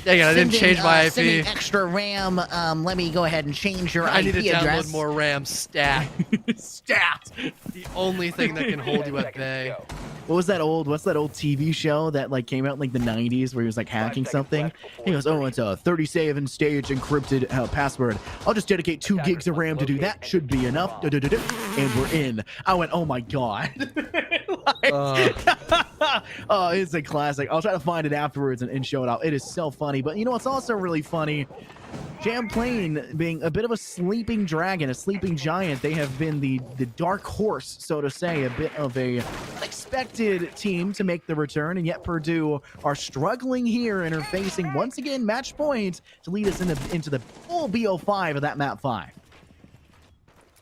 Dang it, I didn't change my IP. Sending extra RAM. Let me go ahead and change your I IP need to address. download more RAM. Stat. Stat. The only thing that can hold you at bay. What's that old TV show that like came out in like the 90s where he was like hacking something? He goes, "Oh, it's a 37 stage encrypted password. I'll just dedicate 2 gigs of RAM to do that. Should be enough." And we're in. I went, "Oh my god." Oh, it's a classic. I'll try to find it afterwards and show it out. It is so funny. But you know what's also really funny? Champlain being a bit of a sleeping dragon, a sleeping giant. They have been the dark horse, so to say, a bit of a expected team to make the return, and yet Purdue are struggling here and are facing once again match point to lead us into the full BO5 of that map 5.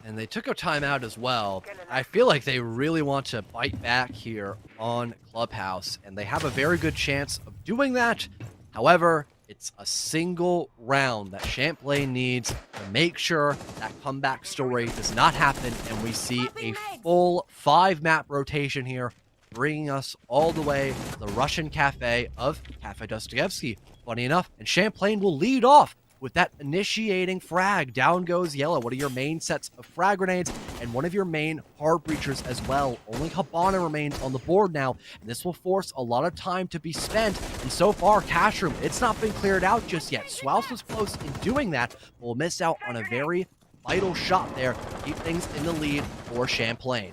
And they took a timeout as well. I feel like they really want to bite back here on Clubhouse, and they have a very good chance of doing that. However, it's a single round that Champlain needs to make sure that comeback story does not happen, and we see a full 5-map rotation here, bringing us all the way to the Russian cafe of Cafe Dostoevsky. Funny enough, and Champlain will lead off with that initiating frag. Down goes Yellow, one of your main sets of frag grenades, and one of your main hard breachers as well. Only Habana remains on the board now, and this will force a lot of time to be spent. And so far, Cash Room, it's not been cleared out just yet. Swaus was close in doing that, but will miss out on a very vital shot there to keep things in the lead for Champlain.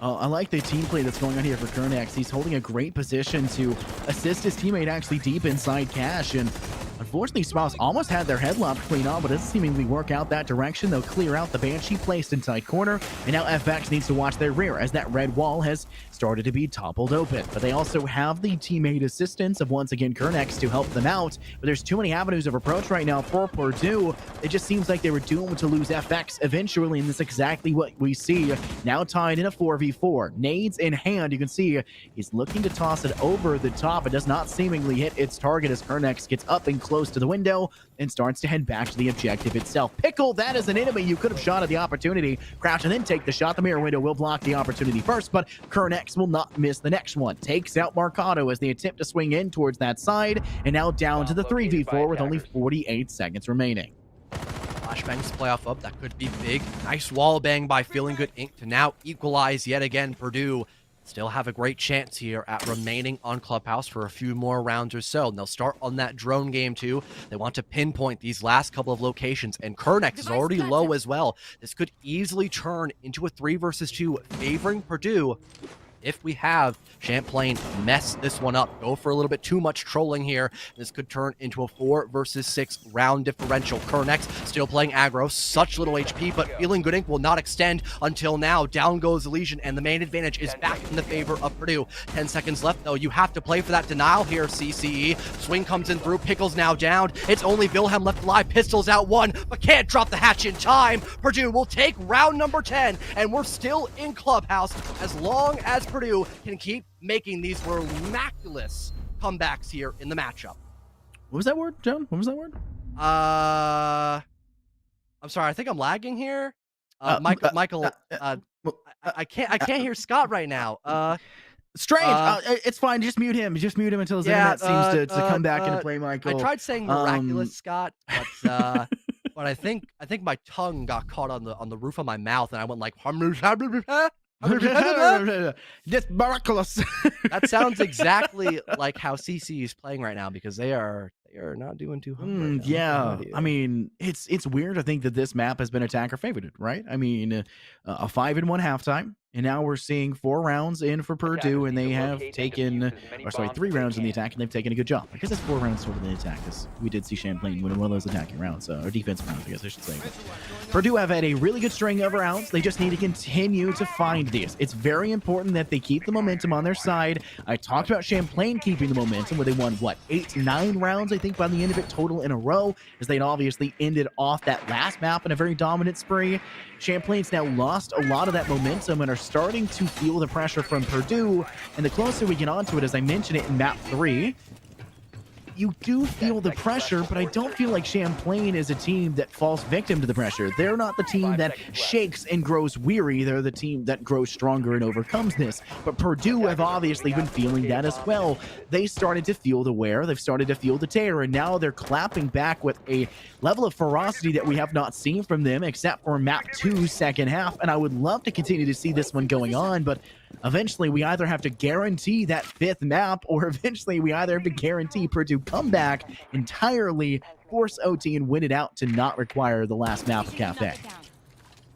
I like the team play that's going on here for Kernex. He's holding a great position to assist his teammate actually deep inside Cash, and unfortunately, Spouse almost had their headlock clean on, but it doesn't seemingly work out that direction. They'll clear out the Banshee placed inside corner, and now FX needs to watch their rear as that red wall has started to be toppled open. But they also have the teammate assistance of, once again, Kernex to help them out. But there's too many avenues of approach right now for Purdue. It just seems like they were doomed to lose FX eventually, and this is exactly what we see. Now tied in a 4v4. Nades in hand, you can see he's looking to toss it over the top. It does not seemingly hit its target as Kernex gets up and close to the window and starts to head back to the objective itself. Pickle, that is an enemy you could have shot at the opportunity. Crouch and then take the shot. The mirror window will block the opportunity first, but Kernex will not miss the next one. Takes out Marcado as they attempt to swing in towards that side, and now down to the 3v4 with only 48 seconds remaining. Flashbangs playoff up, that could be big. Nice wall bang by Feeling Good Inc. to now equalize yet again. Purdue still have a great chance here at remaining on Clubhouse for a few more rounds or so. And they'll start on that drone game too. They want to pinpoint these last couple of locations, and Kernex is already low as well. This could easily turn into a 3 versus 2 favoring Purdue if we have Champlain mess this one up, go for a little bit too much trolling here. This could turn into a 4 versus 6 round differential. Kernex still playing aggro, such little HP, but Feeling Good Inc. will not extend until now. Down goes Elysian, and the main advantage is back in the favor of Purdue. 10 seconds left, though. You have to play for that denial here, CCE. Swing comes in through, Pickle's now down. It's only Wilhelm left alive, Pistols out 1, but can't drop the hatch in time. Purdue will take round number 10, and we're still in Clubhouse as long as Purdue can keep making these miraculous comebacks here in the matchup. What was that word, John? What was that word? I'm sorry. I think I'm lagging here. Michael, I can't hear Scott right now. Strange. It's fine. Just mute him. Just mute him until his internet seems to come back into play, Michael. I tried saying miraculous, Scott, but but I think my tongue got caught on the roof of my mouth, and I went like Just miraculous. That sounds exactly like how CC is playing right now, because they are not doing too hot. Right yeah, I mean, it's weird to think that this map has been attacker favored, right? I mean, a 5-1 halftime, And now we're seeing 4 rounds in for Purdue, and they have taken, or sorry, 3 rounds in the attack, and they've taken a good job. I guess it's 4 rounds total in the attack, because we did see Champlain win one of those attacking rounds, or defensive rounds, I guess I should say. But Purdue have had a really good string of rounds. They just need to continue to find these. It's very important that they keep the momentum on their side. I talked about Champlain keeping the momentum, where they won, what, 8, 9 rounds, I think, by the end of it, total in a row, as they'd obviously ended off that last map in a very dominant spree. Champlain's now lost a lot of that momentum and are starting to feel the pressure from Purdue. And the closer we get onto it, as I mentioned it in map 3, you do feel the pressure, but I don't feel like Champlain is a team that falls victim to the pressure. They're not the team that shakes and grows weary. They're the team that grows stronger and overcomes this. But Purdue have obviously been feeling that as well. They started to feel the wear. They've started to feel the tear, and now they're clapping back with a level of ferocity that we have not seen from them, except for map 2 second half. And I would love to continue to see this one going on, but eventually we either have to guarantee that 5th map, or eventually we either have to guarantee Purdue come back entirely, force OT, and win it out to not require the last map of Cafe.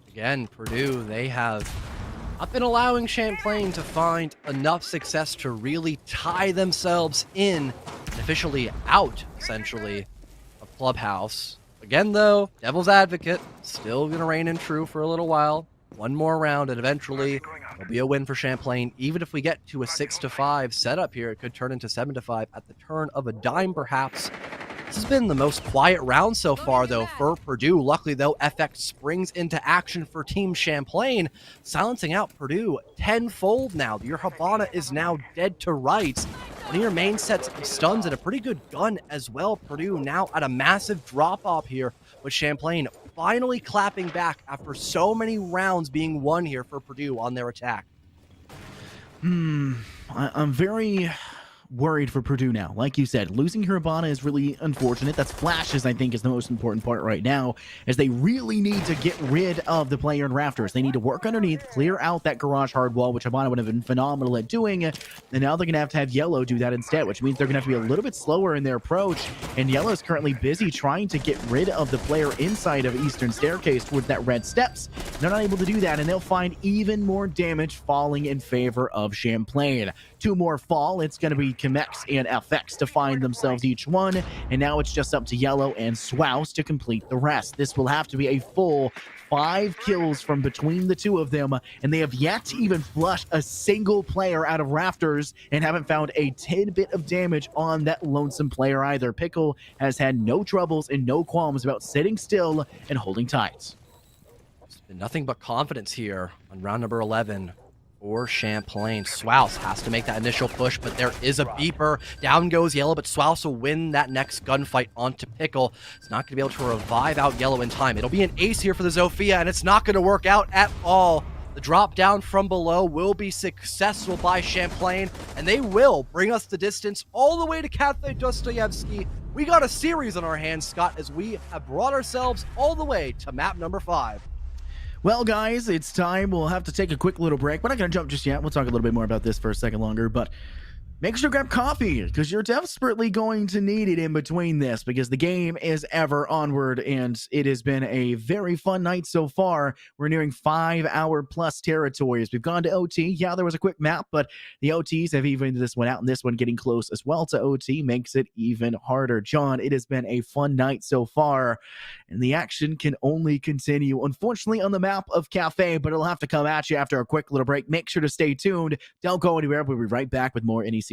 Again, Purdue, they have not been allowing Champlain to find enough success to really tie themselves in and officially out, essentially, of Clubhouse. Again, though, Devil's Advocate, still going to reign in true for a little while. One more round, and eventually it'll be a win for Champlain. Even if we get to a 6-5 setup here, it could turn into 7-5 at the turn of a dime, perhaps. This has been the most quiet round so far, though, for Purdue. Luckily, though, FX springs into action for Team Champlain, silencing out Purdue tenfold now. Your Habana is now dead to rights. One of your main sets of stuns and a pretty good gun as well. Purdue now at a massive drop-off here, with Champlain finally clapping back after so many rounds being won here for Purdue on their attack. I'm very worried for Purdue now. Like you said, losing Habana is really unfortunate. That's flashes, I think, is the most important part right now, as they really need to get rid of the player in Rafters. They need to work underneath, clear out that garage hard wall, which Habana would have been phenomenal at doing, and now they're going to have Yellow do that instead, which means they're going to have to be a little bit slower in their approach, and Yellow is currently busy trying to get rid of the player inside of Eastern Staircase towards that red steps. They're not able to do that, and they'll find even more damage falling in favor of Champlain. 2 more fall. It's going to be Chemex and FX to find themselves each one, and now it's just up to Yellow and Swouse to complete the rest. This will have to be a full 5 kills from between the 2 of them, and they have yet to even flush a single player out of Rafters and haven't found a tidbit of damage on that lonesome player either. Pickle has had no troubles and no qualms about sitting still and holding tight. There's been nothing but confidence here on round number 11. Or Champlain. Swouse has to make that initial push, but there is a beeper. Down goes Yellow, but Swouse will win that next gunfight onto Pickle. It's not going to be able to revive out Yellow in time. It'll be an ace here for the Zofia, and it's not going to work out at all. The drop down from below will be successful by Champlain, and they will bring us the distance all the way to Cafe Dostoyevsky. We got a series on our hands, Scott, as we have brought ourselves all the way to map number 5. Well, guys, it's time. We'll have to take a quick little break. We're not going to jump just yet. We'll talk a little bit more about this for a second longer, but make sure to grab coffee, because you're desperately going to need it in between this, because the game is ever onward, and it has been a very fun night so far. We're nearing 5-hour plus territories. We've gone to OT. Yeah, there was a quick map, but the OTs have evened this one out, and this one getting close as well to OT makes it even harder. John, it has been a fun night so far, and the action can only continue, unfortunately, on the map of Cafe, but it'll have to come at you after a quick little break. Make sure to stay tuned. Don't go anywhere. We'll be right back with more NECC.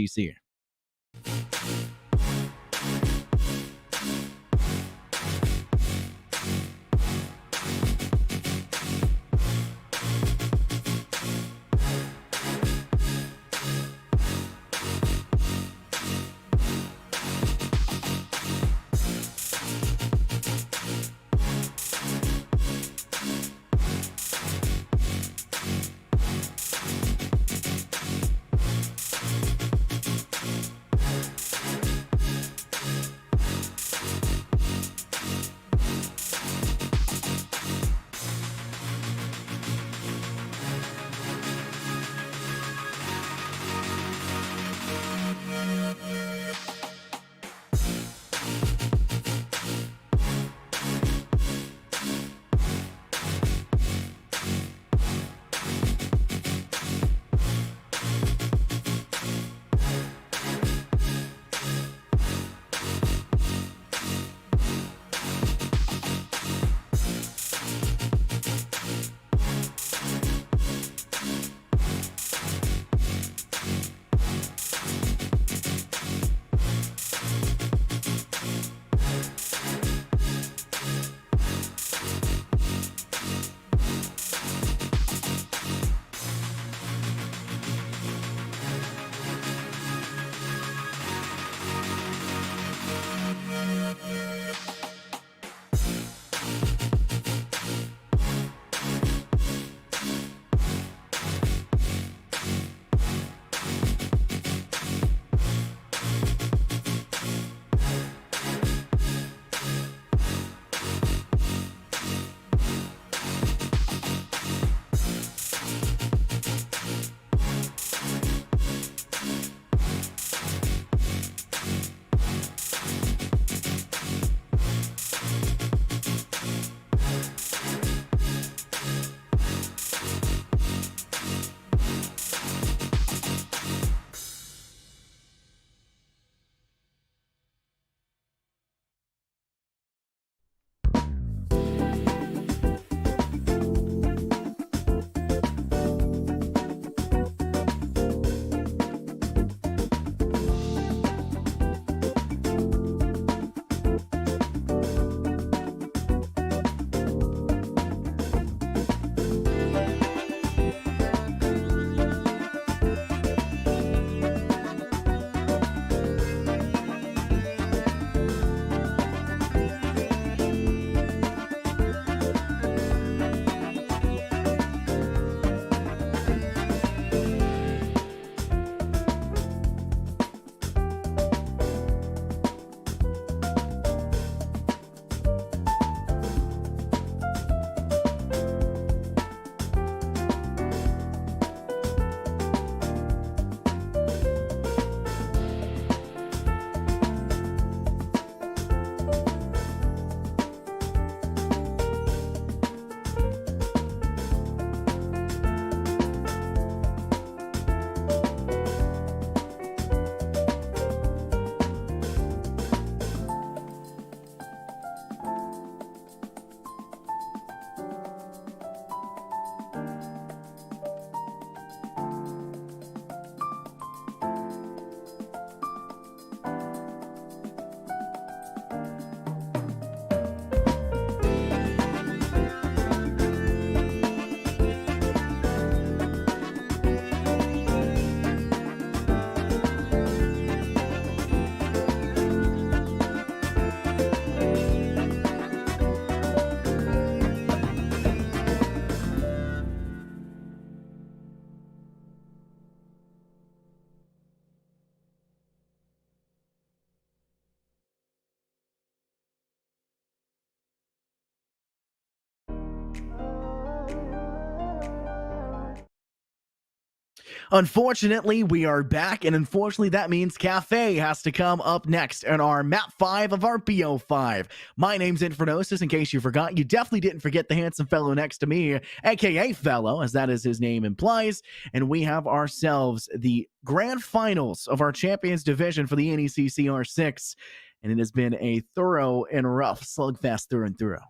Unfortunately, we are back, and unfortunately, that means Cafe has to come up next in our map 5 of our BO5. My name's Infernosis, in case you forgot. You definitely didn't forget the handsome fellow next to me, aka Fellow, as that is his name implies. And we have ourselves the grand finals of our Champions Division for the NECC R6. And it has been a thorough and rough slugfest through and through. A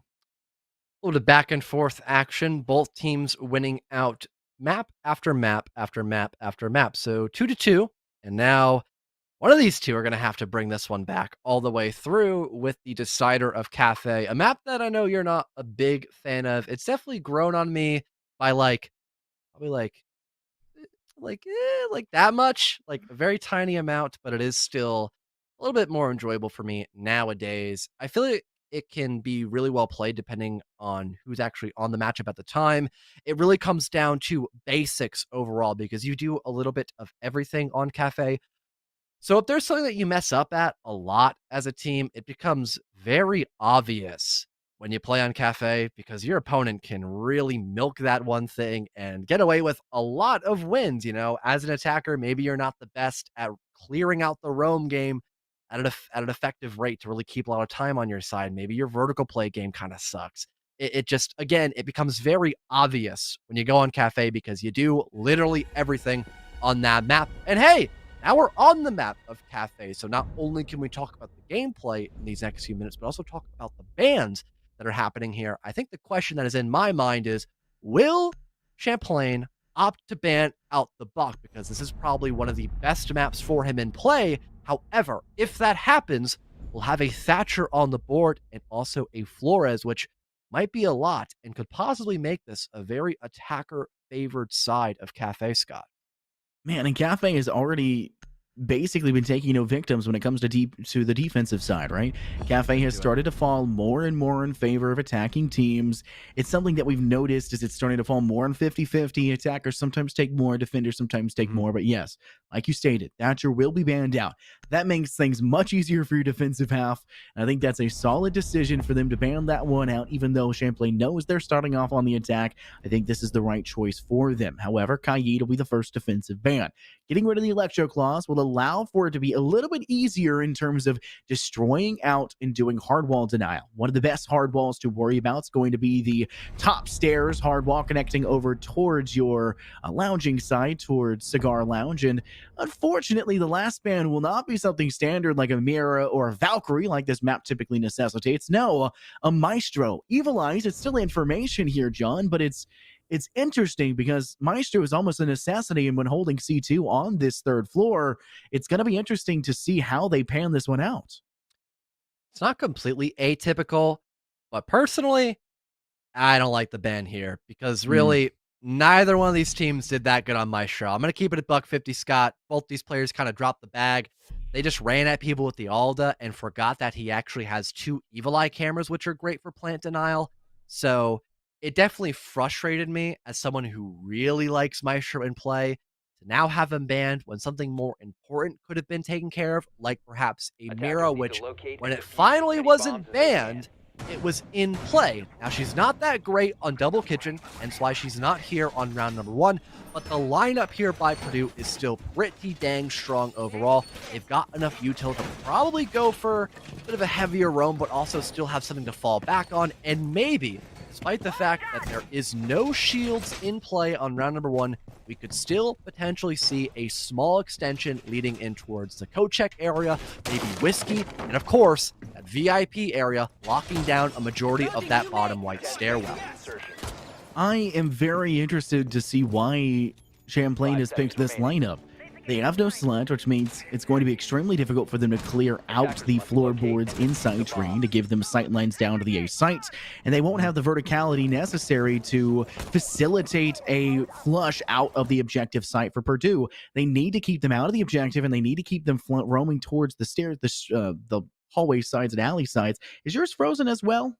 little bit of back and forth action, both teams winning out map after map after map after map. So 2-2, and now one of these two are going to have to bring this one back all the way through with the decider of Cafe, a map that I know you're not a big fan of. It's definitely grown on me by probably like that much, like a very tiny amount, but it is still a little bit more enjoyable for me nowadays. I feel like it can be really well played depending on who's actually on the matchup at the time. It really comes down to basics overall because you do a little bit of everything on Cafe. So if there's something that you mess up at a lot as a team, it becomes very obvious when you play on Cafe because your opponent can really milk that one thing and get away with a lot of wins. You know, as an attacker, maybe you're not the best at clearing out the roam game at an effective rate to really keep a lot of time on your side. Maybe your vertical play game kind of sucks. It just, again, it becomes very obvious when you go on Cafe because you do literally everything on that map. And hey, now we're on the map of Cafe, so not only can we talk about the gameplay in these next few minutes, but also talk about the bans that are happening here. I think the question that is in my mind is, will Champlain opt to ban out the Buck? Because this is probably one of the best maps for him in play. However, if that happens, we'll have a Thatcher on the board and also a Flores, which might be a lot and could possibly make this a very attacker-favored side of Cafe, Scott. Man, and Cafe has already basically been taking no victims when it comes to the defensive side, right? Cafe has started to fall more and more in favor of attacking teams. It's something that we've noticed is it's starting to fall more in 50-50. Attackers sometimes take more, defenders sometimes take more. But yes, like you stated, Thatcher will be banned out. That makes things much easier for your defensive half. And I think that's a solid decision for them to ban that one out, even though Champlain knows they're starting off on the attack. I think this is the right choice for them. However, Kaid will be the first defensive ban. Getting rid of the Electro Claws will allow for it to be a little bit easier in terms of destroying out and doing hard wall denial. One of the best hard walls to worry about is going to be the top stairs hard wall connecting over towards your lounging side, towards Cigar Lounge. And unfortunately, the last ban will not be something standard like a Mira or a Valkyrie like this map typically necessitates. No, a Maestro. Evil Eyes, it's still information here, John, but it's interesting because Maestro is almost a necessity, and when holding C2 on this third floor, it's going to be interesting to see how they pan this one out. It's not completely atypical, but personally, I don't like the ban here because really neither one of these teams did that good on Maestro. I'm going to keep it at $150, Scott. Both these players kind of dropped the bag. They just ran at people with the Alda and forgot that he actually has 2 Evil Eye cameras, which are great for plant denial. So it definitely frustrated me as someone who really likes Maestro in play to now have him banned when something more important could have been taken care of, like perhaps a Mira, which when it finally wasn't banned, it was in play. Now, she's not that great on Double Kitchen, hence why she's not here on round number 1, but the lineup here by Purdue is still pretty dang strong overall. They've got enough util to probably go for a bit of a heavier roam, but also still have something to fall back on, and maybe, despite the fact that there is no shields in play on round number 1, we could still potentially see a small extension leading in towards the Kochek area, maybe Whiskey, and of course, that VIP area, locking down a majority of that bottom white stairwell. I am very interested to see why Champlain has picked this lineup. They have no sledge, which means it's going to be extremely difficult for them to clear out the floorboards inside terrain to give them sight lines down to the A sites, and they won't have the verticality necessary to facilitate a flush out of the objective site for Purdue. They need to keep them out of the objective, and they need to keep them roaming towards the stairs, the hallway sides and alley sides. Is yours frozen as well?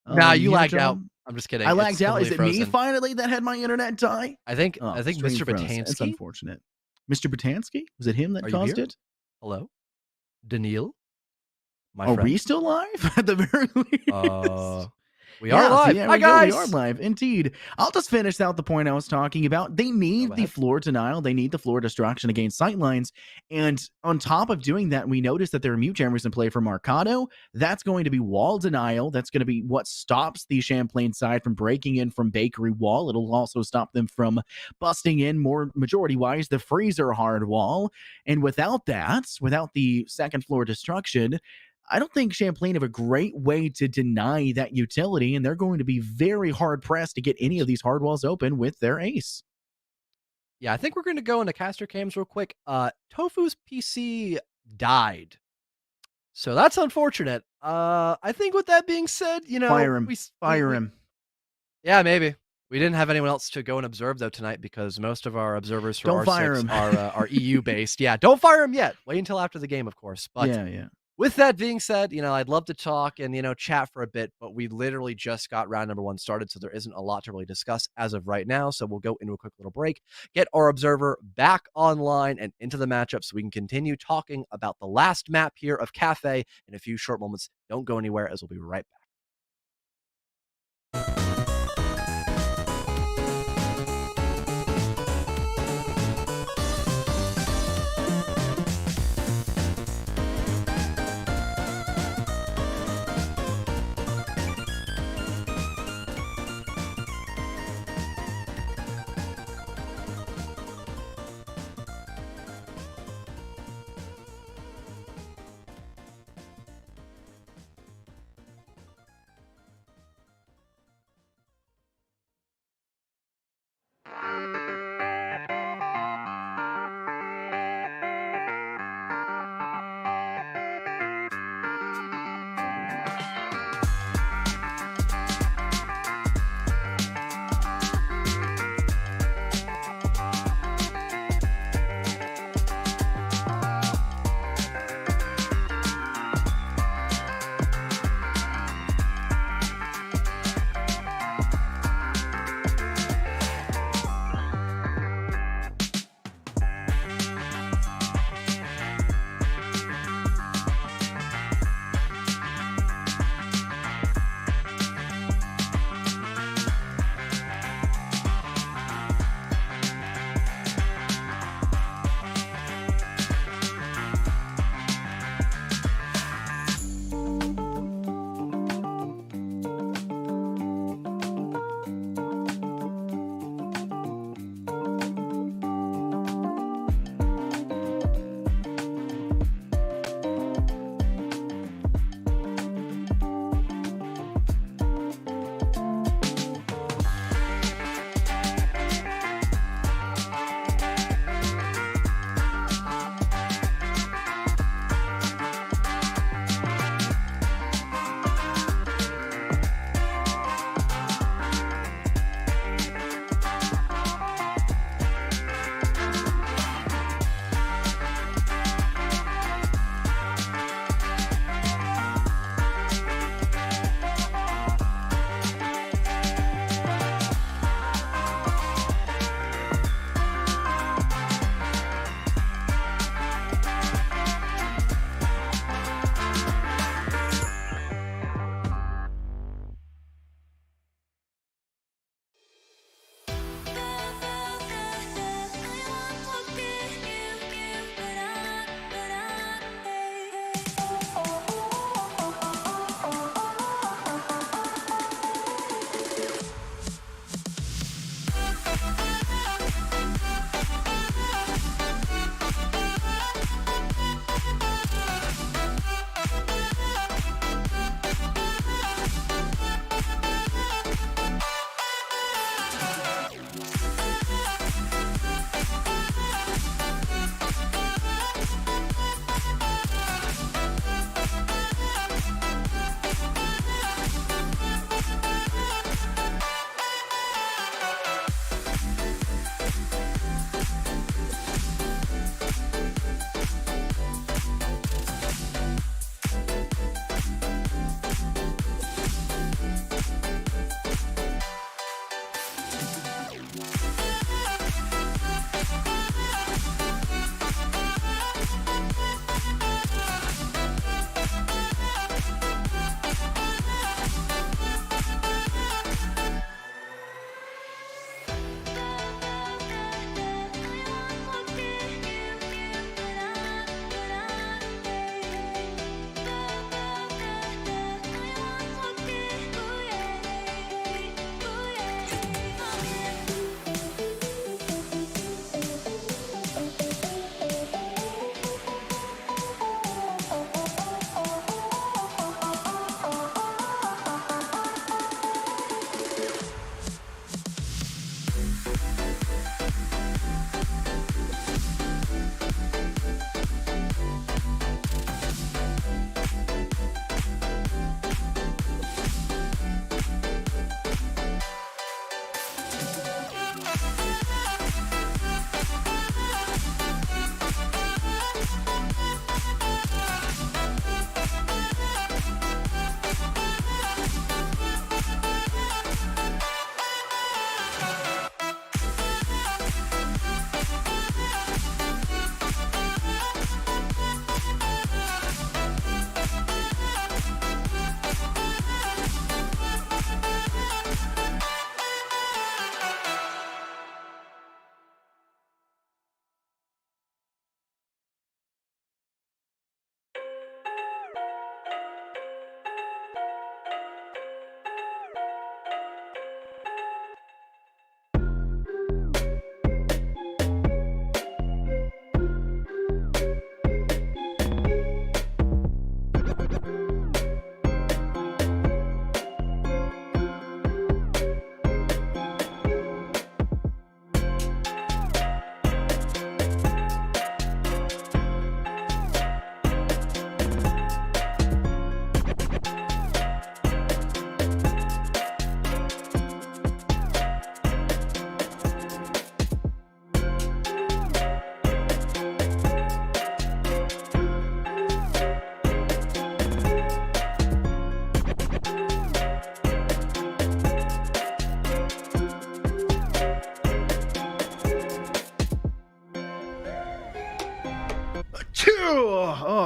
Nah, you lagged out. I'm just kidding. I lagged out. Is it frozen. me finally that had my internet die? I think Mr. It's Batansky. unfortunate. Mr. Batansky? Was it him that caused it? Hello? Daniil? Are we still live? At the very least. We are Yeah, so live. yeah, Hi, we go. We are guys. live, indeed. I'll just finish out the point I was talking about. They Go need the ahead. floor denial. They need the floor destruction against sightlines. And on top of doing that, we noticed that there are mute jammers in play for Marcado. That's going to be wall denial. That's going to be what stops the Champlain side from breaking in from Bakery Wall. It'll also stop them from busting in more majority-wise the freezer hard wall. And without that, without the second floor destruction, I don't think Champlain have a great way to deny that utility, and they're going to be very hard pressed to get any of these hard walls open with their ace. Yeah, I think we're going to go into caster cams real quick. Tofu's PC died, so that's unfortunate. I think with that being said, Fire him. we Fire him. yeah, maybe. We didn't have anyone else to go and observe though tonight because most of our observers for Don't fire R6 him. are EU based. Yeah, don't fire him yet. Wait until after the game, of course. But Yeah. with that being said, I'd love to talk and, chat for a bit, but we literally just got round number 1 started, so there isn't a lot to really discuss as of right now. So we'll go into a quick little break, get our observer back online and into the matchup so we can continue talking about the last map here of Cafe in a few short moments. Don't go anywhere as we'll be right back.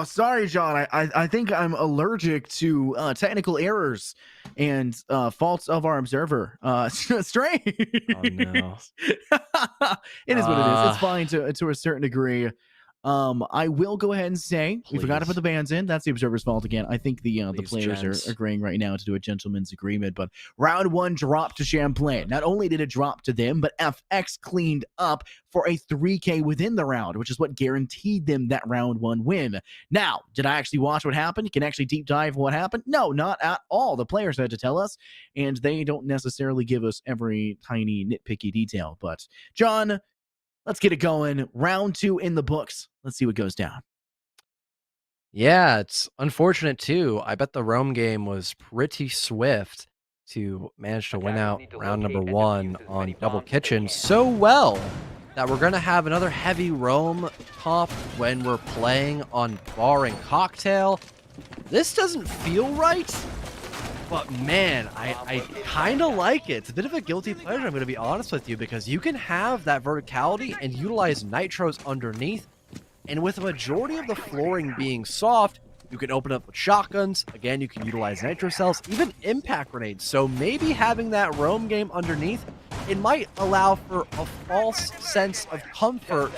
Oh, sorry, John. I think I'm allergic to technical errors and faults of our observer. Strange. Oh no. It is what it is. It's fine to a certain degree. I will go ahead and say we forgot to put Please. the bans in. That's the observer's fault again. I think the Please, players gents. are agreeing right now to do a gentleman's agreement. But round 1 dropped to Champlain. Not only did it drop to them, but FX cleaned up for a 3K within the round, which is what guaranteed them that round 1 win. Now, did I actually watch what happened? You can actually deep dive what happened? No, not at all. The players had to tell us, and they don't necessarily give us every tiny nitpicky detail. But John, let's get it going. Round 2 in the books. Let's see what goes down. Yeah, it's unfortunate too. I bet the Rome game was pretty swift to manage to win out round number 1 on Double Kitchen so well that we're going to have another heavy Rome comp when we're playing on Bar and Cocktail. This doesn't feel right, but man, I kind of like it. It's a bit of a guilty pleasure, I'm going to be honest with you, because you can have that verticality and utilize nitros underneath. And with a majority of the flooring being soft, you can open up with shotguns. Again, you can utilize nitro cells, even impact grenades. So maybe having that roam game underneath, it might allow for a false sense of comfort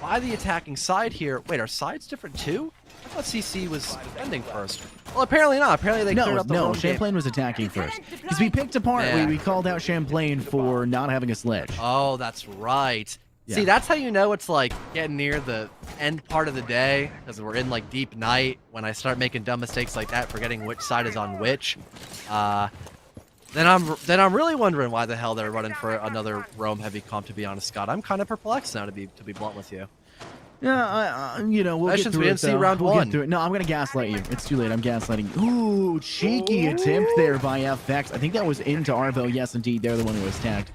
by the attacking side here. Wait, are sides different too? I thought CC was defending first. Well, apparently not. Apparently they cleared up the roam Champlain was attacking first. Because we picked apart, Yeah. we called out Champlain for not having a sledge. Oh, that's right. Yeah. See, that's how you know it's like getting near the end part of the day, because we're in like deep night when I start making dumb mistakes like that, forgetting which side is on which. Then I'm really wondering why the hell they're running for another Rome heavy comp, to be honest, Scott. I'm kind of perplexed now, to be blunt with you. Yeah, we'll get through we didn't it. see round We'll 1. get through it. No, I'm gonna gaslight you. It's too late. I'm gaslighting. Ooh, cheeky attempt there by FX. I think that was into Arvo. Yes, indeed, they're the one who was tagged.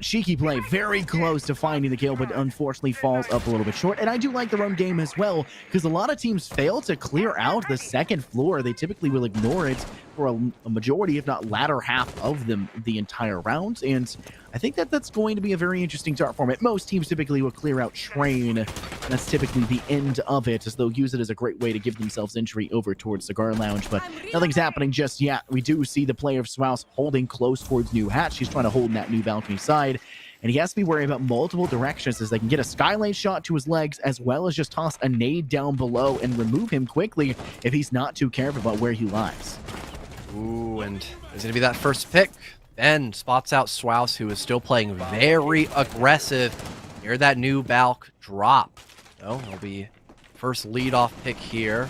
Cheeky play, very close to finding the kill, but unfortunately falls up a little bit short. And I do like the run game as well, because a lot of teams fail to clear out the second floor. They typically will ignore it for a majority, if not latter half of them, the entire round. And I think that's going to be a very interesting start format. Most teams typically will clear out train. That's typically the end of it, as they'll use it as a great way to give themselves entry over towards Cigar Lounge. But nothing's happening just yet. We do see the player of Swouse holding close towards New Hatch. He's trying to hold in that new balcony side. And he has to be worried about multiple directions, as they can get a Skylane shot to his legs, as well as just toss a nade down below and remove him quickly if he's not too careful about where he lies. Ooh, and there's going to be that first pick. Ben spots out Swouse, who is still playing very aggressive near that new Balk drop. So it'll be first leadoff pick here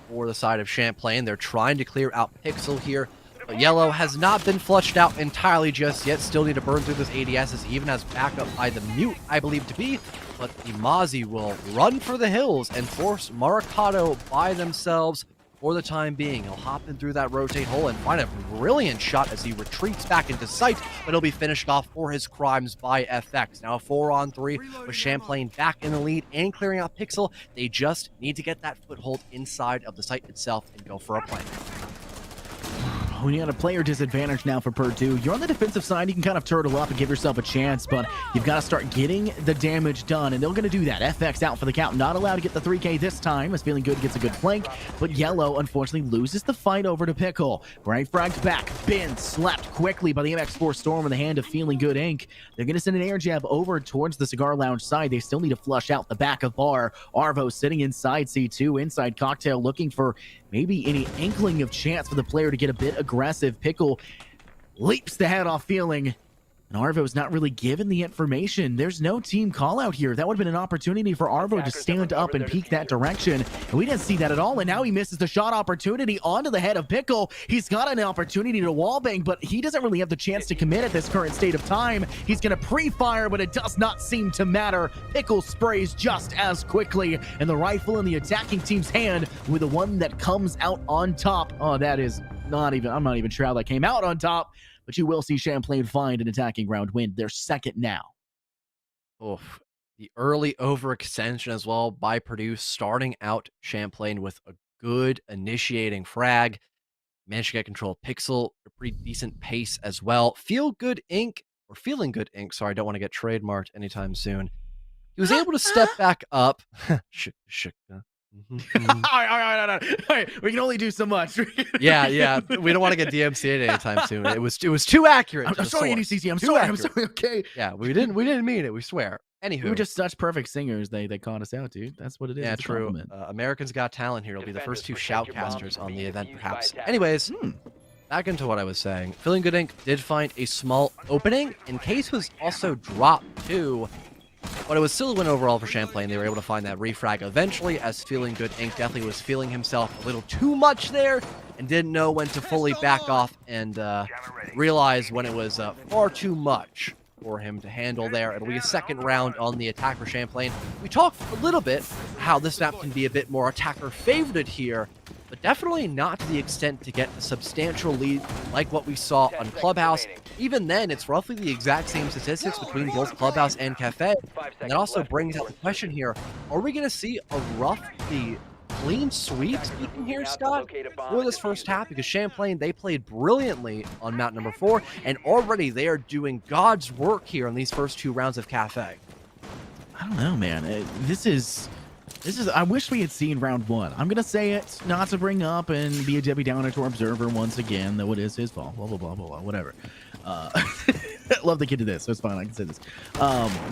for the side of Champlain. They're trying to clear out Pixel here, but Yellow has not been flushed out entirely just yet. Still need to burn through this ADSs, even as backup by the Mute, I believe to be. But the Mozzie will run for the hills and force Maricado by themselves. For the time being, he'll hop in through that rotate hole and find a brilliant shot as he retreats back into sight, but he'll be finished off for his crimes by FX. Now a 4-on-3 with Champlain back in the lead and clearing out Pixel. They just need to get that foothold inside of the site itself and go for a play. When you got a player disadvantage now for Purdue, you're on the defensive side, you can kind of turtle up and give yourself a chance, but you've got to start getting the damage done, and they're going to do that. FX out for the count, not allowed to get the 3K this time, as Feeling Good gets a good flank, but Yellow unfortunately loses the fight over to Pickle. Bright frags back, Ben slapped quickly by the MX4 Storm in the hand of Feeling Good Inc. They're going to send an air jab over towards the Cigar Lounge side. They still need to flush out the back of Bar. Arvo sitting inside C2, inside Cocktail, looking for maybe any inkling of chance for the player to get a bit aggressive. Pickle leaps the head off Feeling, and Arvo's not really given the information. There's no team call out here. That would have been an opportunity for Arvo to stand up and peek that direction, and we didn't see that at all. And now he misses the shot opportunity onto the head of Pickle. He's got an opportunity to wallbang, but he doesn't really have the chance to commit at this current state of time. He's going to pre-fire, but it does not seem to matter. Pickle sprays just as quickly, and the rifle in the attacking team's hand with the one that comes out on top. Oh, that is not even, I'm not even sure how that came out on top. But you will see Champlain find an attacking round win. They're second now. Oof. The early overextension as well by Purdue, starting out Champlain with a good initiating frag. Managed to get control of Pixel, a pretty decent pace as well. Feeling Good Inc. Sorry, I don't want to get trademarked anytime soon. He was able to step back up. Mhm. All right. We can only do so much. Yeah. We don't want to get DMCA'd anytime soon. It was too accurate. I'm sorry, NECC. I'm Too sorry. accurate. I'm sorry. Okay. Yeah, we didn't mean it. We swear. Anywho, We were just such perfect singers. They caught us out, dude. That's what it is. yeah, It's a true. compliment. Americans Got Talent here will be the first two Defenders, protect your bombs shoutcasters from on the being event, defused by perhaps. attackers. Anyways, Hmm. back into what I was saying. Feeling Good Inc. did find a small opening, and Case was also dropped too. But it was still a win overall for Champlain. They were able to find that refrag eventually, as Feeling Good Inc. definitely was feeling himself a little too much there and didn't know when to fully back off and realize when it was far too much for him to handle there. It'll be a second round on the attack for Champlain. We talked a little bit how this map can be a bit more attacker favored here, but definitely not to the extent to get a substantial lead like what we saw on Clubhouse. Even then, it's roughly the exact same statistics between both Clubhouse and Cafe. And that also brings out the question here, are we going to see a roughly clean sweep, speaking here, Scott, for this first half? Because Champlain, they played brilliantly on map number 4, and already they are doing God's work here in these first 2 rounds of Cafe. I don't know, man. This is. I wish we had seen round 1. I'm gonna say it, not to bring up and be a Debbie Downer to our observer once again, though it is his fault. Blah blah blah blah blah. Whatever. Love the kid to this, so it's fine. I can say this.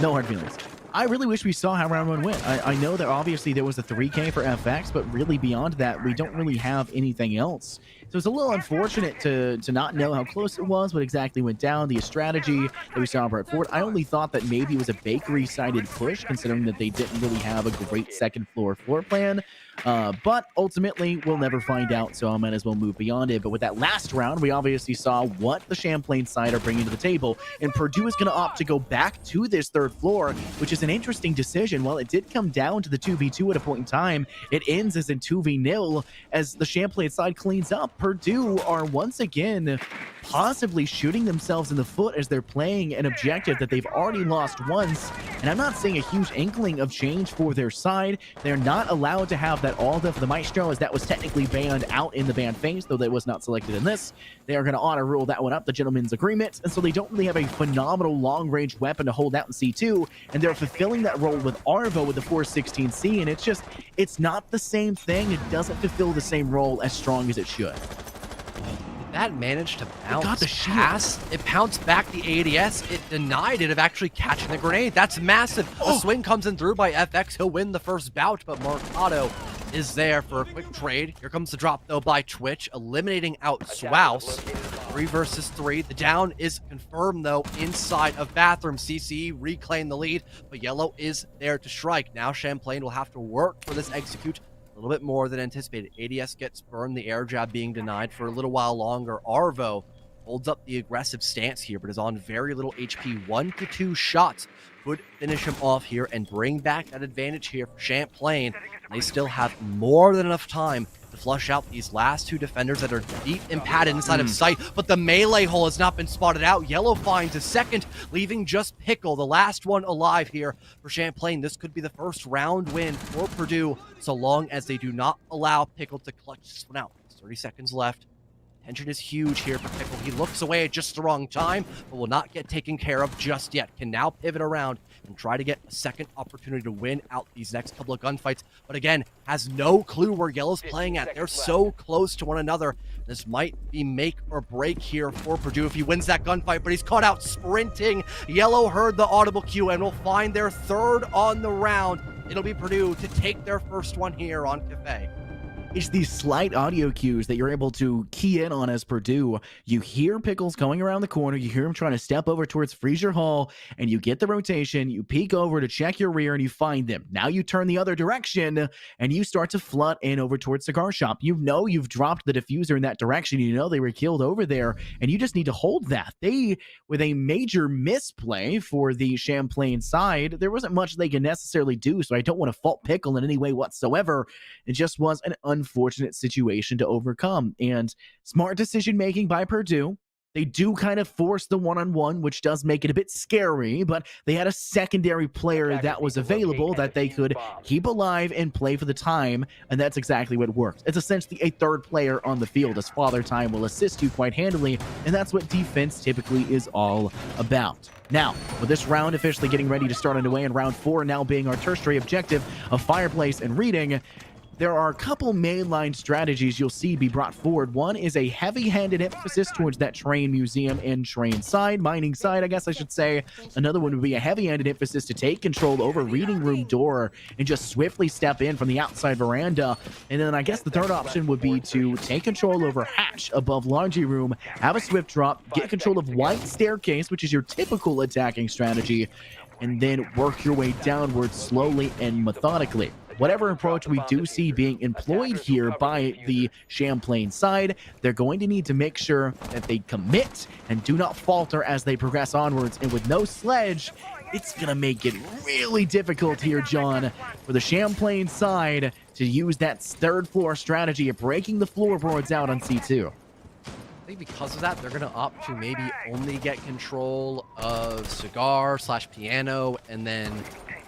No hard feelings. I really wish we saw how round 1 went. I know that obviously there was a 3K for FX, but really beyond that, we don't really have anything else. So it's a little unfortunate to not know how close it was, what exactly went down, the strategy that we saw on Brett Ford. I only thought that maybe it was a bakery-sided push, considering that they didn't really have a great second floor plan. But ultimately, we'll never find out, so I might as well move beyond it. But with that last round, we obviously saw what the Champlain side are bringing to the table, and Purdue is going to opt to go back to this third floor, which is an interesting decision. While it did come down to the 2v2 at a point in time, it ends as in 2v0 as the Champlain side cleans up. Purdue are once again possibly shooting themselves in the foot as they're playing an objective that they've already lost once, and I'm not seeing a huge inkling of change for their side. They're not allowed to have that all for the Maestro, as that was technically banned out in the ban phase, though that was not selected in this. They are going to honor rule that one up, the gentleman's agreement, and so they don't really have a phenomenal long-range weapon to hold out in C2, and they're fulfilling that role with Arvo with the 416C, and it's not the same thing. It doesn't fulfill the same role as strong as it should. That managed to bounce got the shield. past. It pounced back the ADS. It denied it of actually catching the grenade. That's massive. A swing comes in thhrou by FX. He'll win the first bout, but Mercado is there for a quick trade. Here comes the drop, though, by Twitch, eliminating out Swouse. 3 versus 3. The down is confirmed, though, inside of Bathroom. CCE reclaim the lead, but Yellow is there to strike. Now Champlain will have to work for this execute a little bit more than anticipated. ADS gets burned, the air jab being denied for a little while longer. Arvo holds up the aggressive stance here, but is on very little HP. 1 to 2 shots could finish him off here and bring back that advantage here for Champlain. They still have more than enough time to flush out these last 2 defenders that are deep and padded inside of sight, but the melee hole has not been spotted out. Yellow finds a second, leaving just Pickle, the last one alive here for Champlain. This could be the first round win for Purdue, so long as they do not allow Pickle to clutch this one out. 30 seconds left. Tension is huge here for Pickle. He looks away at just the wrong time, but will not get taken care of just yet. Can now pivot around and try to get a second opportunity to win out these next couple of gunfights. But again, has no clue where Yellow's playing at. They're so close to one another. This might be make or break here for Purdue if he wins that gunfight, but he's caught out sprinting. Yellow heard the audible cue and will find their third on the round. It'll be Purdue to take their first one here on Cafe. It's these slight audio cues that you're able to key in on as Purdue. You hear Pickles going around the corner, you hear him trying to step over towards Freezer Hall, and you get the rotation, you peek over to check your rear, and you find them. Now you turn the other direction, and you start to flood in over towards Cigar Shop. You know you've dropped the diffuser in that direction, you know they were killed over there, and you just need to hold that. They, with a major misplay for the Champlain side, there wasn't much they could necessarily do, so I don't want to fault Pickle in any way whatsoever. It just was an unfortunate situation to overcome, and smart decision making by Purdue. They do kind of force the one-on-one, which does make it a bit scary, but they had a secondary player that was available that they could keep alive and play for the time, and that's exactly what worked. It's essentially a third player on the field, as Father Time will assist you quite handily, and that's what defense typically is all about. Now, with this round officially getting ready to start underway, and round 4 now being our tertiary objective of Fireplace and Reading, there are a couple mainline strategies you'll see be brought forward. One is a heavy-handed emphasis towards that train museum and train side, mining side, I guess I should say. Another one would be a heavy-handed emphasis to take control over reading room door and just swiftly step in from the outside veranda. And then I guess the third option would be to take control over hatch above laundry room, have a swift drop, get control of white staircase, which is your typical attacking strategy, and then work your way downwards slowly and methodically. Whatever approach we do see being employed here by the Champlain side, they're going to need to make sure that they commit and do not falter as they progress onwards. And with no sledge, it's going to make it really difficult here, John, for the Champlain side to use that third floor strategy of breaking the floorboards out on C2. I think because of that, they're going to opt to maybe only get control of cigar / piano and then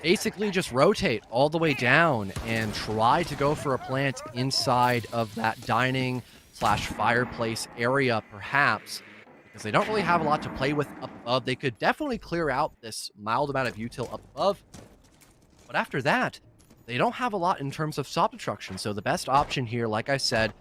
basically just rotate all the way down and try to go for a plant inside of that dining / fireplace area, perhaps, because they don't really have a lot to play with up above. They could definitely clear out this mild amount of util up above, but after that, they don't have a lot in terms of stop destruction. So the best option here, like I said,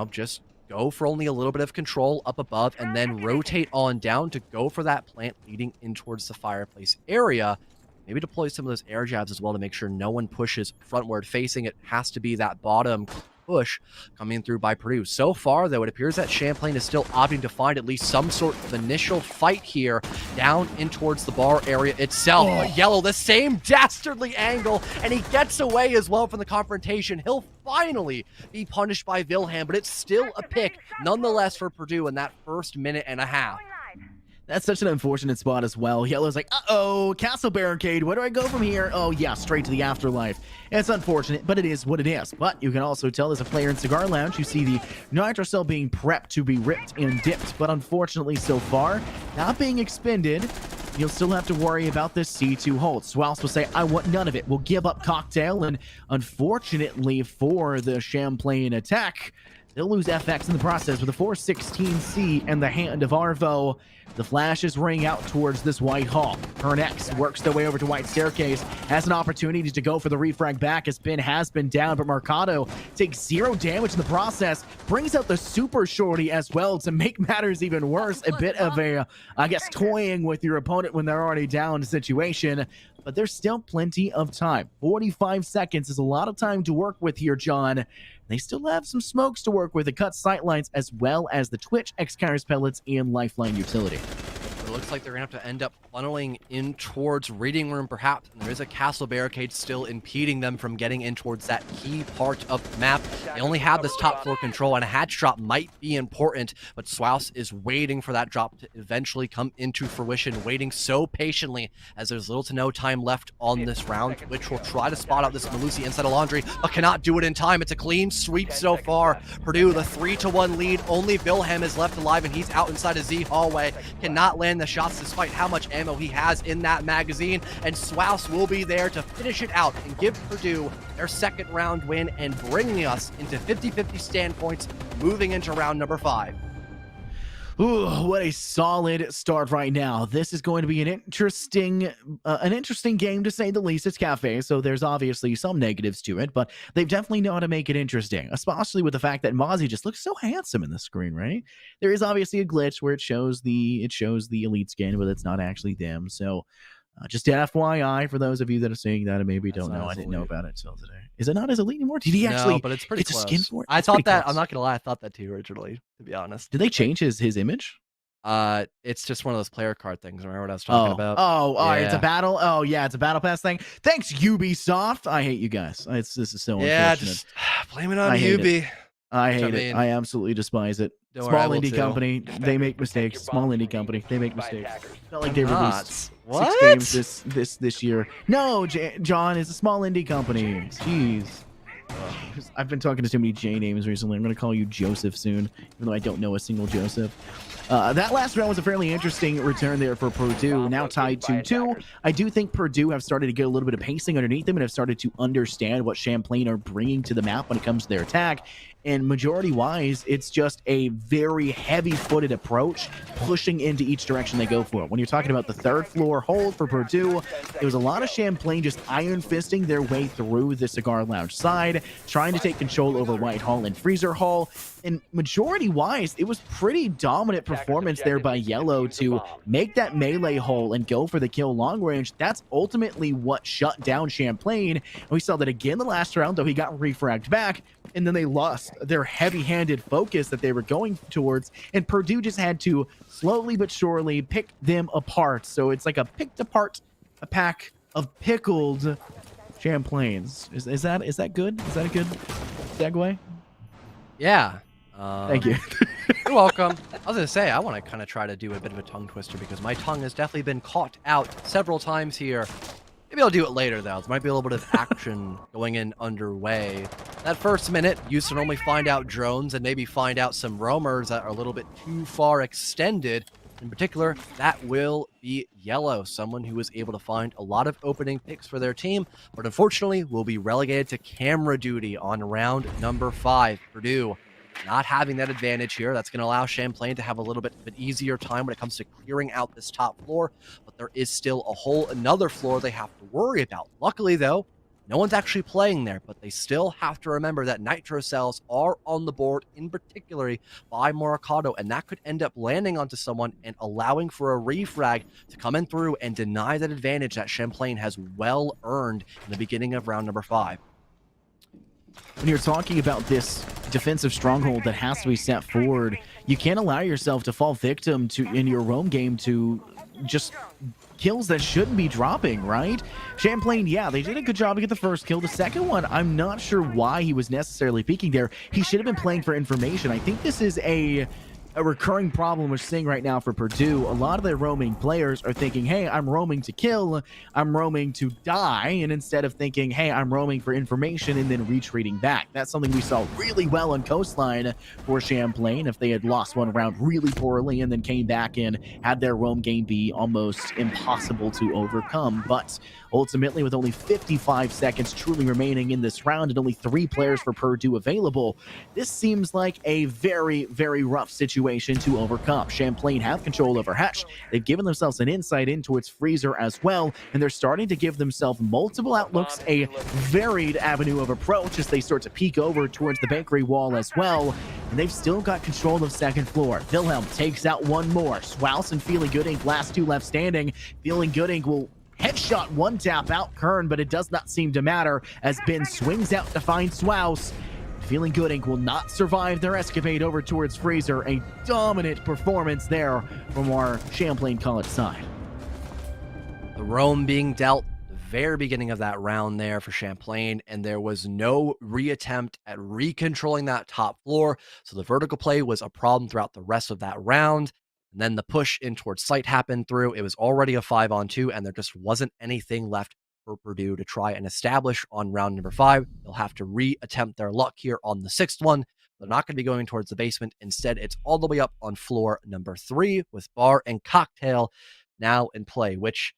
just go for only a little bit of control up above and then rotate on down to go for that plant leading in towards the fireplace area. Maybe deploy some of those air jabs as well to make sure no one pushes frontward facing. It has to be that bottom push coming through by Purdue. So far, though, it appears that Champlain is still opting to find at least some sort of initial fight here down in towards the bar area itself. Yellow, the same dastardly angle, and he gets away as well from the confrontation. He'll finally be punished by Wilhelm, but it's still a pick nonetheless for Purdue in that first minute and a half. That's such an unfortunate spot as well. Yellow's like, uh-oh, castle barricade. Where do I go from here? Oh, yeah, straight to the afterlife. It's unfortunate, but it is what it is. But you can also tell as a player in Cigar Lounge, you see the nitro cell being prepped to be ripped and dipped. But unfortunately, so far, not being expended. You'll still have to worry about this C2 hold. Swals will say, I want none of it. We'll give up cocktail. And unfortunately for the Champlain attack, they'll lose FX in the process with a 416C and the hand of Arvo. The flashes ring out towards this White Hall. Hernex works their way over to White Staircase, has an opportunity to go for the refrag back as Ben has been down, but Mercado takes 0 damage in the process, brings out the Super Shorty as well to make matters even worse. A bit of a, I guess, toying with your opponent when they're already down situation, but there's still plenty of time. 45 seconds is a lot of time to work with here, John. They still have some smokes to work with, the cut sightlines, as well as the Twitch, X-Kairos pellets, and Lifeline utility. It looks like they're going to have to end up funneling in towards reading room, perhaps. And there is a castle barricade still impeding them from getting in towards that key part of the map. They only have this top floor control, and a hatch drop might be important, but Swaus is waiting for that drop to eventually come into fruition, waiting so patiently as there's little to no time left on this round. Twitch will try to spot out this Malusi inside of Laundry, but cannot do it in time. It's a clean sweep so far. Purdue, the 3-1 lead. Only Wilhelm is left alive, and he's out inside a Z hallway. Cannot land the shots despite how much ammo he has in that magazine, and Swaus will be there to finish it out and give Purdue their second round win and bringing us into 50-50 standpoints moving into round number 5. Ooh, what a solid start right now. This is going to be an interesting game to say the least. It's Cafe, so there's obviously some negatives to it, but they've definitely know how to make it interesting, especially with the fact that Mozzie just looks so handsome in the screen, right? There is obviously a glitch where it shows the elite skin, but it's not actually them. So just an FYI for those of you that are saying that and maybe don't know. I didn't know about it till today. Is it not as elite anymore? Did he actually? No, but it's pretty get close. a skin for it? I It's thought pretty that. close. I'm not gonna lie. I thought that too originally, to be honest. Did they change his image? It's just one of those player card things. Remember what I was talking about? It's a battle. Oh yeah, it's a battle pass thing. Thanks, Ubisoft. I hate you guys. This is so unfortunate. Just blame it on I hate Ubi. I hate it. I absolutely despise it. Don't worry, I Small will indie too. company, they make mistakes. Small indie company, they make mistakes. Not like they released What? 6 games this year. No, John is a small indie company. Jeez. I've been talking to too many J names recently. I'm going to call you Joseph soon, even though I don't know a single Joseph. That last round was a fairly interesting return there for Purdue, now tied 2-2. I do think Purdue have started to get a little bit of pacing underneath them and have started to understand what Champlain are bringing to the map when it comes to their attack. And majority-wise, it's just a very heavy-footed approach, pushing into each direction they go for. When you're talking about the third floor hold for Purdue, it was a lot of Champlain just iron fisting their way through the Cigar Lounge side, trying to take control over Whitehall and Freezer Hall. And majority-wise, it was pretty dominant performance there by Yellow to make that melee hole and go for the kill long range. That's ultimately what shut down Champlain. And we saw that again the last round, though he got refragged back, and then they lost their heavy-handed focus that they were going towards, and Purdue just had to slowly but surely pick them apart. So it's like a picked apart a pack of pickled Champlains. Is that good? Is that a good segue? Yeah. Thank you. You're welcome. I was going to say, I want to kind of try to do a bit of a tongue twister because my tongue has definitely been caught out several times here. Maybe I'll do it later, though. There might be a little bit of action going in underway. That first minute, you can only find out drones and maybe find out some roamers that are a little bit too far extended. In particular, that will be Yellow, someone who was able to find a lot of opening picks for their team, but unfortunately will be relegated to camera duty on round number 5. Purdue not having that advantage here. That's going to allow Champlain to have a little bit of an easier time when it comes to clearing out this top floor, but there is still a whole another floor they have to worry about. Luckily, though, no one's actually playing there, but they still have to remember that nitro cells are on the board, in particular by Morikato, and that could end up landing onto someone and allowing for a refrag to come in through and deny that advantage that Champlain has well earned in the beginning of round number 5. When you're talking about this defensive stronghold that has to be set forward, you can't allow yourself to fall victim to in your roam game to just kills that shouldn't be dropping, right? Champlain, yeah, they did a good job to get the first kill. The second one, I'm not sure why he was necessarily peeking there. He should have been playing for information. I think this is a recurring problem we're seeing right now for Purdue. A lot of their roaming players are thinking, hey, I'm roaming to kill, I'm roaming to die, and instead of thinking, hey, I'm roaming for information and then retreating back. That's something we saw really well on Coastline for Champlain if they had lost one round really poorly and then came back and had their roam game be almost impossible to overcome. But ultimately, with only 55 seconds truly remaining in this round and only 3 players for Purdue available, this seems like a very, very rough situation to overcome. Champlain have control over Hatch. They've given themselves an insight into its freezer as well, and they're starting to give themselves multiple outlooks, a varied avenue of approach as they start to peek over towards the bakery wall as well. And they've still got control of second floor. Wilhelm takes out one more. Swaus and Feeling Good Inc. last 2 left standing. Feeling Good Inc. will headshot one tap out Kern, but it does not seem to matter as Ben swings out to find Swaus. Feeling Good Inc. will not survive their escapade over towards Fraser. A dominant performance there from our Champlain College side. The roam being dealt the very beginning of that round there for Champlain, and there was no reattempt at recontrolling that top floor, so the vertical play was a problem throughout the rest of that round. And then the push in towards site happened through. It was already a 5-on-2, and there just wasn't anything left for Purdue to try and establish on round number 5. They'll have to re-attempt their luck here on the 6th one. They're not going to be going towards the basement. Instead, it's all the way up on floor number 3 with Bar and Cocktail now in play, which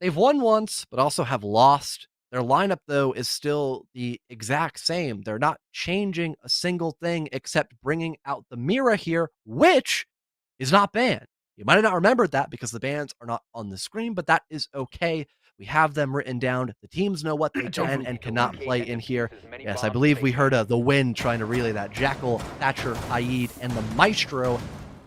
they've won once, but also have lost. Their lineup, though, is still the exact same. They're not changing a single thing except bringing out the Mira here, which is not banned. You might have not remembered that because the bans are not on the screen, but that is okay. We have them written down. The teams know what they can and cannot play in here. Yes, I believe we heard the Wind trying to relay that. Jackal, Thatcher, Aid, and the Maestro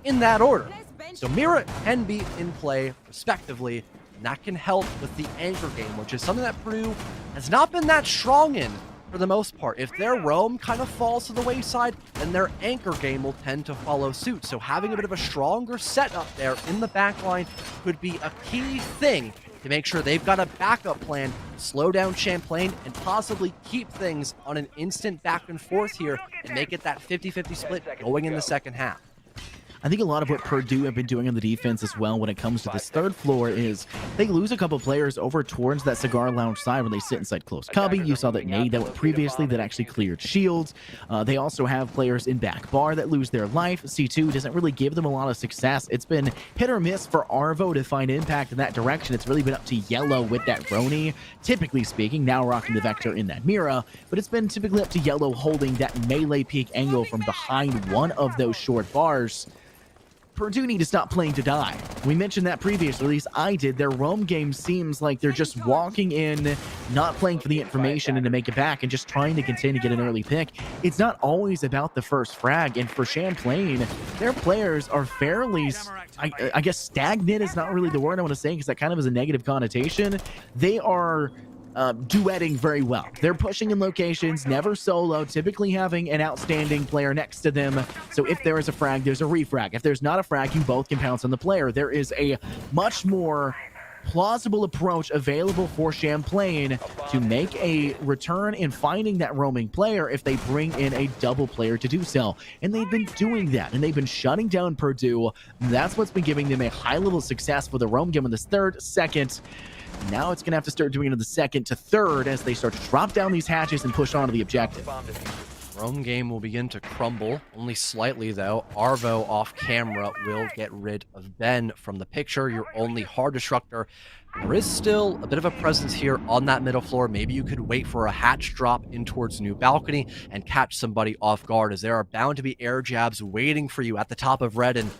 in that order. So Mira can be in play respectively, and that can help with the anchor game, which is something that Purdue has not been that strong in for the most part. If their roam kind of falls to the wayside, then their anchor game will tend to follow suit. So having a bit of a stronger setup there in the back line could be a key thing to make sure they've got a backup plan to slow down Champlain and possibly keep things on an instant back and forth here and make it that 50-50 split going in the second half. I think a lot of what Purdue have been doing on the defense as well when it comes to this third floor is they lose a couple players over towards that cigar lounge side when they sit inside close cubby. You saw that nade that went previously that actually cleared shields. They also have players in back bar that lose their life. C2 doesn't really give them a lot of success. It's been hit or miss for Arvo to find impact in that direction. It's really been up to Yellow with that Roni, typically speaking, now rocking the Vector in that Mira, but it's been typically up to Yellow holding that melee peak angle from behind one of those short bars. Purdue need to stop playing to die. We mentioned that previously, at least I did. Their roam game seems like they're just walking in, not playing for the information and to make it back and just trying to continue to get an early pick. It's not always about the first frag, and for Champlain, their players are fairly, I guess stagnant is not really the word I want to say because that kind of is a negative connotation. They are duetting very well. They're pushing in locations, never solo, typically having an outstanding player next to them. So if there is a frag, there's a refrag. If there's not a frag, you both can pounce on the player. There is a much more plausible approach available for Champlain to make a return in finding that roaming player if they bring in a double player to do so. And they've been doing that, and they've been shutting down Purdue. That's what's been giving them a high level of success for the roam game in this third, second. Now it's going to have to start doing it in the second to third as they start to drop down these hatches and push on to the objective. Roam game will begin to crumble, only slightly though. Arvo off camera will get rid of Ben from the picture, your only hard destructor. There is still a bit of a presence here on that middle floor. Maybe you could wait for a hatch drop in towards new balcony and catch somebody off guard, as there are bound to be air jabs waiting for you at the top of red and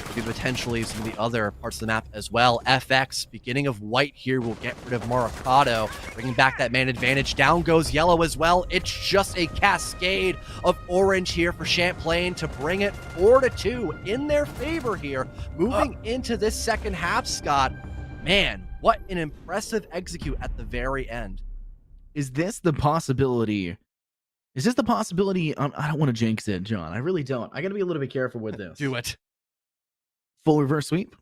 maybe potentially some of the other parts of the map as well. FX, beginning of white here, will get rid of Maracado, bringing back that man advantage. Down goes yellow as well. It's just a cascade of orange here for Champlain to bring it 4-2 in their favor here. Moving into this second half, Scott, man, what an impressive execute at the very end. Is this the possibility? I don't want to jinx it, John. I really don't. I got to be a little bit careful with this. Do it. Full reverse sweep?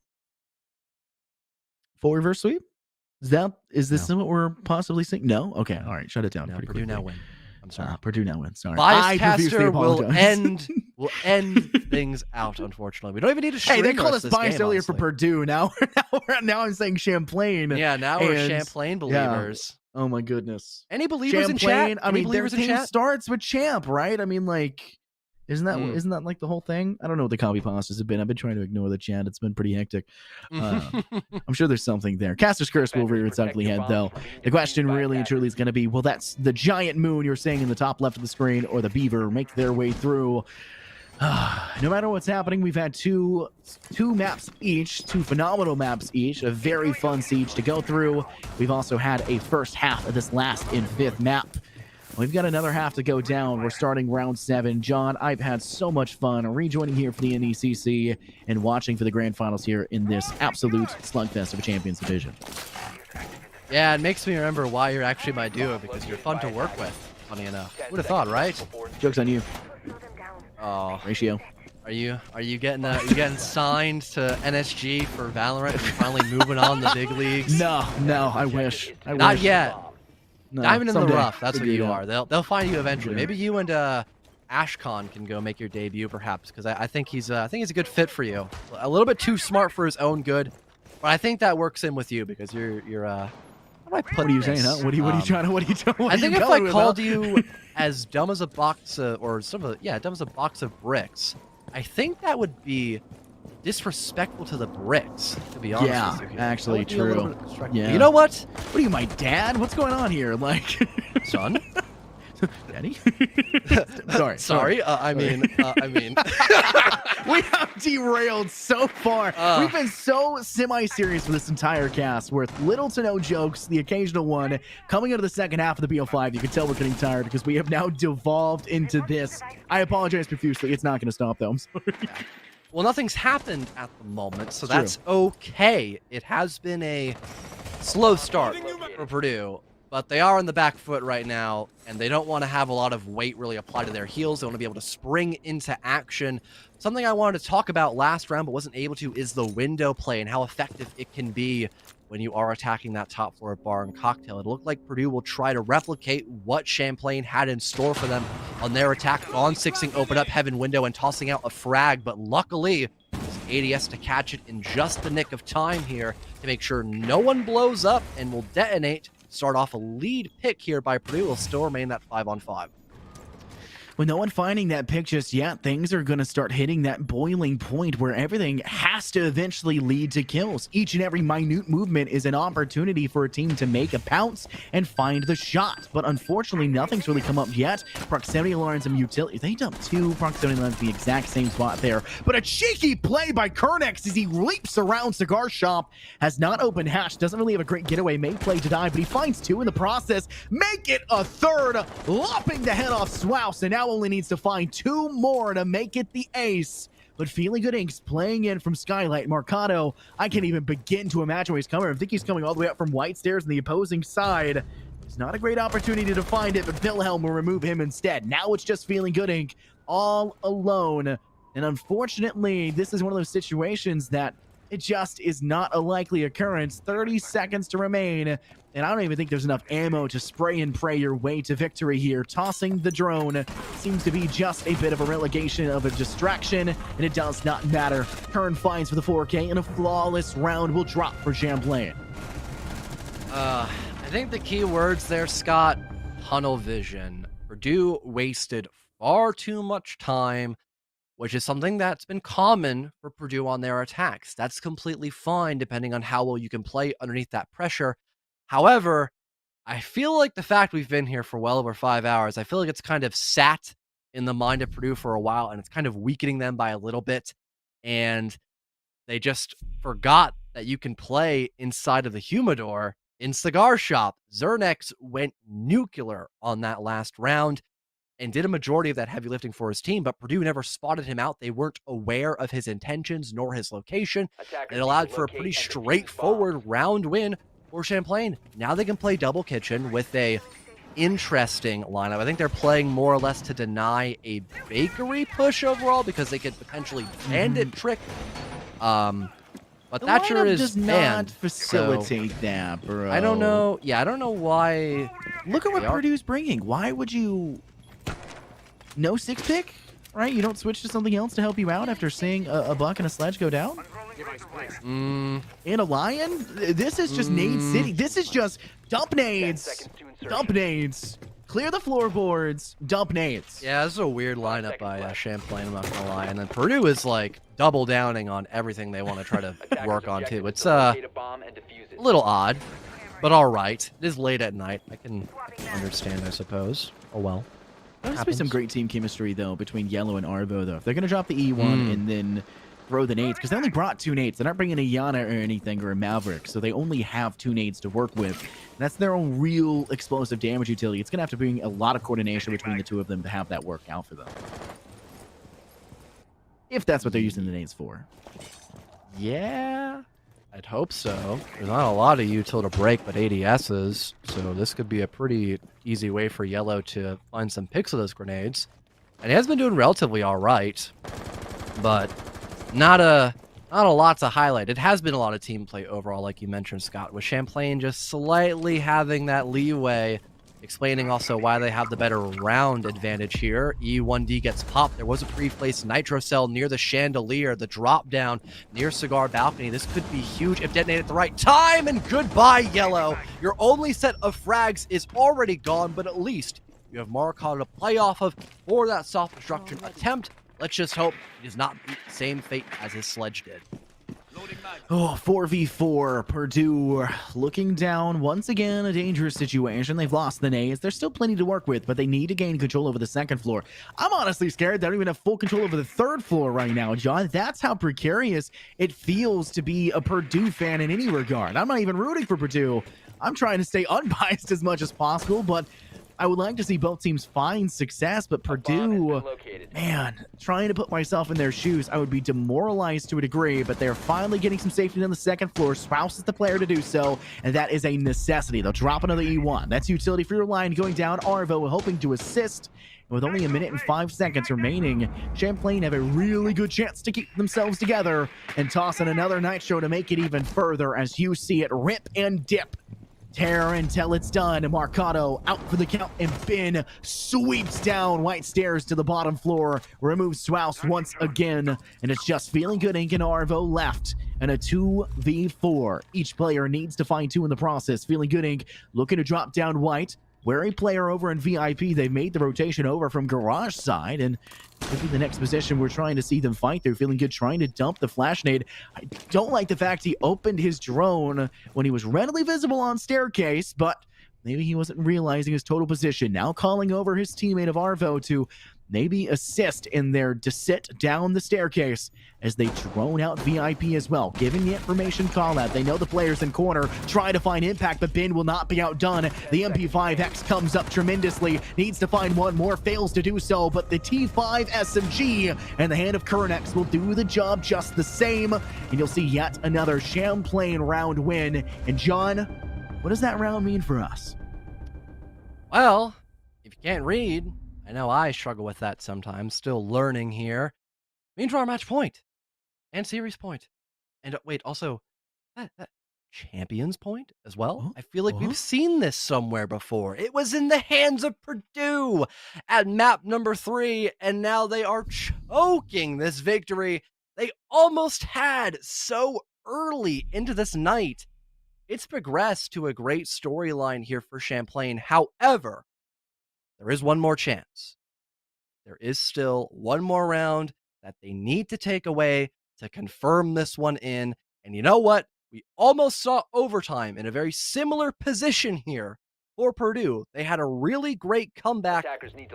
Full reverse sweep? Is this what we're possibly seeing? No? Okay, all right, shut it down. No, Purdue Purdue now win. I'm sorry. Purdue now win. Sorry. Bias Caster will end things out, unfortunately. We don't even need to stream. Hey, they called us biased earlier honestly. for Purdue. Now I'm saying Champlain. Yeah, now we're Champlain believers. Yeah. Oh my goodness. Any believers in chat? I mean, their team chat? starts with Champ, right? I mean, like, isn't that like the whole thing? I don't know what the copy pastas have been. I've been trying to ignore the chat. It's been pretty hectic. I'm sure there's something there. Caster's Curse will rear its ugly head, though. The question really and truly is going to be, will that's the giant moon you're seeing in the top left of the screen or the beaver make their way through? No matter what's happening, we've had two maps each, two phenomenal maps each, a very fun siege to go through. We've also had a first half of this last and fifth map. We've got another half to go down. We're starting round 7. John, I've had so much fun rejoining here for the NECC and watching for the grand finals here in this absolute slugfest of a Champions Division. Yeah, it makes me remember why you're actually my duo, because you're fun to work with, funny enough. Would have thought, right? Joke's on you. Oh, Ratio. Are you getting signed to NSG for Valorant? You're finally moving on the big leagues? No, I wish. Not yet. No, Diamond in the someday. rough. That's what you Yeah. are. They'll find you eventually. Yeah. Maybe you and Ashcon can go make your debut, perhaps, because I think he's a good fit for you. A little bit too smart for his own good, but I think that works in with you because you're how do I put What are you this? saying, huh? What are you trying to? I think if I called you as dumb as a box of, or some of dumb as a box of bricks, I think that would be disrespectful to the bricks, to be honest Yeah, with you. actually That would be a little true. bit disrespectful. Yeah. You know what? What are you, my dad? What's going on here? Like, Son? Daddy? Sorry. I mean, We have derailed so far. We've been so semi-serious for this entire cast, with little to no jokes, the occasional one. Coming into the second half of the BO5, you can tell we're getting tired because we have now devolved into this. I apologize profusely. It's not going to stop, though. I'm sorry. well, nothing's happened at the moment, so True. that's okay. It has been a slow start for Purdue, but they are on the back foot right now, and they don't want to have a lot of weight really applied to their heels. They want to be able to spring into action. Something I wanted to talk about last round but wasn't able to is the window play and how effective it can be when you are attacking that top floor bar and cocktail. It looked like Purdue will try to replicate what Champlain had in store for them on their attack. On 6ing open up heaven window and tossing out a frag, but luckily ADS to catch it in just the nick of time here to make sure no one blows up and will detonate. Start off a lead pick here by Purdue. Will still remain that 5-on-5. With no one finding that pick just yet, things are going to start hitting that boiling point where everything has to eventually lead to kills. Each and every minute movement is an opportunity for a team to make a pounce and find the shot. But unfortunately, nothing's really come up yet. Proximity alarms and utility. They dumped 2 proximity alarms in the exact same spot there. But a cheeky play by Kernex as he leaps around Cigar Shop. Has not opened hatch. Doesn't really have a great getaway. May play to die, but he finds 2 in the process. Make it a third. Lopping the head off Swouse. And now only needs to find 2 more to make it the ace. But Feeling Good Inc.'s playing in from Skylight. Marcado, I can't even begin to imagine where he's coming. I think he's coming all the way up from White Stairs on the opposing side. It's not a great opportunity to find it, but Wilhelm will remove him instead. Now it's just Feeling Good Inc. all alone. And unfortunately, this is one of those situations that it just is not a likely occurrence. 30 seconds to remain. And I don't even think there's enough ammo to spray and pray your way to victory here. Tossing the drone seems to be just a bit of a relegation of a distraction, and it does not matter. Kern finds for the 4K, and a flawless round will drop for Champlain. I think the key words there, Scott, tunnel vision. Purdue wasted far too much time, which is something that's been common for Purdue on their attacks. That's completely fine depending on how well you can play underneath that pressure. However, I feel like the fact we've been here for well over 5 hours, I feel like it's kind of sat in the mind of Purdue for a while, and it's kind of weakening them by a little bit. And they just forgot that you can play inside of the humidor in Cigar Shop. Zernex went nuclear on that last round and did a majority of that heavy lifting for his team, but Purdue never spotted him out. They weren't aware of his intentions nor his location. It allowed for a pretty straightforward round win for Champlain. Now they can play double kitchen with a interesting lineup. I think they're playing more or less to deny a bakery push overall because they could potentially bandit trick. But Thatcher is does not facilitate that, bro. I don't know. Yeah, I don't know why. Look at what Purdue's bringing. Why would you... No 6-pick, right? You don't switch to something else to help you out after seeing a buck and a sledge go down? And a lion? This is just Nade City. This is just dump nades. Dump nades. Clear the floorboards. Dump nades. Yeah, this is a weird lineup by Champlain, I'm not going to lie. And then Purdue is like double downing on everything they want to try to work on too. It's a little odd, but all right. It is late at night. I can understand, I suppose. Oh well. There must be some great team chemistry, though, between Yellow and Arvo, though. If they're going to drop the E1 and then throw the nades, because they only brought 2 nades. They're not bringing a Yana or anything or a Maverick, so they only have 2 nades to work with. And that's their own real explosive damage utility. It's going to have to bring a lot of coordination between the 2 of them to have that work out for them. If that's what they're using the nades for. Yeah, I'd hope so. There's not a lot of util to break but ADSs, so this could be a pretty easy way for Yellow to find some picks of those grenades. And he has been doing relatively all right, but not a lot to highlight. It has been a lot of team play overall, like you mentioned, Scott, with Champlain just slightly having that leeway, explaining also why they have the better round advantage here. E1D gets popped. There was a pre-placed nitro cell near the chandelier, the drop down near Cigar Balcony. This could be huge if detonated at the right time, and goodbye, Yellow. Your only set of frags is already gone, but at least you have Marcado to play off of for that soft destruction attempt. Let's just hope he does not meet the same fate as his sledge did. Oh, 4v4, Purdue looking down. Once again, a dangerous situation. They've lost the nades. There's still plenty to work with, but they need to gain control over the 2nd floor. I'm honestly scared they don't even have full control over the 3rd floor right now, John. That's how precarious it feels to be a Purdue fan in any regard. I'm not even rooting for Purdue. I'm trying to stay unbiased as much as possible, but I would like to see both teams find success, but Purdue, man, trying to put myself in their shoes, I would be demoralized to a degree, but they're finally getting some safety on the 2nd floor. Spouse is the player to do so, and that is a necessity. They'll drop another E1. That's utility for your line going down. Arvo hoping to assist. And with only 1 minute and 5 seconds remaining, Champlain have a really good chance to keep themselves together and toss in another nitro to make it even further as you see it rip and dip. care until it's done. Marcado out for the count, and Ben sweeps down White Stairs to the bottom floor, removes Swouse once again, and it's just Feeling Good Inc. and Arvo left in a 2v4. Each player needs to find 2 in the process. Feeling Good Inc. looking to drop down White. Wary player over in VIP. They've made the rotation over from garage side, and could be the next position we're trying to see them fight. They're Feeling Good trying to dump the flash nade. I don't like the fact he opened his drone when he was readily visible on staircase, but maybe he wasn't realizing his total position. Now calling over his teammate of Arvo to maybe assist in their descent down the staircase as they drone out VIP as well, giving the information call out. They know the players in corner, try to find impact, but Ben will not be outdone. The MP5X comes up tremendously, needs to find one more, fails to do so, but the T5 SMG and the hand of Kernex will do the job just the same, and you'll see yet another Champlain round win. And John, what does that round mean for us? Well, if you can't read, I know I struggle with that sometimes, still learning here. Means our match point and series point. And wait, also, that champions point as well? Huh? I feel like we've seen this somewhere before. It was in the hands of Purdue at map number 3, and now they are choking this victory they almost had so early into this night. It's progressed to a great storyline here for Champlain. However, there is one more chance. There is still one more round that they need to take away to confirm this one in. And you know what? We almost saw overtime in a very similar position here for Purdue. They had a really great comeback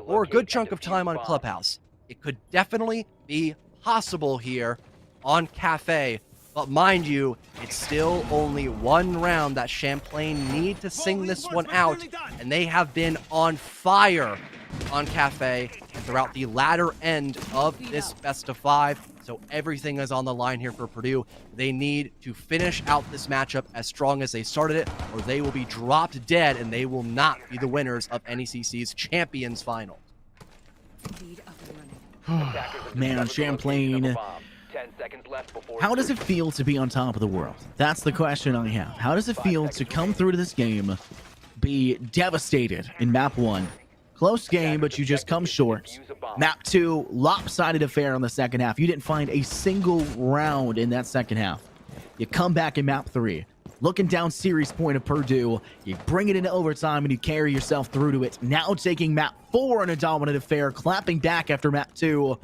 for a good chunk of time on Clubhouse. It could definitely be possible here on Cafe. But mind you, it's still only one round that Champlain need to sing this one out, and they have been on fire on Cafe and throughout the latter end of this best of 5. So everything is on the line here for Purdue. They need to finish out this matchup as strong as they started it, or they will be dropped dead, and they will not be the winners of NECC's Champions Final. Man, Champlain. 10 seconds left before How does it feel to be on top of the world? That's the question I have. How does it feel to come through to this game, be devastated in map 1? Close game, but you just come short. Map 2, lopsided affair on the second half. You didn't find a single round in that second half. You come back in map 3, looking down series point of Purdue. You bring it into overtime and you carry yourself through to it. Now taking map 4 in a dominant affair, clapping back after map 2.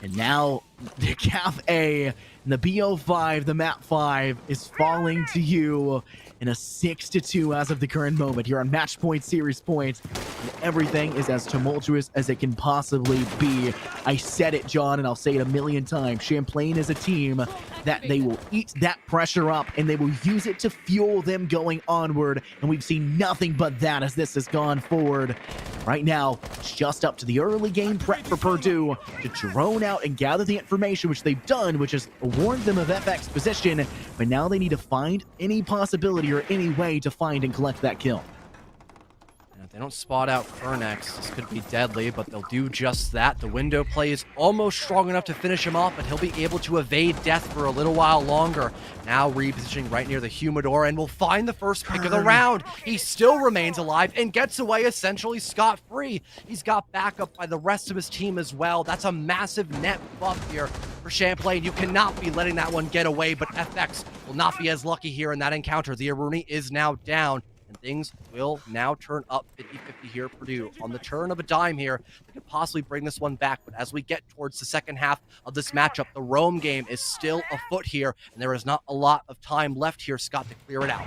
And now the Cafe and the BO5, the map 5, is falling to you in a 6-2 as of the current moment. You're on match point, series point, and everything is as tumultuous as it can possibly be. I said it, John, and I'll say it a million times. Champlain is a team that they will eat that pressure up, and they will use it to fuel them going onward. And we've seen nothing but that as this has gone forward. Right now, it's just up to the early game prep for Purdue to drone out and gather the information, which they've done, which has warned them of FX position. But now they need to find any possibility or any way to find and collect that kill. And if they don't spot out Kernex, this could be deadly, but they'll do just that. The window play is almost strong enough to finish him off, but he'll be able to evade death for a little while longer. Now repositioning right near the humidor, and will find the first pick of the round. He still remains alive and gets away essentially scot-free. He's got backup by the rest of his team as well. That's a massive net buff here for Champlain. You cannot be letting that one get away, but FX will not be as lucky here in that encounter. The Aruni is now down, and things will now turn up 50-50 here. Purdue on the turn of a dime here. They could possibly bring this one back, but as we get towards the second half of this matchup, the roam game is still afoot here, and there is not a lot of time left here, Scott, to clear it out.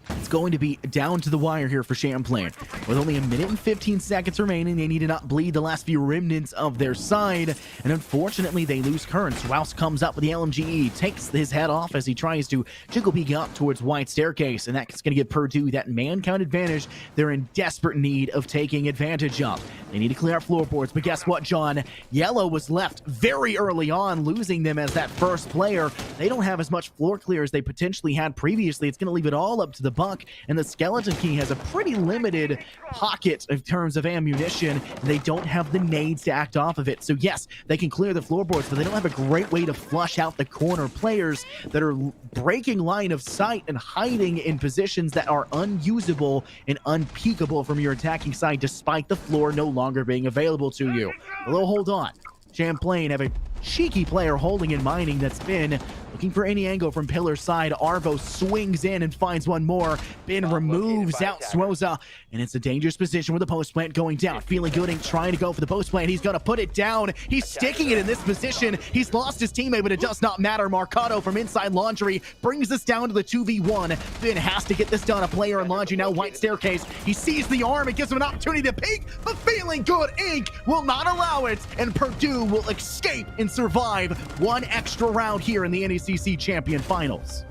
It's going to be down to the wire here for Champlain. With only 1 minute and 15 seconds remaining, they need to not bleed the last few remnants of their side. And unfortunately, they lose current. Rouse comes up with the LMGE, takes his head off as he tries to jiggle peek up towards White Staircase. And that's going to give Purdue that man count advantage they're in desperate need of taking advantage of. They need to clear out floorboards, but guess what, John? Yellow was left very early on, losing them as that first player. They don't have as much floor clear as they potentially had previously. It's going to leave it all up to the buck, and the Skeleton Key has a pretty limited pocket in terms of ammunition, and they don't have the nades to act off of it. So yes, they can clear the floorboards, but they don't have a great way to flush out the corner players that are breaking line of sight and hiding in positions that are unusable and unpeakable from your attacking side, despite the floor no longer being available to you. Although, hold on. Champlain have a cheeky player holding and mining that's been looking for any angle from pillar side. Arvo swings in and finds one more. Bin removes out Swoza, and it's a dangerous position with the post plant going down. Feeling good and trying to go for the post plant. He's going to put it down. He's sticking it in this position. He's lost his teammate, but it does not matter. Marcado from inside Laundry brings this down to the 2v1. Bin has to get this done. A player in Laundry now, white staircase. He sees the arm. It gives him an opportunity to peek, but Feeling Good Inc. will not allow it, and Purdue will escape and survive one extra round here in the NECC Champion Finals.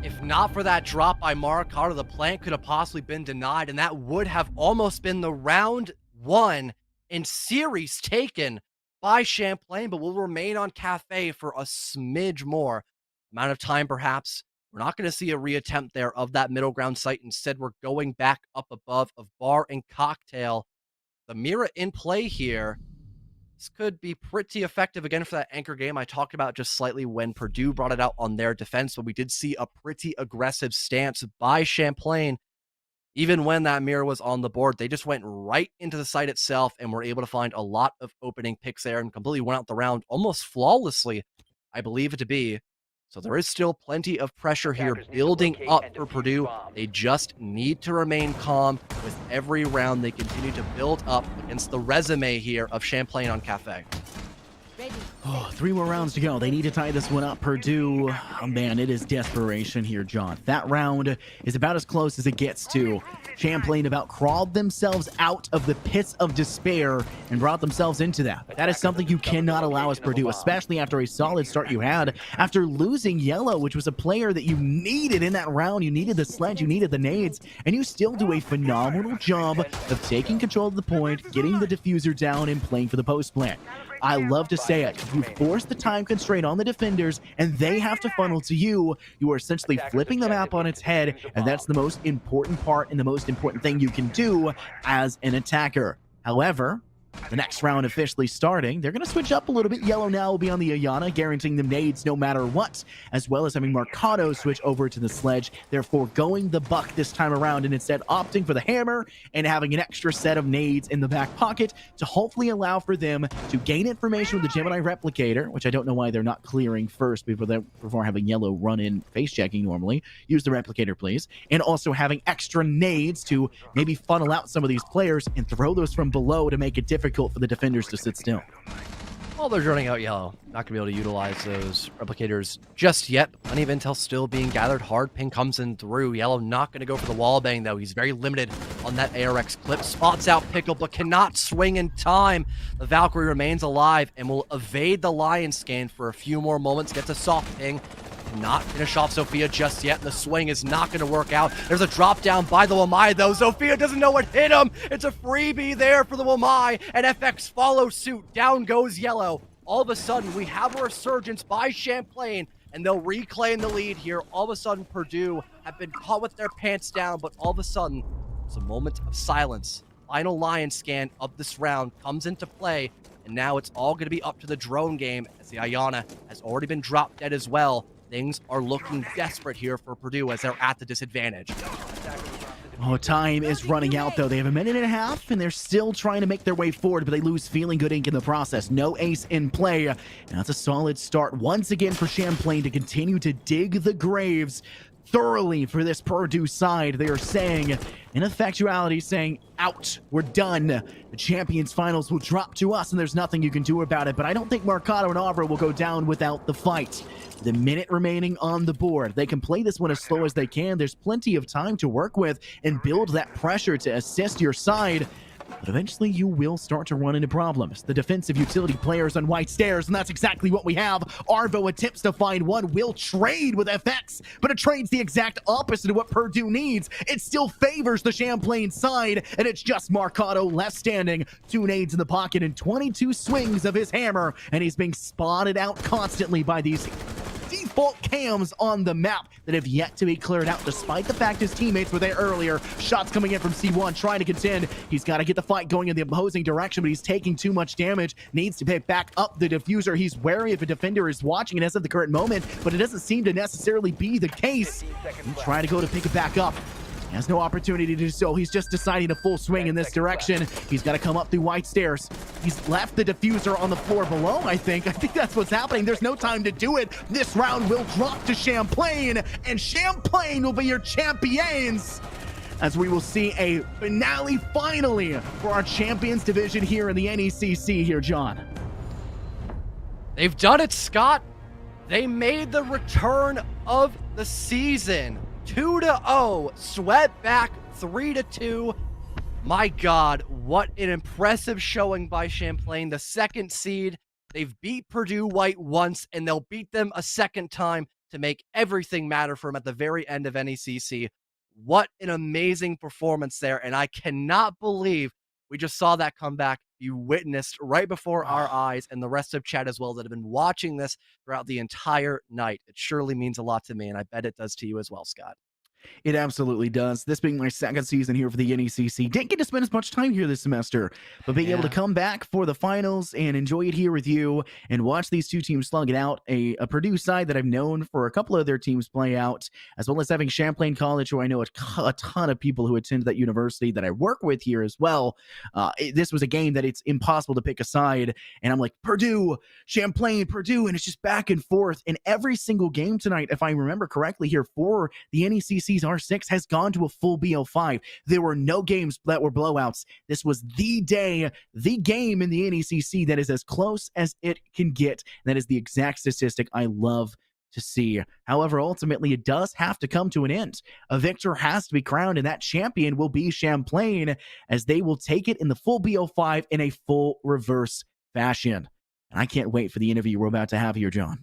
If not for that drop by Marcado, the plant could have possibly been denied, and that would have almost been the round one in series taken by Champlain, but will remain on Cafe for a smidge more amount of time, perhaps. We're not going to see a reattempt there of that middle ground site. Instead, we're going back up above of Bar and Cocktail. The Mira in play here. This could be pretty effective again for that anchor game I talked about just slightly when Purdue brought it out on their defense, but we did see a pretty aggressive stance by Champlain. Even when that mirror was on the board, they just went right into the site itself and were able to find a lot of opening picks there and completely went out the round almost flawlessly, I believe it to be. So there is still plenty of pressure here building up for Purdue. They just need to remain calm with every round they continue to build up against the resume here of Champlain on Cafe. Oh, 3 more rounds to go. They need to tie this one up. Purdue, oh man, it is desperation here, John. That round is about as close as it gets to. Champlain about crawled themselves out of the pits of despair and brought themselves into that. That is something you cannot allow as Purdue, especially after a solid start you had. After losing Yellow, which was a player that you needed in that round. You needed the sledge, you needed the nades, and you still do a phenomenal job of taking control of the point, getting the diffuser down, and playing for the post plant. I love to say it. You force the time constraint on the defenders, and they have to funnel to you. You are essentially flipping the map on its head, and that's the most important part and the most important thing you can do as an attacker. However, the next round officially starting, they're going to switch up a little bit. Yellow now will be on the Ayana, guaranteeing them nades no matter what, as well as having Marcado switch over to the sledge, therefore going the buck this time around and instead opting for the hammer and having an extra set of nades in the back pocket to hopefully allow for them to gain information with the Gemini Replicator, which I don't know why they're not clearing first before having Yellow run in face checking normally. Use the Replicator, please. And also having extra nades to maybe funnel out some of these players and throw those from below to make it difficult for the defenders to sit still. Well, they're running out Yellow. Not going to be able to utilize those replicators just yet. Plenty of intel still being gathered. Hard ping comes in through. Yellow not going to go for the wall bang, though. He's very limited on that ARX clip. Spots out Pickle, but cannot swing in time. The Valkyrie remains alive and will evade the Lion scan for a few more moments. Gets a soft ping. Not finish off Sophia just yet, and the swing is not going to work out. There's a drop down by the Wamai, though. Sophia doesn't know what hit him. It's a freebie there for the Wamai, and FX follows suit. Down goes Yellow. All of a sudden, we have a resurgence by Champlain, and they'll reclaim the lead here. All of a sudden, Purdue have been caught with their pants down, but all of a sudden, it's a moment of silence. Final Lion scan of this round comes into play, and now it's all going to be up to the drone game, as the Ayana has already been dropped dead as well. Things are looking desperate here for Purdue as they're at the disadvantage. Oh, time is running out, though. They have a minute and a half, and they're still trying to make their way forward, but they lose Feeling Good Inc. in the process. No ace in play. And that's a solid start once again for Champlain to continue to dig the graves thoroughly for this Purdue side. They are saying, in effectuality, saying, out, we're done. The Champions Finals will drop to us, and there's nothing you can do about it. But I don't think Marcado and Avra will go down without the fight. The minute remaining on the board. They can play this one as slow as they can. There's plenty of time to work with and build that pressure to assist your side. But eventually you will start to run into problems. The defensive utility players on white stairs, and that's exactly what we have. Arvo attempts to find one, will trade with FX, but it trades the exact opposite of what Purdue needs. It still favors the Champlain side, and it's just Marcado left standing. 2 nades in the pocket and 22 swings of his hammer, and he's being spotted out constantly by these default cams on the map that have yet to be cleared out, despite the fact his teammates were there earlier. Shots coming in from C1, trying to contend. He's got to get the fight going in the opposing direction, but he's taking too much damage. Needs to pick back up the diffuser. He's wary if a defender is watching it as of the current moment, but it doesn't seem to necessarily be the case. He's trying to go to pick it back up. He has no opportunity to do so. He's just deciding to full swing in this direction. He's got to come up through white stairs. He's left the diffuser on the floor below, I think. I think that's what's happening. There's no time to do it. This round will drop to Champlain, and Champlain will be your champions, as we will see a finale finally for our Champions Division here in the NECC here, John. They've done it, Scott. They made the return of the season. 2-0, swept back 3-2. My God, what an impressive showing by Champlain, the second seed. They've beat Purdue White once, and they'll beat them a second time to make everything matter for them at the very end of NECC. What an amazing performance there, and I cannot believe we just saw that comeback you witnessed right before our eyes, and the rest of chat as well that have been watching this throughout the entire night. It surely means a lot to me, and I bet it does to you as well, Scott. It absolutely does. This being my second season here for the NECC. Didn't get to spend as much time here this semester, but being able to come back for the finals and enjoy it here with you and watch these two teams slug it out, a Purdue side that I've known for a couple of their teams play out, as well as having Champlain College, who I know a ton of people who attend that university that I work with here as well. This was a game that it's impossible to pick a side, and I'm like, Purdue, Champlain, Purdue, and it's just back and forth. And every single game tonight, if I remember correctly here, for the NECC's R6 has gone to a full BO5. There were no games that were blowouts. This was the day, the game in the NECC that is as close as it can get. And that is the exact statistic I love to see. However, ultimately, it does have to come to an end. A victor has to be crowned, and that champion will be Champlain, as they will take it in the full BO5 in a full reverse fashion. And I can't wait for the interview we're about to have here, John.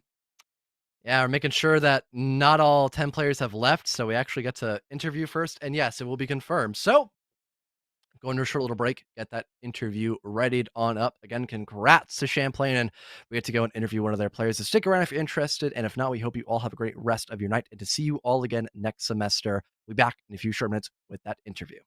Yeah, we're making sure that not all 10 players have left, so we actually get to interview first, and yes, it will be confirmed. So, going to a short little break, get that interview readied on up. Again, congrats to Champlain, and we get to go and interview one of their players. So stick around if you're interested, and if not, we hope you all have a great rest of your night, and to see you all again next semester. We'll be back in a few short minutes with that interview.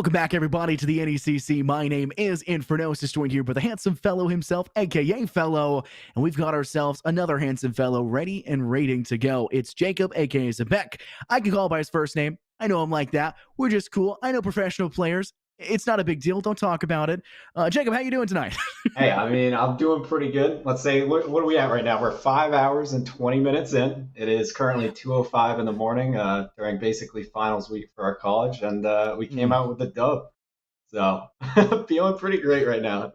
Welcome back, everybody, to the NECC. My name is Infernosis, joined here by the handsome fellow himself, aka Fellow, and we've got ourselves another handsome fellow ready and rating to go. It's Jacob, aka Zabek. I can call by his first name. I know him like that. We're just cool. I know professional players. It's not a big deal. Don't talk about it. Jacob, how you doing tonight? Hey, I mean, I'm doing pretty good. Let's say, what are we at right now? We're 5 hours and 20 minutes in. It is currently 2:05 in the morning during basically finals week for our college, and we came out with the dub. So, feeling pretty great right now.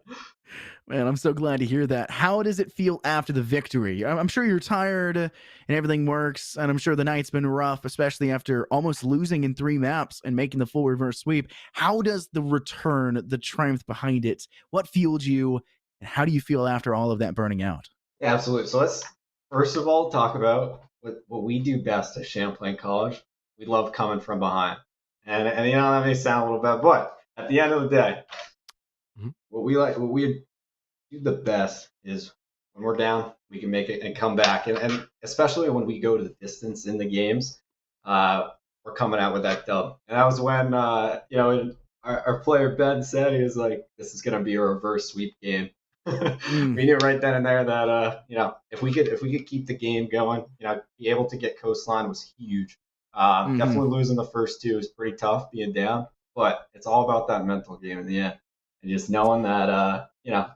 Man, I'm so glad to hear that. How does it feel after the victory? I'm sure you're tired and everything works, and I'm sure the night's been rough, especially after almost losing in 3 maps and making the full reverse sweep. How does the return, the triumph behind it, what fueled you, and how do you feel after all of that burning out? Yeah, absolutely. So let's first of all talk about what we do best at Champlain College. We love coming from behind, and that may sound a little bad, but at the end of the day, what we do the best is when we're down, we can make it and come back. And especially when we go to the distance in the games, we're coming out with that dub. And that was when, our player Ben said, he was like, this is going to be a reverse sweep game. We knew right then and there that, if we could keep the game going, be able to get coastline was huge. Definitely losing the first 2 is pretty tough being down, but it's all about that mental game in the end. And just knowing that,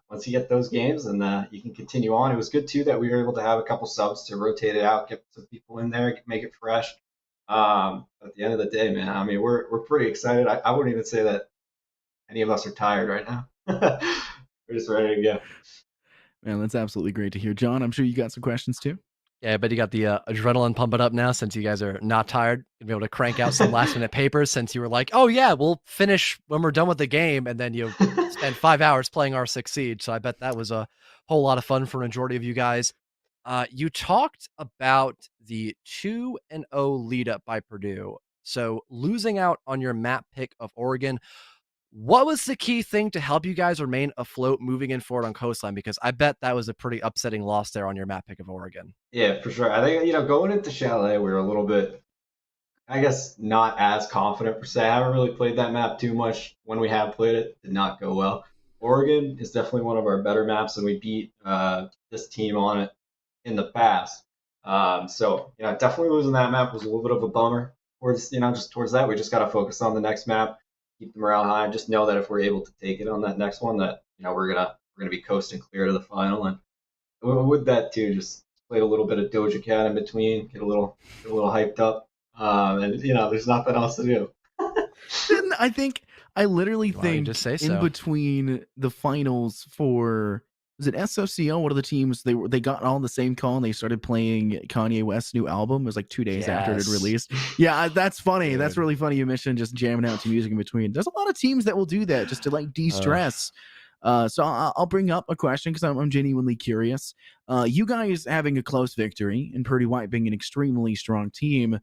once you get those games and you can continue on. It was good, too, that we were able to have a couple subs to rotate it out, get some people in there, make it fresh. But at the end of the day, man, I mean, we're pretty excited. I wouldn't even say that any of us are tired right now. We're just ready to go. Man, that's absolutely great to hear. John, I'm sure you got some questions, too. Yeah, I bet you got the adrenaline pumping up now since you guys are not tired. You'll be able to crank out some last-minute papers since you were like, oh, yeah, we'll finish when we're done with the game, and then you spend 5 hours playing R6 Siege. So I bet that was a whole lot of fun for a majority of you guys. You talked about the 2-0 lead up by Purdue. So losing out on your map pick of Oregon, what was the key thing to help you guys remain afloat moving in forward on coastline? Because I bet that was a pretty upsetting loss there on your map pick of Oregon. Yeah, for sure. I think, going into Chalet, we were a little bit, I guess, not as confident per se. I haven't really played that map too much. When we have played it, did not go well. Oregon is definitely one of our better maps, and we beat this team on it in the past. So, definitely losing that map was a little bit of a bummer. Just towards that, we just got to focus on the next map, keep the morale high, and just know that if we're able to take it on that next one, that we're gonna be coasting clear to the final. And with that too, just played a little bit of Doja Cat in between, get a little hyped up, and there's nothing else to do. I literally think just say in so. between the finals for, was it SOCO? One of the teams, they got all the same call and they started playing Kanye West's new album. It was like 2 days after it had released. Yeah, that's funny. That's really funny. You mentioned just jamming out to music in between. There's a lot of teams that will do that just to like de-stress. So I'll bring up a question because I'm genuinely curious. You guys having a close victory and Purdue White being an extremely strong team.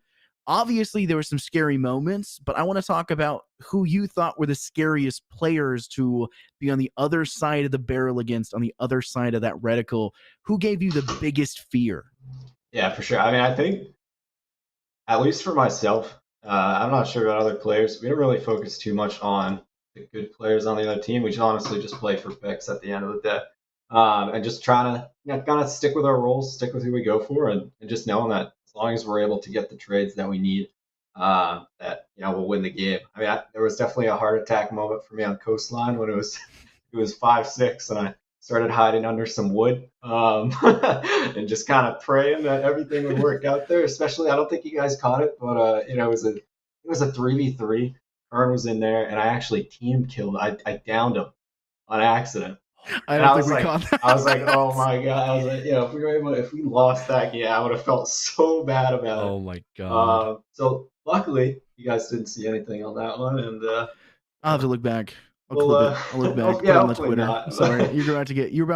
Obviously, there were some scary moments, but I want to talk about who you thought were the scariest players to be on the other side of the barrel against, on the other side of that reticle. Who gave you the biggest fear? Yeah, for sure. I mean, I think, at least for myself, I'm not sure about other players. We don't really focus too much on the good players on the other team. We just honestly just play for picks at the end of the day. And just trying to kind of stick with our roles, stick with who we go for, and just knowing that as long as we're able to get the trades that we need, that we'll win the game. I mean, there was definitely a heart attack moment for me on coastline when it was 5-6, and I started hiding under some wood and just kind of praying that everything would work out there. Especially, I don't think you guys caught it, but it was a 3v3. Kern was in there, and I actually team killed. I downed him on accident. I don't think we caught that. I was like, oh my god! I was like, if we lost that game, I would have felt so bad about it. Oh my god! So luckily, you guys didn't see anything on that one, and I'll have to look back. I'll look back. Put it on the Twitter. Not. Sorry, you're about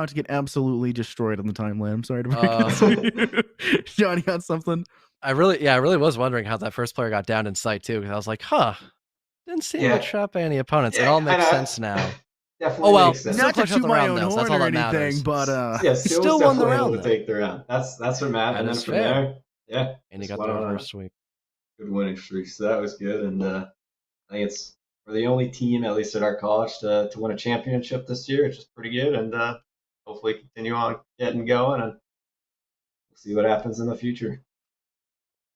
to get absolutely destroyed on the timeline. I'm sorry to break it. John, you got something? I really was wondering how that first player got down in sight too, because I was like, didn't see him trap any opponents. It all makes sense now. Definitely makes sense. Not to toot my own that's horn all or that matters. anything, but still won the round. To take the round. That's what matters. And then from there, yeah, and he got the reverse sweep. Good winning streak, so that was good. And I think it's we're the only team, at least at our college, to win a championship this year, which is pretty good, and hopefully continue on getting going, and we'll see what happens in the future.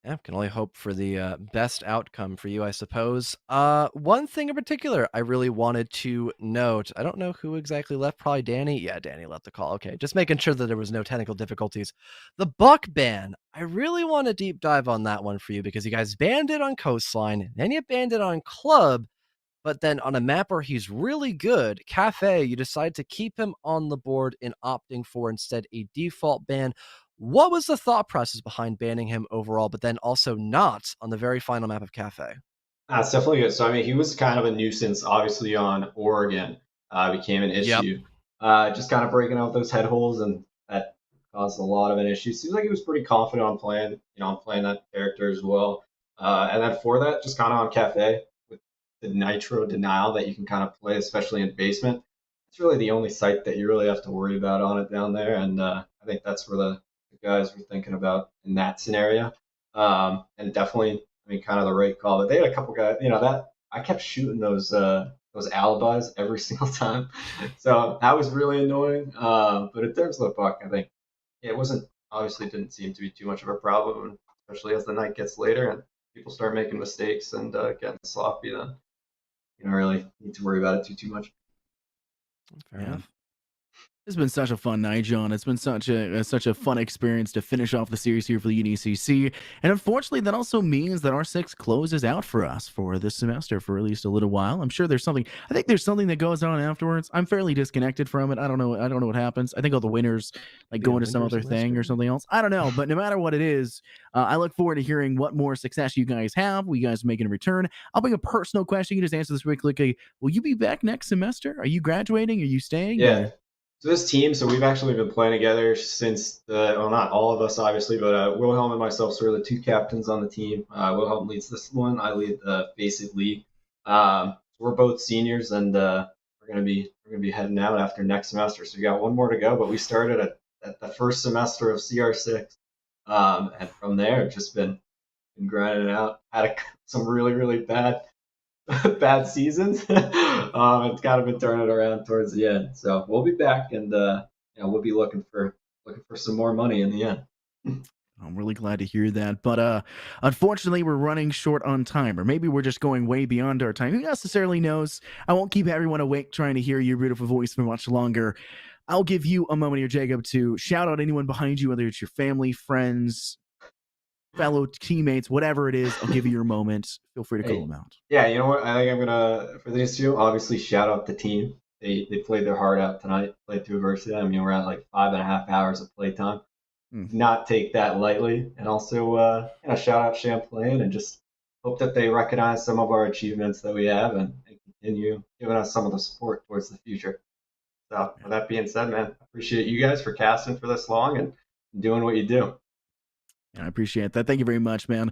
Yeah, can only hope for the best outcome for you, I suppose. One thing in particular I really wanted to note, I don't know who exactly left, probably Danny. Yeah, Danny left the call. Okay, just making sure that there was no technical difficulties. The Buck ban, I really want to deep dive on that one for you because you guys banned it on Coastline, then you banned it on Club, but then on a map where he's really good, Cafe, you decide to keep him on the board and opting for instead a default ban. What was the thought process behind banning him overall, but then also not on the very final map of Cafe? That's definitely good. So I mean, he was kind of a nuisance, obviously on Oregon. Became an issue. Just kind of breaking out those head holes, and that caused a lot of an issue. Seems like he was pretty confident on playing, on playing that character as well. And then for that, just kind of on Cafe with the nitro denial that you can kind of play, especially in basement. It's really the only site that you really have to worry about on it down there, and I think that's where the guys were thinking about in that scenario. And definitely, I mean, kind of the right call. But they had a couple guys, that I kept shooting those alibis every single time, so that was really annoying. But in terms of the Buck, I think it wasn't obviously didn't seem to be too much of a problem, especially as the night gets later and people start making mistakes and getting sloppy. Then you don't really need to worry about it too much. Fair enough. It's been such a fun night, John. It's been such a fun experience to finish off the series here for the NECC. And unfortunately, that also means that R6 closes out for us for this semester for at least a little while. I'm sure there's something. I think there's something that goes on afterwards. I'm fairly disconnected from it. I don't know what happens. I think all the winners go into some other thing or something else. I don't know. But no matter what it is, I look forward to hearing what more success you guys have. You guys making a return. I'll bring a personal question. You just answer this quickly. Will you be back next semester? Are you graduating? Are you staying? Yeah. So this team, we've actually been playing together since not all of us obviously, but Wilhelm and myself are the two captains on the team. Wilhelm leads this one. I lead the basic league. We're both seniors, and we're gonna be heading out after next semester. So we got one more to go, but we started at the first semester of CR6, and from there just been grinding it out. Had some really bad bad seasons. It's kind of been turning around towards the end. So we'll be back, and we'll be looking for some more money in the end. I'm really glad to hear that. But unfortunately, we're running short on time, or maybe we're just going way beyond our time. Who necessarily knows? I won't keep everyone awake trying to hear your beautiful voice for much longer. I'll give you a moment here, Jacob, to shout out anyone behind you, whether it's your family, friends, fellow teammates, whatever it is. I'll give you your moment. Feel free to call them out. Yeah, you know what? I think I'm gonna, for these two, obviously shout out the team. They played their heart out tonight. Played through adversity. I mean, we're at like 5.5 hours of playtime. Not take that lightly, and also shout out Champlain and just hope that they recognize some of our achievements that we have and continue giving us some of the support towards the future. So with that being said, man, I appreciate you guys for casting for this long and doing what you do. I appreciate that. Thank you very much, man.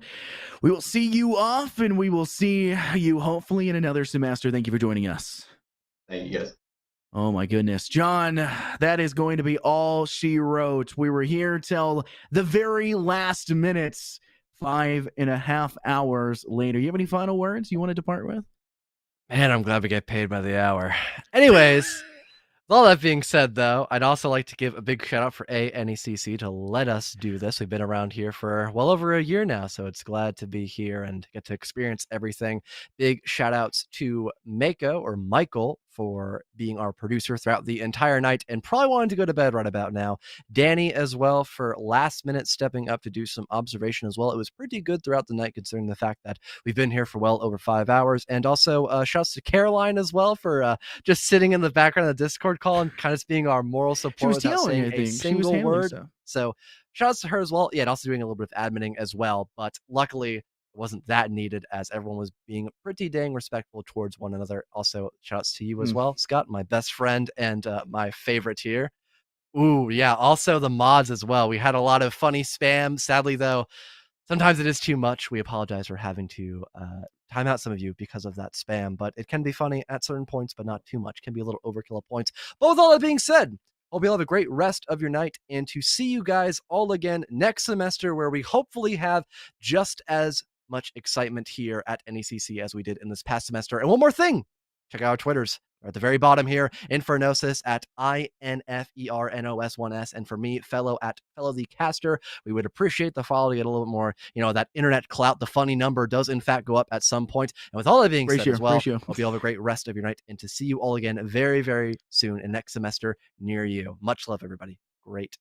We will see you off, and we will see you hopefully in another semester. Thank you for joining us. Thank you, guys. Oh, my goodness. John, that is going to be all she wrote. We were here till the very last minutes, 5.5 hours later. You have any final words you want to depart with? Man, I'm glad we get paid by the hour. Anyways, with all that being said, though, I'd also like to give a big shout out for NECC to let us do this. We've been around here for well over a year now, so it's glad to be here and get to experience everything. Big shout outs to Michael for being our producer throughout the entire night and probably wanted to go to bed right about now. Danny as well for last minute stepping up to do some observation as well. It was pretty good throughout the night considering the fact that we've been here for well over 5 hours. And also shouts to Caroline as well for just sitting in the background of the Discord call and kind of being our moral support without saying a single word. So shouts to her as well. Yeah, and also doing a little bit of adminning as well. But luckily, it wasn't that needed as everyone was being pretty dang respectful towards one another. Also, shouts to you as well, Scott, my best friend and my favorite here. Ooh, yeah. Also the mods as well. We had a lot of funny spam. Sadly, though, sometimes it is too much. We apologize for having to time out some of you because of that spam, but it can be funny at certain points, but not too much. It can be a little overkill at points. But with all that being said, hope you'll have a great rest of your night and to see you guys all again next semester where we hopefully have just as much excitement here at NECC as we did in this past semester. And one more thing, check out our Twitters. They're at the very bottom here. Infernosis at INFERNOS1S. And for me, Fellow at Fellow the Caster. We would appreciate the follow to get a little bit more, that internet clout. The funny number does in fact go up at some point. And with all that being said as well, hope you have a great rest of your night and to see you all again very, very soon in next semester near you. Much love, everybody. Great